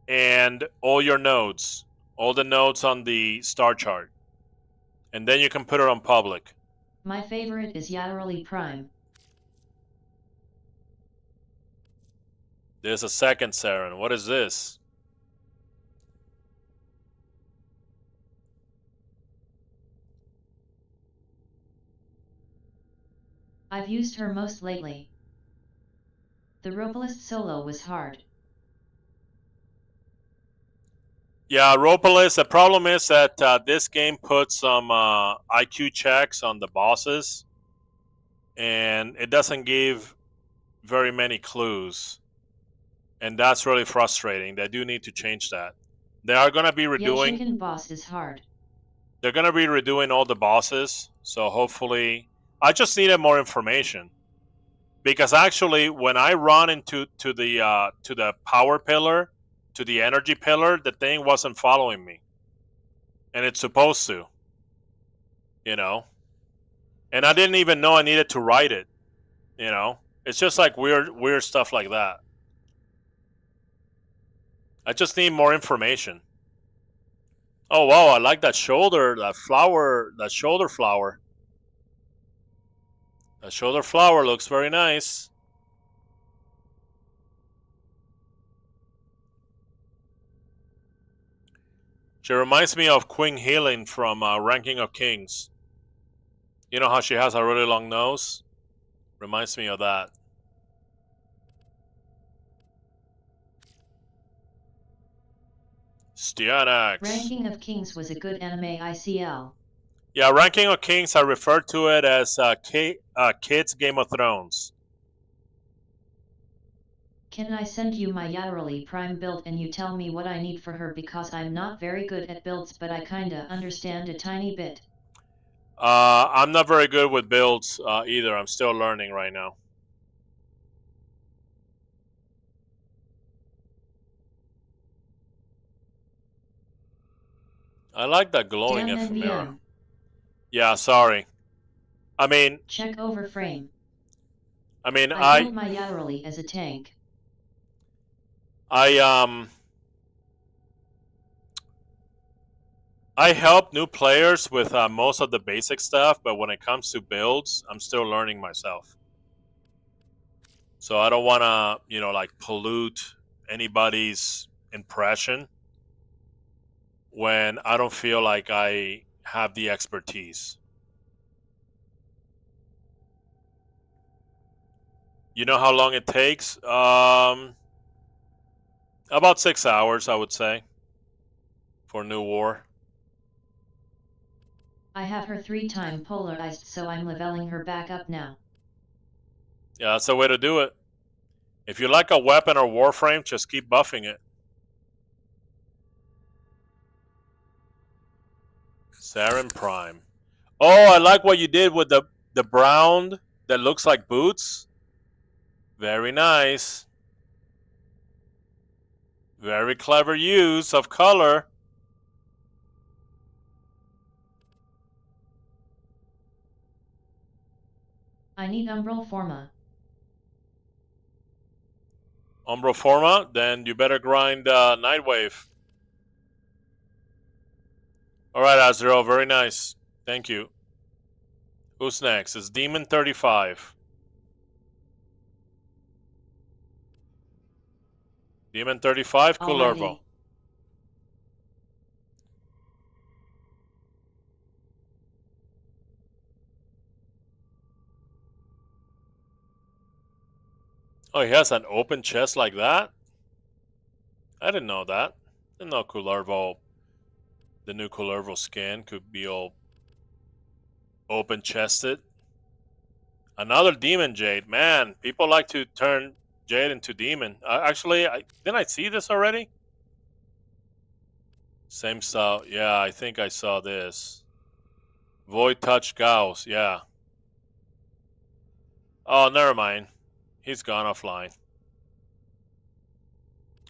And all your nodes. All the nodes on the star chart. And then you can put it on public. My favorite is Yadarali Prime. There's a second Saren. What is this? I've used her most lately. The Robalist solo was hard. Yeah, Ropolis. The problem is that this game puts some IQ checks on the bosses, and it doesn't give very many clues, and that's really frustrating. They do need to change that. They are going to be Yeah, redoing. chicken boss is hard. They're going to be redoing all the bosses, so hopefully, I just needed more information. Because actually, when I run into to the power pillar, to the energy pillar, the thing wasn't following me, and it's supposed to, you know. And I didn't even know I needed to write it, you know. It's just like weird stuff like that. I just need more information. Oh wow, I like that shoulder, that flower, that shoulder flower. That shoulder flower looks very nice. She reminds me of Queen Healing from Ranking of Kings. You know how she has a really long nose? Reminds me of that. Stianax. Ranking of Kings was a good anime ICL. Yeah, Ranking of Kings, I refer to it as Kids Game of Thrones. Can I send you my Yaroli Prime build and you tell me what I need for her, because I'm not very good at builds but I kinda understand a tiny bit. I'm not very good with builds either. I'm still learning right now. I like that glowing Damn ephemera. NVM. Yeah, sorry. I mean, Check WarFrame. I mean, I built my Yaroli as a tank. I help new players with most of the basic stuff, but when it comes to builds, I'm still learning myself. So I don't want to, you know, like pollute anybody's impression when I don't feel like I have the expertise. You know how long it takes? About 6 hours, I would say, for New War. I have her 3-time polarized, so I'm leveling her back up now. Yeah, that's the way to do it. If you like a weapon or warframe, just keep buffing it. Saren Prime. Oh, I like what you did with the brown that looks like boots. Very nice. Very clever use of color. I need Umbral Forma. Umbra Forma, then you better grind Nightwave. Alright, Azrael, very nice. Thank you. Who's next? It's Demon 35. Demon 35, Kullervo. Oh, he has an open chest like that? I didn't know that. I didn't know Kullervo, the new Kullervo skin could be all open chested. Another demon Jade. Man, people like to turn Jade into demon. Actually, didn't I see this already? Same style. Yeah, I think I saw this. Void Touch Gauss. Yeah. Oh, never mind. He's gone offline.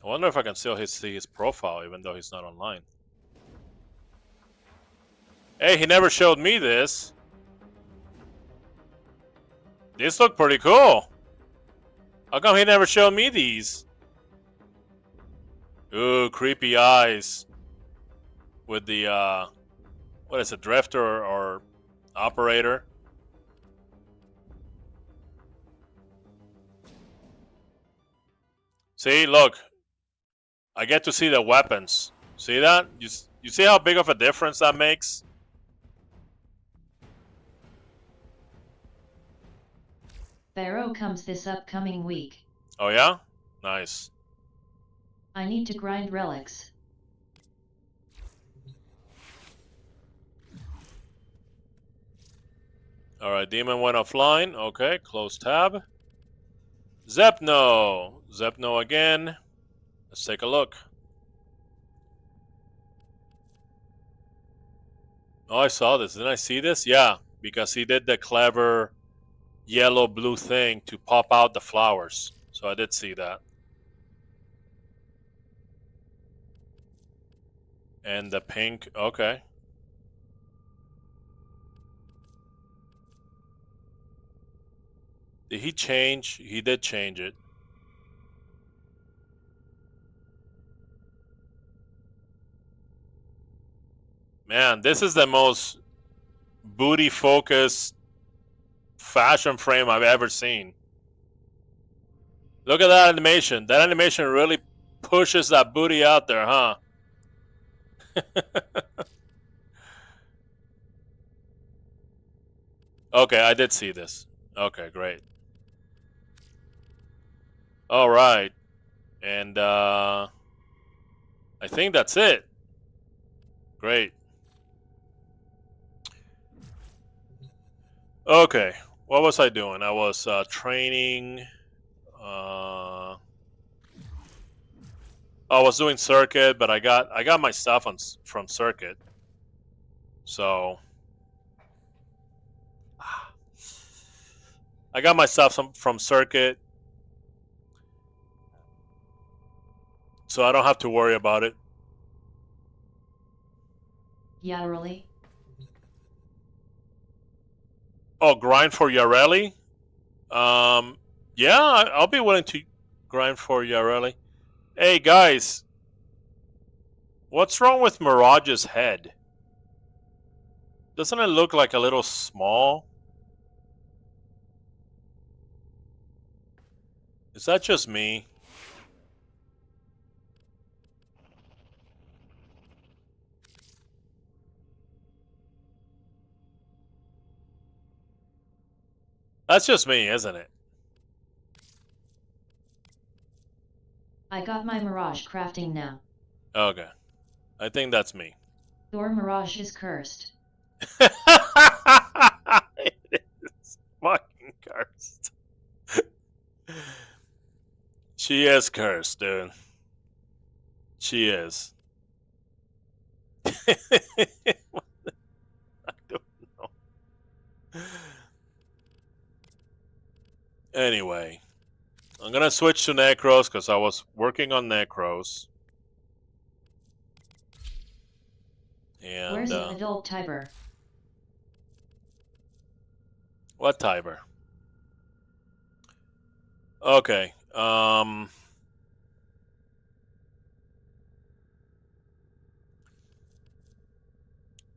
I wonder if I can still see his profile even though he's not online. Hey, he never showed me this. These look pretty cool. How come he never showed me these? Ooh, creepy eyes. With the, what is it, drifter or operator? See, look. I get to see the weapons. See that? You see how big of a difference that makes? Barrow comes this upcoming week. Oh yeah? Nice. I need to grind relics. Alright, demon went offline. Okay, close tab. Zepno. Zepno again. Let's take a look. Oh, I saw this. Didn't I see this? Yeah, because he did the clever yellow-blue thing to pop out the flowers. So I did see that. And the pink, okay. Did he change? He did change it. Man, this is the most booty-focused FashionFrame I've ever seen. Look at that animation. That animation really pushes that booty out there, huh? Okay, I did see this. Okay, great. All right. And I think that's it. Great. Okay, what was I doing? I was training. I was doing circuit, but I got my stuff from circuit. So I got my stuff from circuit, so I don't have to worry about it. Yeah, really? Oh, grind for Yareli? Yeah, I'll be willing to grind for Yareli. Hey, guys. What's wrong with Mirage's head? Doesn't it look like a little small? Is that just me? That's just me, isn't it? I got my Mirage crafting now. Okay. I think that's me. Your Mirage is cursed. It is fucking cursed. She is cursed, dude. She is. I don't know. Anyway, I'm gonna switch to Necros because I was working on Necros. And Where's the adult Tiber? What Tiber? Okay. I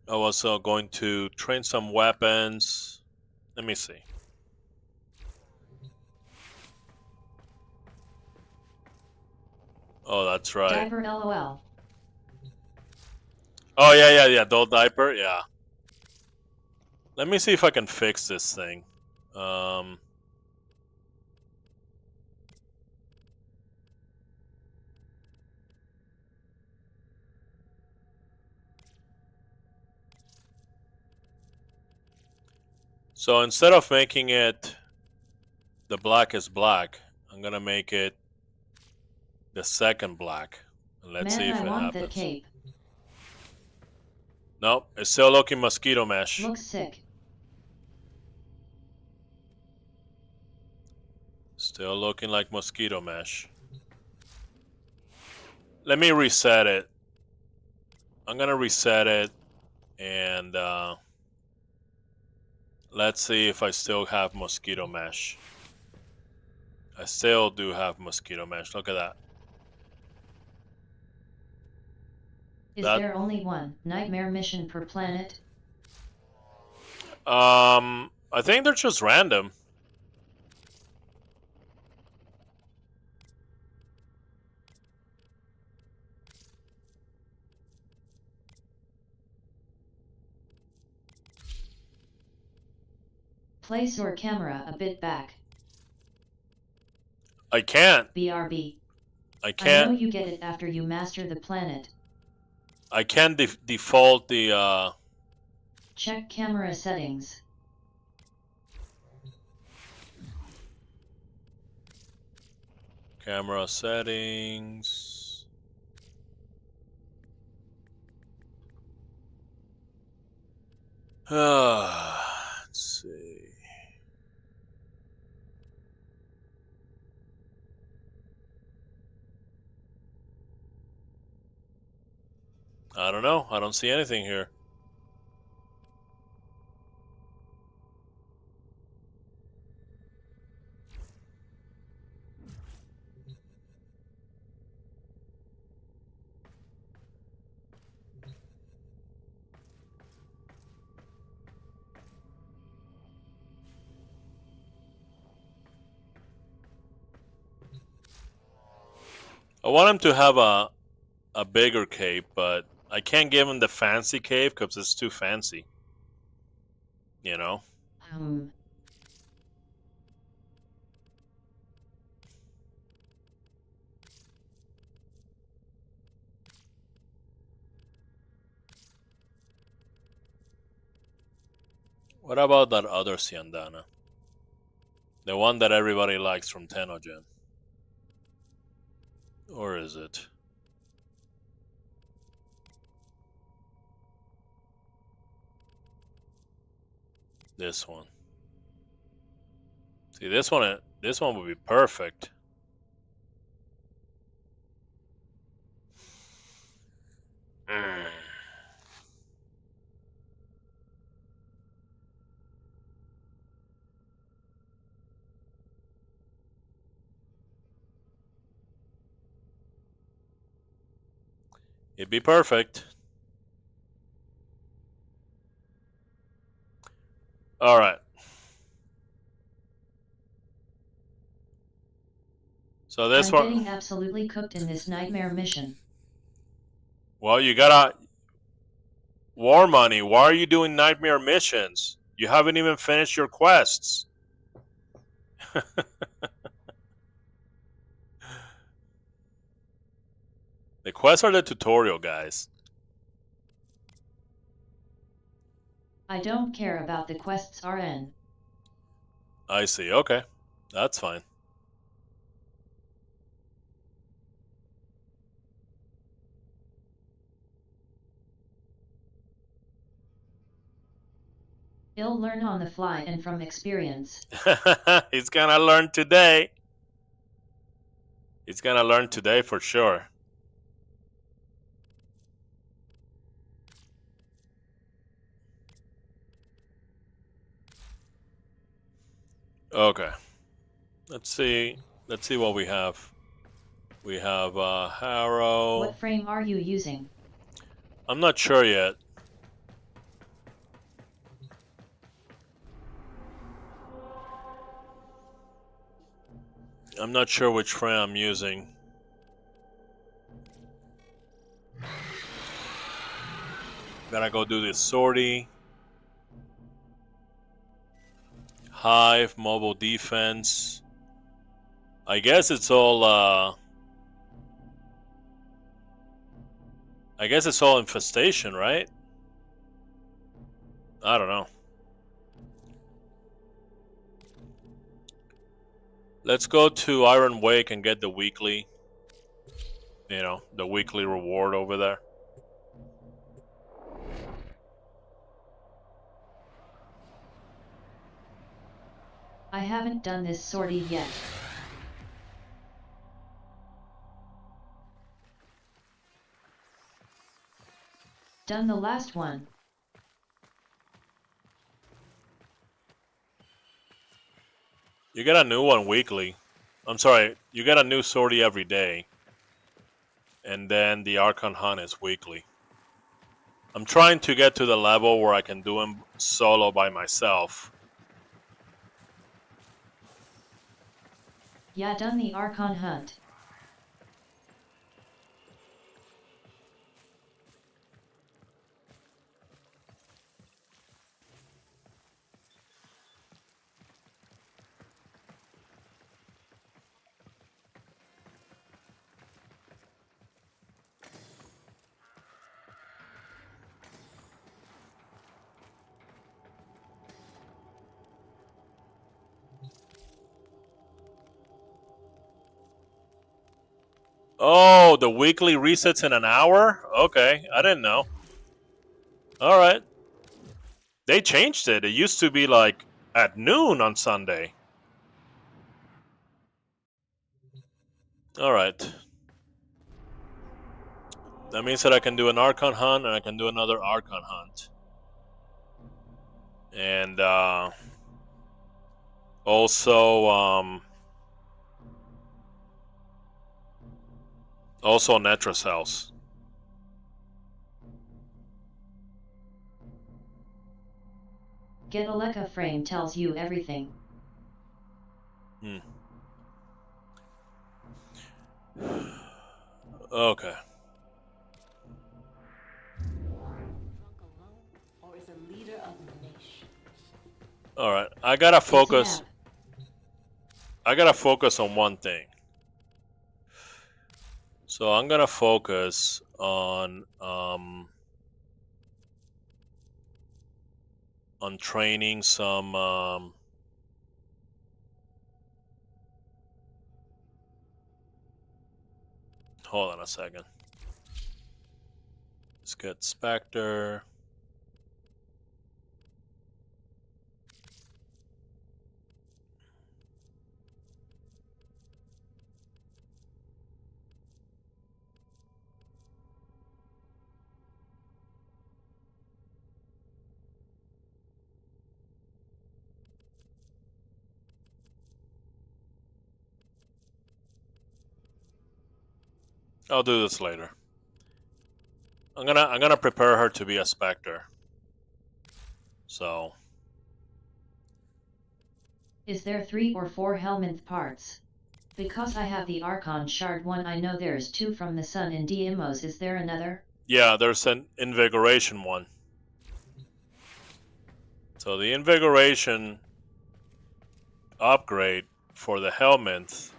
was going to train some weapons. Let me see. Oh, that's right. Diaper LOL. Oh, yeah. Adult diaper, yeah. Let me see if I can fix this thing. So instead of making it the black is black, I'm gonna make it the second black. And let's see if Man, it I want happens. that cape. Nope, it's still looking mosquito mesh. Looks sick. Still looking like mosquito mesh. Let me reset it. I'm gonna reset it and let's see if I still have mosquito mesh. I still do have mosquito mesh. Look at that. Is there only one nightmare mission per planet? I think they're just random. Place your camera a bit back. I can't. BRB. I can't. I know you get it after you master the planet. I can't default the Check camera settings. Camera settings. Let's see. I don't know. I don't see anything here. I want him to have a bigger cape, but I can't give him the fancy cape because it's too fancy. You know? What about that other Siandana? The one that everybody likes from Tenno Gen. Or is it? This one. See, this one would be perfect. It'd be perfect. All right. So this I'm one. getting absolutely cooked in this nightmare mission. Well, you gotta. War Money, why are you doing nightmare missions? You haven't even finished your quests. The quests are the tutorial, guys. I don't care about the quests, RN. I see. Okay. That's fine. He'll learn on the fly and from experience. He's gonna learn today. He's gonna learn today for sure. Okay. Let's see. Let's see what we have. We have Harrow. What frame are you using? I'm not sure yet. I'm not sure which frame I'm using. Gotta go do this sortie. Hive, mobile defense. I guess it's all I guess it's all infestation, right? I don't know. Let's go to Iron Wake and get the weekly. You know, the weekly reward over there. I haven't done this sortie yet. Done the last one. You get a new one weekly. I'm sorry, you get a new sortie every day. And then the Archon Hunt is weekly. I'm trying to get to the level where I can do them solo by myself. Yeah, done the Archon Hunt. Oh, the weekly resets in an hour? Okay, I didn't know. Alright. They changed it. It used to be like at noon on Sunday. Alright. That means that I can do an Archon hunt and I can do another Archon hunt. And also Netra's house. Get a Leica frame tells you everything. Okay. Or is a leader of nations. Alright. I gotta focus. Tab. I gotta focus on one thing. So I'm gonna focus on training some hold on a second. Let's get Spectre. I'll do this later. I'm gonna prepare her to be a Spectre. So Is there 3 or 4 Helminth parts? Because I have the Archon Shard 1, I know there's 2 from the Sun in Deimos. Is there another? yeah, there's an Invigoration one. So the Invigoration upgrade for the Helminth,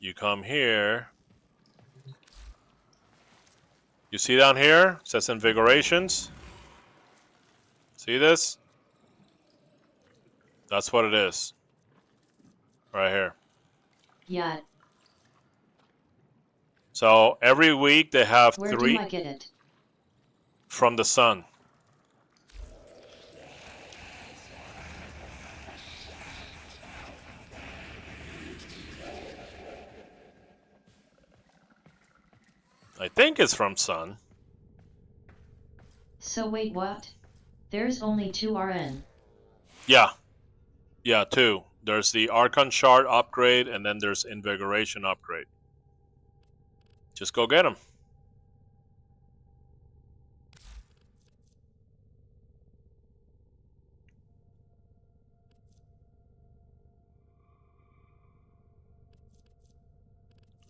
you come here. You see down here? It says Invigorations. See this? That's what it is. Right here. Yeah. So every week they have Where 3 do I get it? from the Sun. I think it's from Sun. So wait, what? There's only 2 RN. Yeah. Yeah, 2. There's the Archon Shard upgrade, and then there's Invigoration upgrade. Just go get them.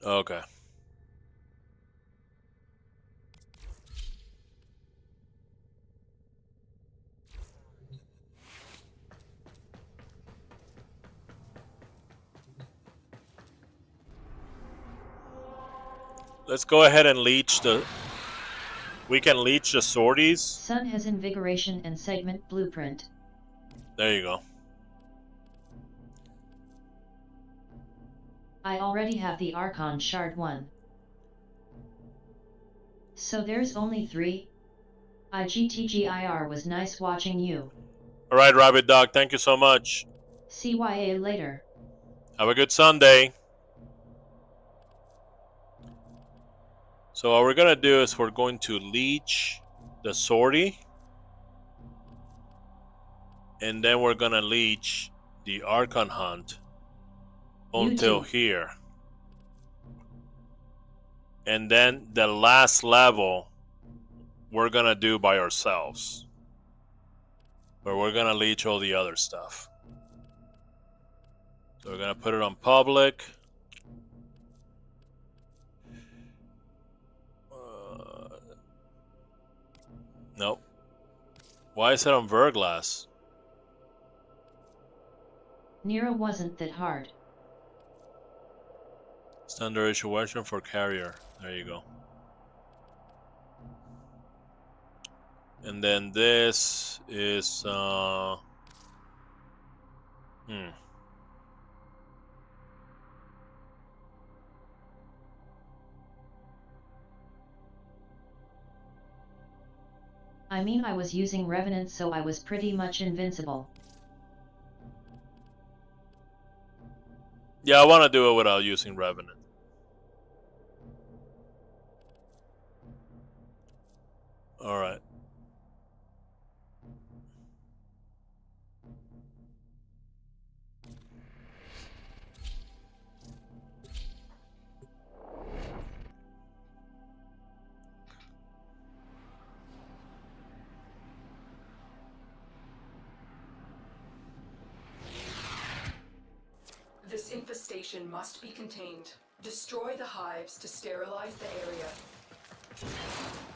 Okay. Let's go ahead and leech the... We can leech the sorties. Sun has Invigoration and Segment Blueprint. There you go. I already have the Archon Shard 1. So there's only 3? IGTGIR was nice watching you. Alright, Rabbit Dog, thank you so much. CYA later. Have a good Sunday. So what we're going to do is we're going to leech the sortie. And then we're going to leech the Archon Hunt until here. And then the last level we're going to do by ourselves. Where we're going to leech all the other stuff. So we're going to put it on public. Nope. Why is it on Verglass? Nero wasn't that hard. Standard issue version for carrier. There you go. And then this is I mean, I was using Revenant, so I was pretty much invincible. Yeah, I want to do it without using Revenant. Alright. This infestation must be contained. Destroy the hives to sterilize the area.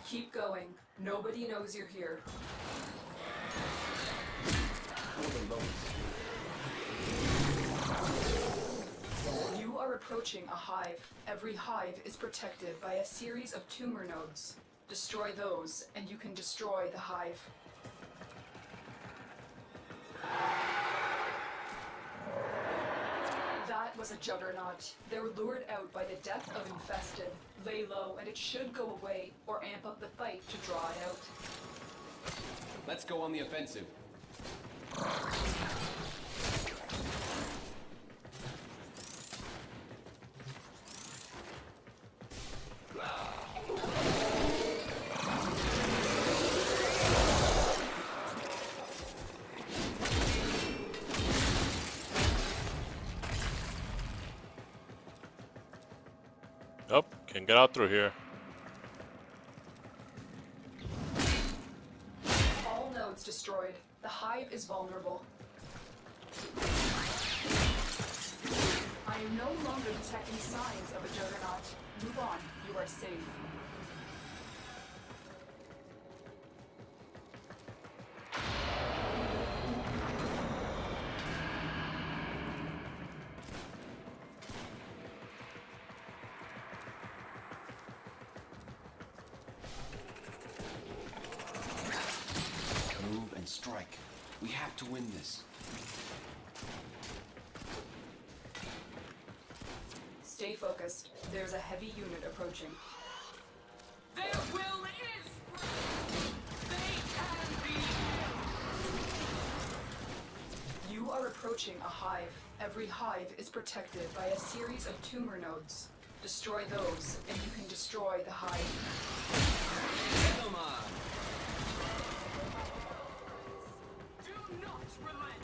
Keep going. Nobody knows you're here. You are approaching a hive. Every hive is protected by a series of tumor nodes. Destroy those, and you can destroy the hive. That was a juggernaut. They were lured out by the death of infested. Lay low, and it should go away, or amp up the fight to draw it out. Let's go on the offensive. Oh, can get out through here. All nodes destroyed. The hive is vulnerable. I am no longer detecting signs of a juggernaut. Move on. You are safe. Move and strike. We have to win this. Stay focused. There's a heavy unit approaching. Their will is they can be. You are approaching a hive. Every hive is protected by a series of tumor nodes. Destroy those, and you can destroy the hive. Come on. Do not relent!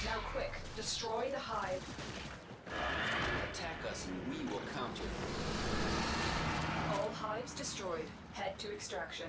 Now quick, destroy the hive. Attack us and we will counter. All hives destroyed. Head to extraction.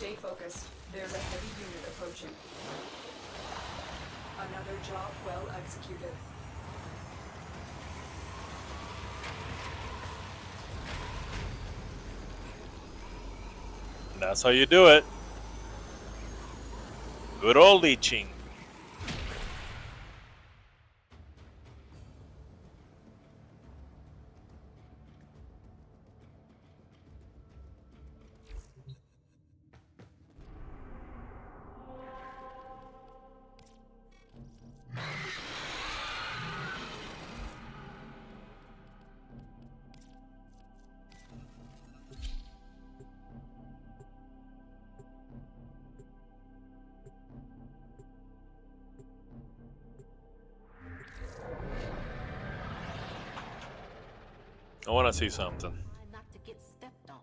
Stay focused. There's a heavy unit approaching. Another job well executed. That's how you do it. Good old leeching. I want to see something. Try not to get stepped on.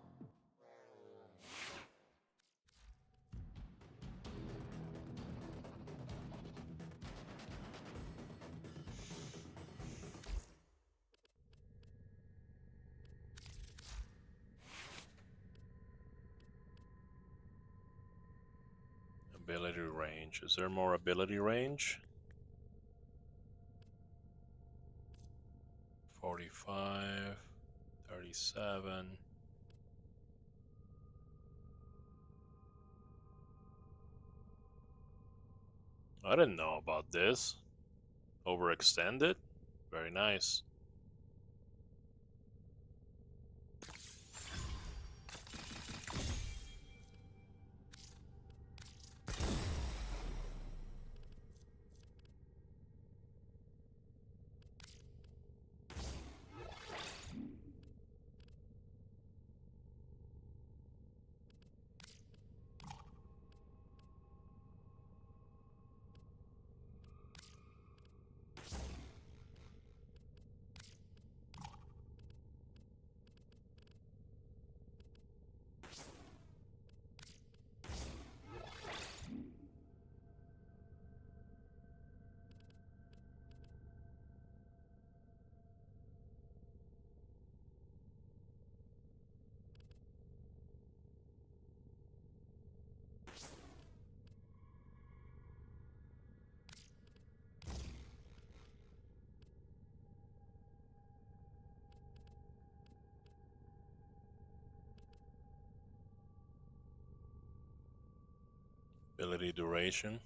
Ability range. Is there more ability range? 45, 37. I didn't know about this. Overextended? Very nice. Ability duration.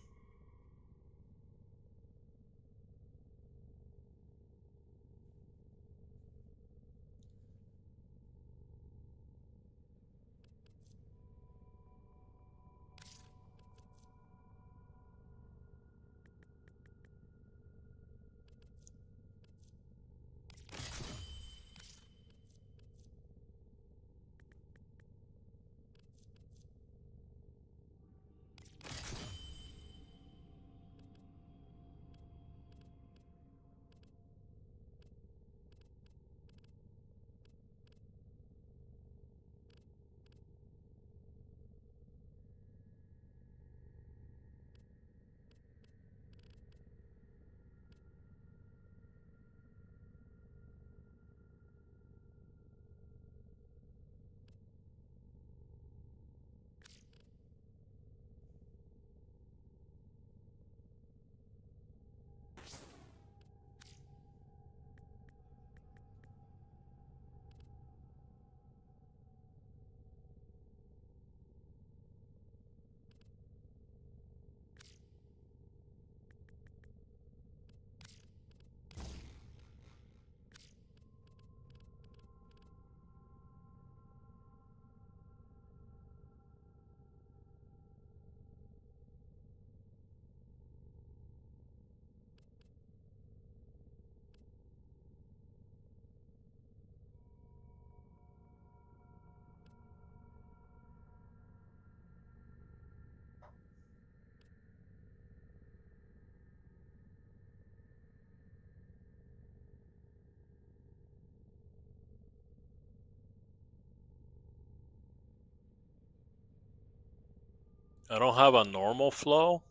I don't have a normal flow.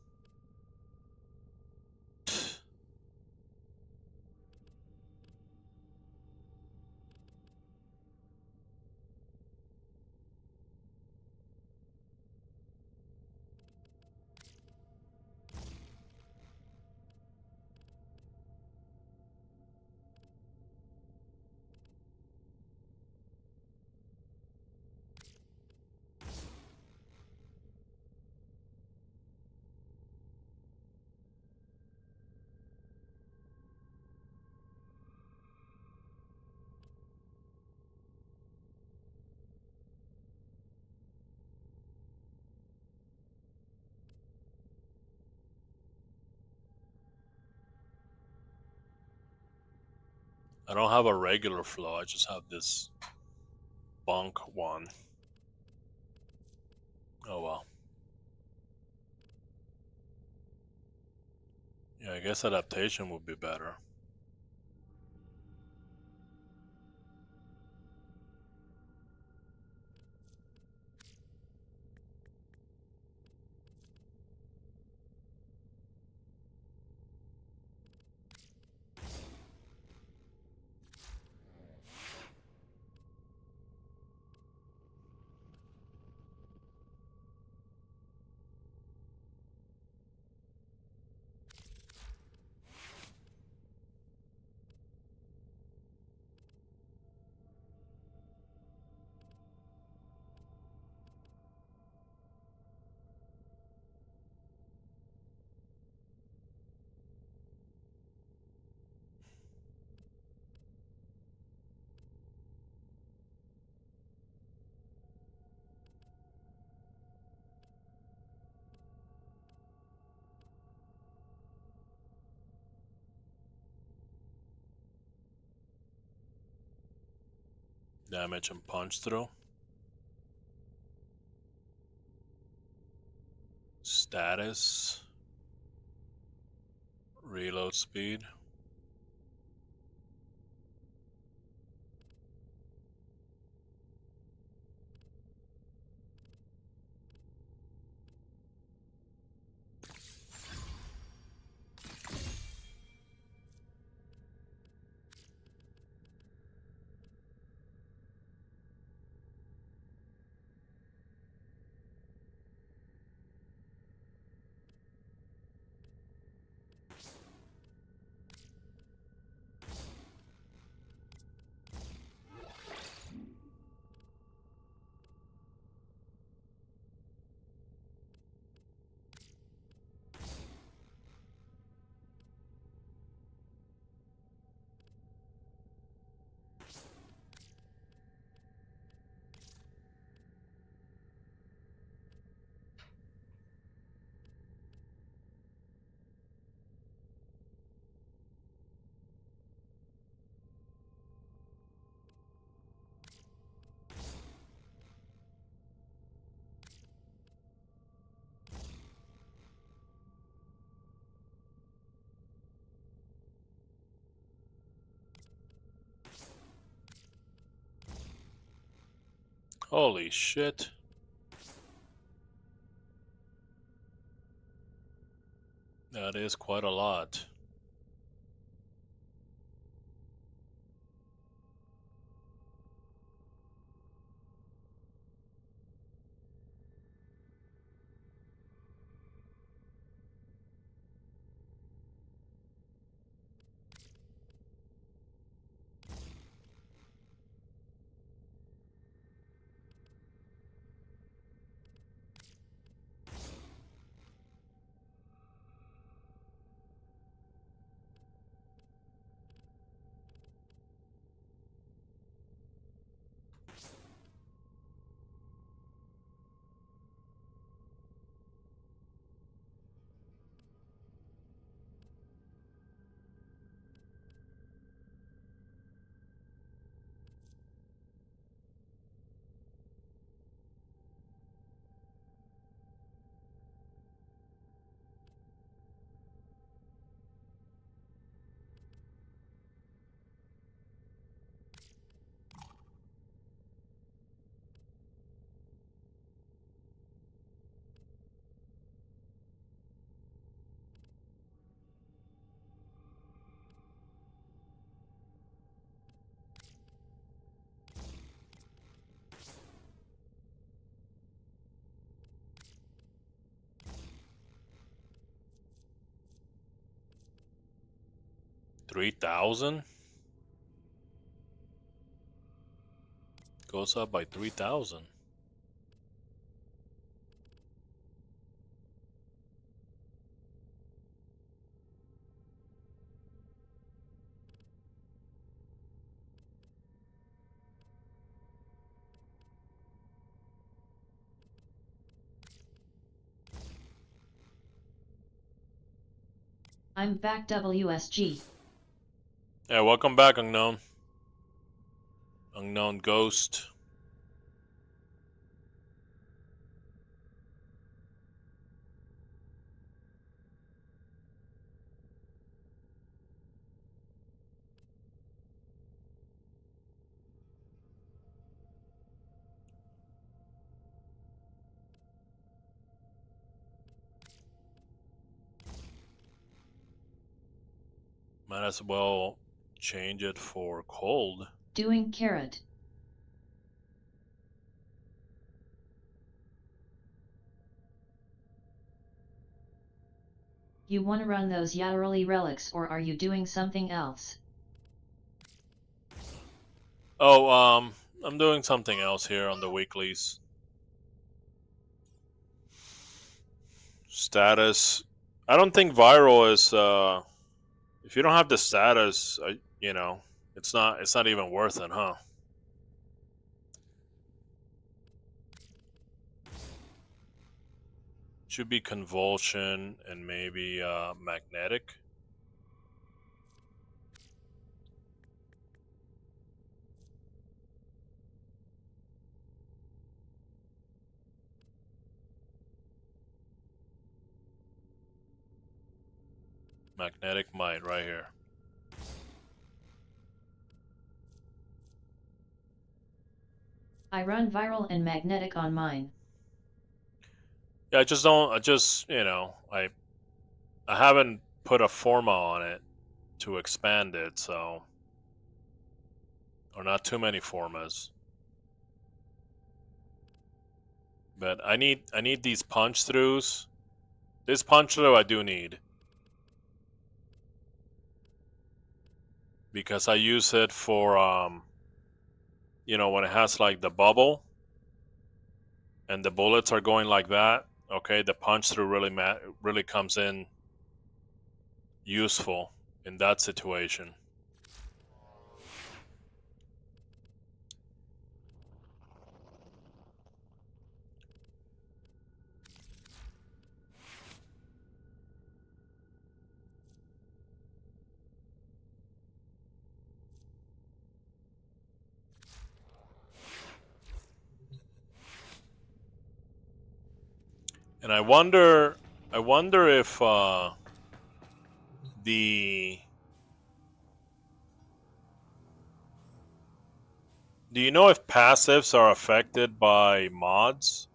I don't have a regular flow, I just have this bunk one. Oh well. Yeah, I guess adaptation would be better. Damage and punch through. Status. Reload speed. Holy shit. That is quite a lot. $3,000? Goes up by 3,000. I'm back WSG. Yeah, welcome back, Unknown. Unknown Ghost. Might as well change it for cold. Doing carrot. You want to run those Yaorli relics, or are you doing something else? Oh, I'm doing something else here on the weeklies. Status. I don't think viral is. If you don't have the status, you know, it's not even worth it, huh? Should be convulsion and maybe magnetic. Magnetic might right here. I run viral and magnetic on mine. Yeah, I just you know, I haven't put a forma on it to expand it, so or not too many formas. But I need these punch throughs. This punch through I do need. Because I use it for you know, when it has like the bubble and the bullets are going like that, okay, the punch through really comes in useful in that situation. And I wonder if the do you know if passives are affected by mods?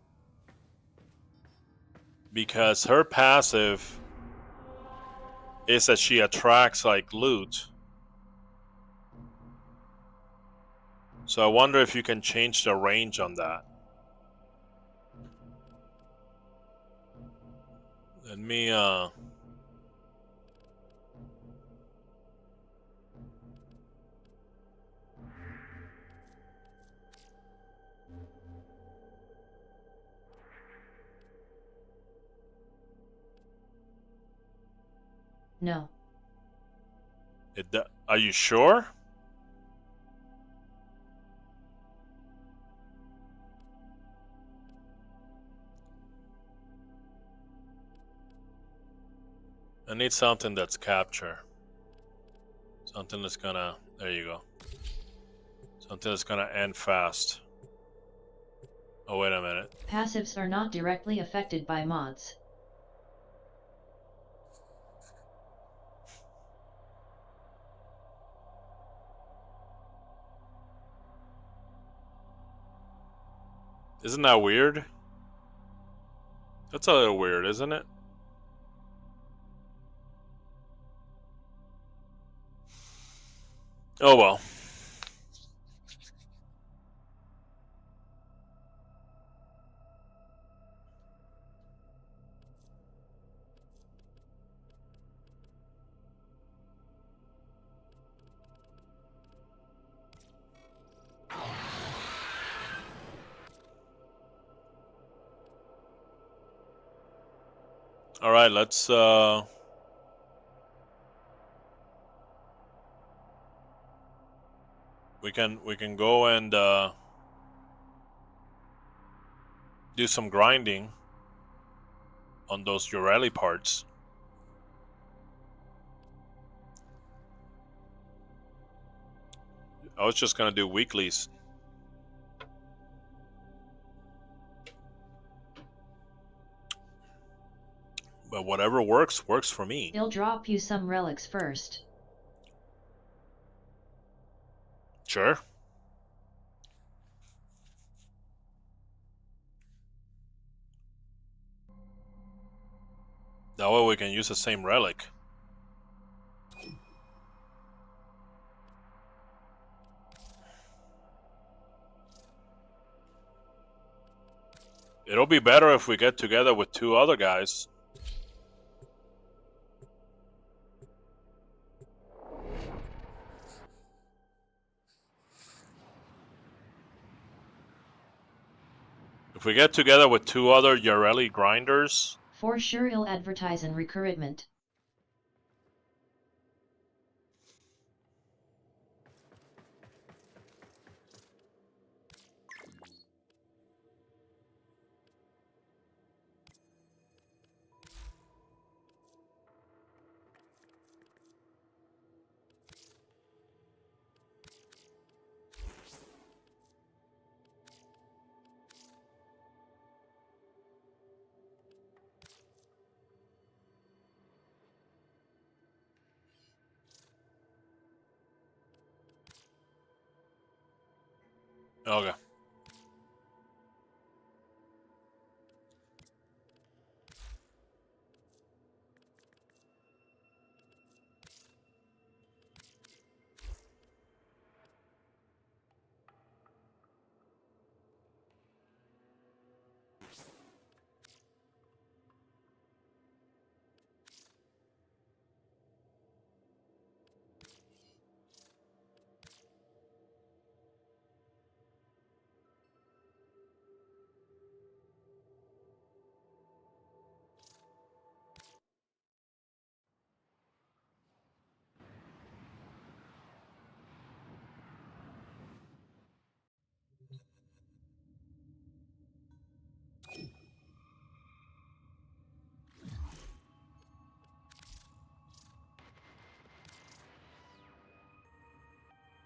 Because her passive is that she attracts like loot. So I wonder if you can change the range on that. Let me No. are you sure? I need something that's capture. Something that's gonna, there you go. Something that's gonna end fast. Oh, wait a minute. Passives are not directly affected by mods. Isn't that weird? That's a little weird, isn't it? Oh well. All right, let's we can go and do some grinding on those Ureli parts. I was just gonna do weeklies. But whatever works for me. He'll drop you some relics first. Sure. That way we can use the same relic. It'll be better if we get together with 2 other guys. If we get together with 2 other Yareli grinders... For sure he'll advertise in recruitment. Okay.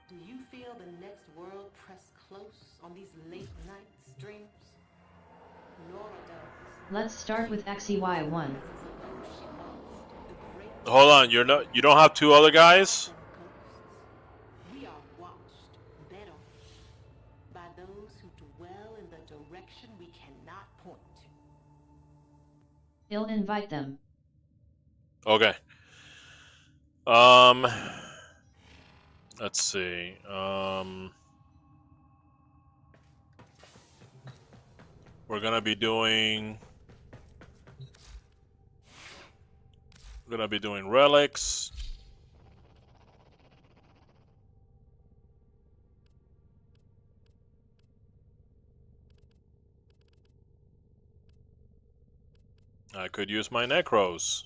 Do you feel the next world press close on these late night streams? Nora does. Let's start with XEY1. Hold on, you don't have 2 other guys? We are watched, bet on, by those who dwell in the direction we cannot point to. He'll invite them. Okay. Let's see. We're gonna be doing relics. I could use my necros.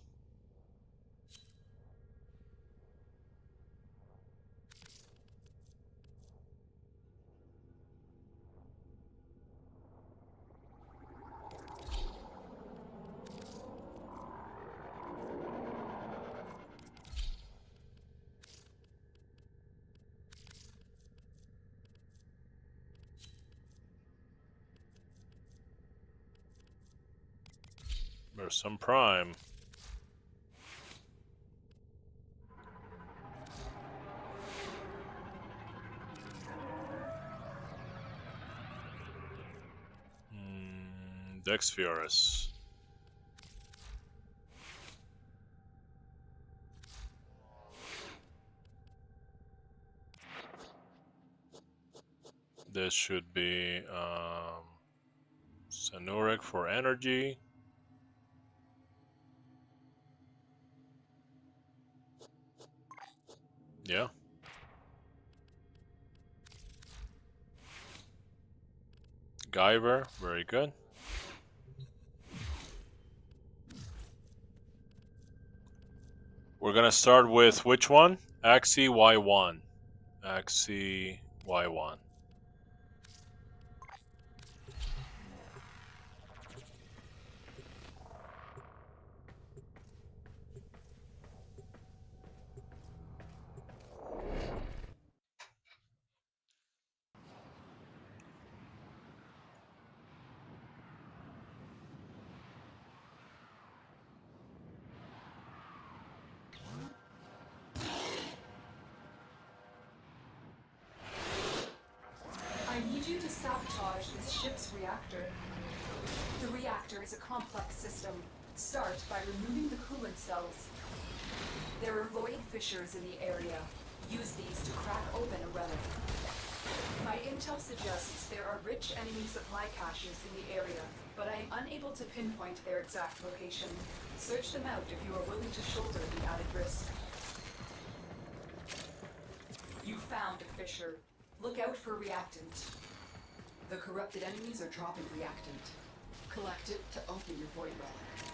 There's some prime. Dex Furus. This should be Sanuric for energy. Yeah. Guyver, very good. We're gonna start with which one? Axie Y1. Axie Y1. sabotage this ship's reactor. The reactor is a complex system. Start by removing the coolant cells. There are void fissures in the area. Use these to crack open a relic. My intel suggests there are rich enemy supply caches in the area, but I am unable to pinpoint their exact location. Search them out if you are willing to shoulder the added risk. You found a fissure. Look out for reactant. The corrupted enemies are dropping reactant. Collect it to open your void relic.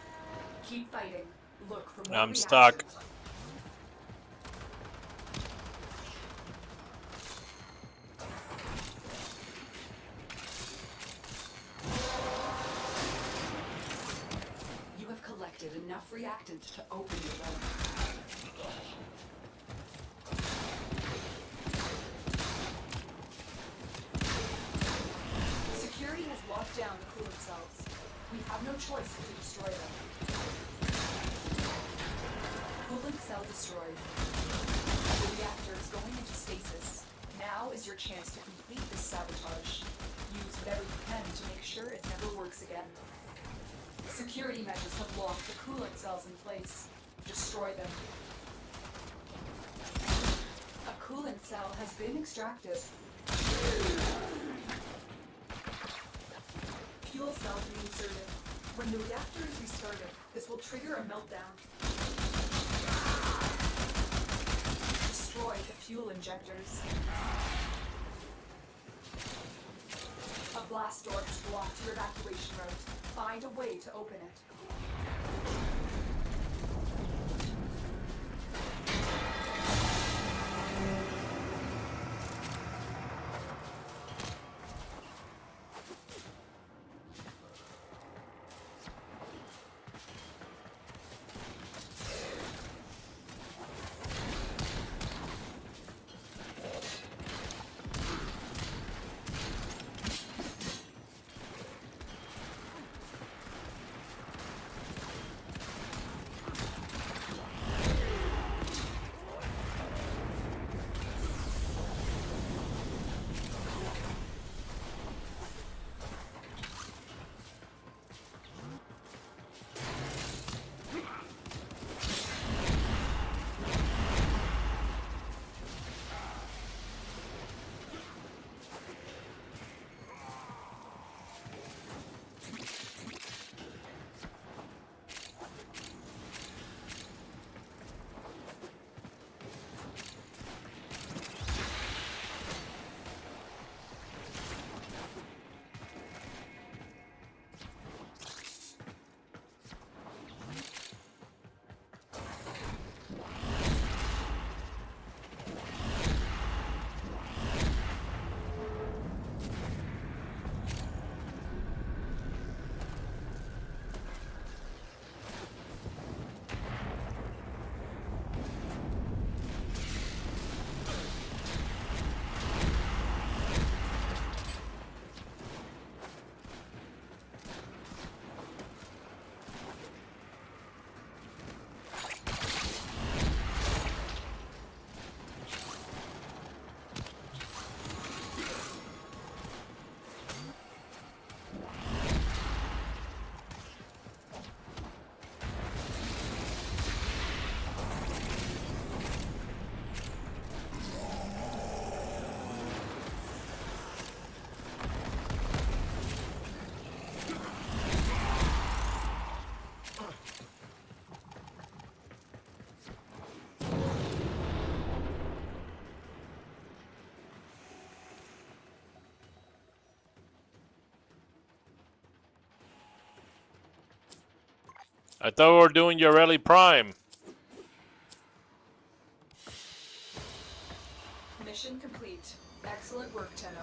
Keep fighting. Look for more I'm reactant. stuck. You have collected enough reactant to open your relic. Security has locked down the coolant cells. We have no choice but to destroy them. Coolant cell destroyed. The reactor is going into stasis. Now is your chance to complete this sabotage. Use whatever you can to make sure it never works again. Security measures have locked the coolant cells in place. Destroy them. A coolant cell has been extracted. Fuel cell reinserted. When the reactor is restarted, this will trigger a meltdown. Destroy the fuel injectors. A blast door has blocked your evacuation route. Find a way to open it. I thought we were doing Yareli Prime. Mission complete. Excellent work, Tenno.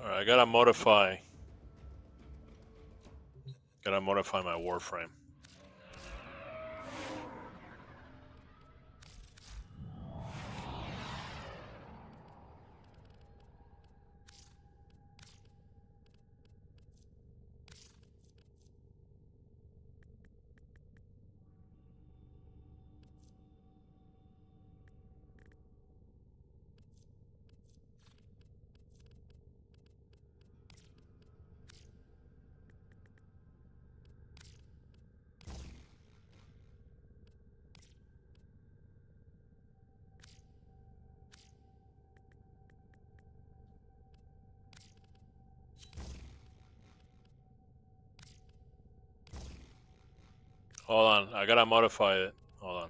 Alright, I gotta modify. Gotta modify my WarFrame. Hold on, I gotta modify it. Hold on.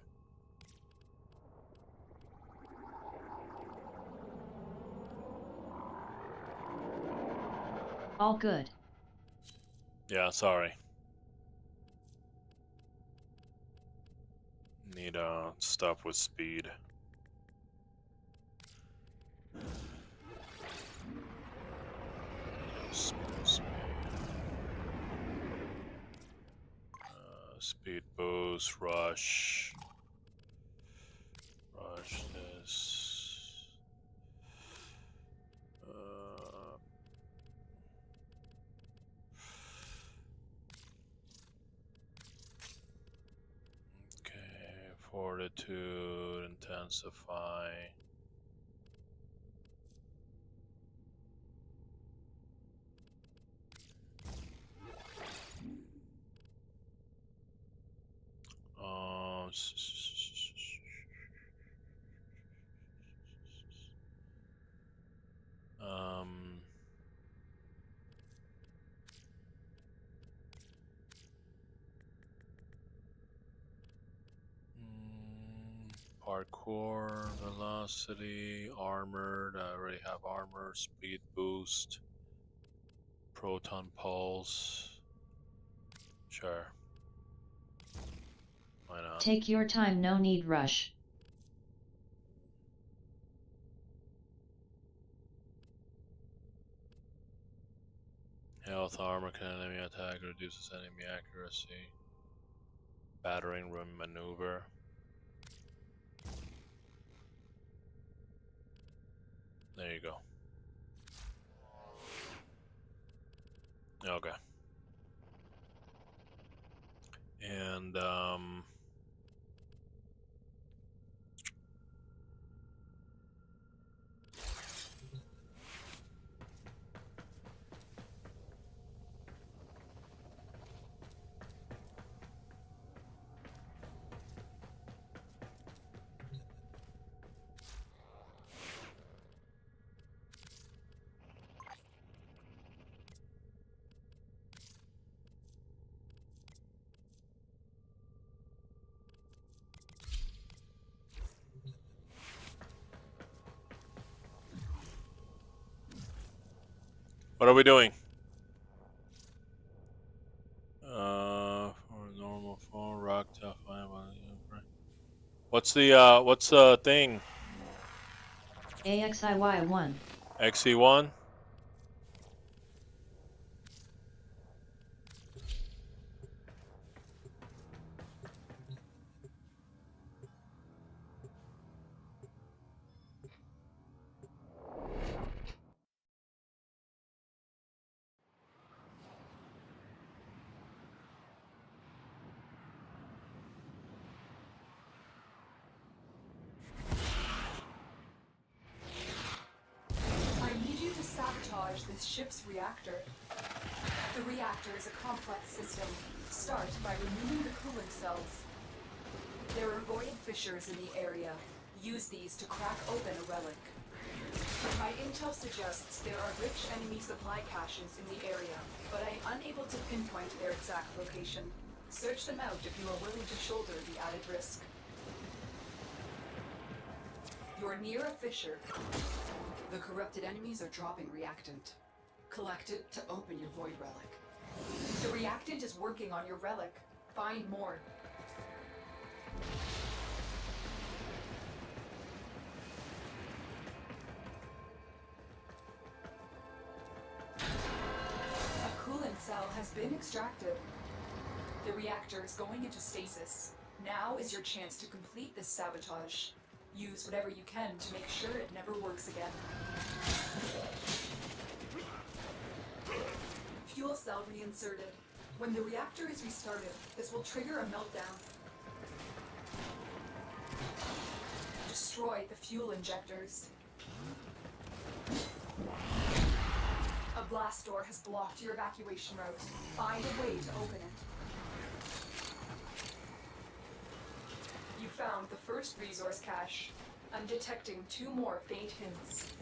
All good. Yeah, sorry. Need stuff with speed. Speed boost, rush this. Okay, fortitude, intensify. Um, Parkour, velocity, armored. I already have armor, speed boost, proton pulse. Sure. Why not? Take your time, no need rush. Health armor can enemy attack, reduces enemy accuracy. Battering ram maneuver. There you go. Okay. And what are we doing? For normal phone, rock tough. What's the thing? AXIY1. XE1? I need you to sabotage this ship's reactor. The reactor is a complex system. Start by removing the coolant cells. There are void fissures in the area. Use these to crack open a relic. My intel suggests there are rich enemy supply caches in the area, but I am unable to pinpoint their exact location. Search them out if you are willing to shoulder the added risk. You're near a fissure. The corrupted enemies are dropping reactant. Collect it to open your void relic. The reactant is working on your relic. Find more. A coolant cell has been extracted. The reactor is going into stasis. Now is your chance to complete this sabotage. Use whatever you can to make sure it never works again. Fuel cell reinserted. When the reactor is restarted, this will trigger a meltdown. Destroy the fuel injectors. A blast door has blocked your evacuation route. Find a way to open it. You found the first resource cache. I'm detecting 2 more faint hints.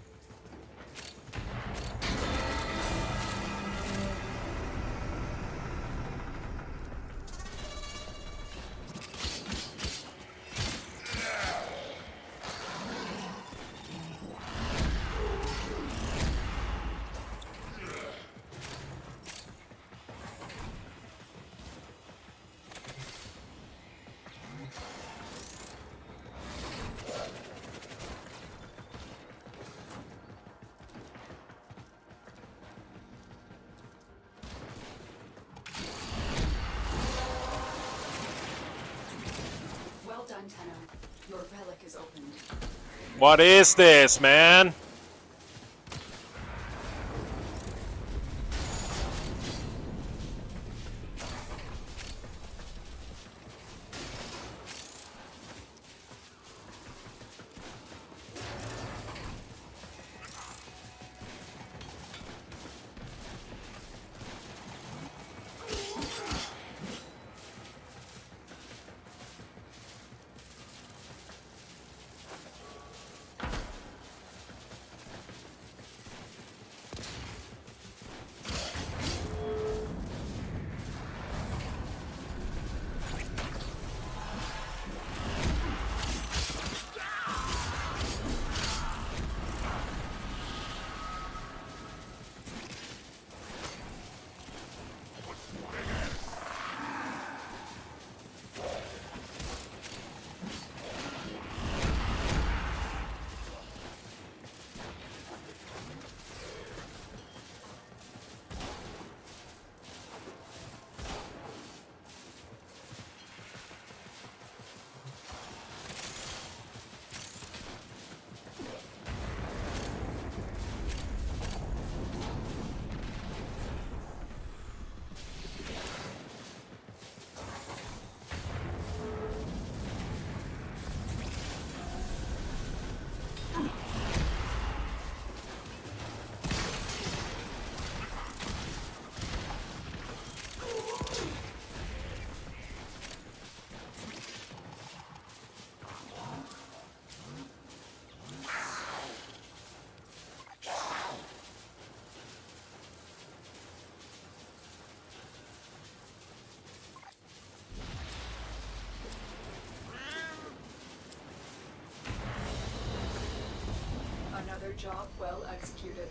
Well done, Tenno. Your relic is opened. What is this, man? Another job well executed.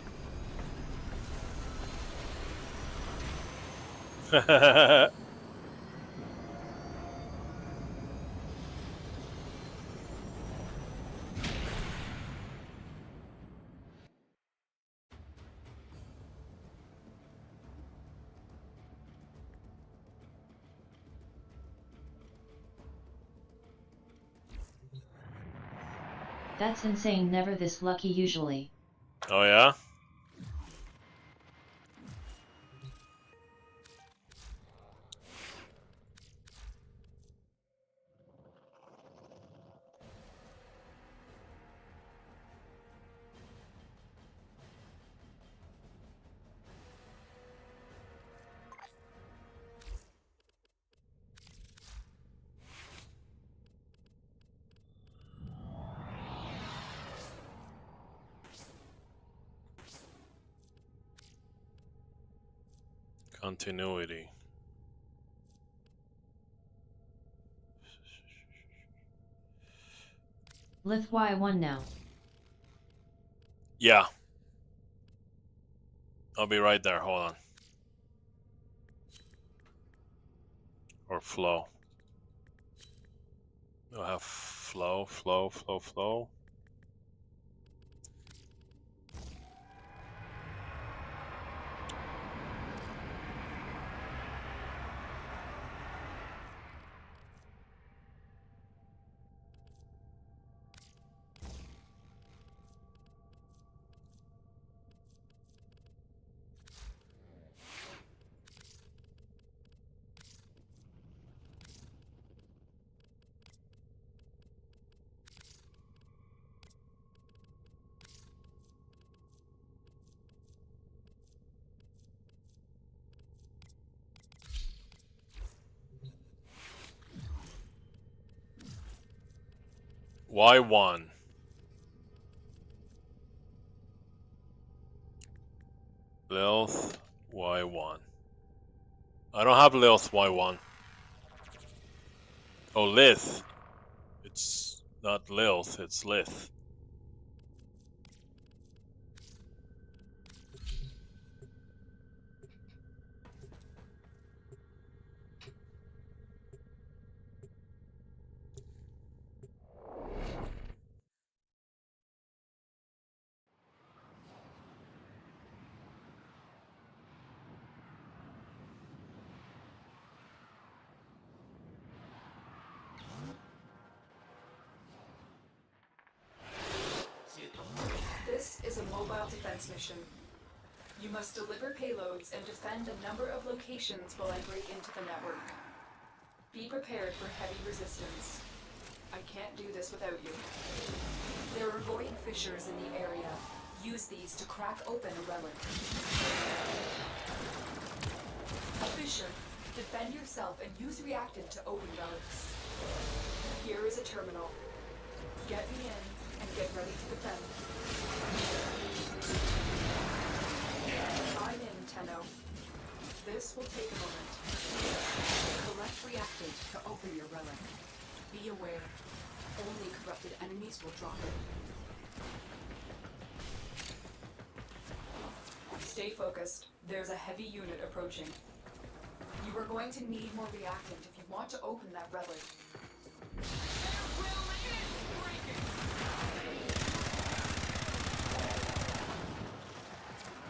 That's insane, never this lucky usually. Oh yeah? Continuity. Lith Y1 now. Yeah. I'll be right there, hold on. Or flow. I'll have flow, flow, flow, flow. Y1. Lilith Y1. I don't have Lilith Y1. Oh, Lith. It's not Lilith, it's Lith. defense mission. You must deliver payloads and defend a number of locations while I break into the network. Be prepared for heavy resistance. I can't do this without you. There are void fissures in the area. Use these to crack open a relic. A fissure. Defend yourself and use reactant to open relics. Here is a terminal. Get me in and get ready to defend. I'm in, Tenno. This will take a moment. Collect reactant to open your relic. Be aware. Only corrupted enemies will drop it. Stay focused. There's a heavy unit approaching. You are going to need more reactant if you want to open that relic.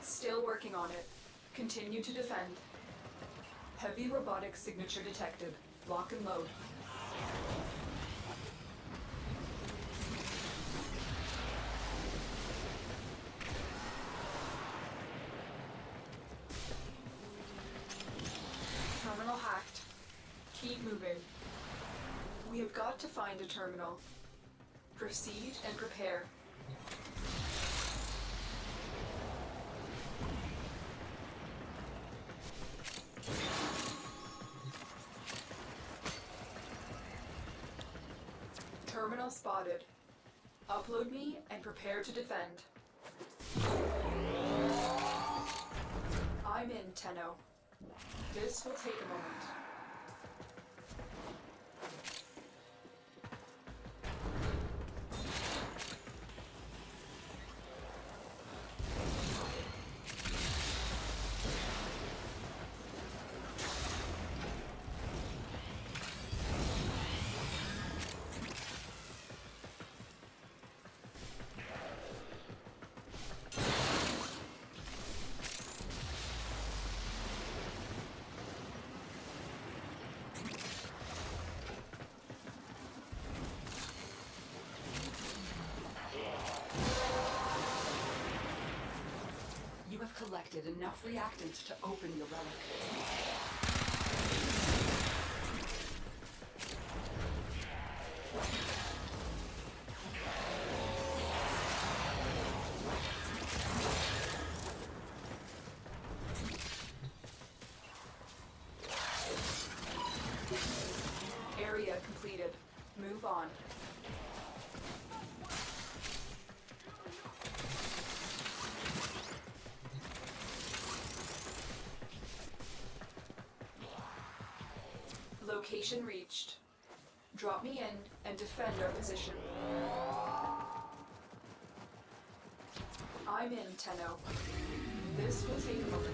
Still working on it. Continue to defend. Heavy robotic signature detected. Lock and load. Terminal hacked. Keep moving. We have got to find a terminal. Proceed and prepare. Terminal spotted. Upload me and prepare to defend. I'm in, Tenno. This will take a moment. You have collected enough reactant to open your relic. Area completed. Move on. Location reached. Drop me in and defend our position. I'm in, Tenno. This will take a moment.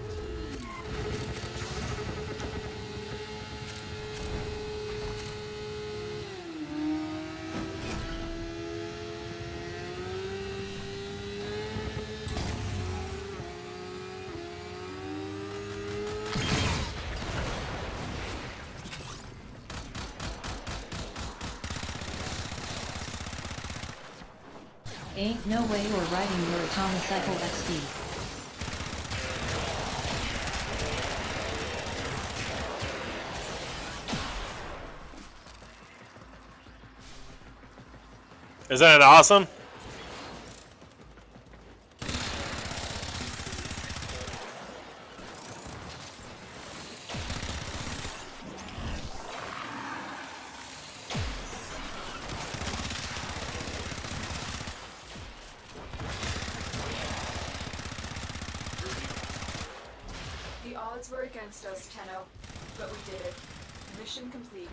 Ain't no way you're riding your Atomicycle XD. Isn't it awesome? The odds were against us, Tenno, but we did it. Mission complete.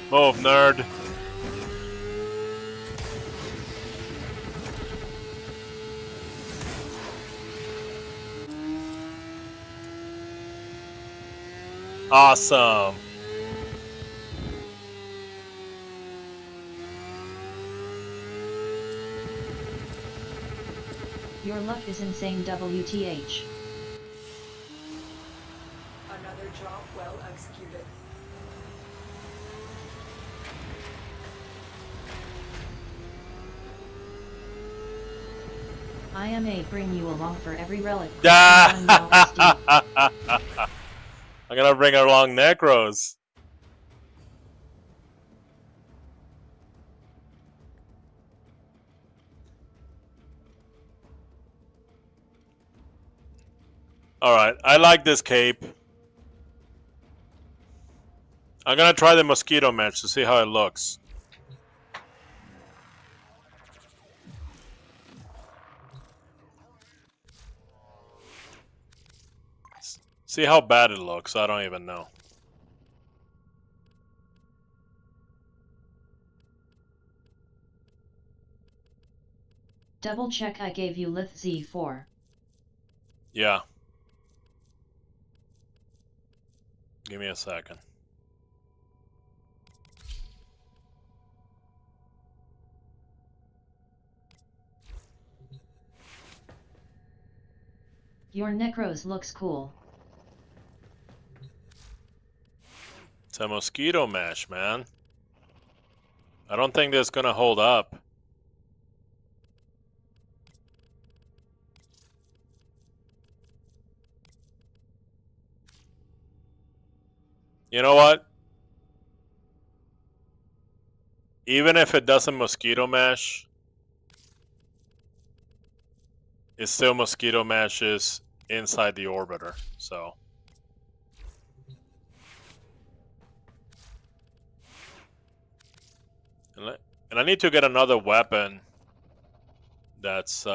Move, nerd. Awesome. Your luck is insane, WTH. Another job well executed. I may bring you along for every relic. I'm gonna bring along Necros. Alright, I like this cape. I'm gonna try the mosquito match to see how it looks. See how bad it looks, I don't even know. Double check I gave you Lith Z4. Yeah. Give me a second. Your Necros looks cool. It's a mosquito mesh, man. I don't think that's gonna hold up. You know what? Even if it doesn't mosquito mesh, it still mosquito meshes inside the orbiter, so. And I need to get another weapon that's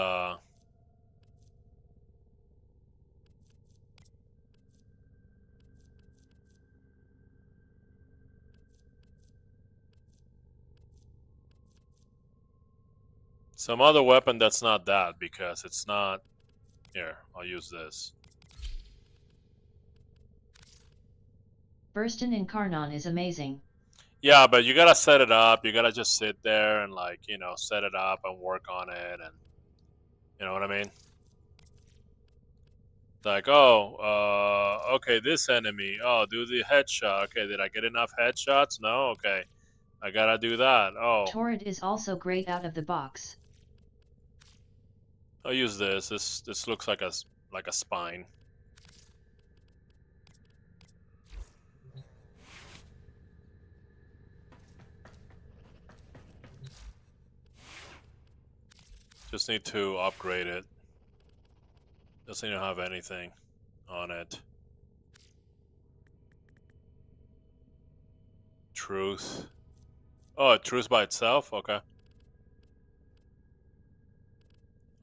some other weapon that's not that, because it's not. Here, I'll use this. Burstin Incarnon is amazing. Yeah, but you gotta set it up. You gotta just sit there and, like, you know, set it up and work on it, and you know what I mean? Like, oh, okay, this enemy. Oh, do the headshot. Okay, did I get enough headshots? No. Okay, I gotta do that. Oh, Torrent is also great out of the box. I'll use this. This looks like a spine. Just need to upgrade it. Doesn't even have anything on it. Truth. Oh, truth by itself? Okay.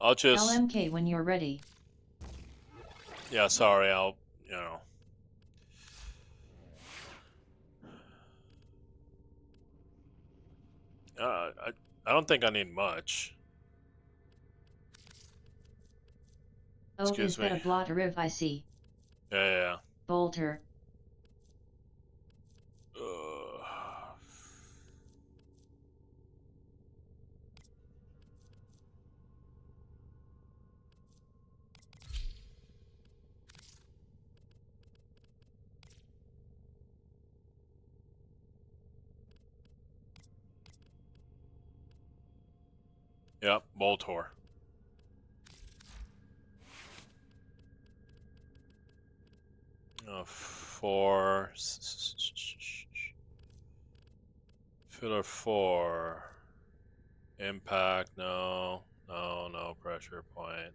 I'll just... LMK when you're ready. Yeah, sorry, I'll, you know... I don't think I need much. Oh, Excuse is that me. a blotter I see? Yeah. Bolter. Yep, Boltor. Four. Filler 4. Impact, no. No pressure point.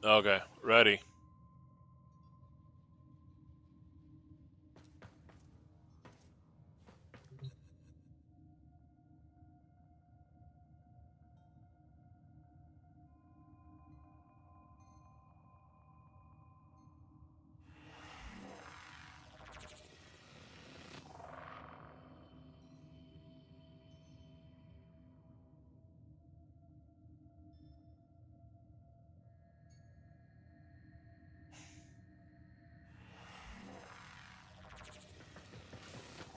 Okay, ready.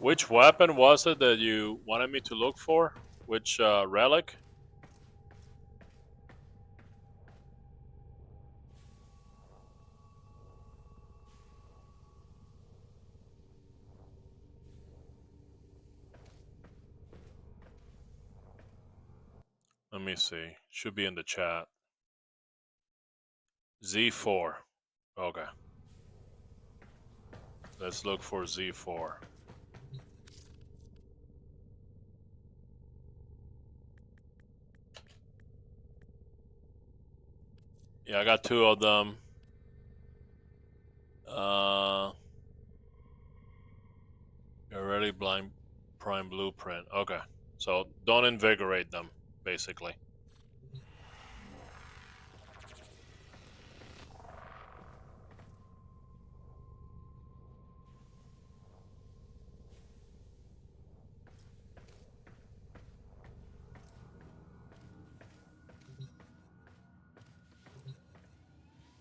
Which weapon was it that you wanted me to look for? Which relic? Let me see. Should be in the chat. Z4. Okay. Let's look for Z4. Yeah, I got 2 of them. Already blind prime blueprint. Okay. So don't invigorate them, basically.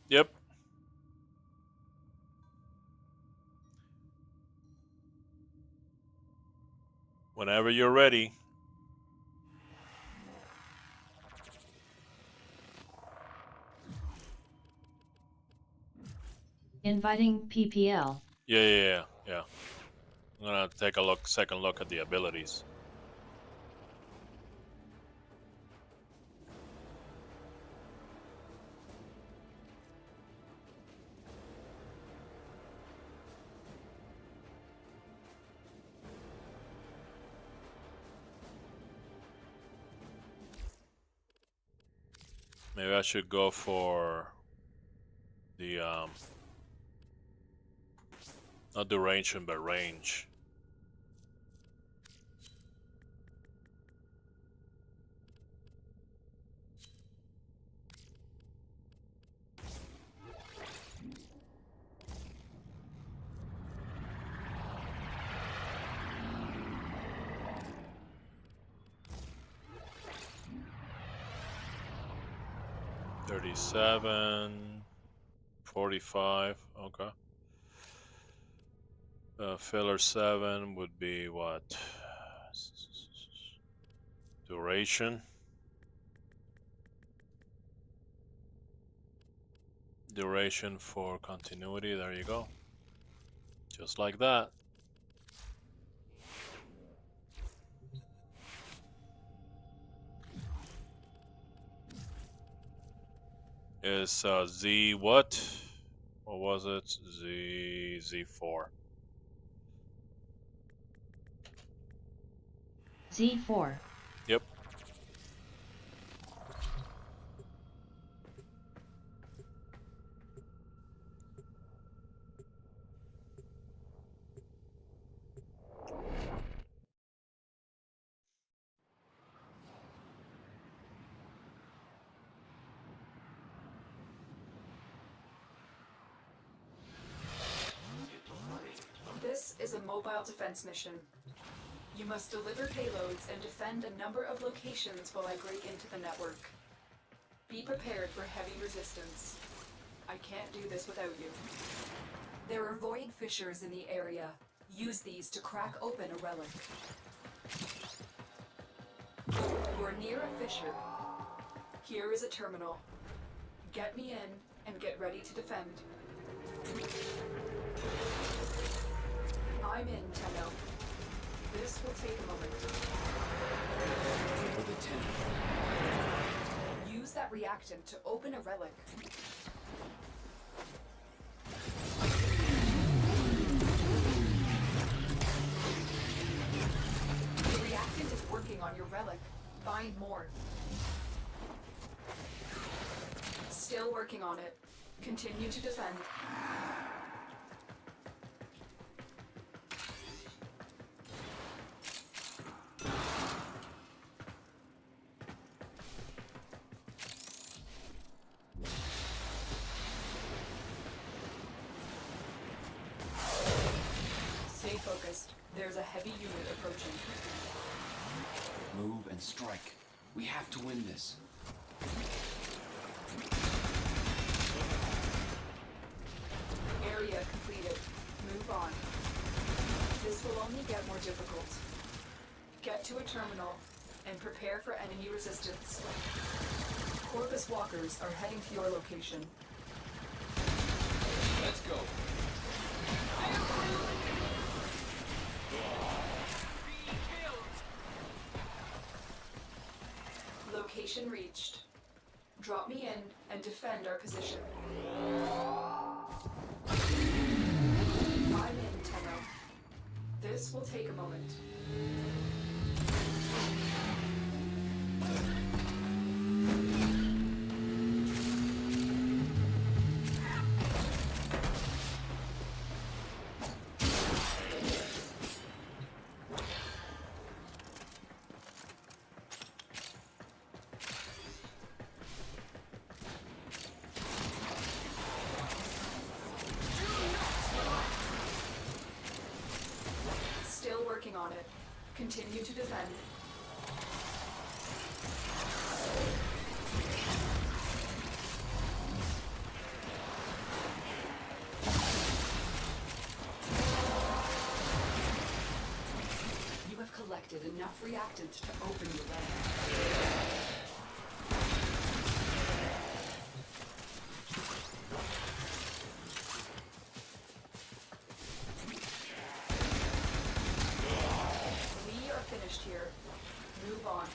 Yep. Whenever you're ready. Inviting PPL. Yeah. I'm gonna take a second look at the abilities. Maybe I should go for the not duration but range. $37, $45. Okay. Filler 7 would be what? Duration. Duration for continuity. There you go. Just like that. Is Z what? What was it? Z4. Z4. Yep. This is a mobile defense mission. You must deliver payloads and defend a number of locations while I break into the network. Be prepared for heavy resistance. I can't do this without you. There are void fissures in the area. Use these to crack open a relic. You're near a fissure. Here is a terminal. Get me in and get ready to defend. I'm in, Tenno. This will take a moment. For the tenno. Use that reactant to open a relic. The reactant is working on your relic. Find more. Still working on it. Continue to defend. Stay focused. There's a heavy unit approaching. Move and strike. We have to win this. Area completed. Move on. This will only get more difficult. Get to a terminal and prepare for enemy resistance. Corvus walkers are heading to your location. Let's go. Location reached. Drop me in and defend our position. I'm in, Tenno. This will take a moment. Still working on it. Continue to defend. You have collected enough reactants to open your lab. We are finished here. Move on.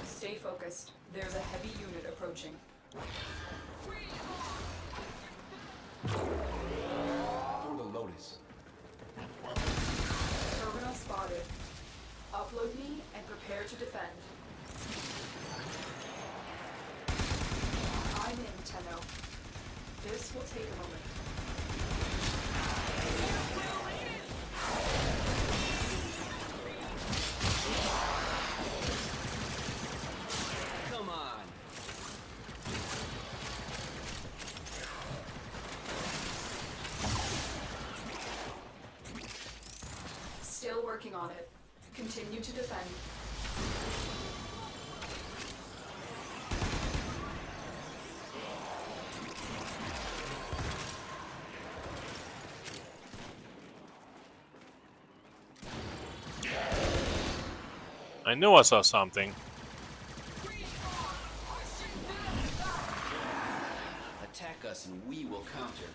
Stay focused. There's a heavy unit approaching. For the Lotus. Terminal spotted. Upload me and prepare to defend. I'm in, Tenno. This will take a moment. Come on. Still working on it. Continue to defend. I knew I saw something. Attack us and we will counter.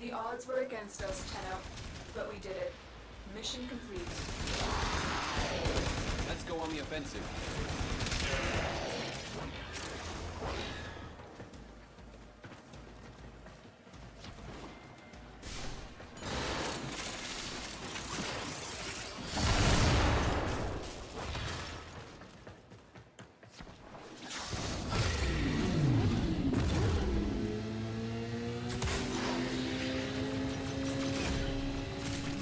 The odds were against us, Tenno, but we did it. Mission complete. Let's go on the offensive.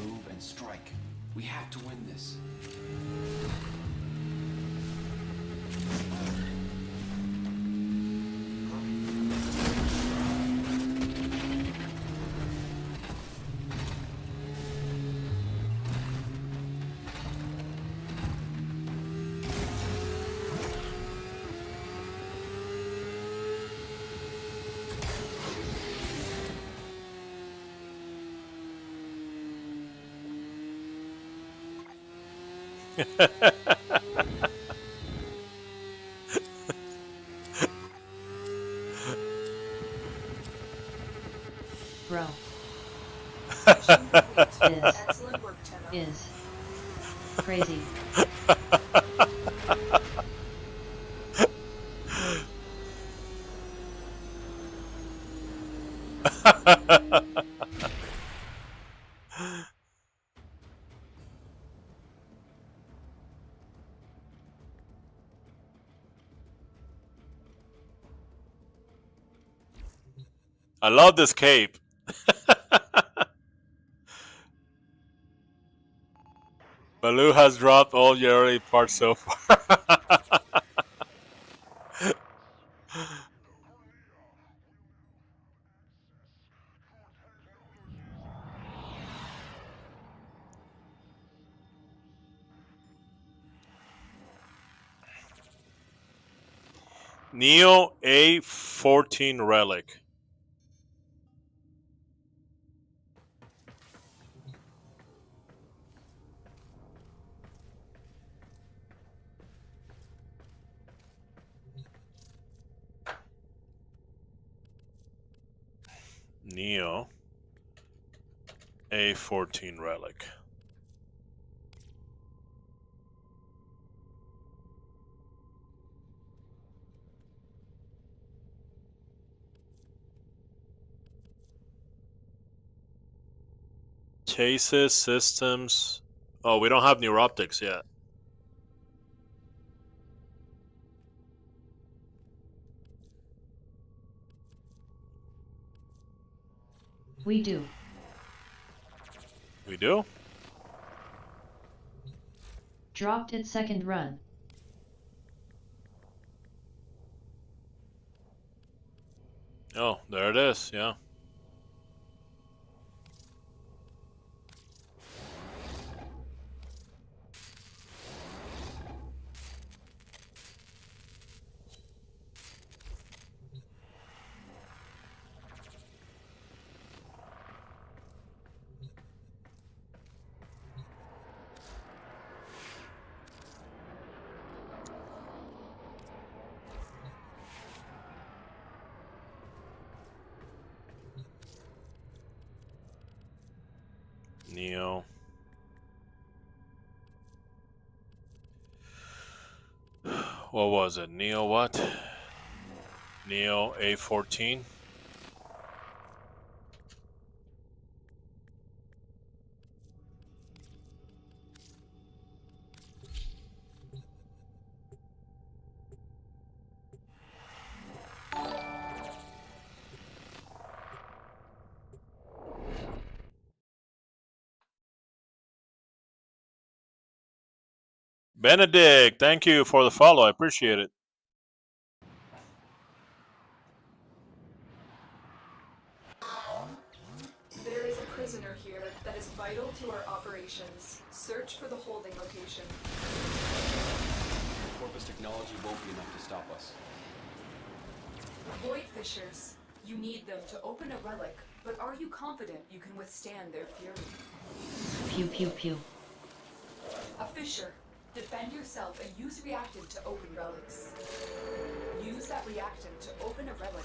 Move and strike. We have to win this. Bro. Excellent work, Tenno. Is crazy. I love this cape. Baloo has dropped all your early parts so far. Neo A14 relic. Neo A14 relic. Chases, systems. Oh, we don't have neuroptics yet. We do. We do? Dropped its second run. Oh, there it is, yeah. Neo. What was it? Neo what? Neo A14? Benedict, thank you for the follow. I appreciate it. There is a prisoner here that is vital to our operations. Search for the holding location. Corpus technology won't be enough to stop us. Void fissures. You need them to open a relic, but are you confident you can withstand their fury? Pew pew pew. A fissure. Defend yourself and use reactant to open relics. Use that reactant to open a relic.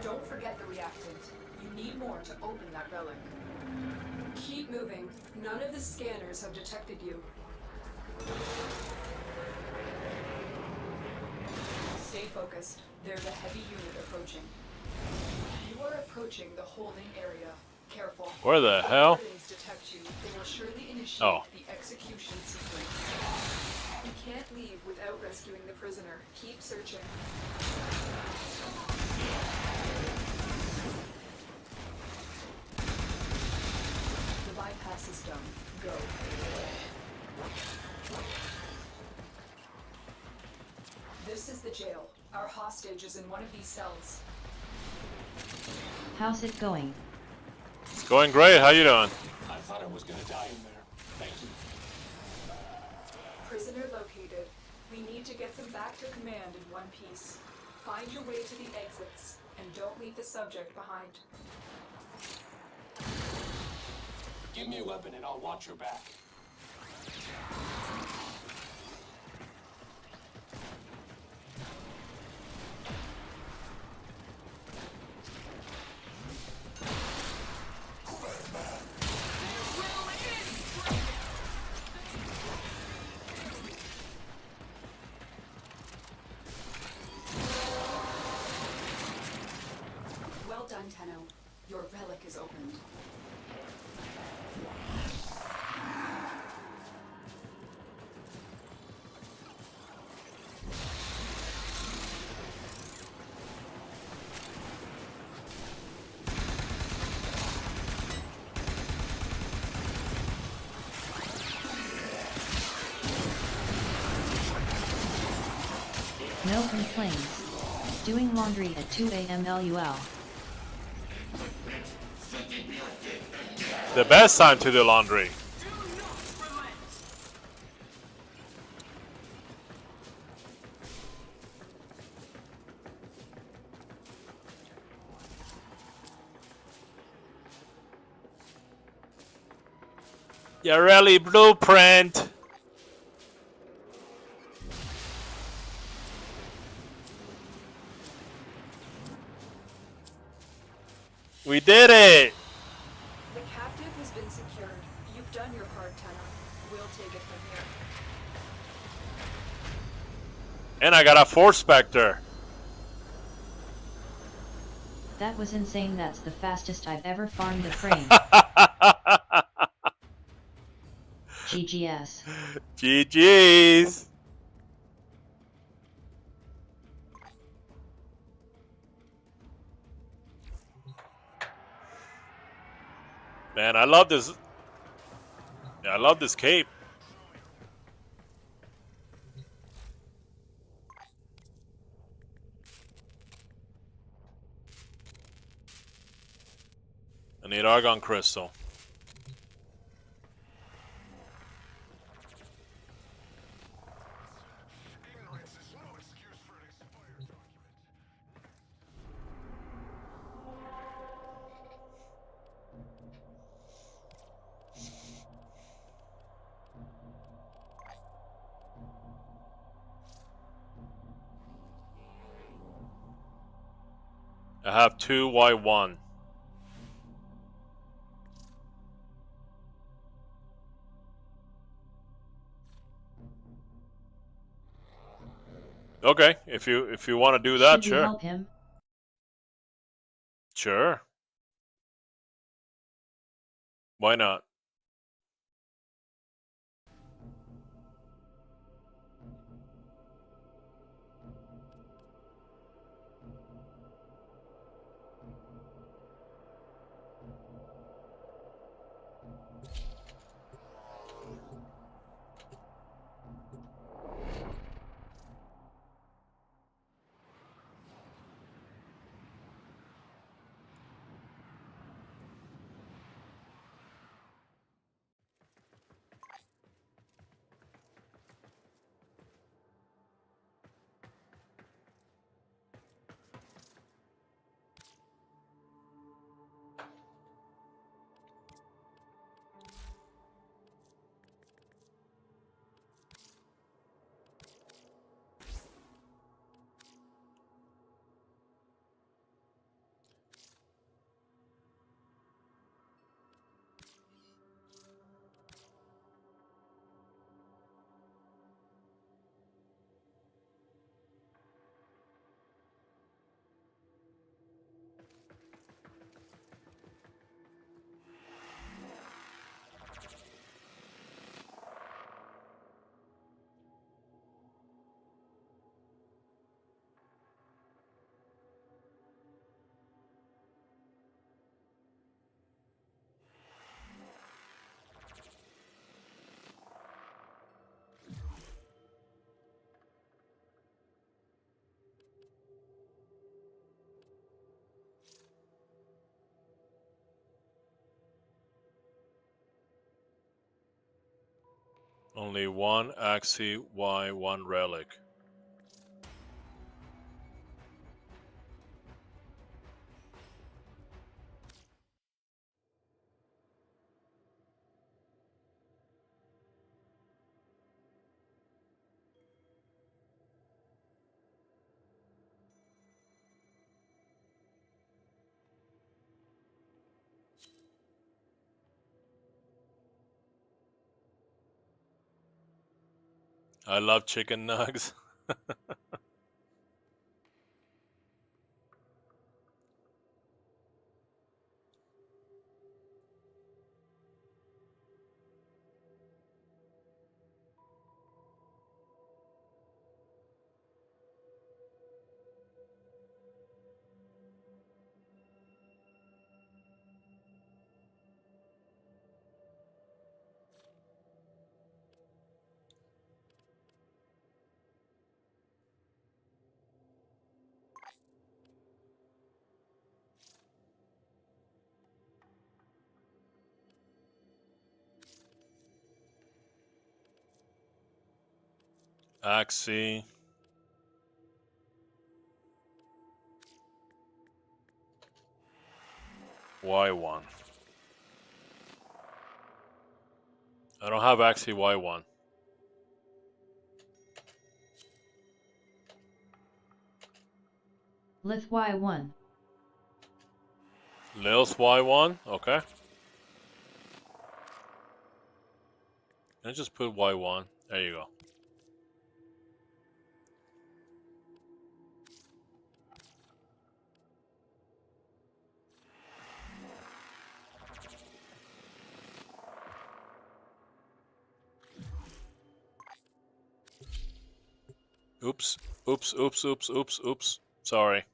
Don't forget the reactant. You need more to open that relic. Keep moving. None of the scanners have detected you. Stay focused. There's a heavy unit approaching. You are approaching the holding area. Careful. Where the hell? If Guardians detect you, they will surely initiate the execution sequence. You can't leave without rescuing the prisoner. Keep searching. The bypass is done. Go. This is the jail. Our hostage is in one of these cells. How's it going? It's going great. How you doing? I thought I was gonna die in there. Thank you. Prisoner located. We need to get them back to command in one piece. Find your way to the exits, and don't leave the subject behind. Give me a weapon and I'll watch your back. Well done, Tenno. Your relic is opened. No complaints. Doing laundry at 2 a.m. LUL. The best time to do laundry. Yareli blueprint. We did it. The captive has been secured. You've done your part, Tenno. We'll take it from here. And I got a Force Spectre. That was insane. That's the fastest I've ever farmed a frame. GGS. GG's. Man, I love this. Yeah, I love this cape. I need Argon Crystal. I have 2Y1. Okay, if you want to do that, Should we sure. help him? Sure. Why not? Only one Axie Y1 relic. I love chicken nugs. Axie. Y1. I don't have Axie Y1. Lith Y1. Lilith Y1? Okay. Can I just put Y1? There you go. Oops. Oops, oops, oops, oops, oops. Sorry.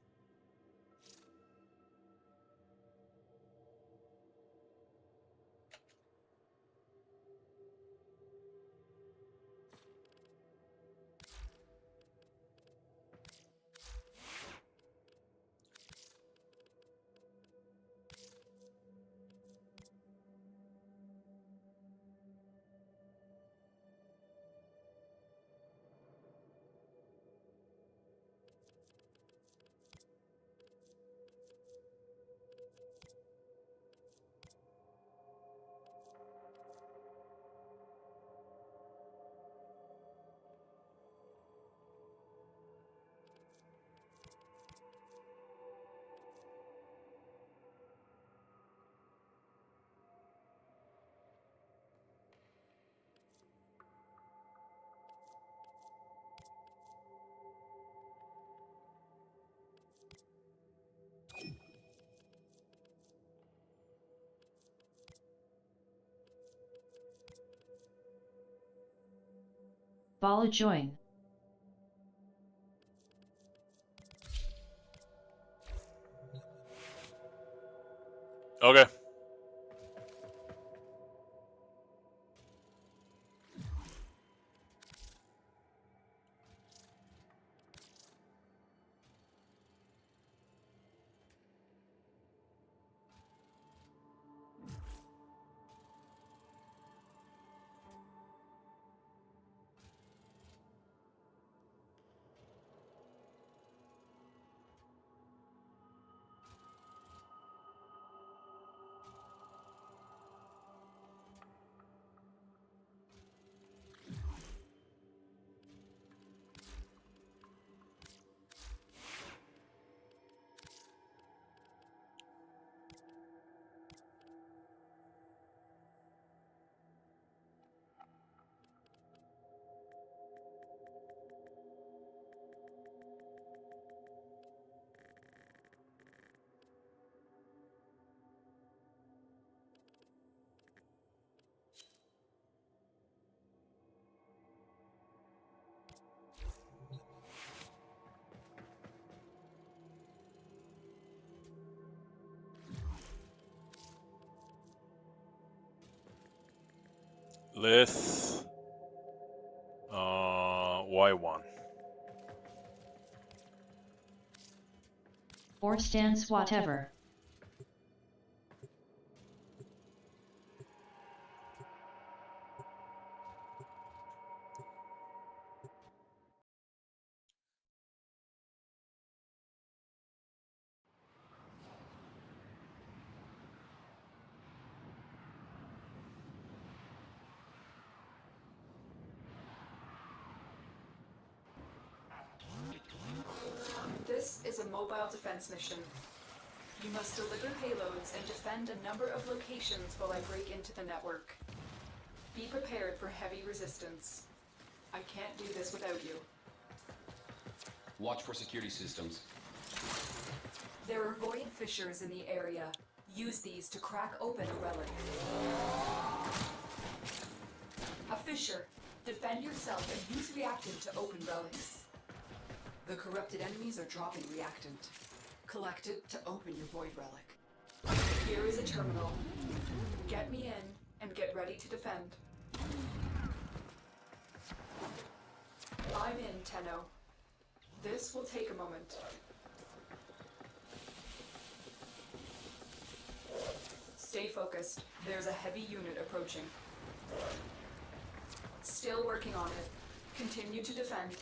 Follow join. Okay. Lith Y1. Or stance whatever. This is a mobile defense mission. You must deliver payloads and defend a number of locations while I break into the network. Be prepared for heavy resistance. I can't do this without you. Watch for security systems. There are void fissures in the area. Use these to crack open a relic. A fissure. Defend yourself and use reactant to open relics. The corrupted enemies are dropping reactant. Collect it to open your void relic. Here is a terminal. Get me in and get ready to defend. I'm in, Tenno. This will take a moment. Stay focused. There's a heavy unit approaching. Still working on it. Continue to defend.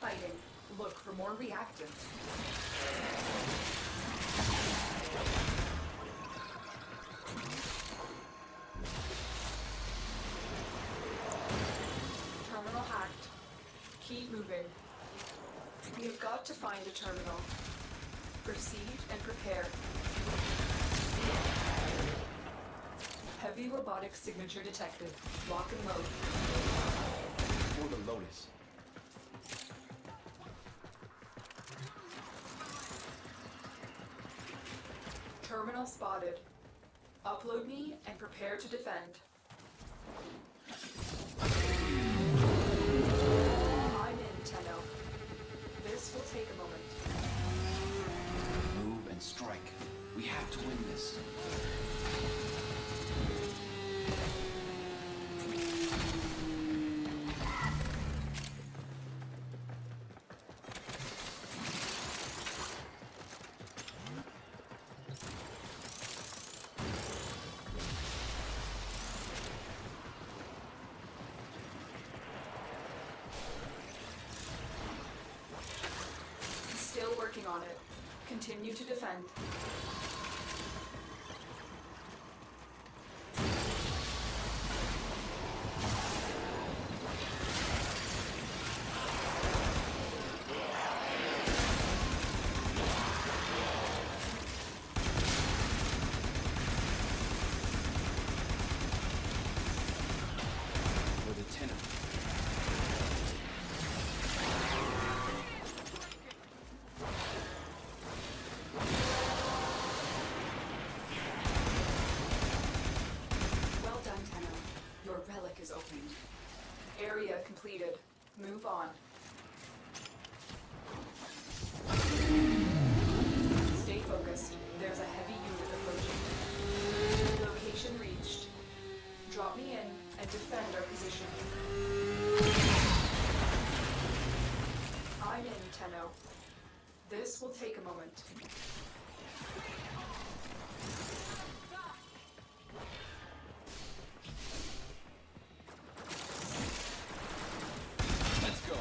hiding. Look for more reactant. Terminal hacked. Keep moving. We have got to find a terminal. Proceed and prepare. Heavy robotic signature detected. Lock and load. For the Lotus. Terminal spotted. Upload me and prepare to defend. I'm in, Tenno. This will take a moment. Move and strike. We have to win this. Still working on it. Continue to defend. For the tenno. Well done, Tenno. Your relic is opened. Area completed. Move on. Stay focused. There's a heavy unit approaching. Location reached. Drop me in and defend our position. I'm in, Tenno. This will take a moment. Let's go.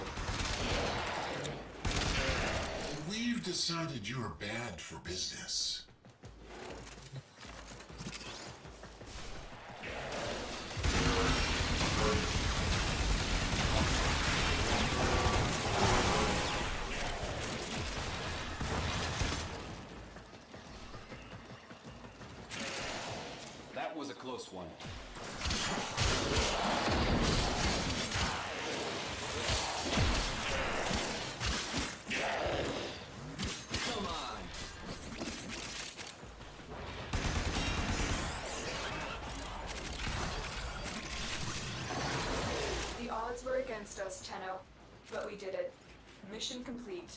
We've decided you're bad for business. That was a close one. Come on. The odds were against us, Tenno, but we did it. Mission complete.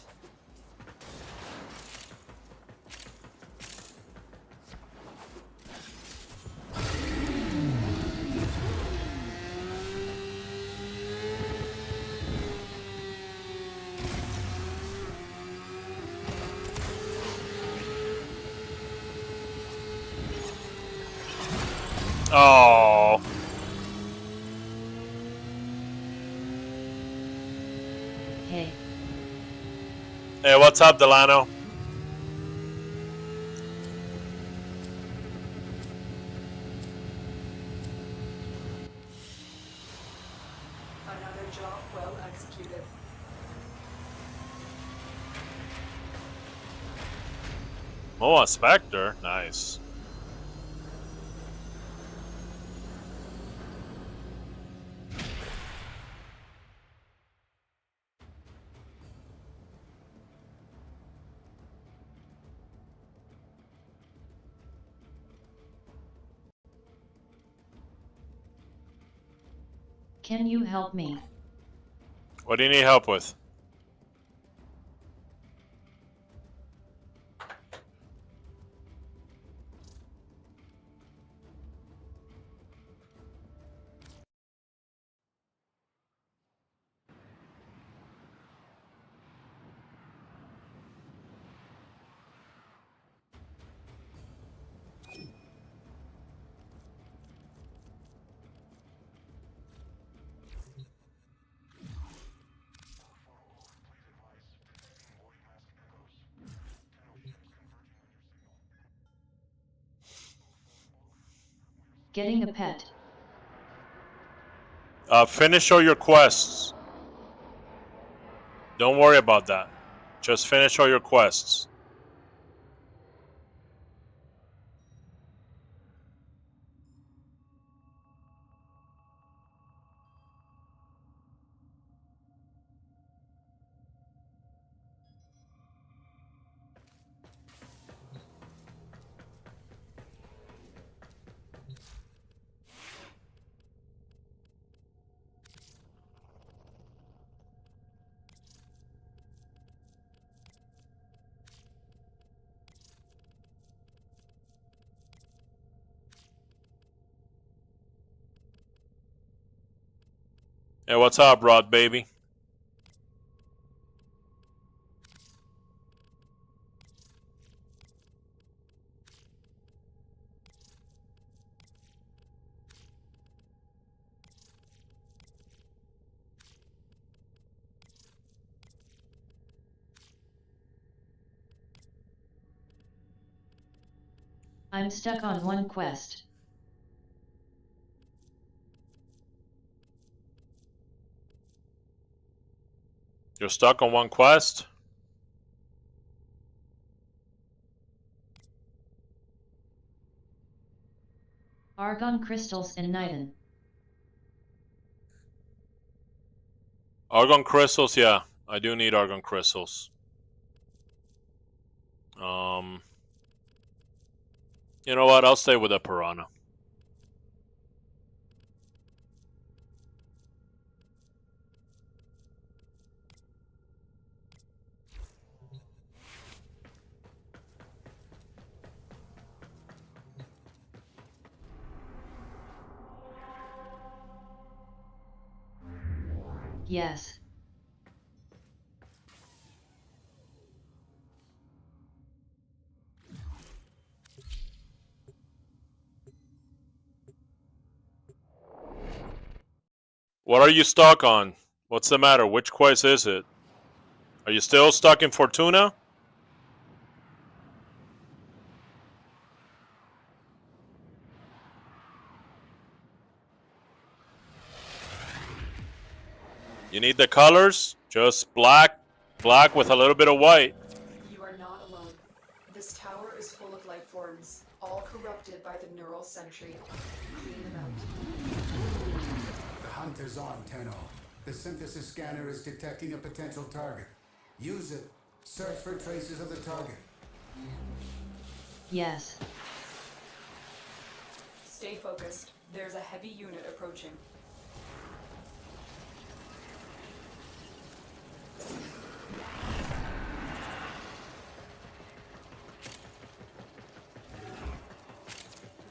Oh. Hey, Hey, what's up, Delano? Another job well executed. Oh, a Spectre. Nice. can you help me? What do you need help with? Getting a pet. Finish all your quests. Don't worry about that. Just finish all your quests. Hey, what's up, Rod, baby? I'm stuck on one quest. You're stuck on one quest? Argon crystals in Niden. Argon crystals, yeah. I do need argon crystals. You know what? I'll stay with the piranha. Yes. What are you stuck on? What's the matter? Which quest is it? Are you still stuck in Fortuna? You need the colors? Just black with a little bit of white. You are not alone. This tower is full of life forms, all corrupted by the neural sentry. Clean them out. The hunt is on, Tenno. The synthesis scanner is detecting a potential target. Use it. Search for traces of the target. Yes. Stay focused. There's a heavy unit approaching.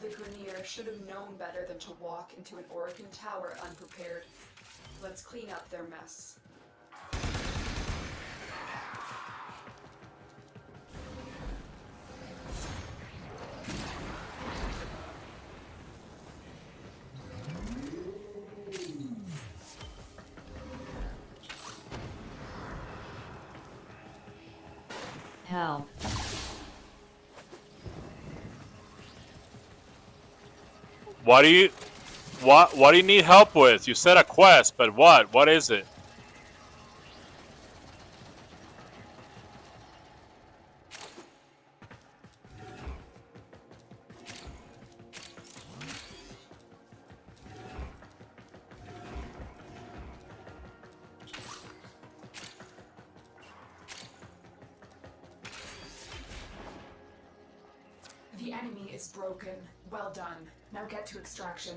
The Grenier should have known better than to walk into an Oregon tower unprepared. Let's clean up their mess. Help. What do you need help with? You said a quest, but what? What is it? The enemy is broken. Well done. Now get to extraction.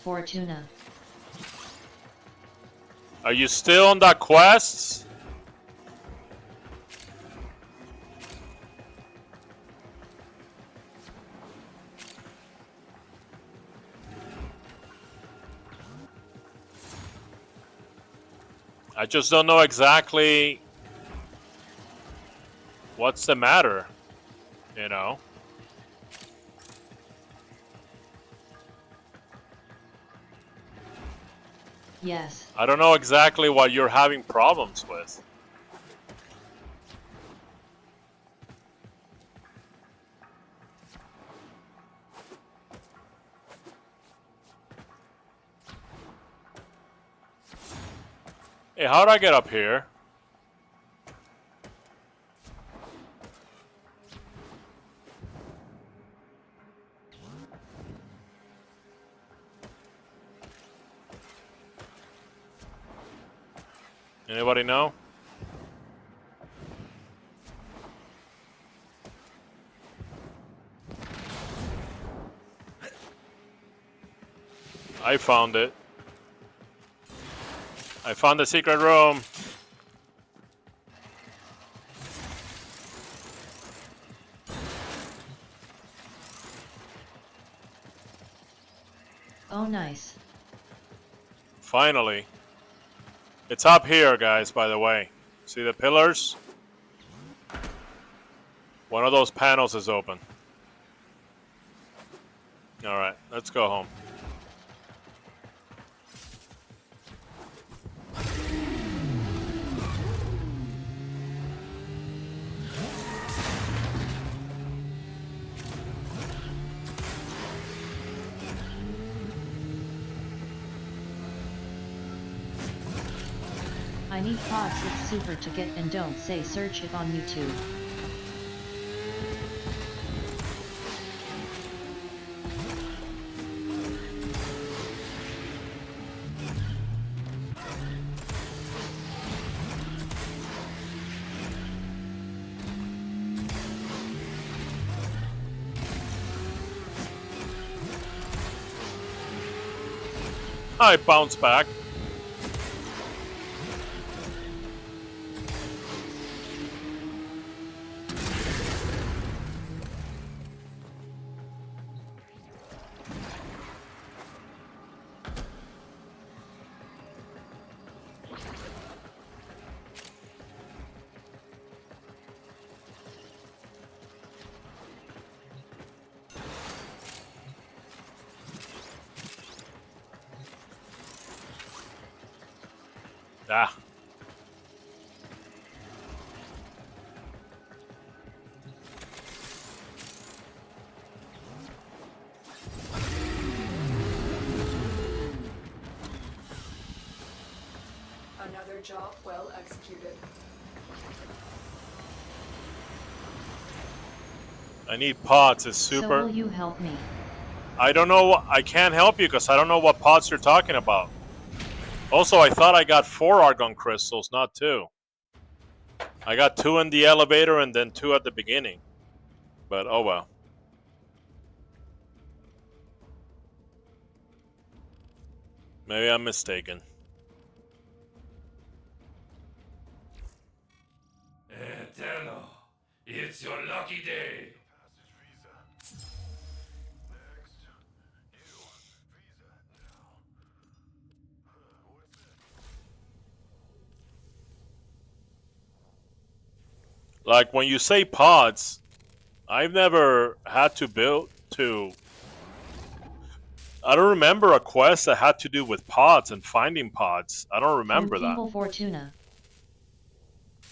Fortuna. Are you still on that quest? I just don't know exactly what's the matter, you know? Yes. I don't know exactly what you're having problems with. Hey, how'd I get up here? Anybody know? I found it. I found the secret room. Oh nice. Finally. It's up here, guys, by the way. See the pillars? One of those panels is open. Alright, let's go home. I need pods with super to get and don't say search it on YouTube. I bounce back. Ah. Another job well executed. I need pods. It's So super. will you help me? I don't know. I can't help you because I don't know what pods you're talking about. Also, I thought I got 4 argon crystals, not 2. I got 2 in the elevator and then 2 at the beginning. But oh well. Maybe I'm mistaken. Tenno, it's your lucky day. Like when you say pods, I've never had to build to. I don't remember a quest that had to do with pods and finding pods. I don't remember From that. Evil Fortuna.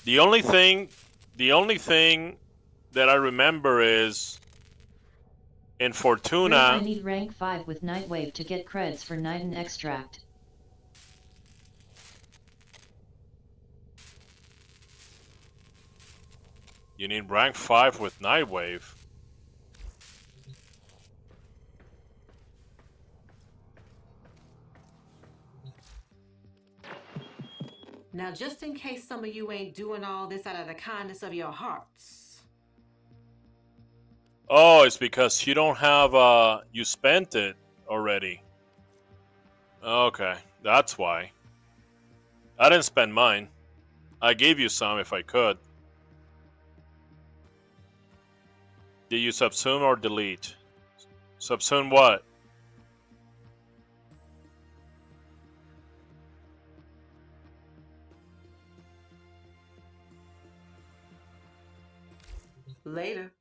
The only thing that I remember is in Great, I Fortuna. need rank 5 with Nightwave to get creds for Nighten Extract. You need rank 5 with Nightwave. Now, just in case some of you ain't doing all this out of the kindness of your hearts. Oh, it's because you don't have you spent it already. Okay, that's why. I didn't spend mine. I gave you some if I could. Did you subsume or delete? Subsume what? Later.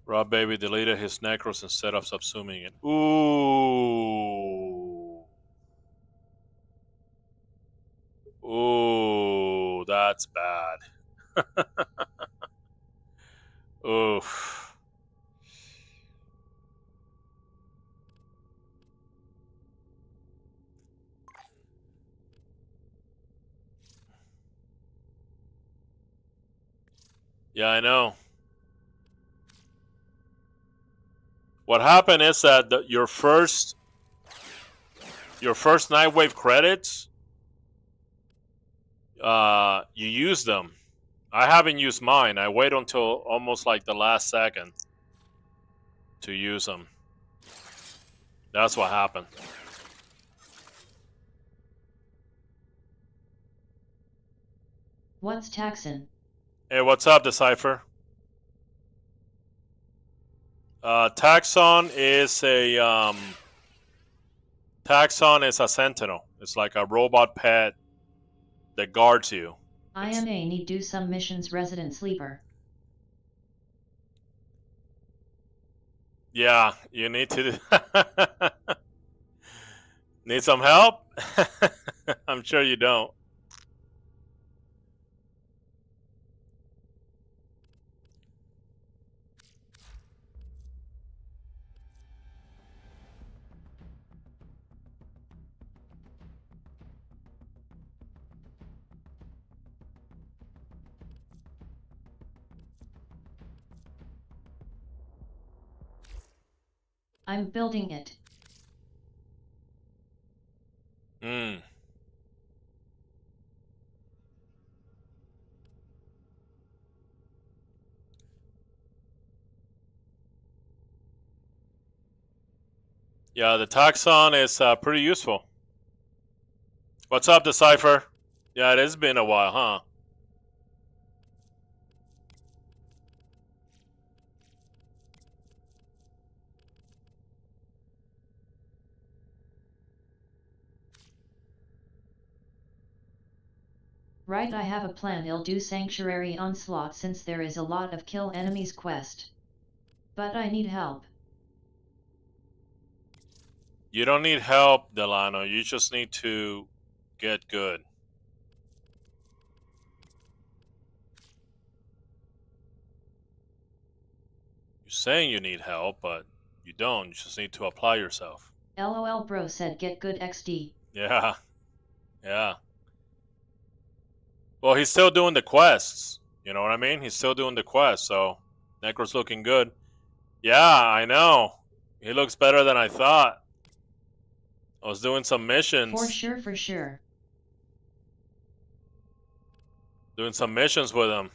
Rob Baby deleted his necros instead of subsuming it. Ooh. Ooh, that's bad. Oof. Yeah, I know. What happened is that your first Nightwave credits, you use them. I haven't used mine. I wait until almost like the last second to use them. That's what happened. What's taxon? Hey, what's up, Decipher? Taxon is a sentinel. It's like a robot pet that guards you. IMA need do some missions resident sleeper. Yeah, you need to need some help? I'm sure you don't. I'm building it. Hmm. Yeah, the taxon is pretty useful. What's up, Decipher? Yeah, it has been a while, huh? Right, I have a plan. I'll do Sanctuary Onslaught since there is a lot of kill enemies quest. But I need help. You don't need help, Delano. You just need to get good. You're saying you need help, but you don't. You just need to apply yourself. LOL bro said get good XD. Yeah. Yeah. Well, he's still doing the quests. You know what I mean? He's still doing the quests, so Necro's looking good. Yeah, I know. He looks better than I thought. I was doing some missions. For sure, for sure. Doing some missions with him.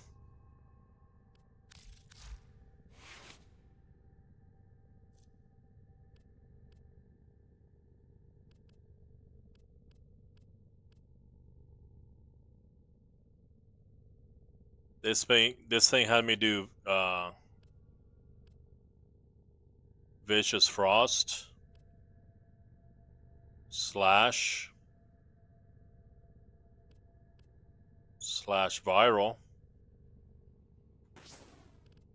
This thing had me do Vicious Frost slash viral.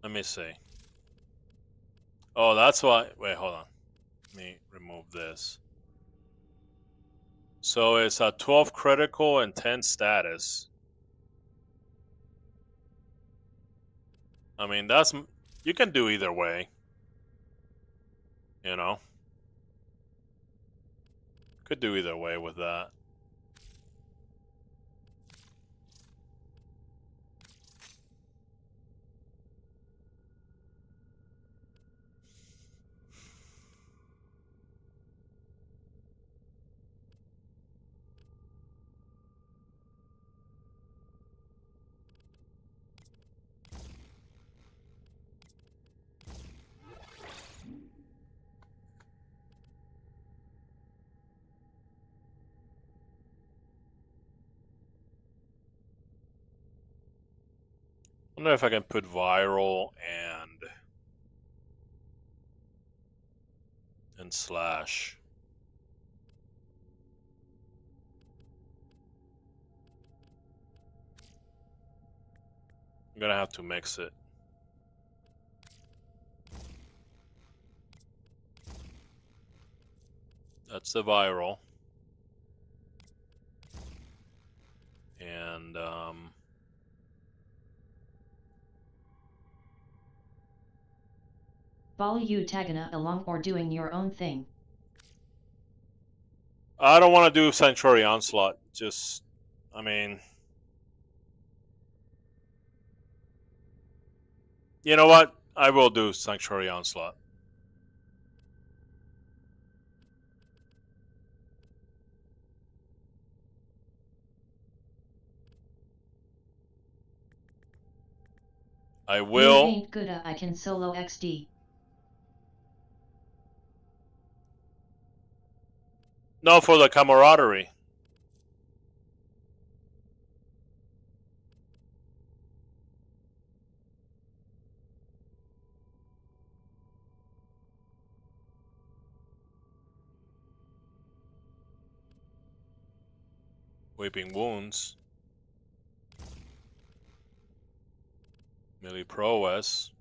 Let me see. Oh, that's why. Wait, hold on. Let me remove this. So it's a 12 critical and 10 status. I mean, you can do either way. You know? Could do either way with that. I wonder if I can put viral and slash. I'm gonna have to mix it. That's the viral. And follow you Tagana along or doing your own thing? I don't want to do Sanctuary Onslaught. Just, I mean, you know what? I will do Sanctuary Onslaught. I You will. ain't good. I can solo XD. No, for the camaraderie. Weeping Wounds. Melee Prowess.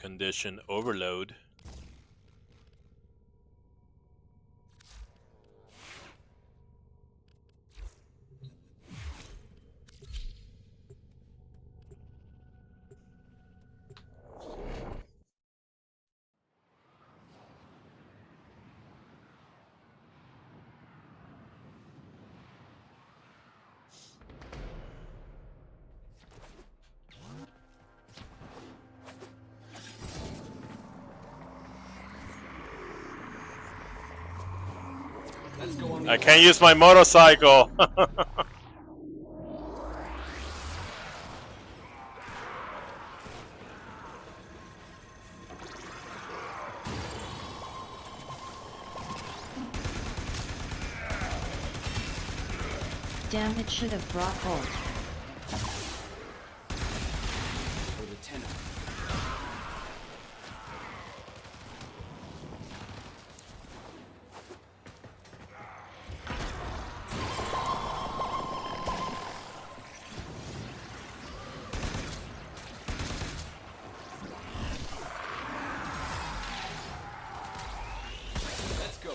Condition Overload. Let's go on the I can't use my motorcycle. Damn, it should have brought hold. for the tenno. Let's go.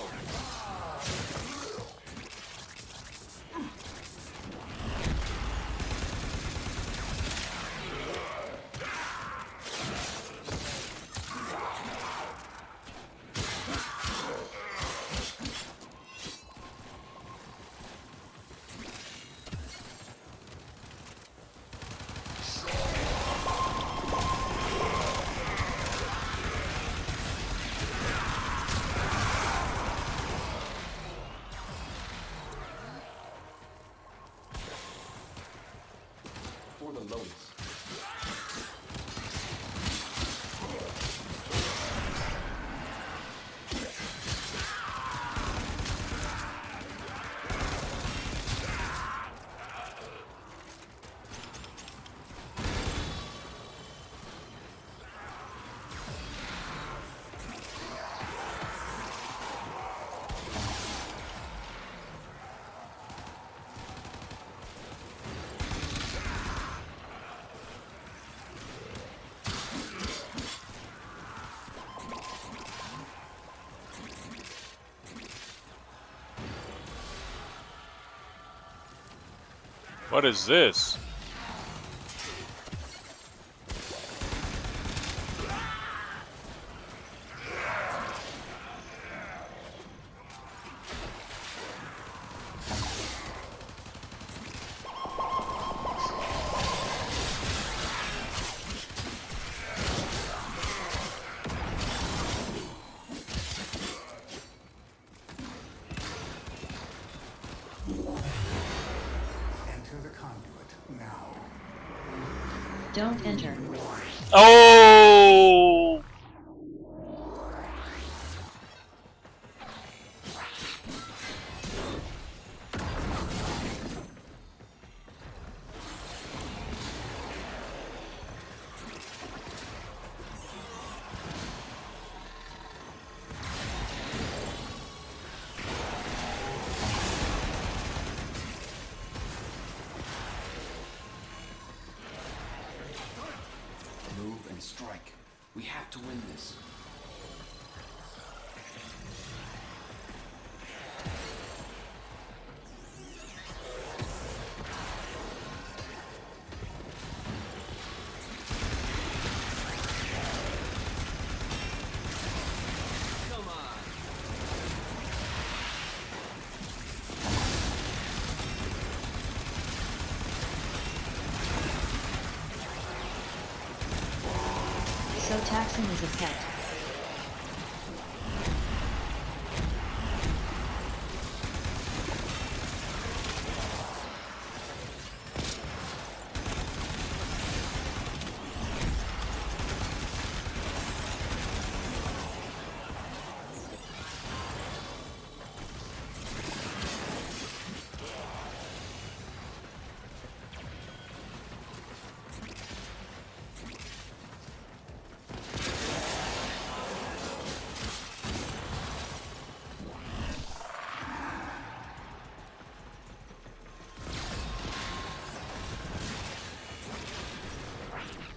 For the loads. What is this? Enter the conduit now. Don't enter. Oh! Move and strike. We have to win this. assassin is a pet.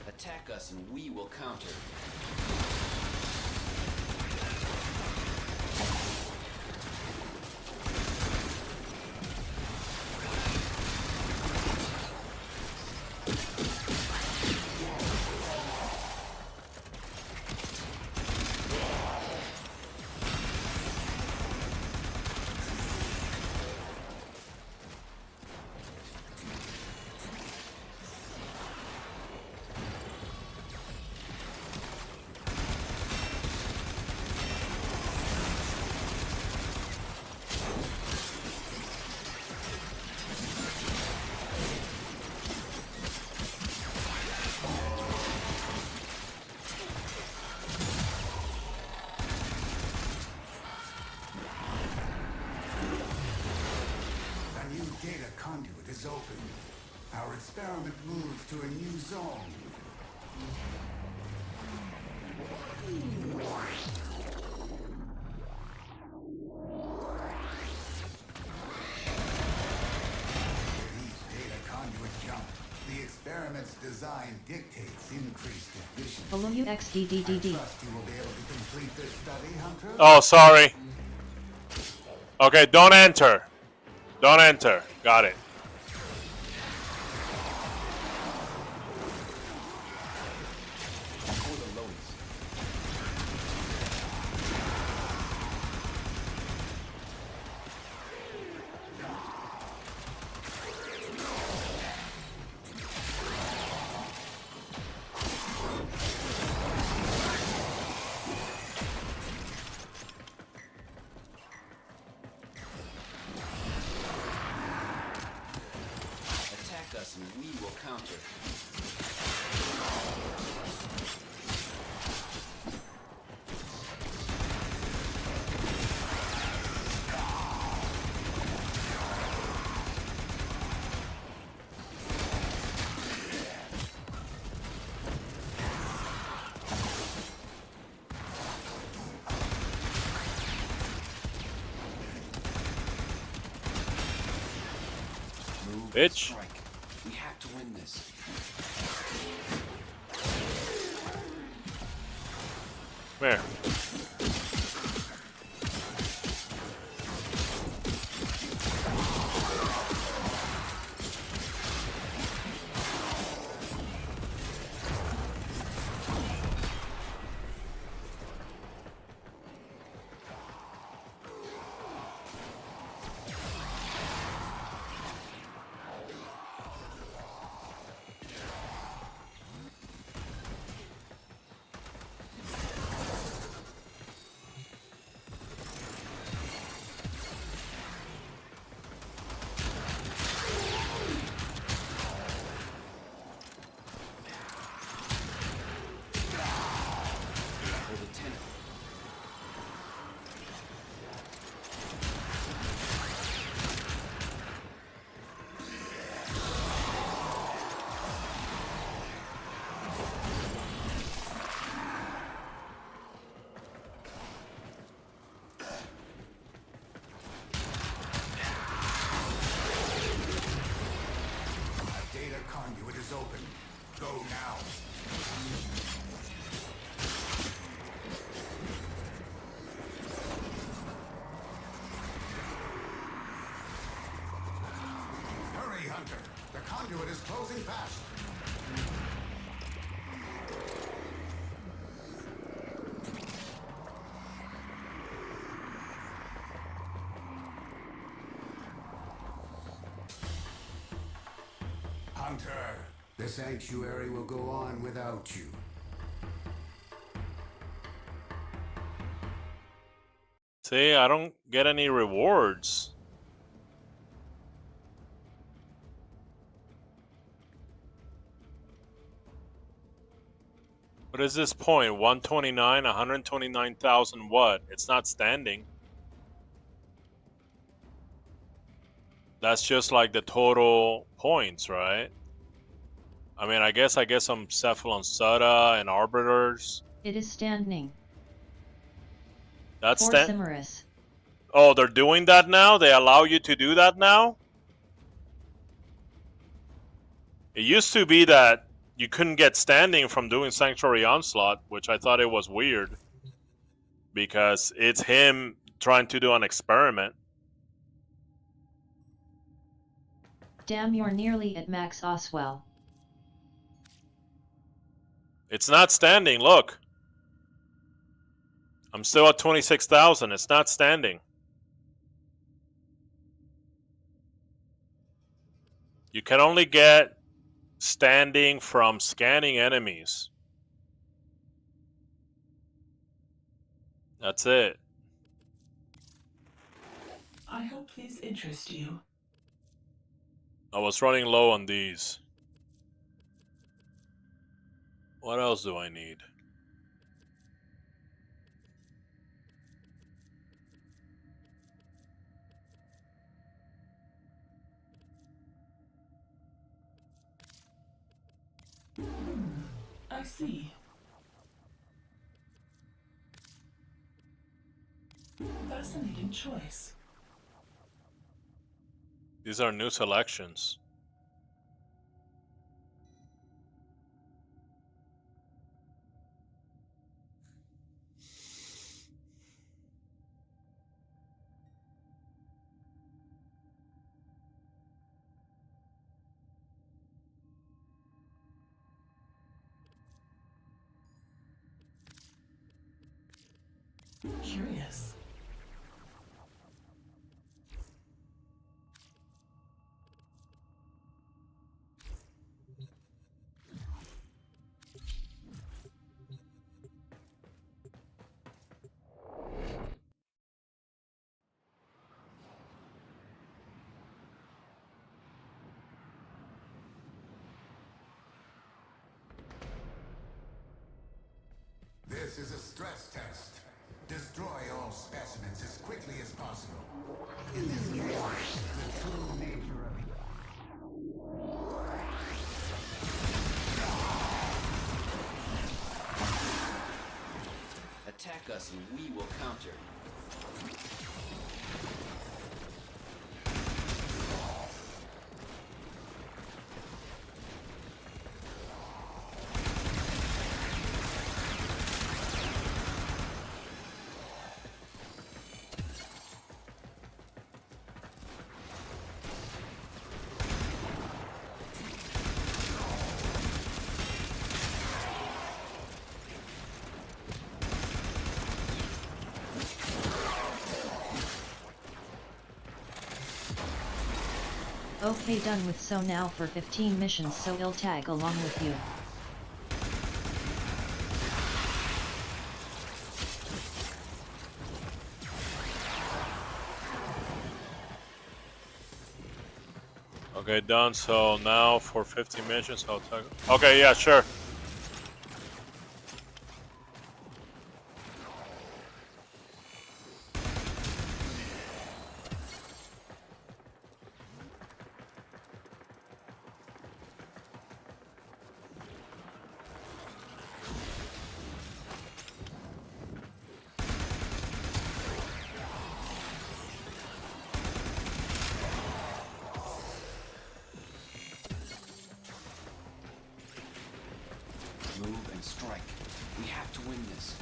Attack us and we will counter. Conduit is open. Our experiment moves to a new zone. Each data conduit jump, the experiment's design dictates increased efficiency. Below you XDDDD. Trust you will be able to complete this study, Hunter? Oh, sorry. Okay, don't enter. Don't enter. Got it. Us and we will counter. Bitch. We have to win this. Come here. Conduit is open. Go now. Hurry, Hunter. The conduit is closing fast. Hunter, the sanctuary will go on without you. See, I don't get any rewards. What is this point? 129, 129,000 what? It's not standing. That's just like the total points, right? I mean, I guess I get some Cephalon Soda and Arbiters. It is standing. That's For Cimaris. Oh, they're doing that now? They allow you to do that now? It used to be that you couldn't get standing from doing Sanctuary Onslaught, which I thought it was weird. Because it's him trying to do an experiment. Damn, you're nearly at max Oswell. It's not standing, look. I'm still at 26,000. It's not standing. You can only get standing from scanning enemies. That's it. I hope these interest you. I was running low on these. What else do I need? I see. Fascinating choice. These are new selections. Curious. This is a stress test. Destroy all specimens as quickly as possible. In this case, the true nature of it. Attack us and we will counter. Okay, done with. So now for 15 missions, so I'll tag along with you. Okay, done. So now for 15 missions, I'll tag. Okay, yeah, sure. Move and strike. We have to win this.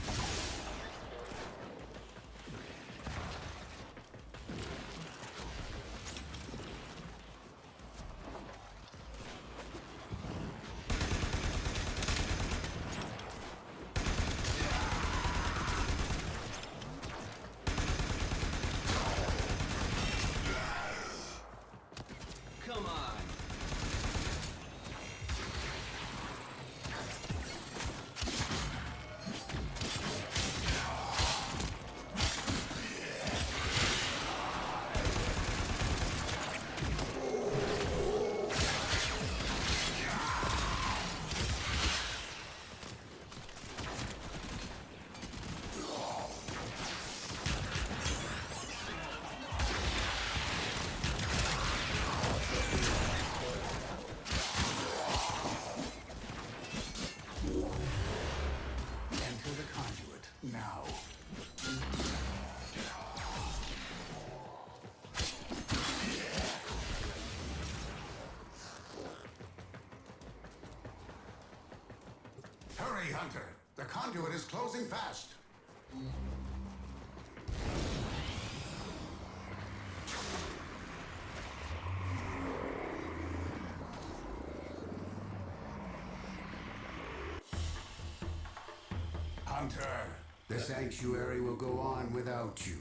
Come on. Hurry, Hunter. The conduit is closing fast. Hunter, the sanctuary will go on without you.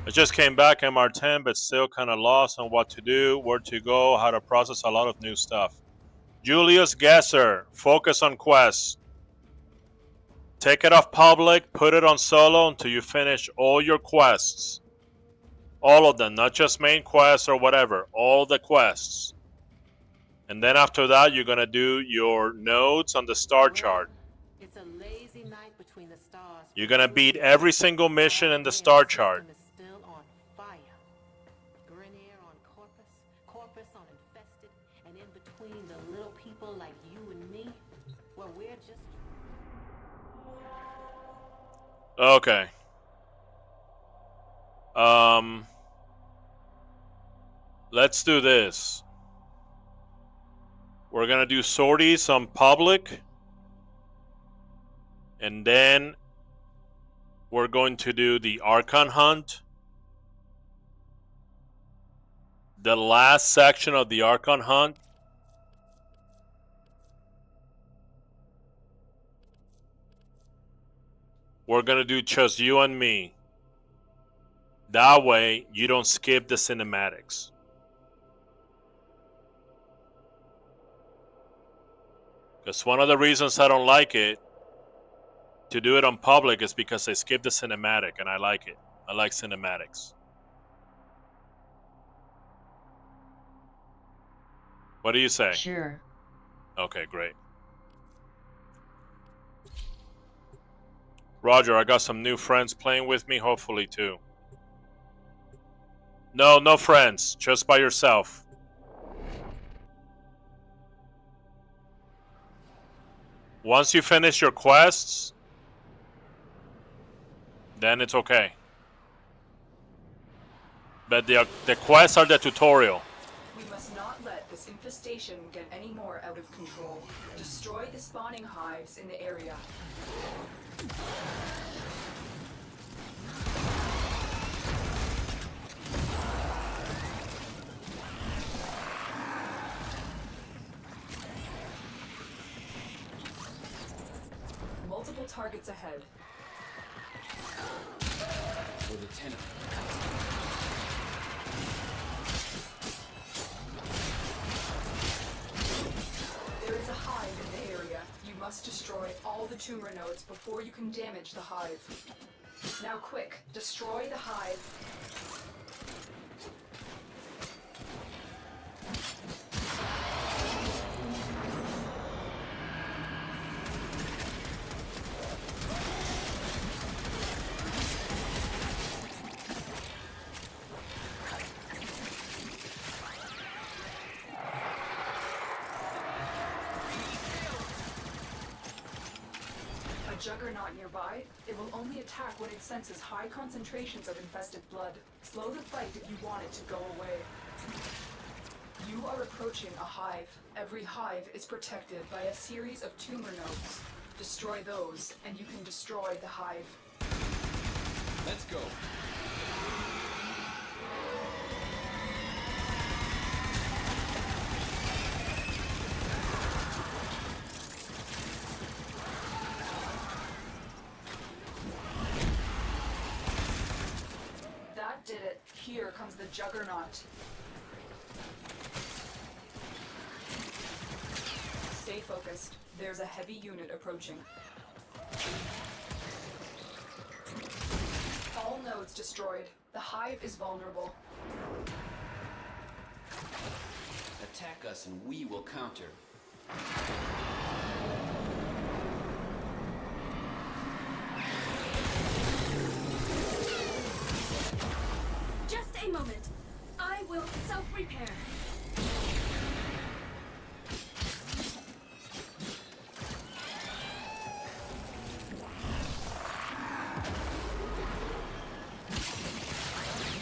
I just came back MR10, but still kind of lost on what to do, where to go, how to process a lot of new stuff. Julius Gesser, focus on quests. Take it off public, put it on solo until you finish all your quests. All of them, not just main quests or whatever, all the quests. And then after that, you're going to do your nodes on the star chart. It's a lazy night between the stars. You're going to beat every single mission in the star chart. Still on fire. Grenier on Corpus, Corpus on Infested, and in between the little people like you and me, well, we're just... Okay. Let's do this. We're gonna do sorties on public, and then we're going to do the Archon hunt. The last section of the Archon hunt. We're gonna do just you and me. That way, you don't skip the cinematics. Because one of the reasons I don't like it to do it on public is because I skip the cinematic, and I like it. I like cinematics. What do you say? Sure. Okay, great. Roger, I got some new friends playing with me, hopefully too. No, no friends, just by yourself. Once you finish your quests, then it's okay. But the quests are the tutorial. We must not let this infestation get any more out of control. Destroy the spawning hives in the area. Multiple targets ahead. For the tenno. There is a hive in the area. You must destroy all the tumor nodes before you can damage the hive. Now quick, destroy the hive. Juggernaut nearby, it will only attack when it senses high concentrations of infested blood. Slow the fight if you want it to go away. You are approaching a hive. Every hive is protected by a series of tumor nodes. Destroy those, and you can destroy the hive. Let's go. Did it. Here comes the Juggernaut. Stay focused. There's a heavy unit approaching. All nodes destroyed. The hive is vulnerable. Attack us and we will counter. Just a moment. I will self-repair.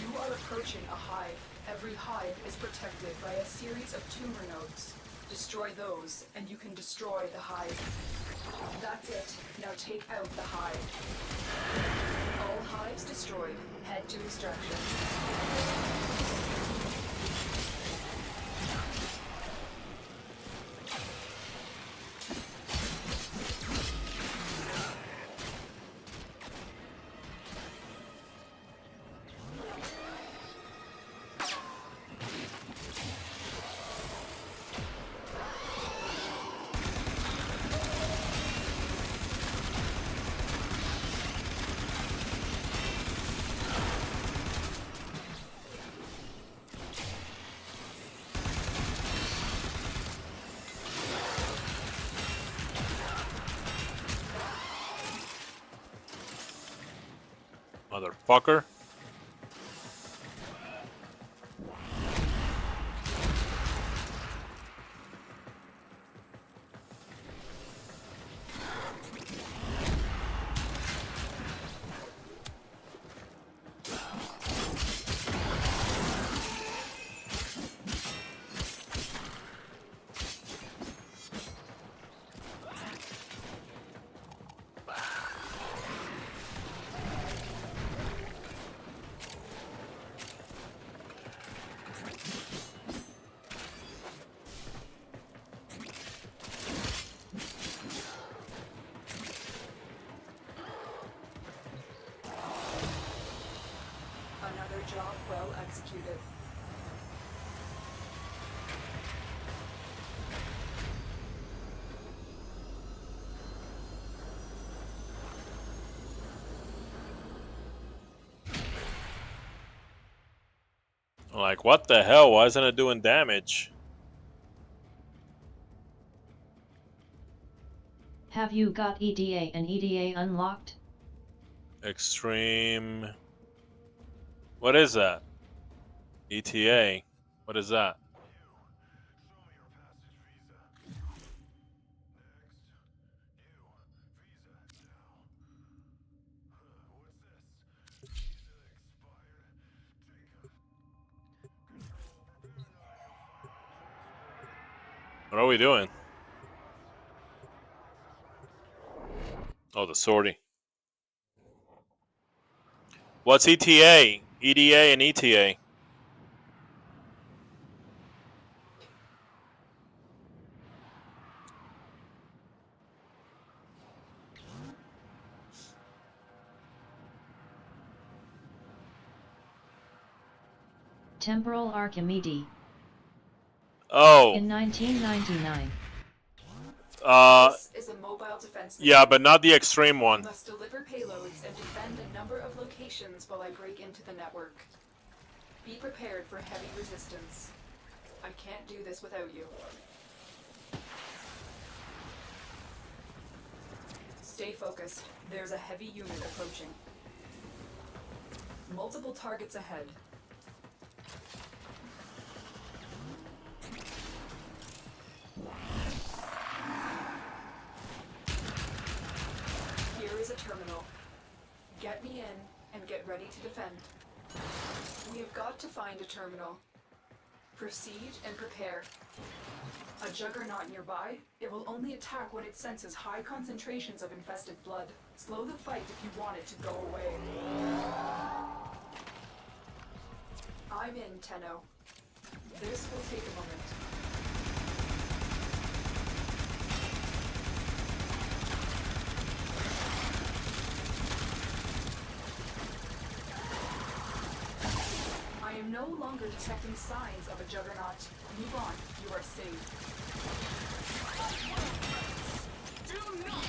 You are approaching a hive. Every hive is protected by a series of tumor nodes. Destroy those, and you can destroy the hive. That's it. Now take out the hive. All hives destroyed. Head to extraction. Motherfucker. Another job well executed. Like, what the hell? Why isn't it doing damage? Have you got EDA and EDA unlocked? Extreme. What is that? ETA. What is that? What are we doing? Oh, the sortie. What's ETA? EDA and ETA. Temporal Archimedes. Oh. In 1999. This is a mobile defense. Yeah, but not the extreme one. You must deliver payloads and defend a number of locations while I break into the network. Be prepared for heavy resistance. I can't do this without you. Stay focused. There's a heavy unit approaching. Multiple targets ahead. Here is a terminal. Get me in and get ready to defend. We have got to find a terminal. Proceed and prepare. A juggernaut nearby, it will only attack when it senses high concentrations of infested blood. Slow the fight if you want it to go away. I'm in, Tenno. This will take a moment. I am no longer detecting signs of a juggernaut. Move on. You are safe. Do not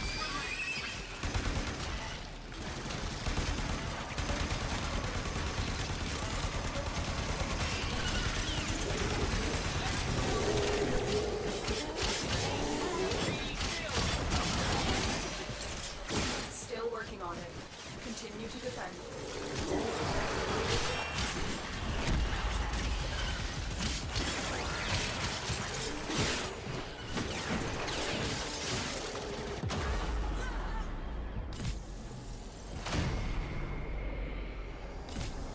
Still working on it. Continue to defend.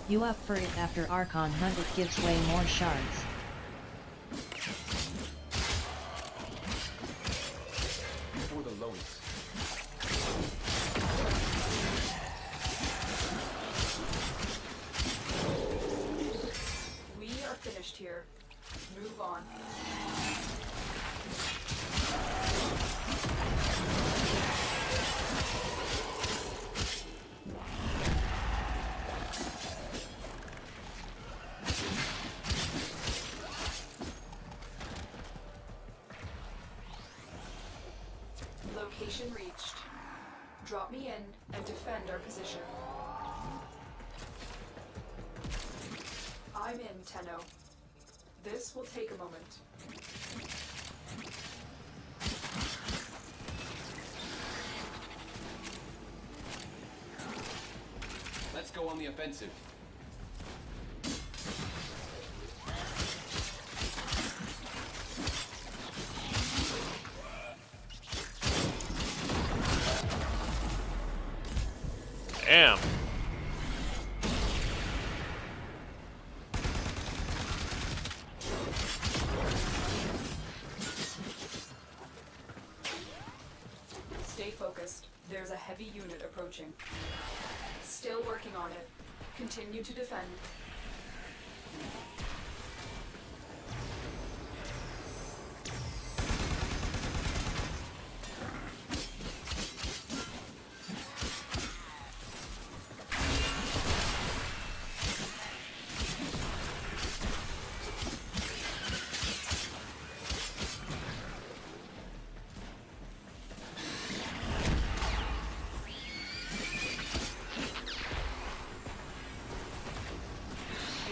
You up for it after Archon Hunt? It gives way more shards. here. Move on. Location reached. Drop me in and defend our position. I'm in, Tenno. This will take a moment. Let's go on the offensive. Damn. Stay focused. There's a heavy unit approaching. Still working on it. Continue to defend.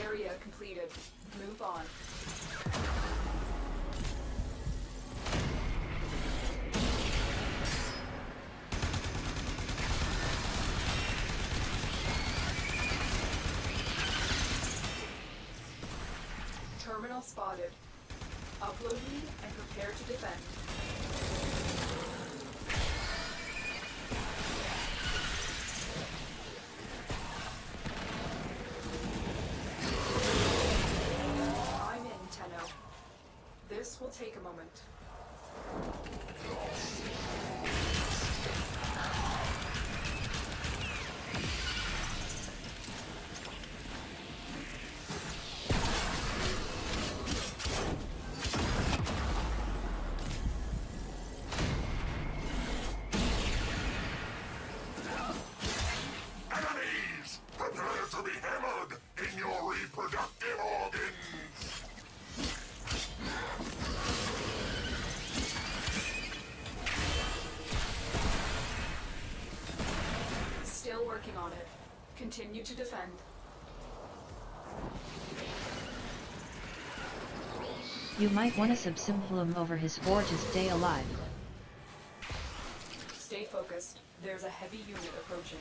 Area completed. Move on. Terminal spotted. Upload me and prepare to defend. This will take a moment. Enemies! Prepare to be hammered in your reproductive organs! Still working on it. Continue to defend. You might want to subsume him over his forge to stay alive. Stay focused. There's a heavy unit approaching.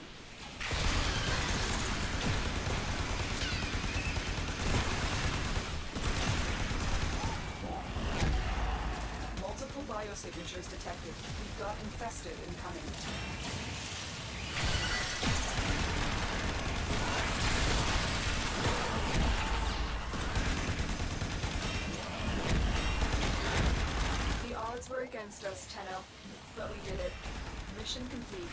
Multiple biosignatures detected. We've got infested incoming. The odds were against us, Tenno, but we did it. Mission complete.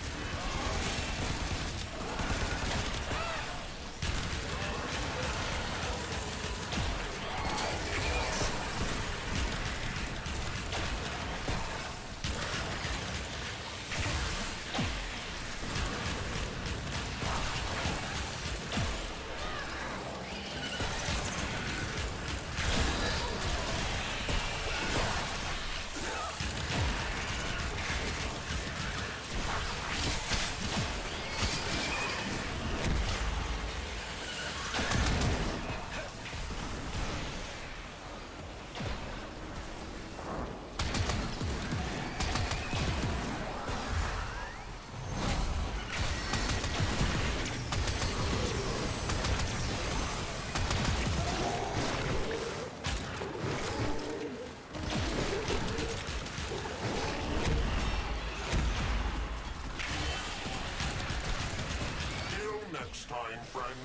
Next time, friend.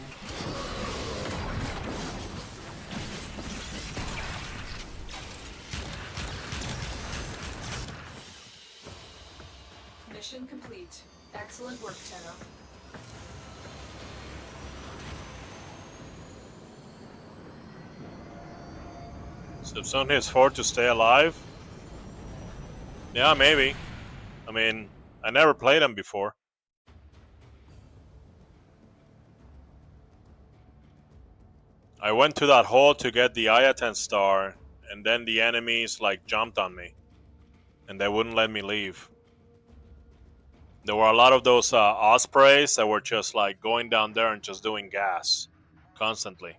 Mission complete. Excellent work, Tenno. So it's only his fort to stay alive? Yeah, maybe. I mean, I never played him before. I went to that hole to get the Ayaten star, and then the enemies like jumped on me, and they wouldn't let me leave. There were a lot of those ospreys that were just like going down there and just doing gas constantly.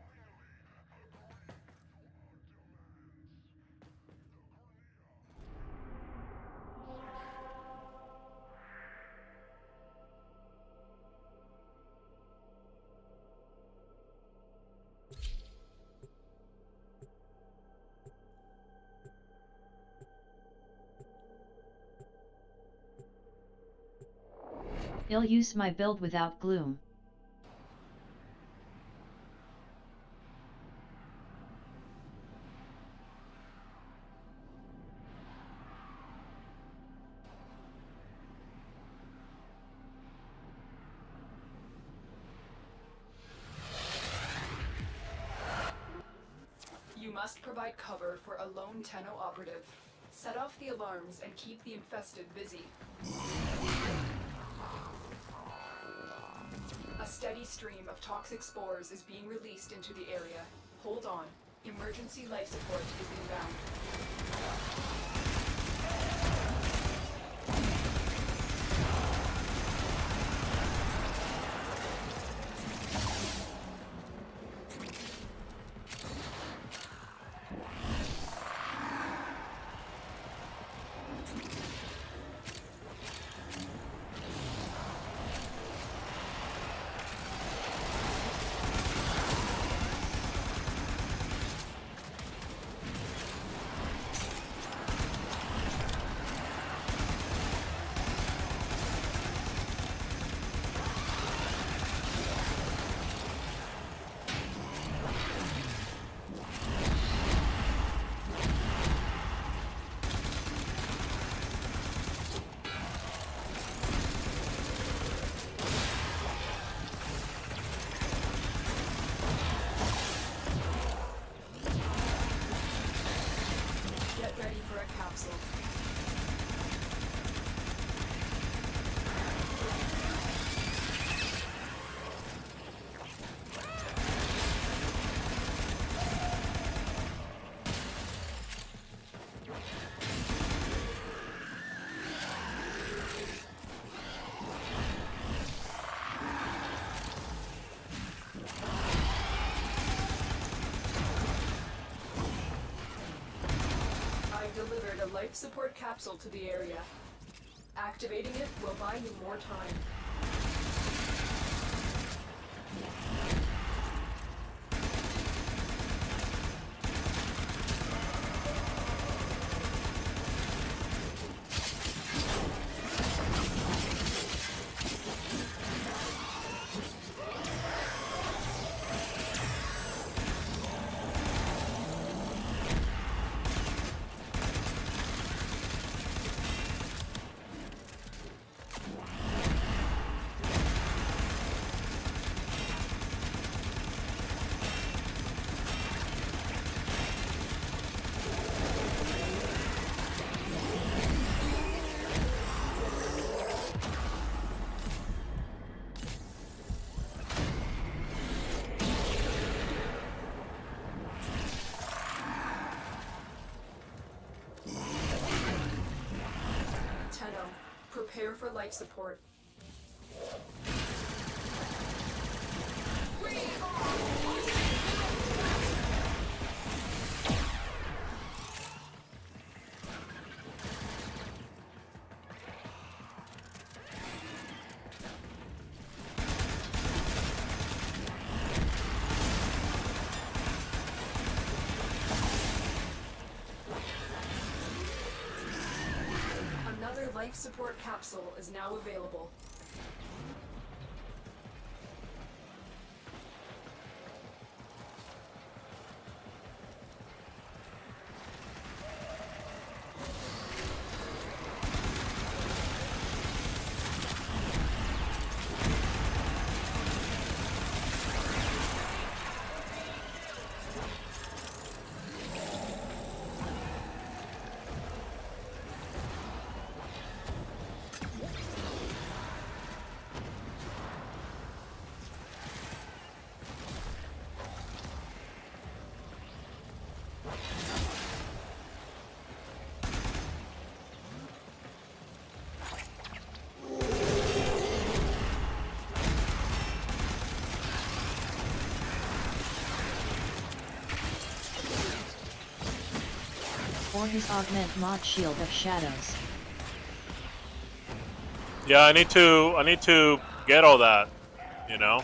I'll use my build without gloom. You must provide cover for a lone tenno operative. Set off the alarms and keep the infested busy. A steady stream of toxic spores is being released into the area. Hold on. Emergency life support is inbound. Delivered a life support capsule to the area. Activating it will buy you more time. Prepare for life support. Life support capsule is now available. for his augment mod shield of shadows. Yeah, I need to get all that, you know.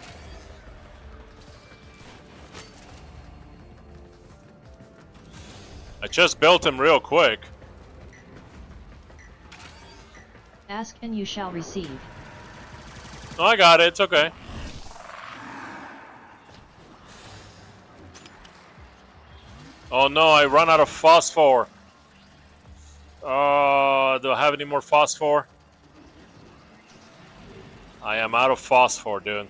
I just built him real quick. Ask and you shall receive. No, I got it. It's okay. Oh no, I run out of phosphor. Do I have any more phosphor? I am out of phosphor, dude.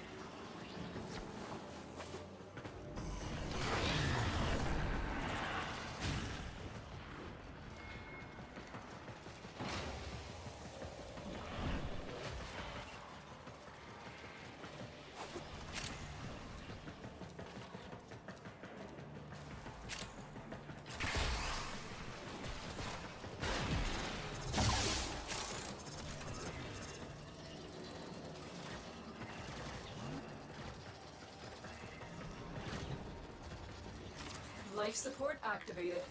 Life support activated.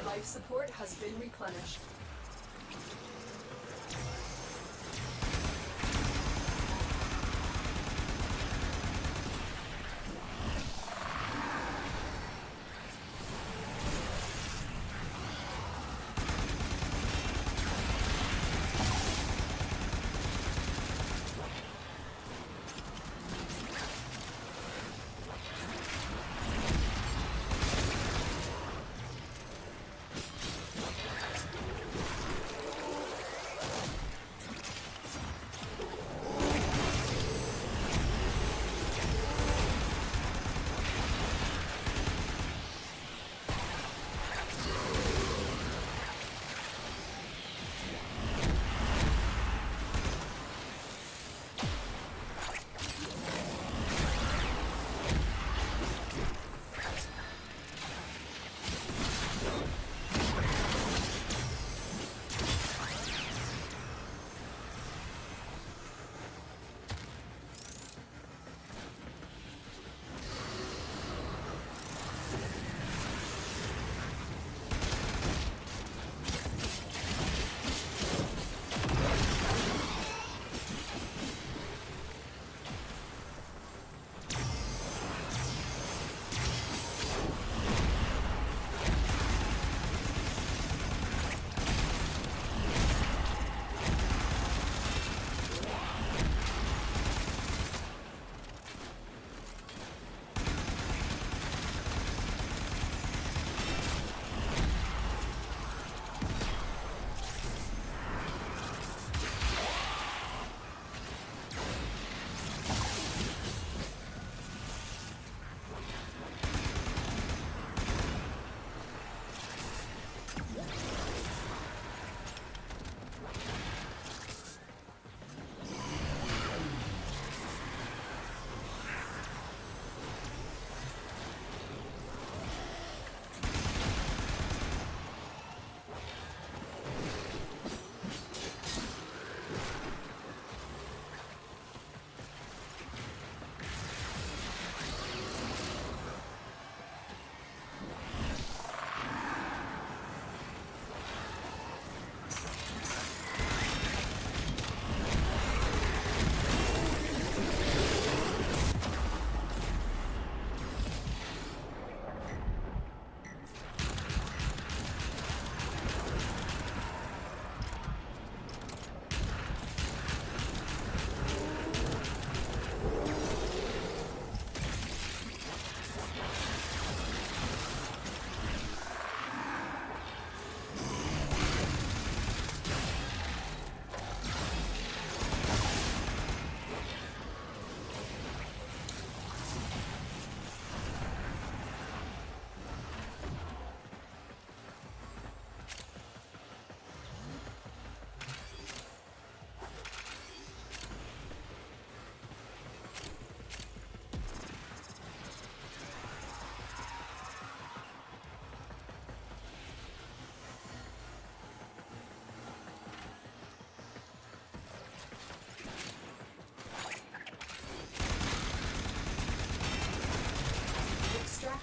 Life support has been replenished.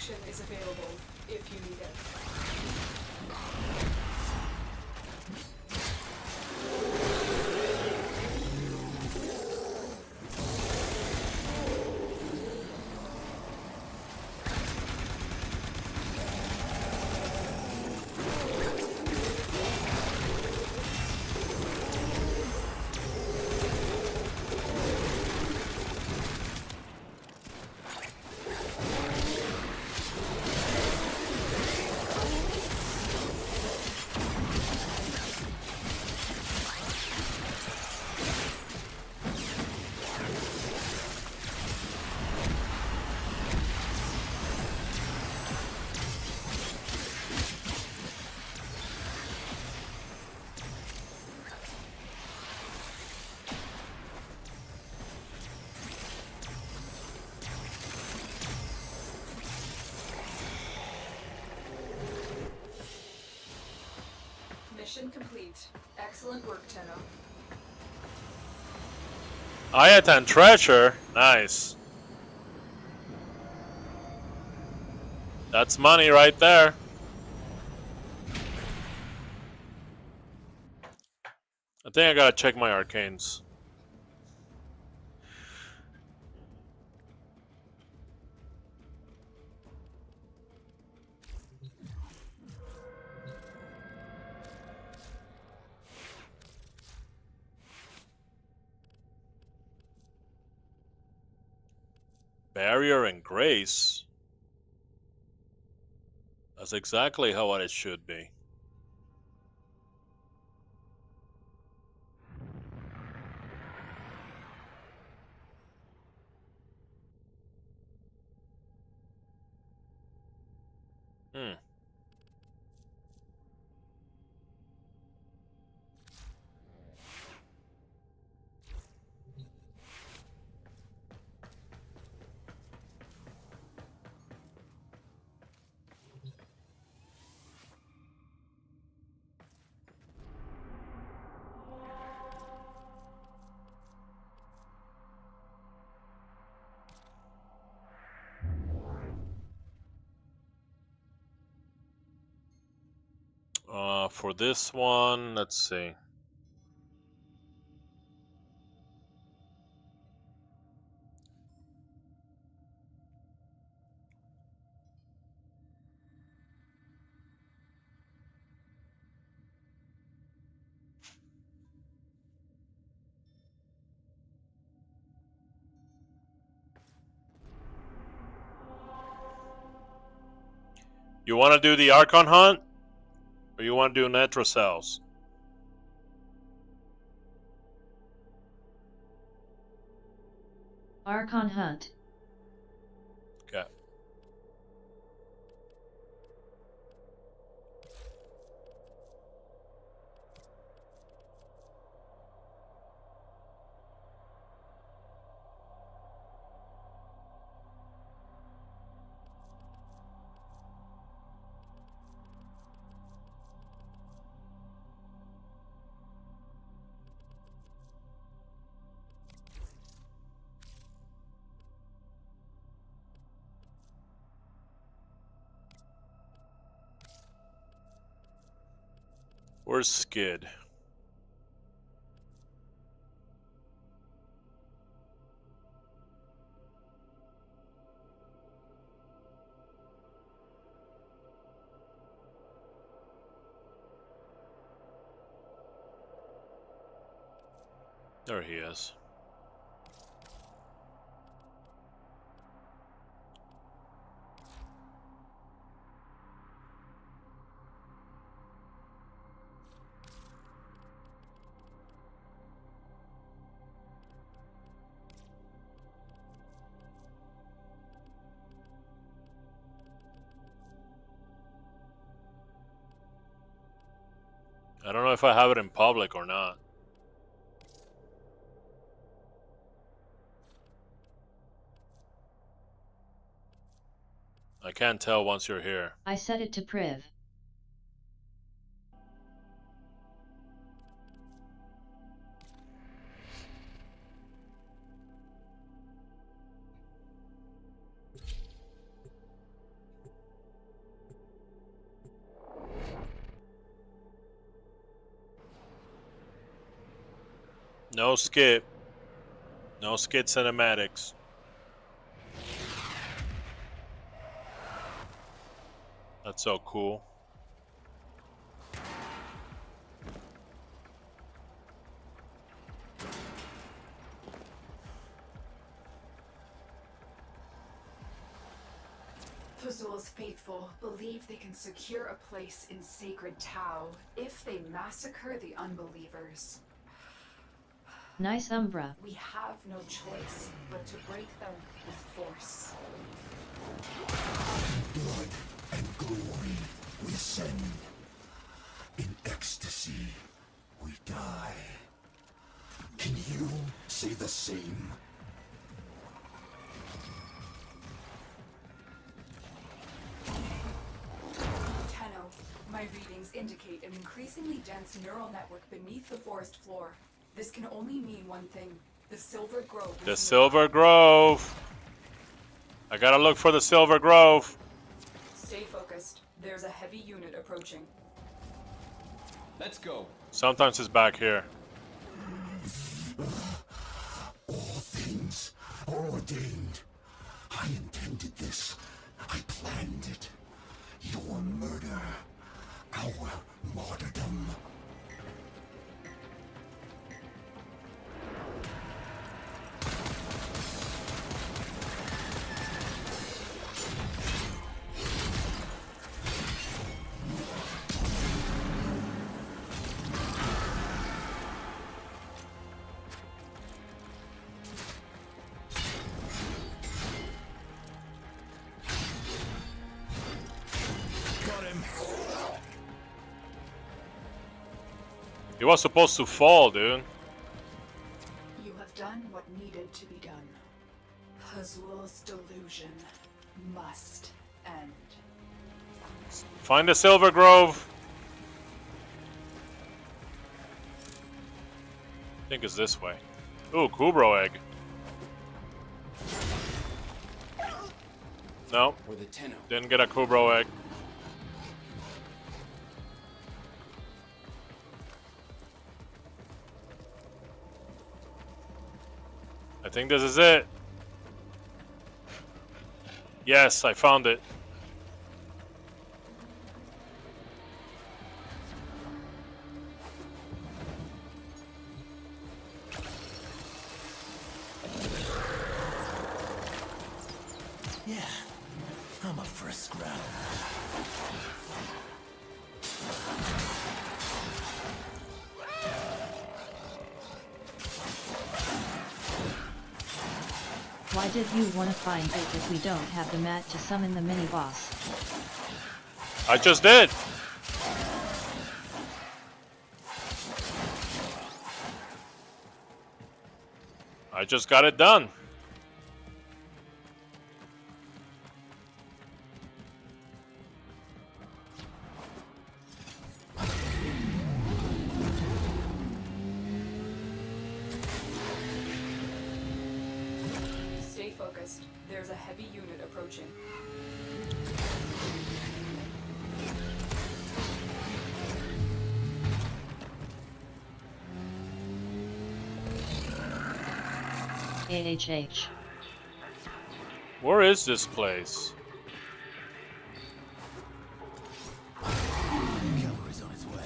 protection is available if you need it. Mission complete. Excellent work, Tenno. Ayatan treasure. Nice. That's money right there. I think I gotta check my arcanes. Barrier and grace. That's exactly how it should be. Hmm. For this one, let's see. You want to do the Archon hunt? Or you want to do Netro cells? Archon hunt. Okay. Where's Skid? There he is. I don't know if I have it in public or not. I can't tell once you're here. I set it to priv. No skip. No skid cinematics. That's so cool. Fazul's faithful believe they can secure a place in Sacred Tau if they massacre the unbelievers. Nice Umbra. We have no choice but to break them with force. Blood and glory we send. In ecstasy we die. Can you say the same? Tenno, my readings indicate an increasingly dense neural network beneath the forest floor. This can only mean one thing. The Silver Grove. The Silver Grove. I gotta look for the Silver Grove. Stay focused. There's a heavy unit approaching. Let's go. Sometimes it's back here. All things are ordained. I intended this. I planned it. Your murder. Our martyrdom. He was supposed to fall, dude. You have done what needed to be done. Fazul's delusion must end. Find the Silver Grove. I think it's this way. Ooh, Kubro egg. No, For the tenno. didn't get a Kubro egg. I think this is it. Yes, I found it. Yeah, I'm up for a scrap. Why did you want to find it if we don't have the mat to summon the mini-boss? I just did. I just got it done. Stay focused. There's a heavy unit approaching. AHH. Where is this place? Cavalry's on its way.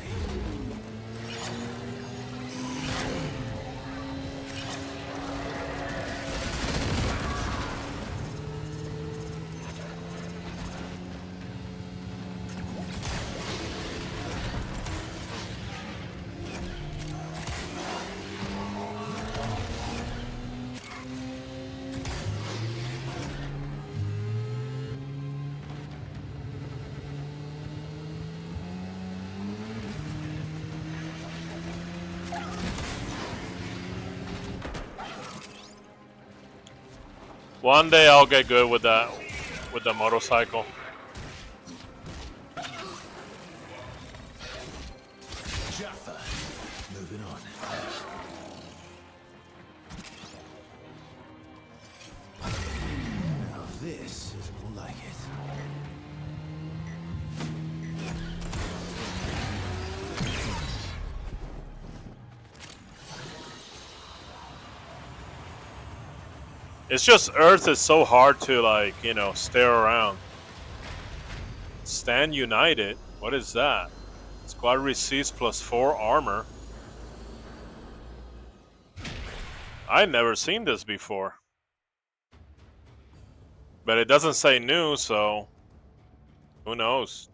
One day I'll get good with that, with the motorcycle. Jaffa, moving on. Now this is more like it. It's just Earth is so hard to, like, you know, stare around. Stand United? What is that? Squad receives +4 armor. I've never seen this before. But it doesn't say new, so who knows?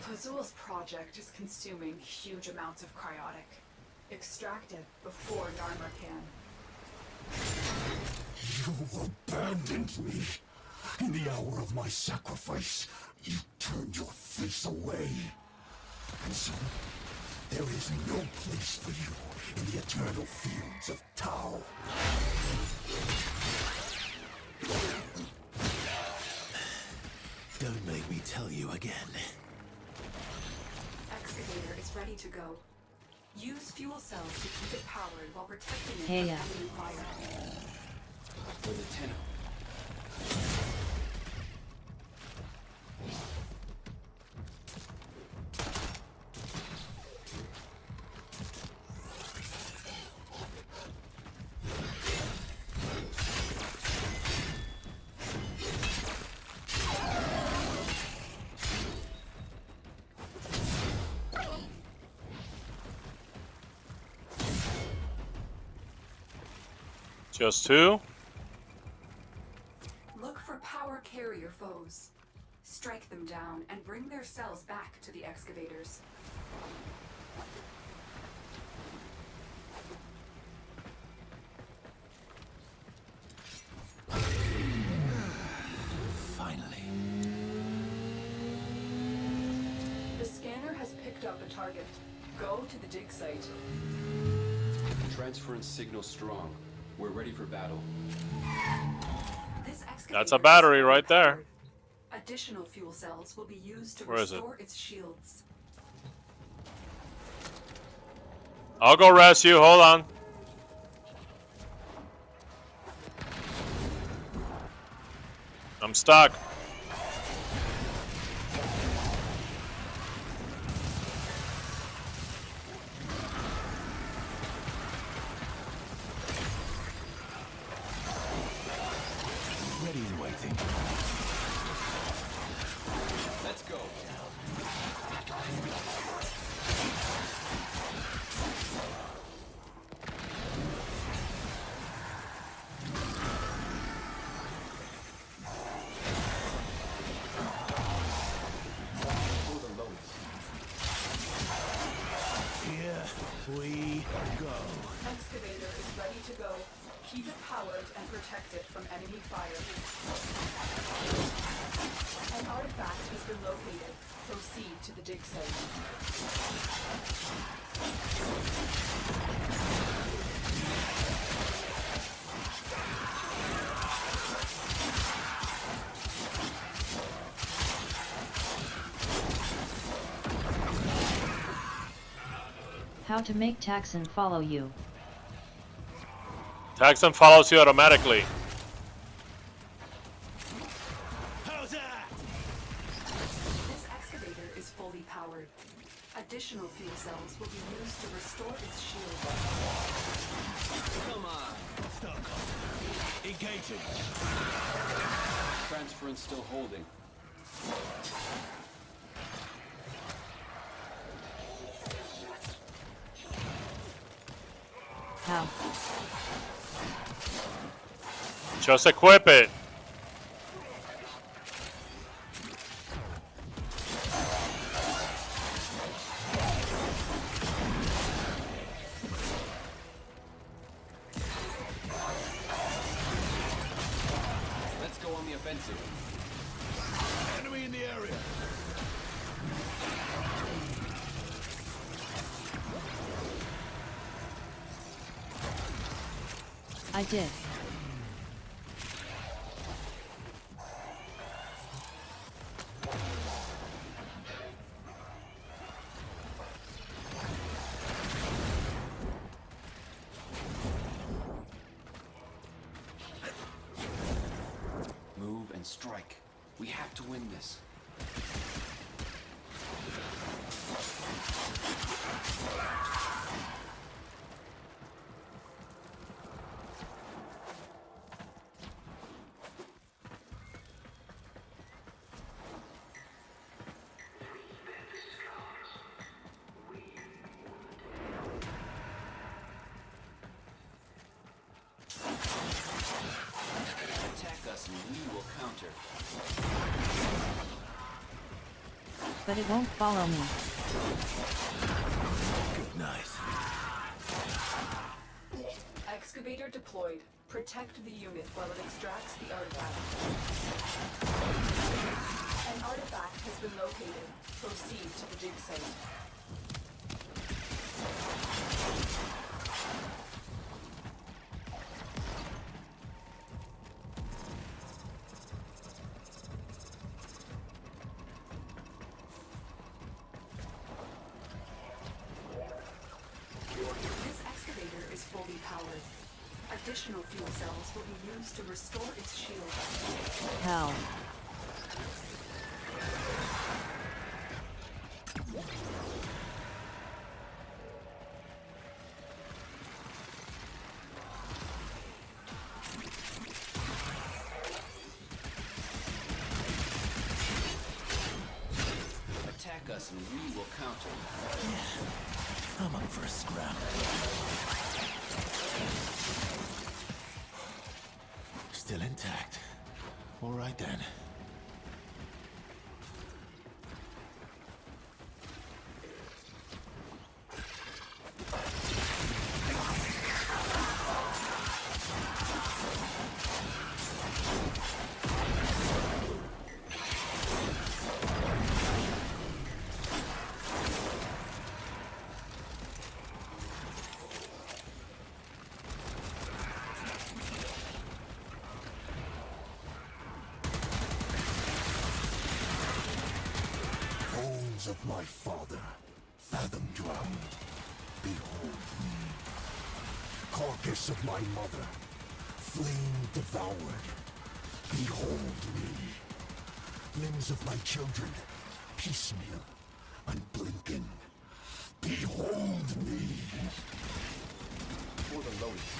Pazul's project is consuming huge amounts of cryotic. Extract it before Dharma can. You abandoned me. In the hour of my sacrifice, you turned your face away. And so, there is no place for you in the eternal fields of Tau. Don't make me tell you again. Excavator is ready to go. Use fuel cells to keep it powered while protecting it Hey, from enemy fire. For the tenno. Just 2? Look for power carrier foes. Strike them down and bring their cells back to the excavators. Finally. The scanner has picked up a target. Go to the dig site. Transference signal strong. We're ready for battle. This excavator That's a battery is right there. powered. Additional fuel cells will be used to Where is it? restore its shields. I'll go rest you. Hold on. I'm stuck. Ready and waiting. Let's go. Here we go. Excavator is ready to go. Keep it powered and protect it from enemy fire. An artifact has been located. Proceed to the dig site. How to make Taxon follow you. Taxon follows you automatically. How's that? This excavator is fully powered. Additional fuel cells will be used to restore its shield. Come on. Stop. Engaging. Transference still holding. How? Just equip it. Let's go on the offensive. Enemy in the area. I did. Move and strike. We have to win this. Attack us and we will counter. But it won't follow me. Good night. Excavator deployed. Protect the unit while it extracts the artifact. An artifact has been located. Proceed to the dig site. This excavator is fully powered. Additional fuel cells will be used to restore its shield. Hell. Attack us and we will counter. I'm up for a scrap. Still intact. All right then. Bones of my father, fathom drowned. Behold me. Carcass of my mother, flame devoured. Behold me. Limbs of my children, piecemeal, unblinking. Behold me. For the lowest.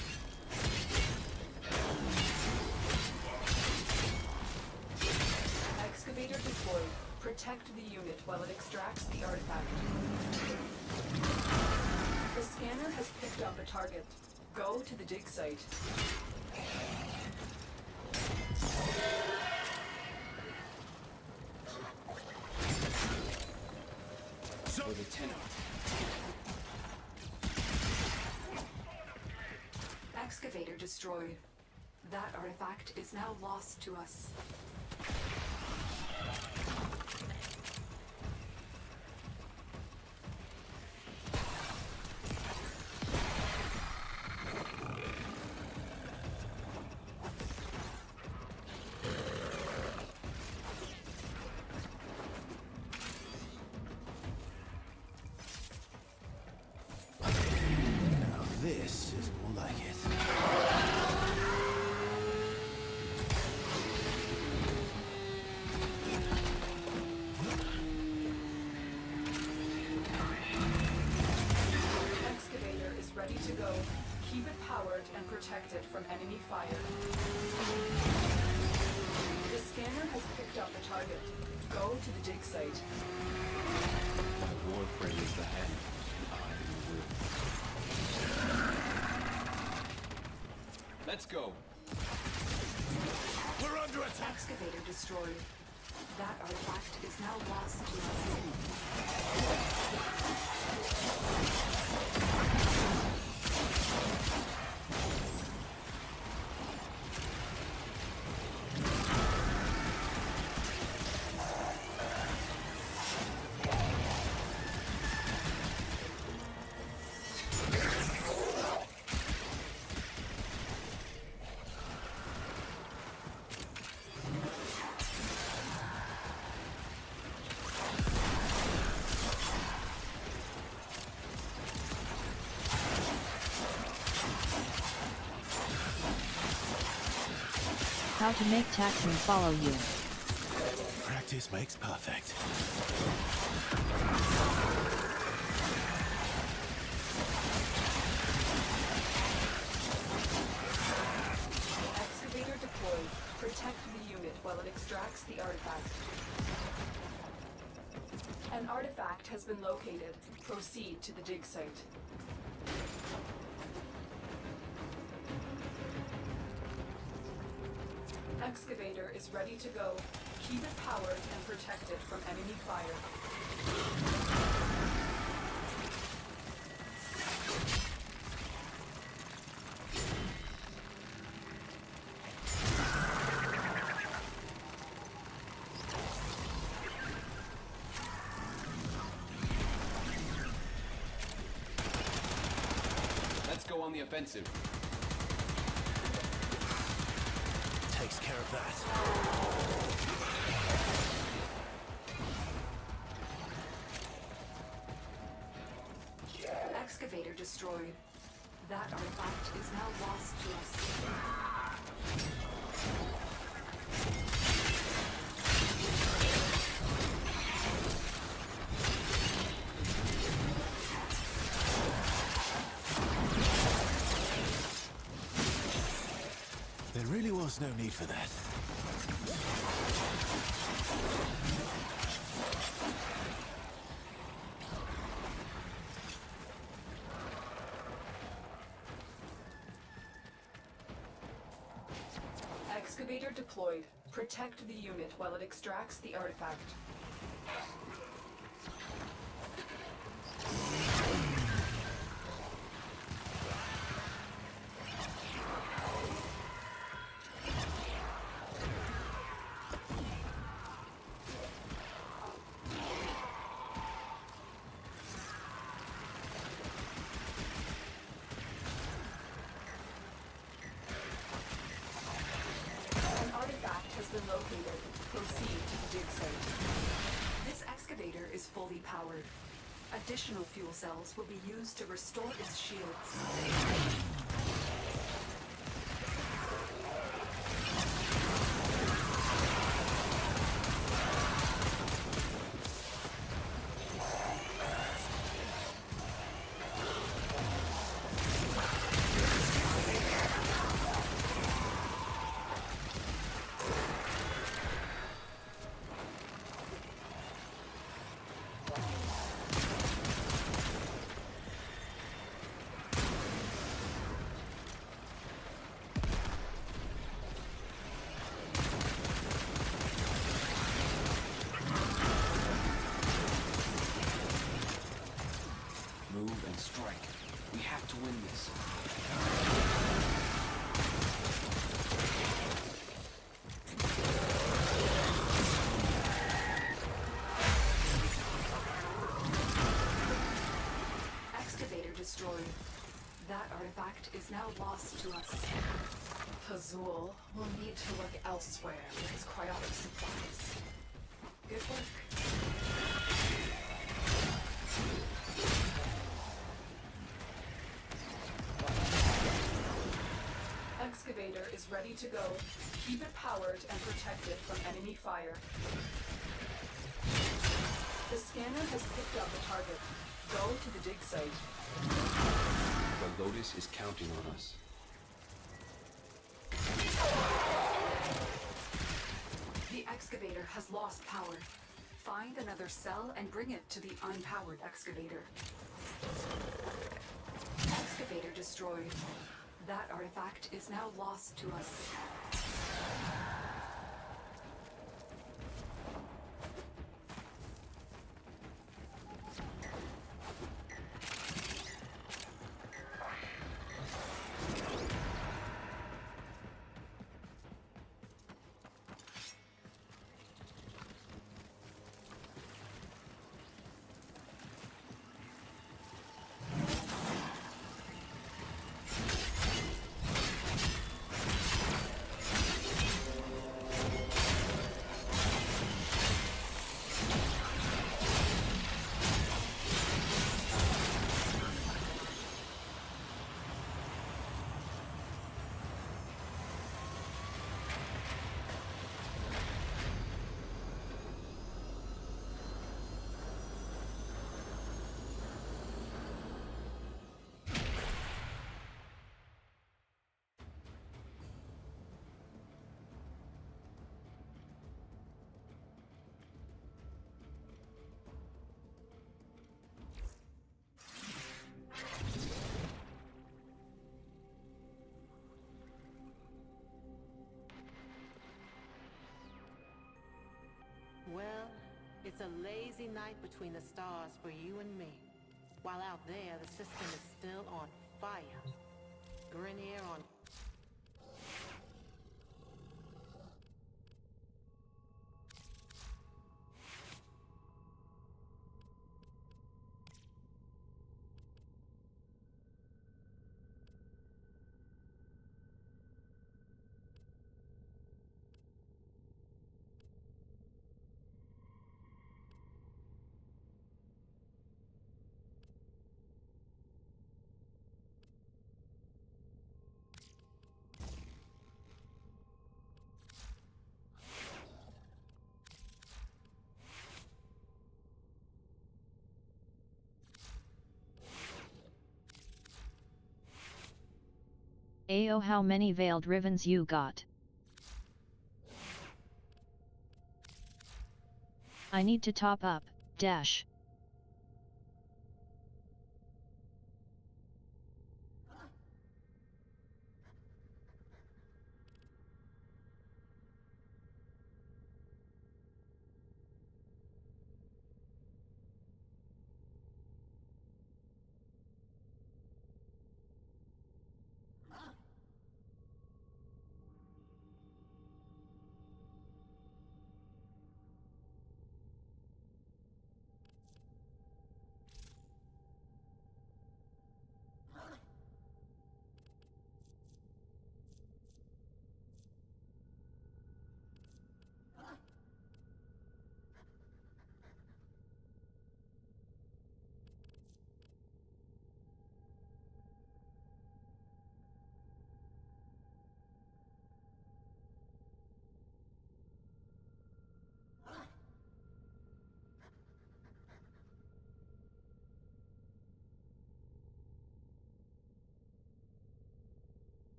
Excavator deployed. Protect the unit while it extracts the artifact. The scanner has picked up a target. Go to the dig site. For the tenno. Excavator destroyed. That artifact is now lost to us. Now this is more like it. Excavator is ready to go. Keep it powered and protect it from enemy fire. The scanner has picked up a target. Go to the dig site. WarFrame is the hand. I will. Let's go. We're under attack. Excavator destroyed. That artifact is now lost to us. how to make Taxon follow you. Practice makes perfect. Excavator deployed. Protect the unit while it extracts the artifact. An artifact has been located. Proceed to the dig site. Excavator is ready to go. Keep it powered and protected from enemy fire. Let's go on the offensive. Takes care of that. Excavator destroyed. That artifact is now lost to us. There really was no need for that. Excavator deployed. Protect the unit while it extracts the artifact. An artifact has been located. Proceed to the dig site. This excavator is fully powered. Additional fuel cells will be used to restore its shields. Move and strike. We have to win this. Excavator destroyed. That artifact is now lost to us. Pazul will need to look elsewhere with his cryotic supplies. Good work. Excavator is ready to go. Keep it powered and protected from enemy fire. The scanner has picked up a target. Go to the dig site. The Lotus is counting on us. The excavator has lost power. Find another cell and bring it to the unpowered excavator. Excavator destroyed. That artifact is now lost to us. It's a lazy night between the stars for you and me. While out there, the system is still on fire. Grenier on... Ayo, how many veiled ribbons you got? I need to top up, dash.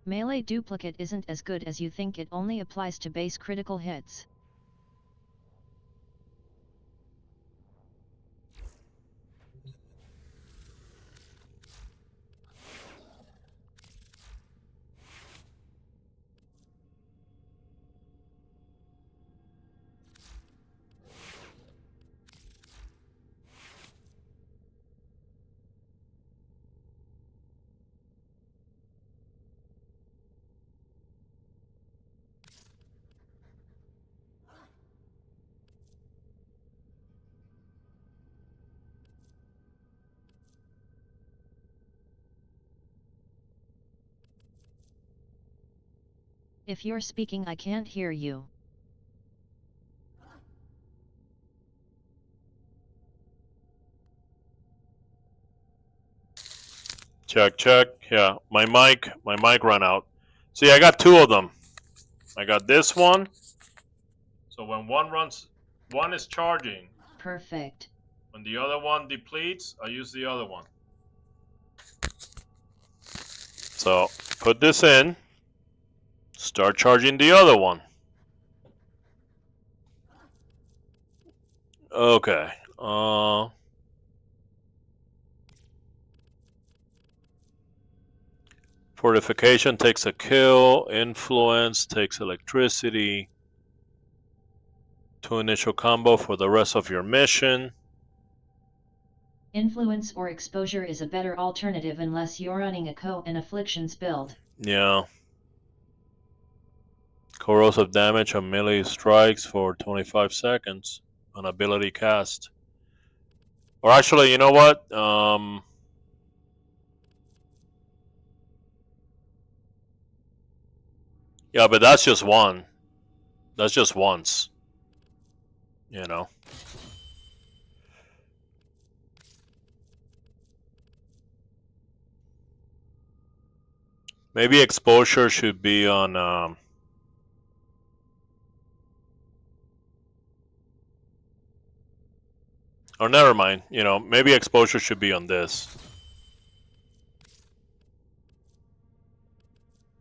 Melee duplicate isn't as good as you think, it only applies to base critical hits. If you're speaking, I can't hear you. Check, check. Yeah, my mic ran out. See, I got two of them. I got this one. So when one is charging. Perfect. When the other one depletes, I use the other one. So put this in. Start charging the other one. Okay. Fortification takes a kill. Influence takes electricity. 2 initial combo for the rest of your mission. Influence or exposure is a better alternative unless you're running a Co and Afflictions build. Yeah. Corrosive damage on melee strikes for 25 seconds on ability cast. Or actually, you know what? Yeah, but that's just one. That's just once. You know. Maybe exposure should be on... or never mind. You know, maybe exposure should be on this.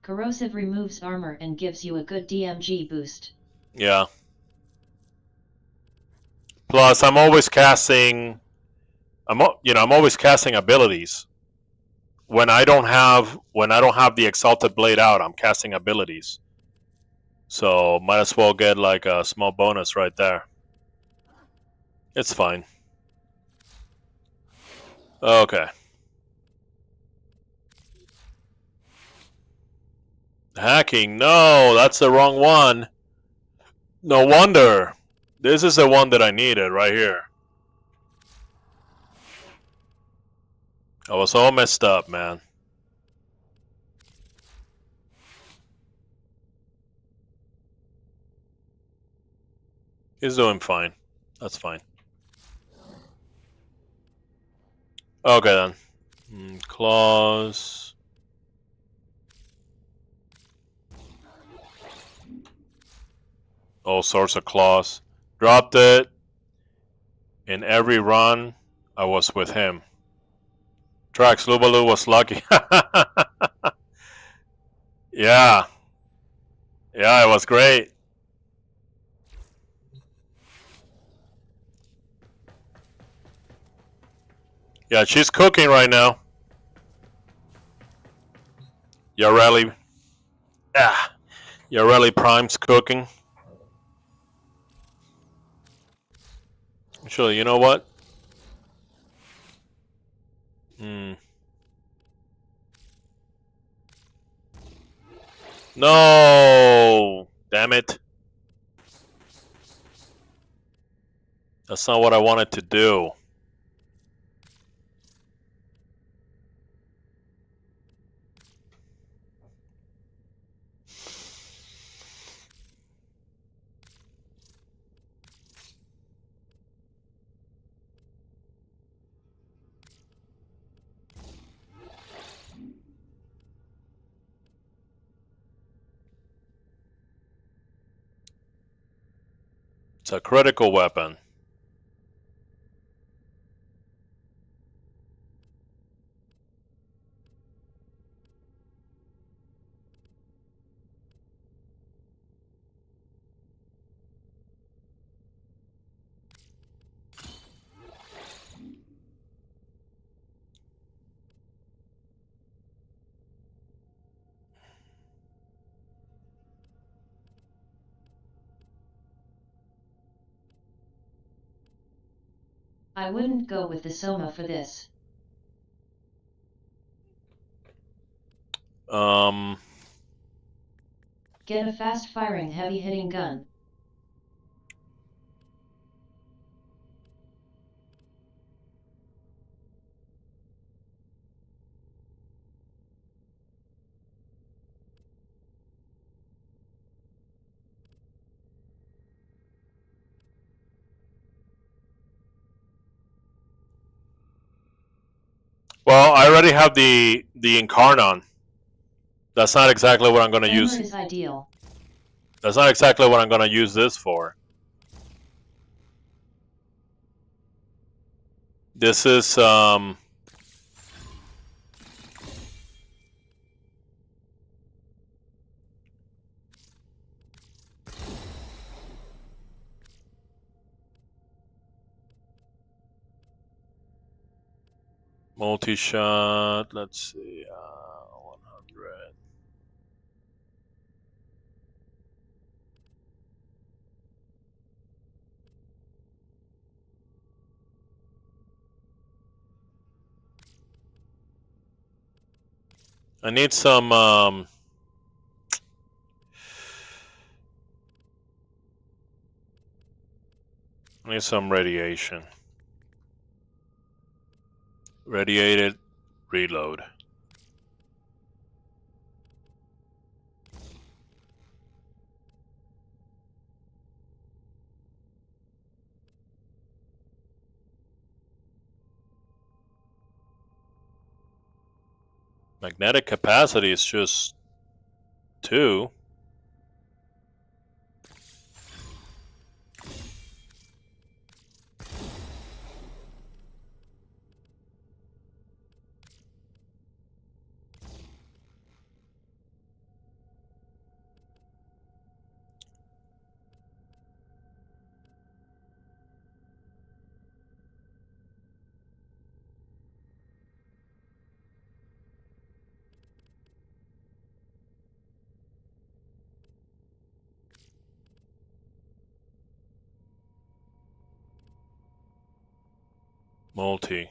Corrosive removes armor and gives you a good DMG boost. Yeah. Plus, I'm always casting... I'm always casting abilities. When I don't have the Exalted Blade out, I'm casting abilities. So might as well get like a small bonus right there. It's fine. Okay. Hacking. No, that's the wrong one. No wonder. This is the one that I needed right here. I was all messed up, man. He's doing fine. That's fine. Okay then. Claws. All sorts of claws. Dropped it. In every run, I was with him. Trax, Lubaloo was lucky. Yeah. Yeah, it was great. Yeah, she's cooking right now. Yareli. Yeah. Yareli Prime's cooking. Actually, you know what? No! Damn it. That's not what I wanted to do. It's a critical weapon. I wouldn't go with the Soma for this. Get a fast-firing, heavy-hitting gun. Well, I already have the Incarnon. That's not exactly what I'm going to use. Is ideal. That's not exactly what I'm going to use this for. This is multi-shot. Let's see, 100. I need some radiation. Radiated reload. Magnetic capacity is just 2. Multi.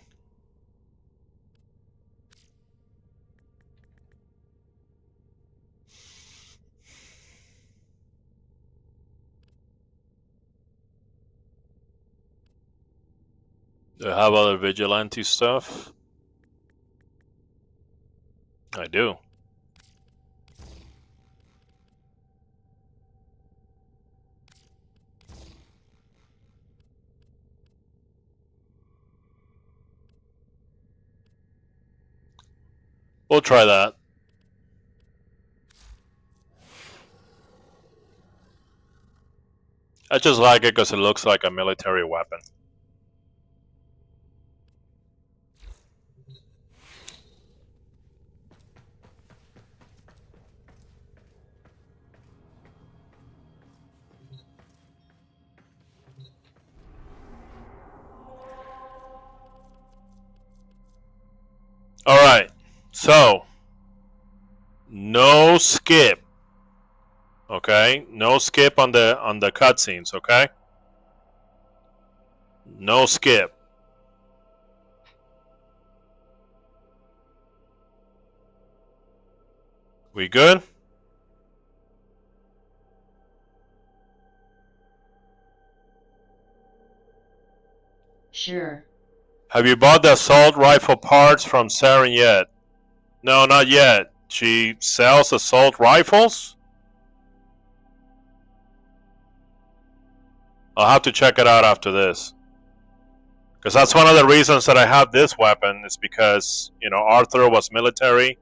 Do I have other vigilante stuff? I do. We'll try that. I just like it because it looks like a military weapon. All right, so no skip. Okay, no skip on the cutscenes. Okay, no skip. We good? Sure. Have you bought the assault rifle parts from Saren yet? No, not yet. She sells assault rifles? I'll have to check it out after this. Because that's one of the reasons that I have this weapon, is because, you know, Arthur was military.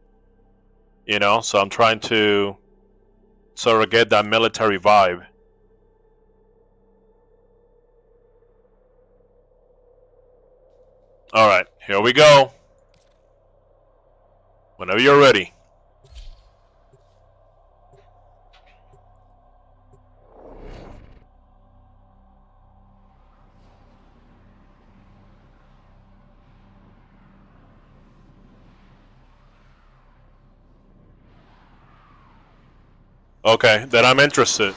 You know, so I'm trying to sort of get that military vibe. Alright, here we go. Whenever you're ready. Okay, then I'm interested.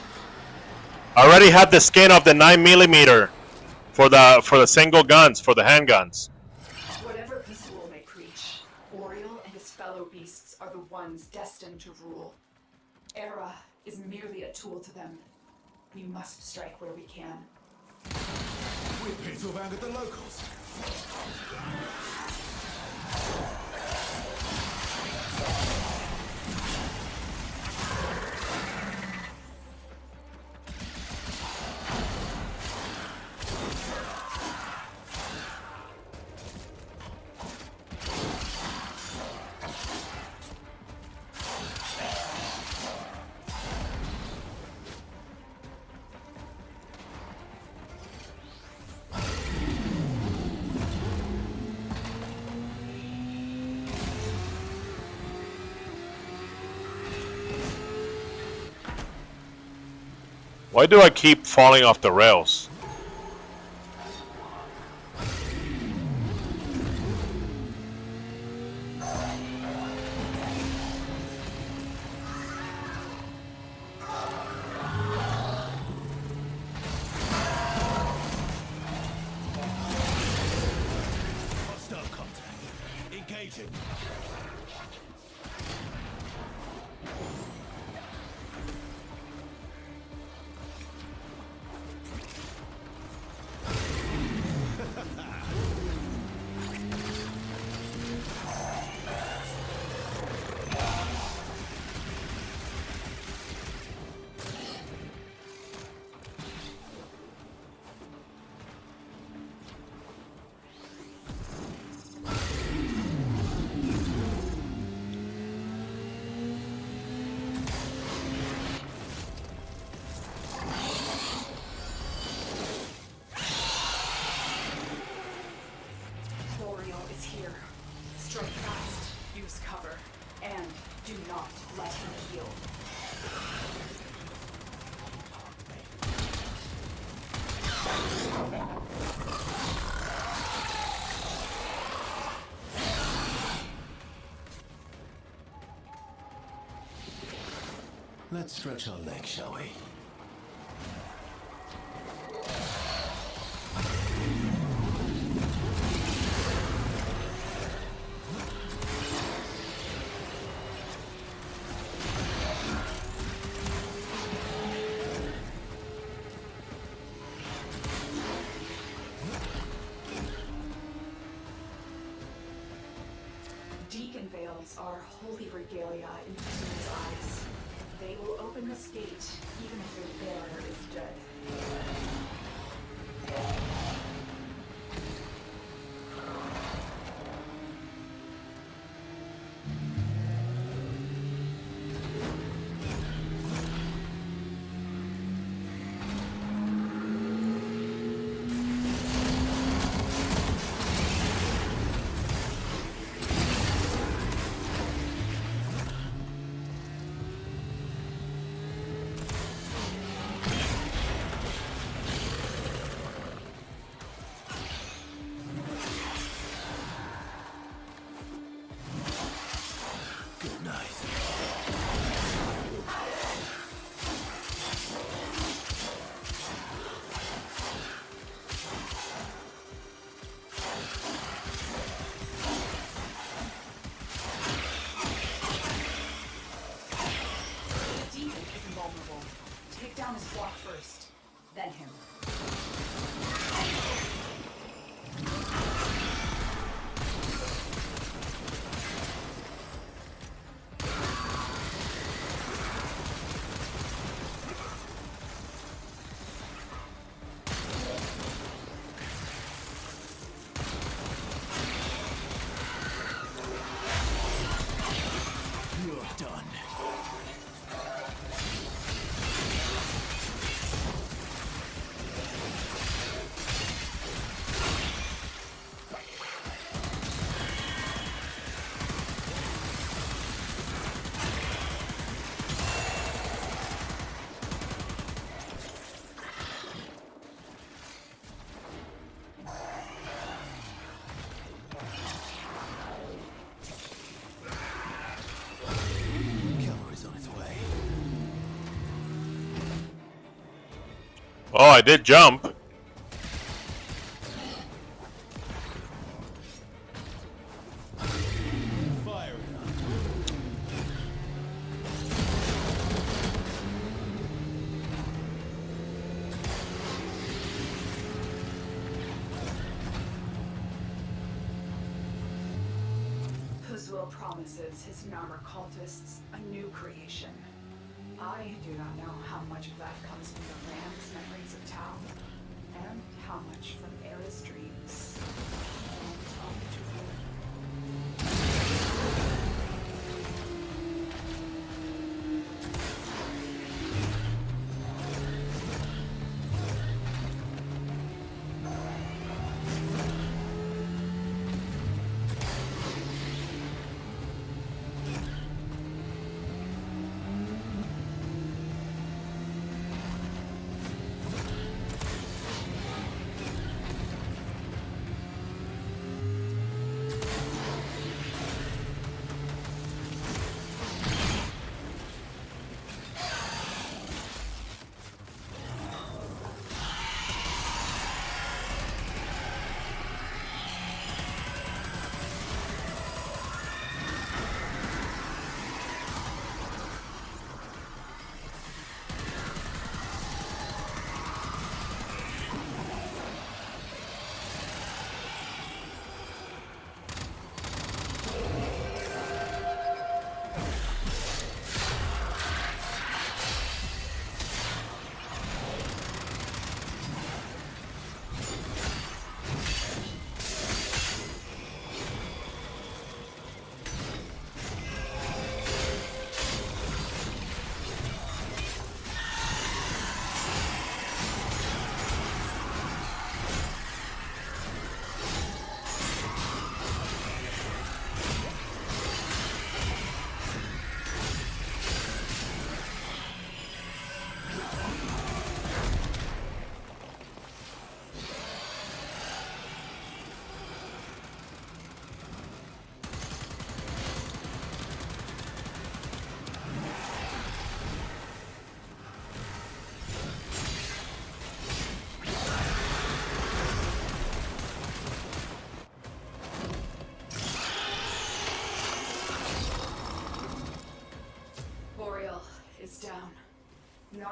I already have the skin of the 9mm for the single guns, for the handguns. Whatever Peaceful may preach, Oriel and his fellow beasts are the ones destined to rule. Era is merely a tool to them. We must strike where we can. We appear to have angered the locals. Why do I keep falling off the rails? Hostile contact. Engaging. Strike fast, use cover, and do not let him heal. Let's stretch our legs, shall we? Deacon veils are holy regalia in Pursuit's eyes. They will open this gate, even if their bearer is dead. Then him. You're done. Oh, I did jump. Fire. Puzwil promises his Narmer cultists a new creation. I do not know how much of that comes from the Ram's memories of Tau, and how much from Era's dreams.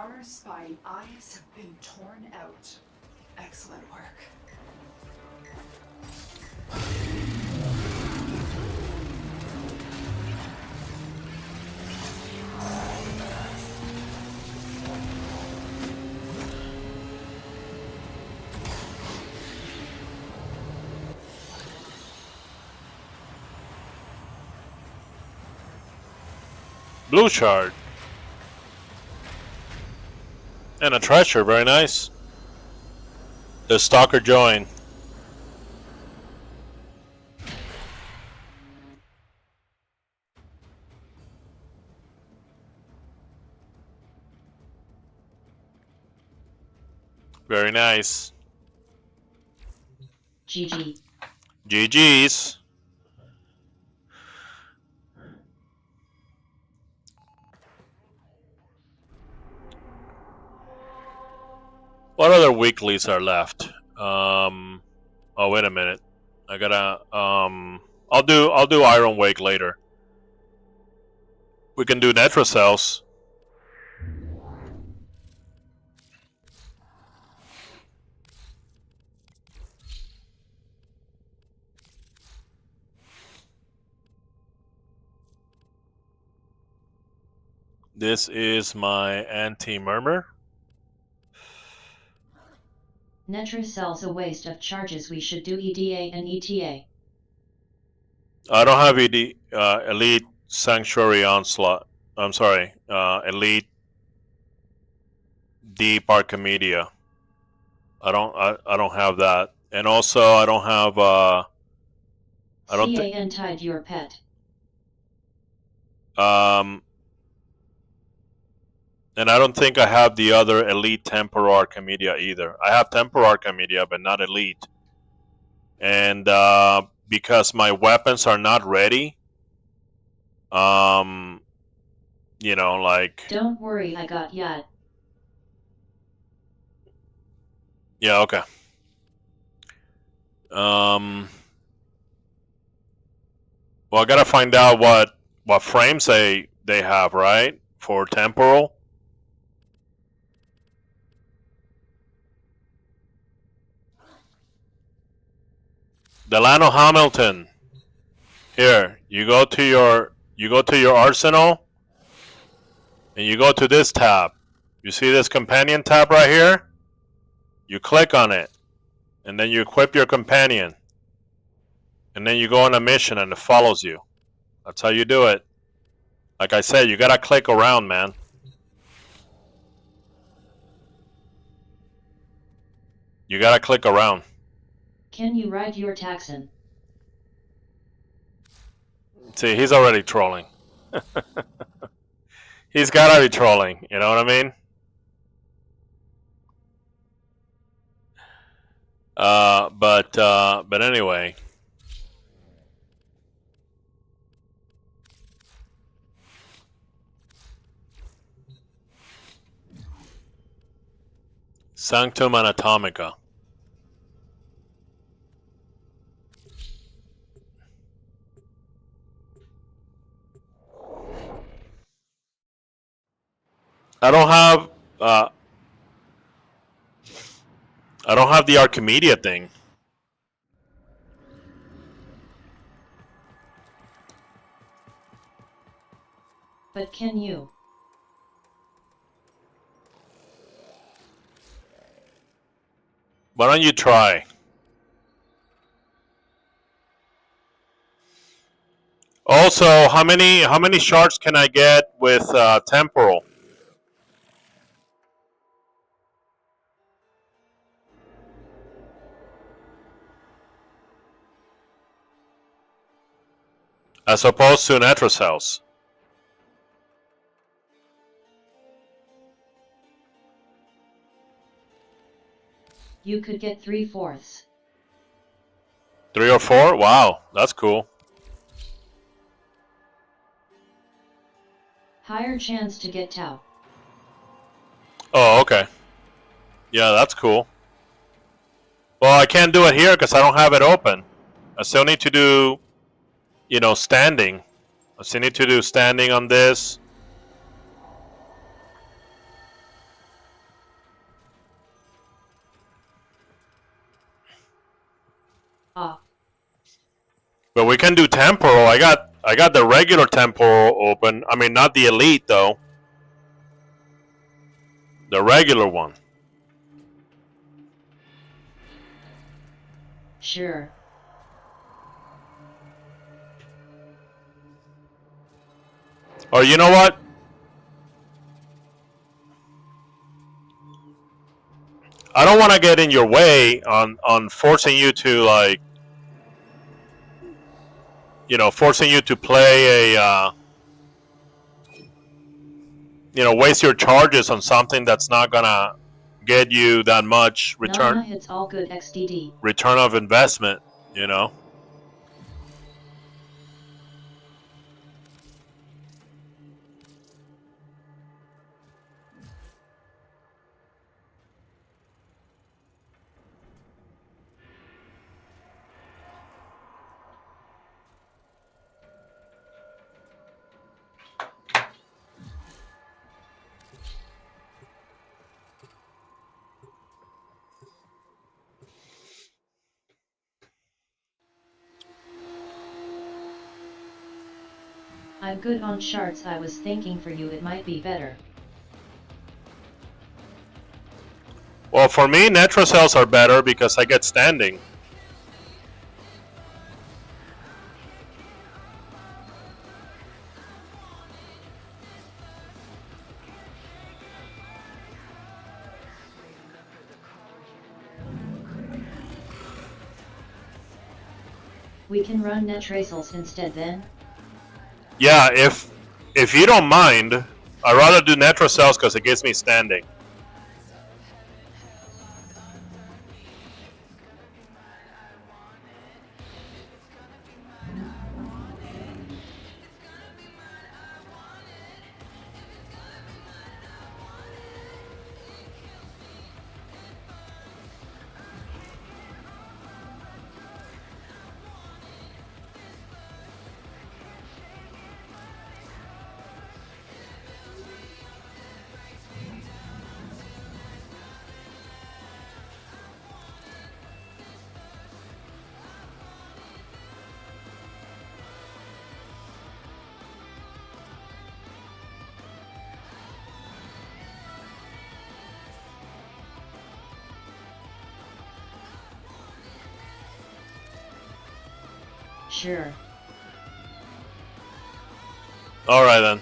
armor, spine, eyes have been torn out. Excellent work. Blue shard. And a treasure, very nice. The stalker join. Very nice. GG. GG's. What other weeklies are left? Oh, wait a minute. I gotta. I'll do Iron Wake later. We can do Netra cells. This is my anti-murmur. Netra cells a waste of charges. We should do EDA and ETA. I don't have Elite Sanctuary Onslaught. I'm sorry, Elite Deep Archimedia. I don't have that, and also I don't have. I don't think. CAN-tied your pet. And I don't think I have the other Elite Temporal Archimedia either. I have Temporal Archimedia, but not Elite. And because my weapons are not ready, you know, like. Don't worry, I got ya. Yeah. Okay. Well, I gotta find out what frames they have, right, for temporal. Delano Hamilton. Here, you go to your arsenal, and you go to this tab. You see this companion tab right here? You click on it, and then you equip your companion, and then you go on a mission, and it follows you. That's how you do it. Like I said, you gotta click around, man. You gotta click around. Can you ride your Taxon? See, he's already trolling. He's gotta be trolling, you know what I mean? But anyway. Sanctum Anatomica. I don't have the Archimedia thing. But can you? Why don't you try? Also, how many shards can I get with temporal? As opposed to Netra cells. You could get 3/4. 3 or 4? Wow, that's cool. Higher chance to get Tau. Oh, okay. Yeah, that's cool. Well, I can't do it here because I don't have it open. I still need to do, you know, standing. I still need to do standing on this. But we can do temporal. I got the regular temporal open. I mean, not the elite though. The regular one. Sure. Or you know what? I don't want to get in your way on forcing you to, like, you know, forcing you to play a, you know, waste your charges on something that's not gonna get you that much return. Nah, it's all good, XDD. Return of investment, you know. I'm good on shards. I was thinking for you it might be better. Well, for me, Netra cells are better because I get standing. We can run netracels instead then? Yeah, if you don't mind, I'd rather do Netra cells because it gives me standing. Sure. Alright then.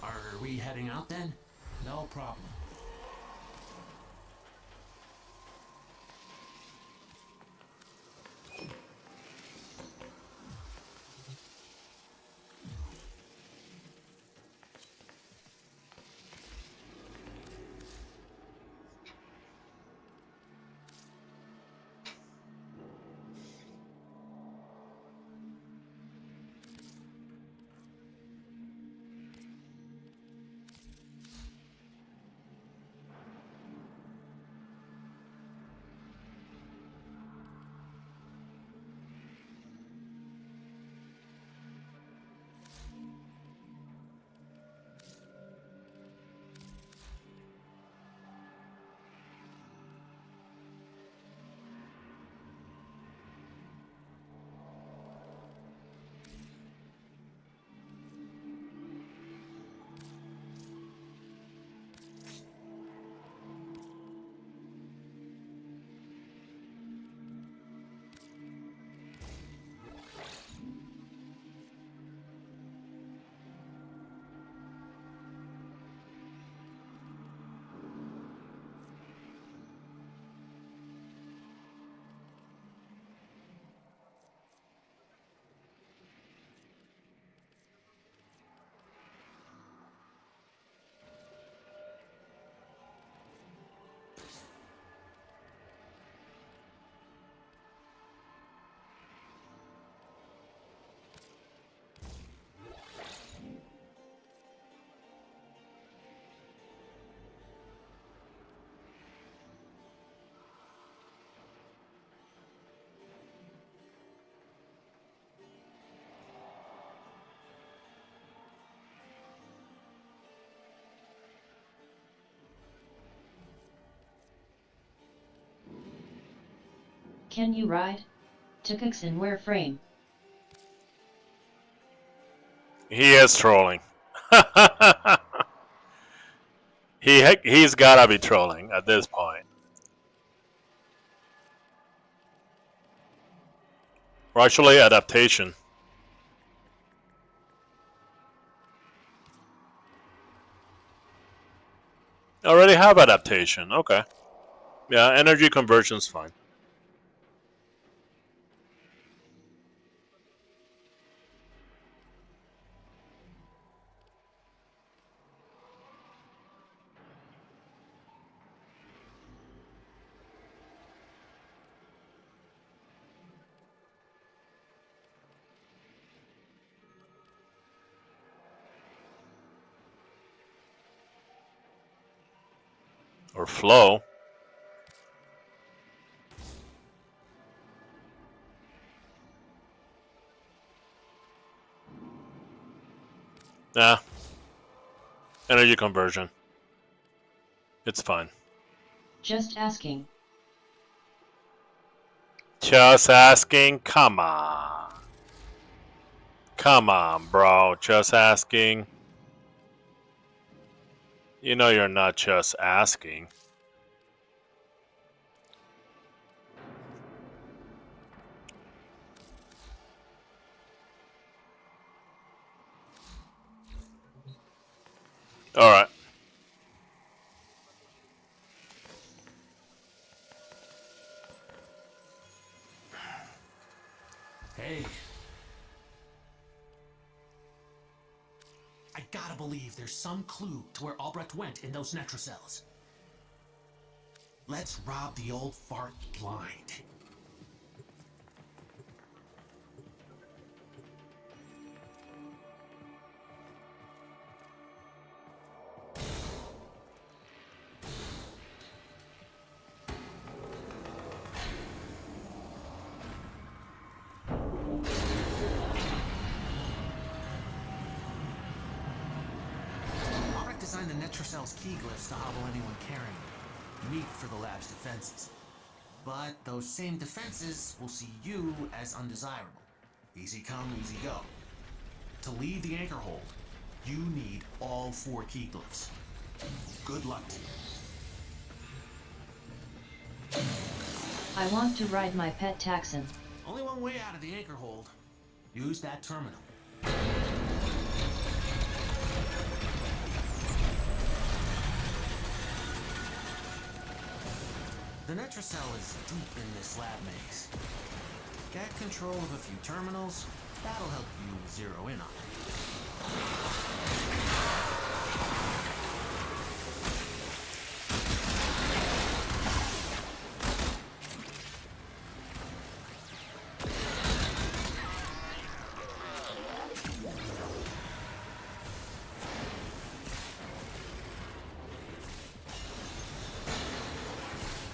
Are we heading out then? No problem. Can you ride? Tukux in WarFrame. He is trolling. He's gotta be trolling at this point. Or actually, adaptation. I already have adaptation. Okay. Yeah, energy conversion's fine. Or flow. Nah. Energy conversion. It's fine. Just asking. Just asking. Come on. Come on, bro. Just asking. You know you're not just asking. Alright. Hey. I gotta believe there's some clue to where Albrecht went in those Netrocells. Let's rob the old fart blind. Designed the Netrocell's key glyphs to hobble anyone carrying them, meat for the lab's defenses. But those same defenses will see you as undesirable. Easy come, easy go. To leave the anchor hold, you need all 4 key glyphs. Good luck to you. I want to ride my pet Taxon. Only one way out of the anchor hold. Use that terminal. The Netrocell is deep in this lab maze. Get control of a few terminals, that'll help you zero in on it.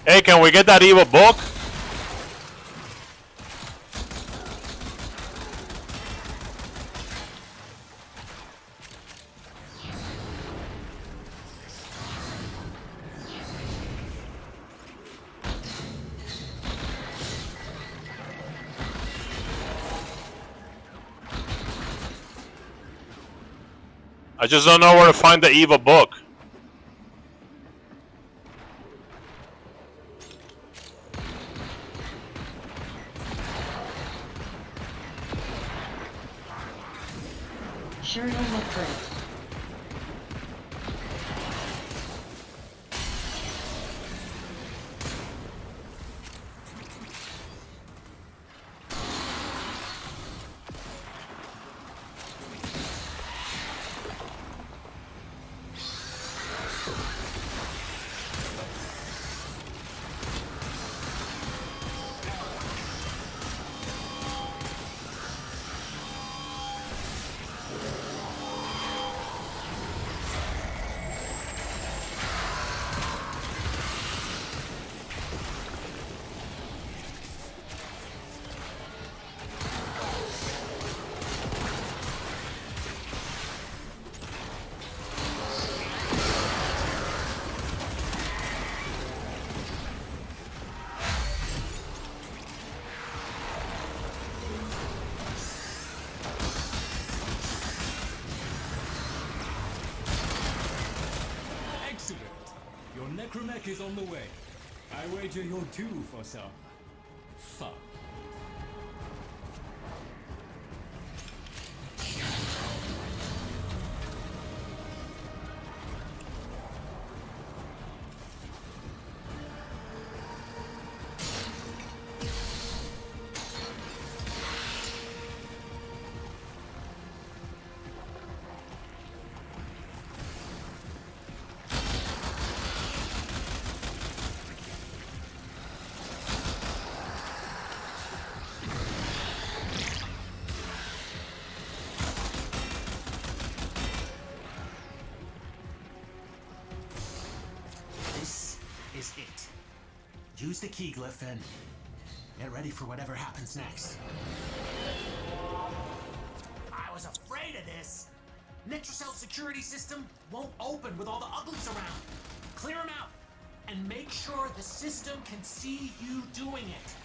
Hey, can we get that evil book? I just don't know where to find the evil book. Sure don't look great. Necromech is on the way. I wager you're due for some fun. Is it. Use the key glyph and get ready for whatever happens next. I was afraid of this. Nitrocell's security system won't open with all the uglies around. Clear them out and make sure the system can see you doing it.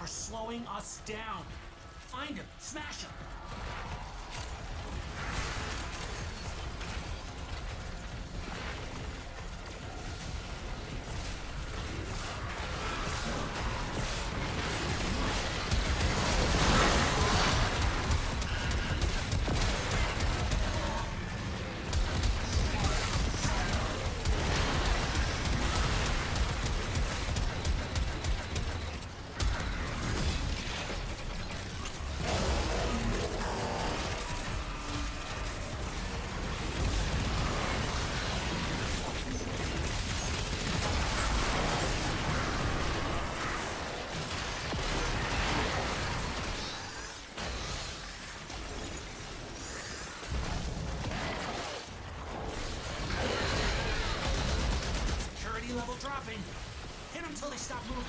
Slowing us down. Find him. Smash him. Level dropping. Hit them till they stop moving.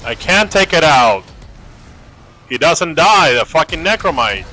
I can't take it out. He doesn't die, the fucking necromite.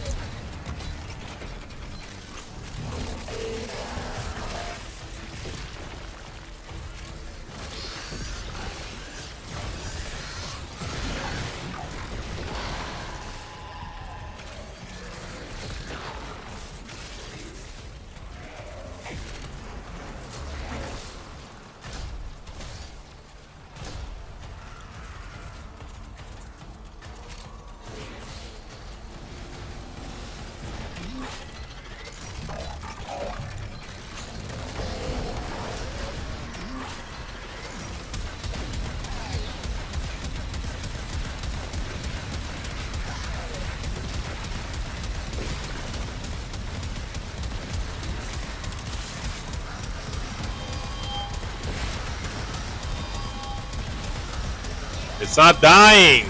It's not dying.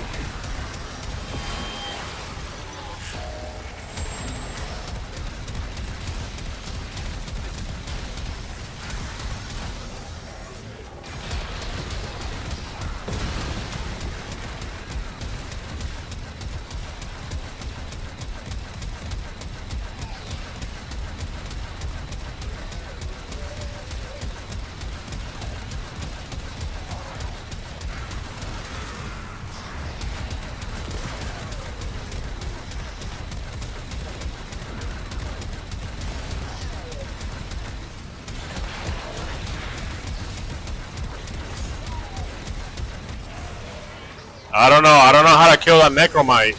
I don't know how to kill that necromite.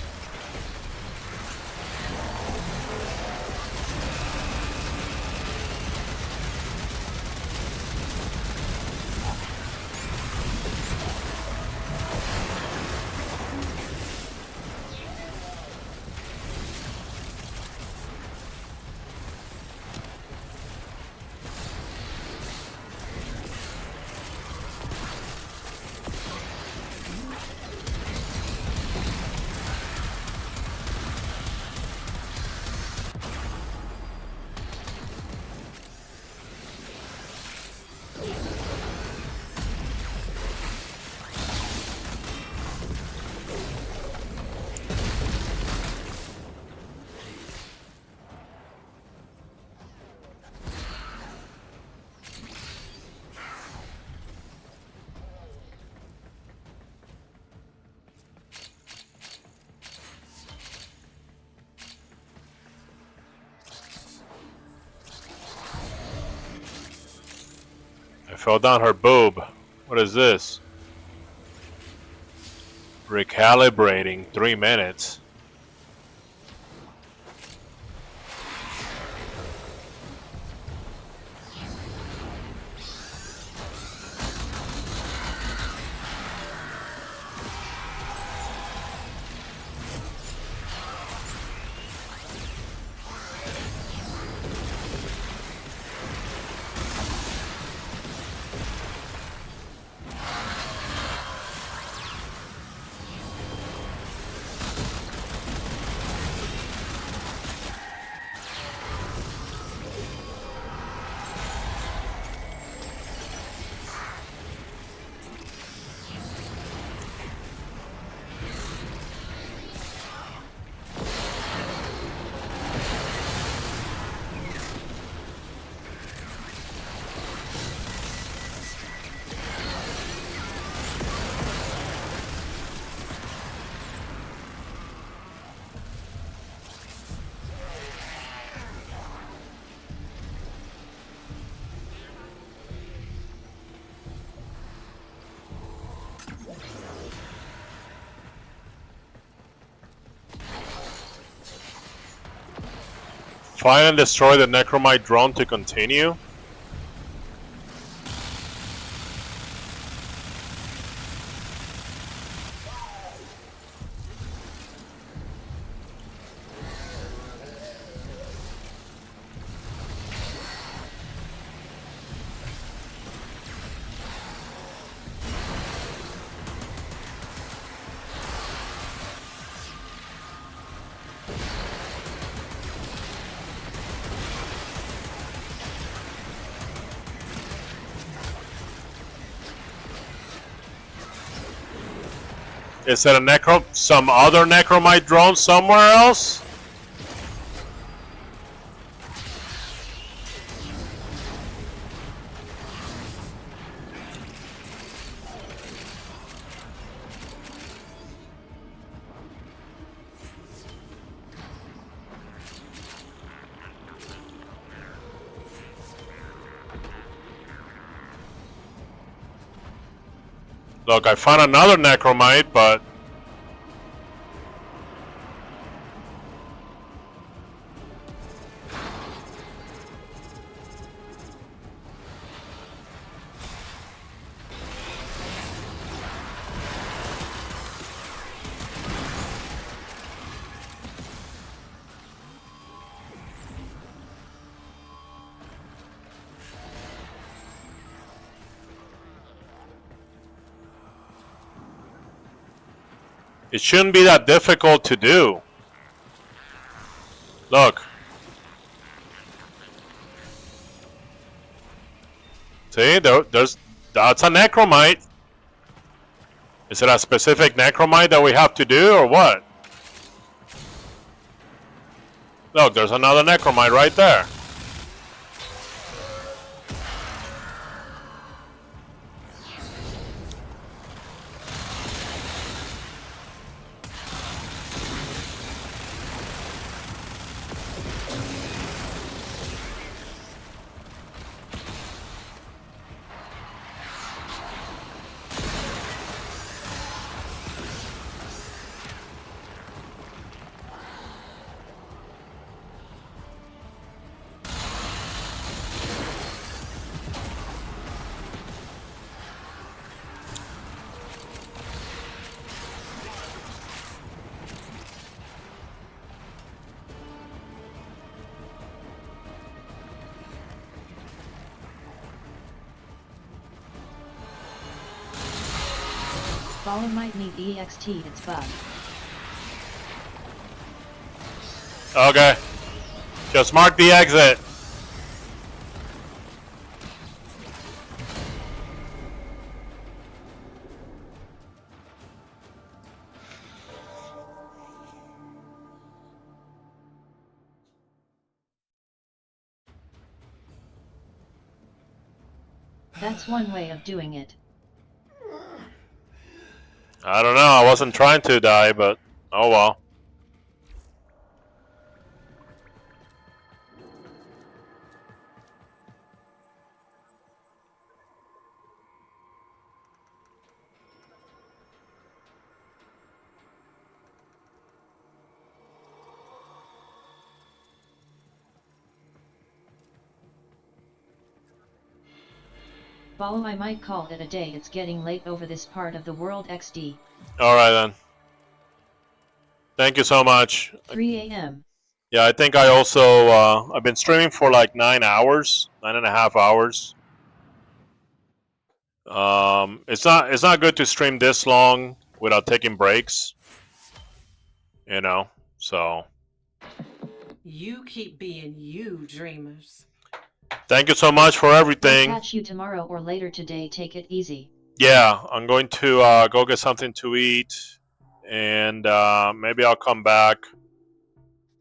I fell down her boob. What is this? Recalibrating 3 minutes. Find and destroy the necromite drone to continue. Is it a some other necromite drone somewhere else? Look, I found another necromite, but it shouldn't be that difficult to do. Look. See, that's a necromite. Is it a specific necromite that we have to do, or what? Look, there's another necromite right there. Fallen might need EXT, it's bugged. Okay. Just mark the exit. That's one way of doing it. I don't know, I wasn't trying to die, but oh well. Follow, I might call it a day, it's getting late over this part of the world XD. Alright then. Thank you so much. 3 a.m. Yeah, I think I also, I've been streaming for like 9 hours, 9.5 hours. It's not good to stream this long without taking breaks. You know, so. You keep being you, dreamers. Thank you so much for everything. I'll catch you tomorrow or later today, take it easy. Yeah, I'm going to go get something to eat, and maybe I'll come back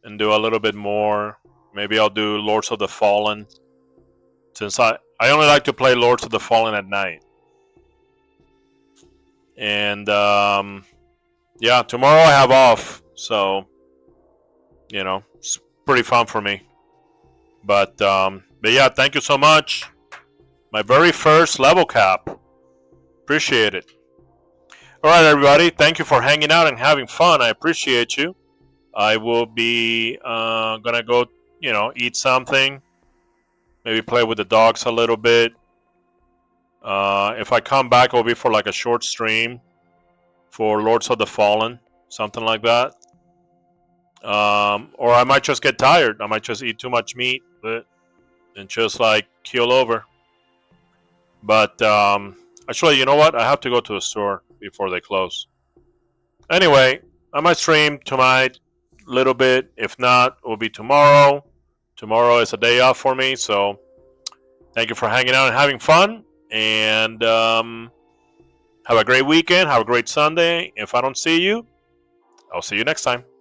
and do a little bit more. Maybe I'll do Lords of the Fallen, since I only like to play Lords of the Fallen at night. And yeah, tomorrow I have off, so you know, it's pretty fun for me. But yeah, thank you so much. My very first level cap. Appreciate it. Alright everybody, thank you for hanging out and having fun. I appreciate you. I will be gonna go, you know, eat something. Maybe play with the dogs a little bit. If I come back, it will be for like a short stream for Lords of the Fallen, something like that. Or I might just get tired. I might just eat too much meat and just like keel over. But actually, you know what? I have to go to the store before they close. Anyway, I might stream tonight a little bit. If not, it will be tomorrow. Tomorrow is a day off for me, so thank you for hanging out and having fun. And Have a great weekend. Have a great Sunday. If I don't see you, I'll see you next time.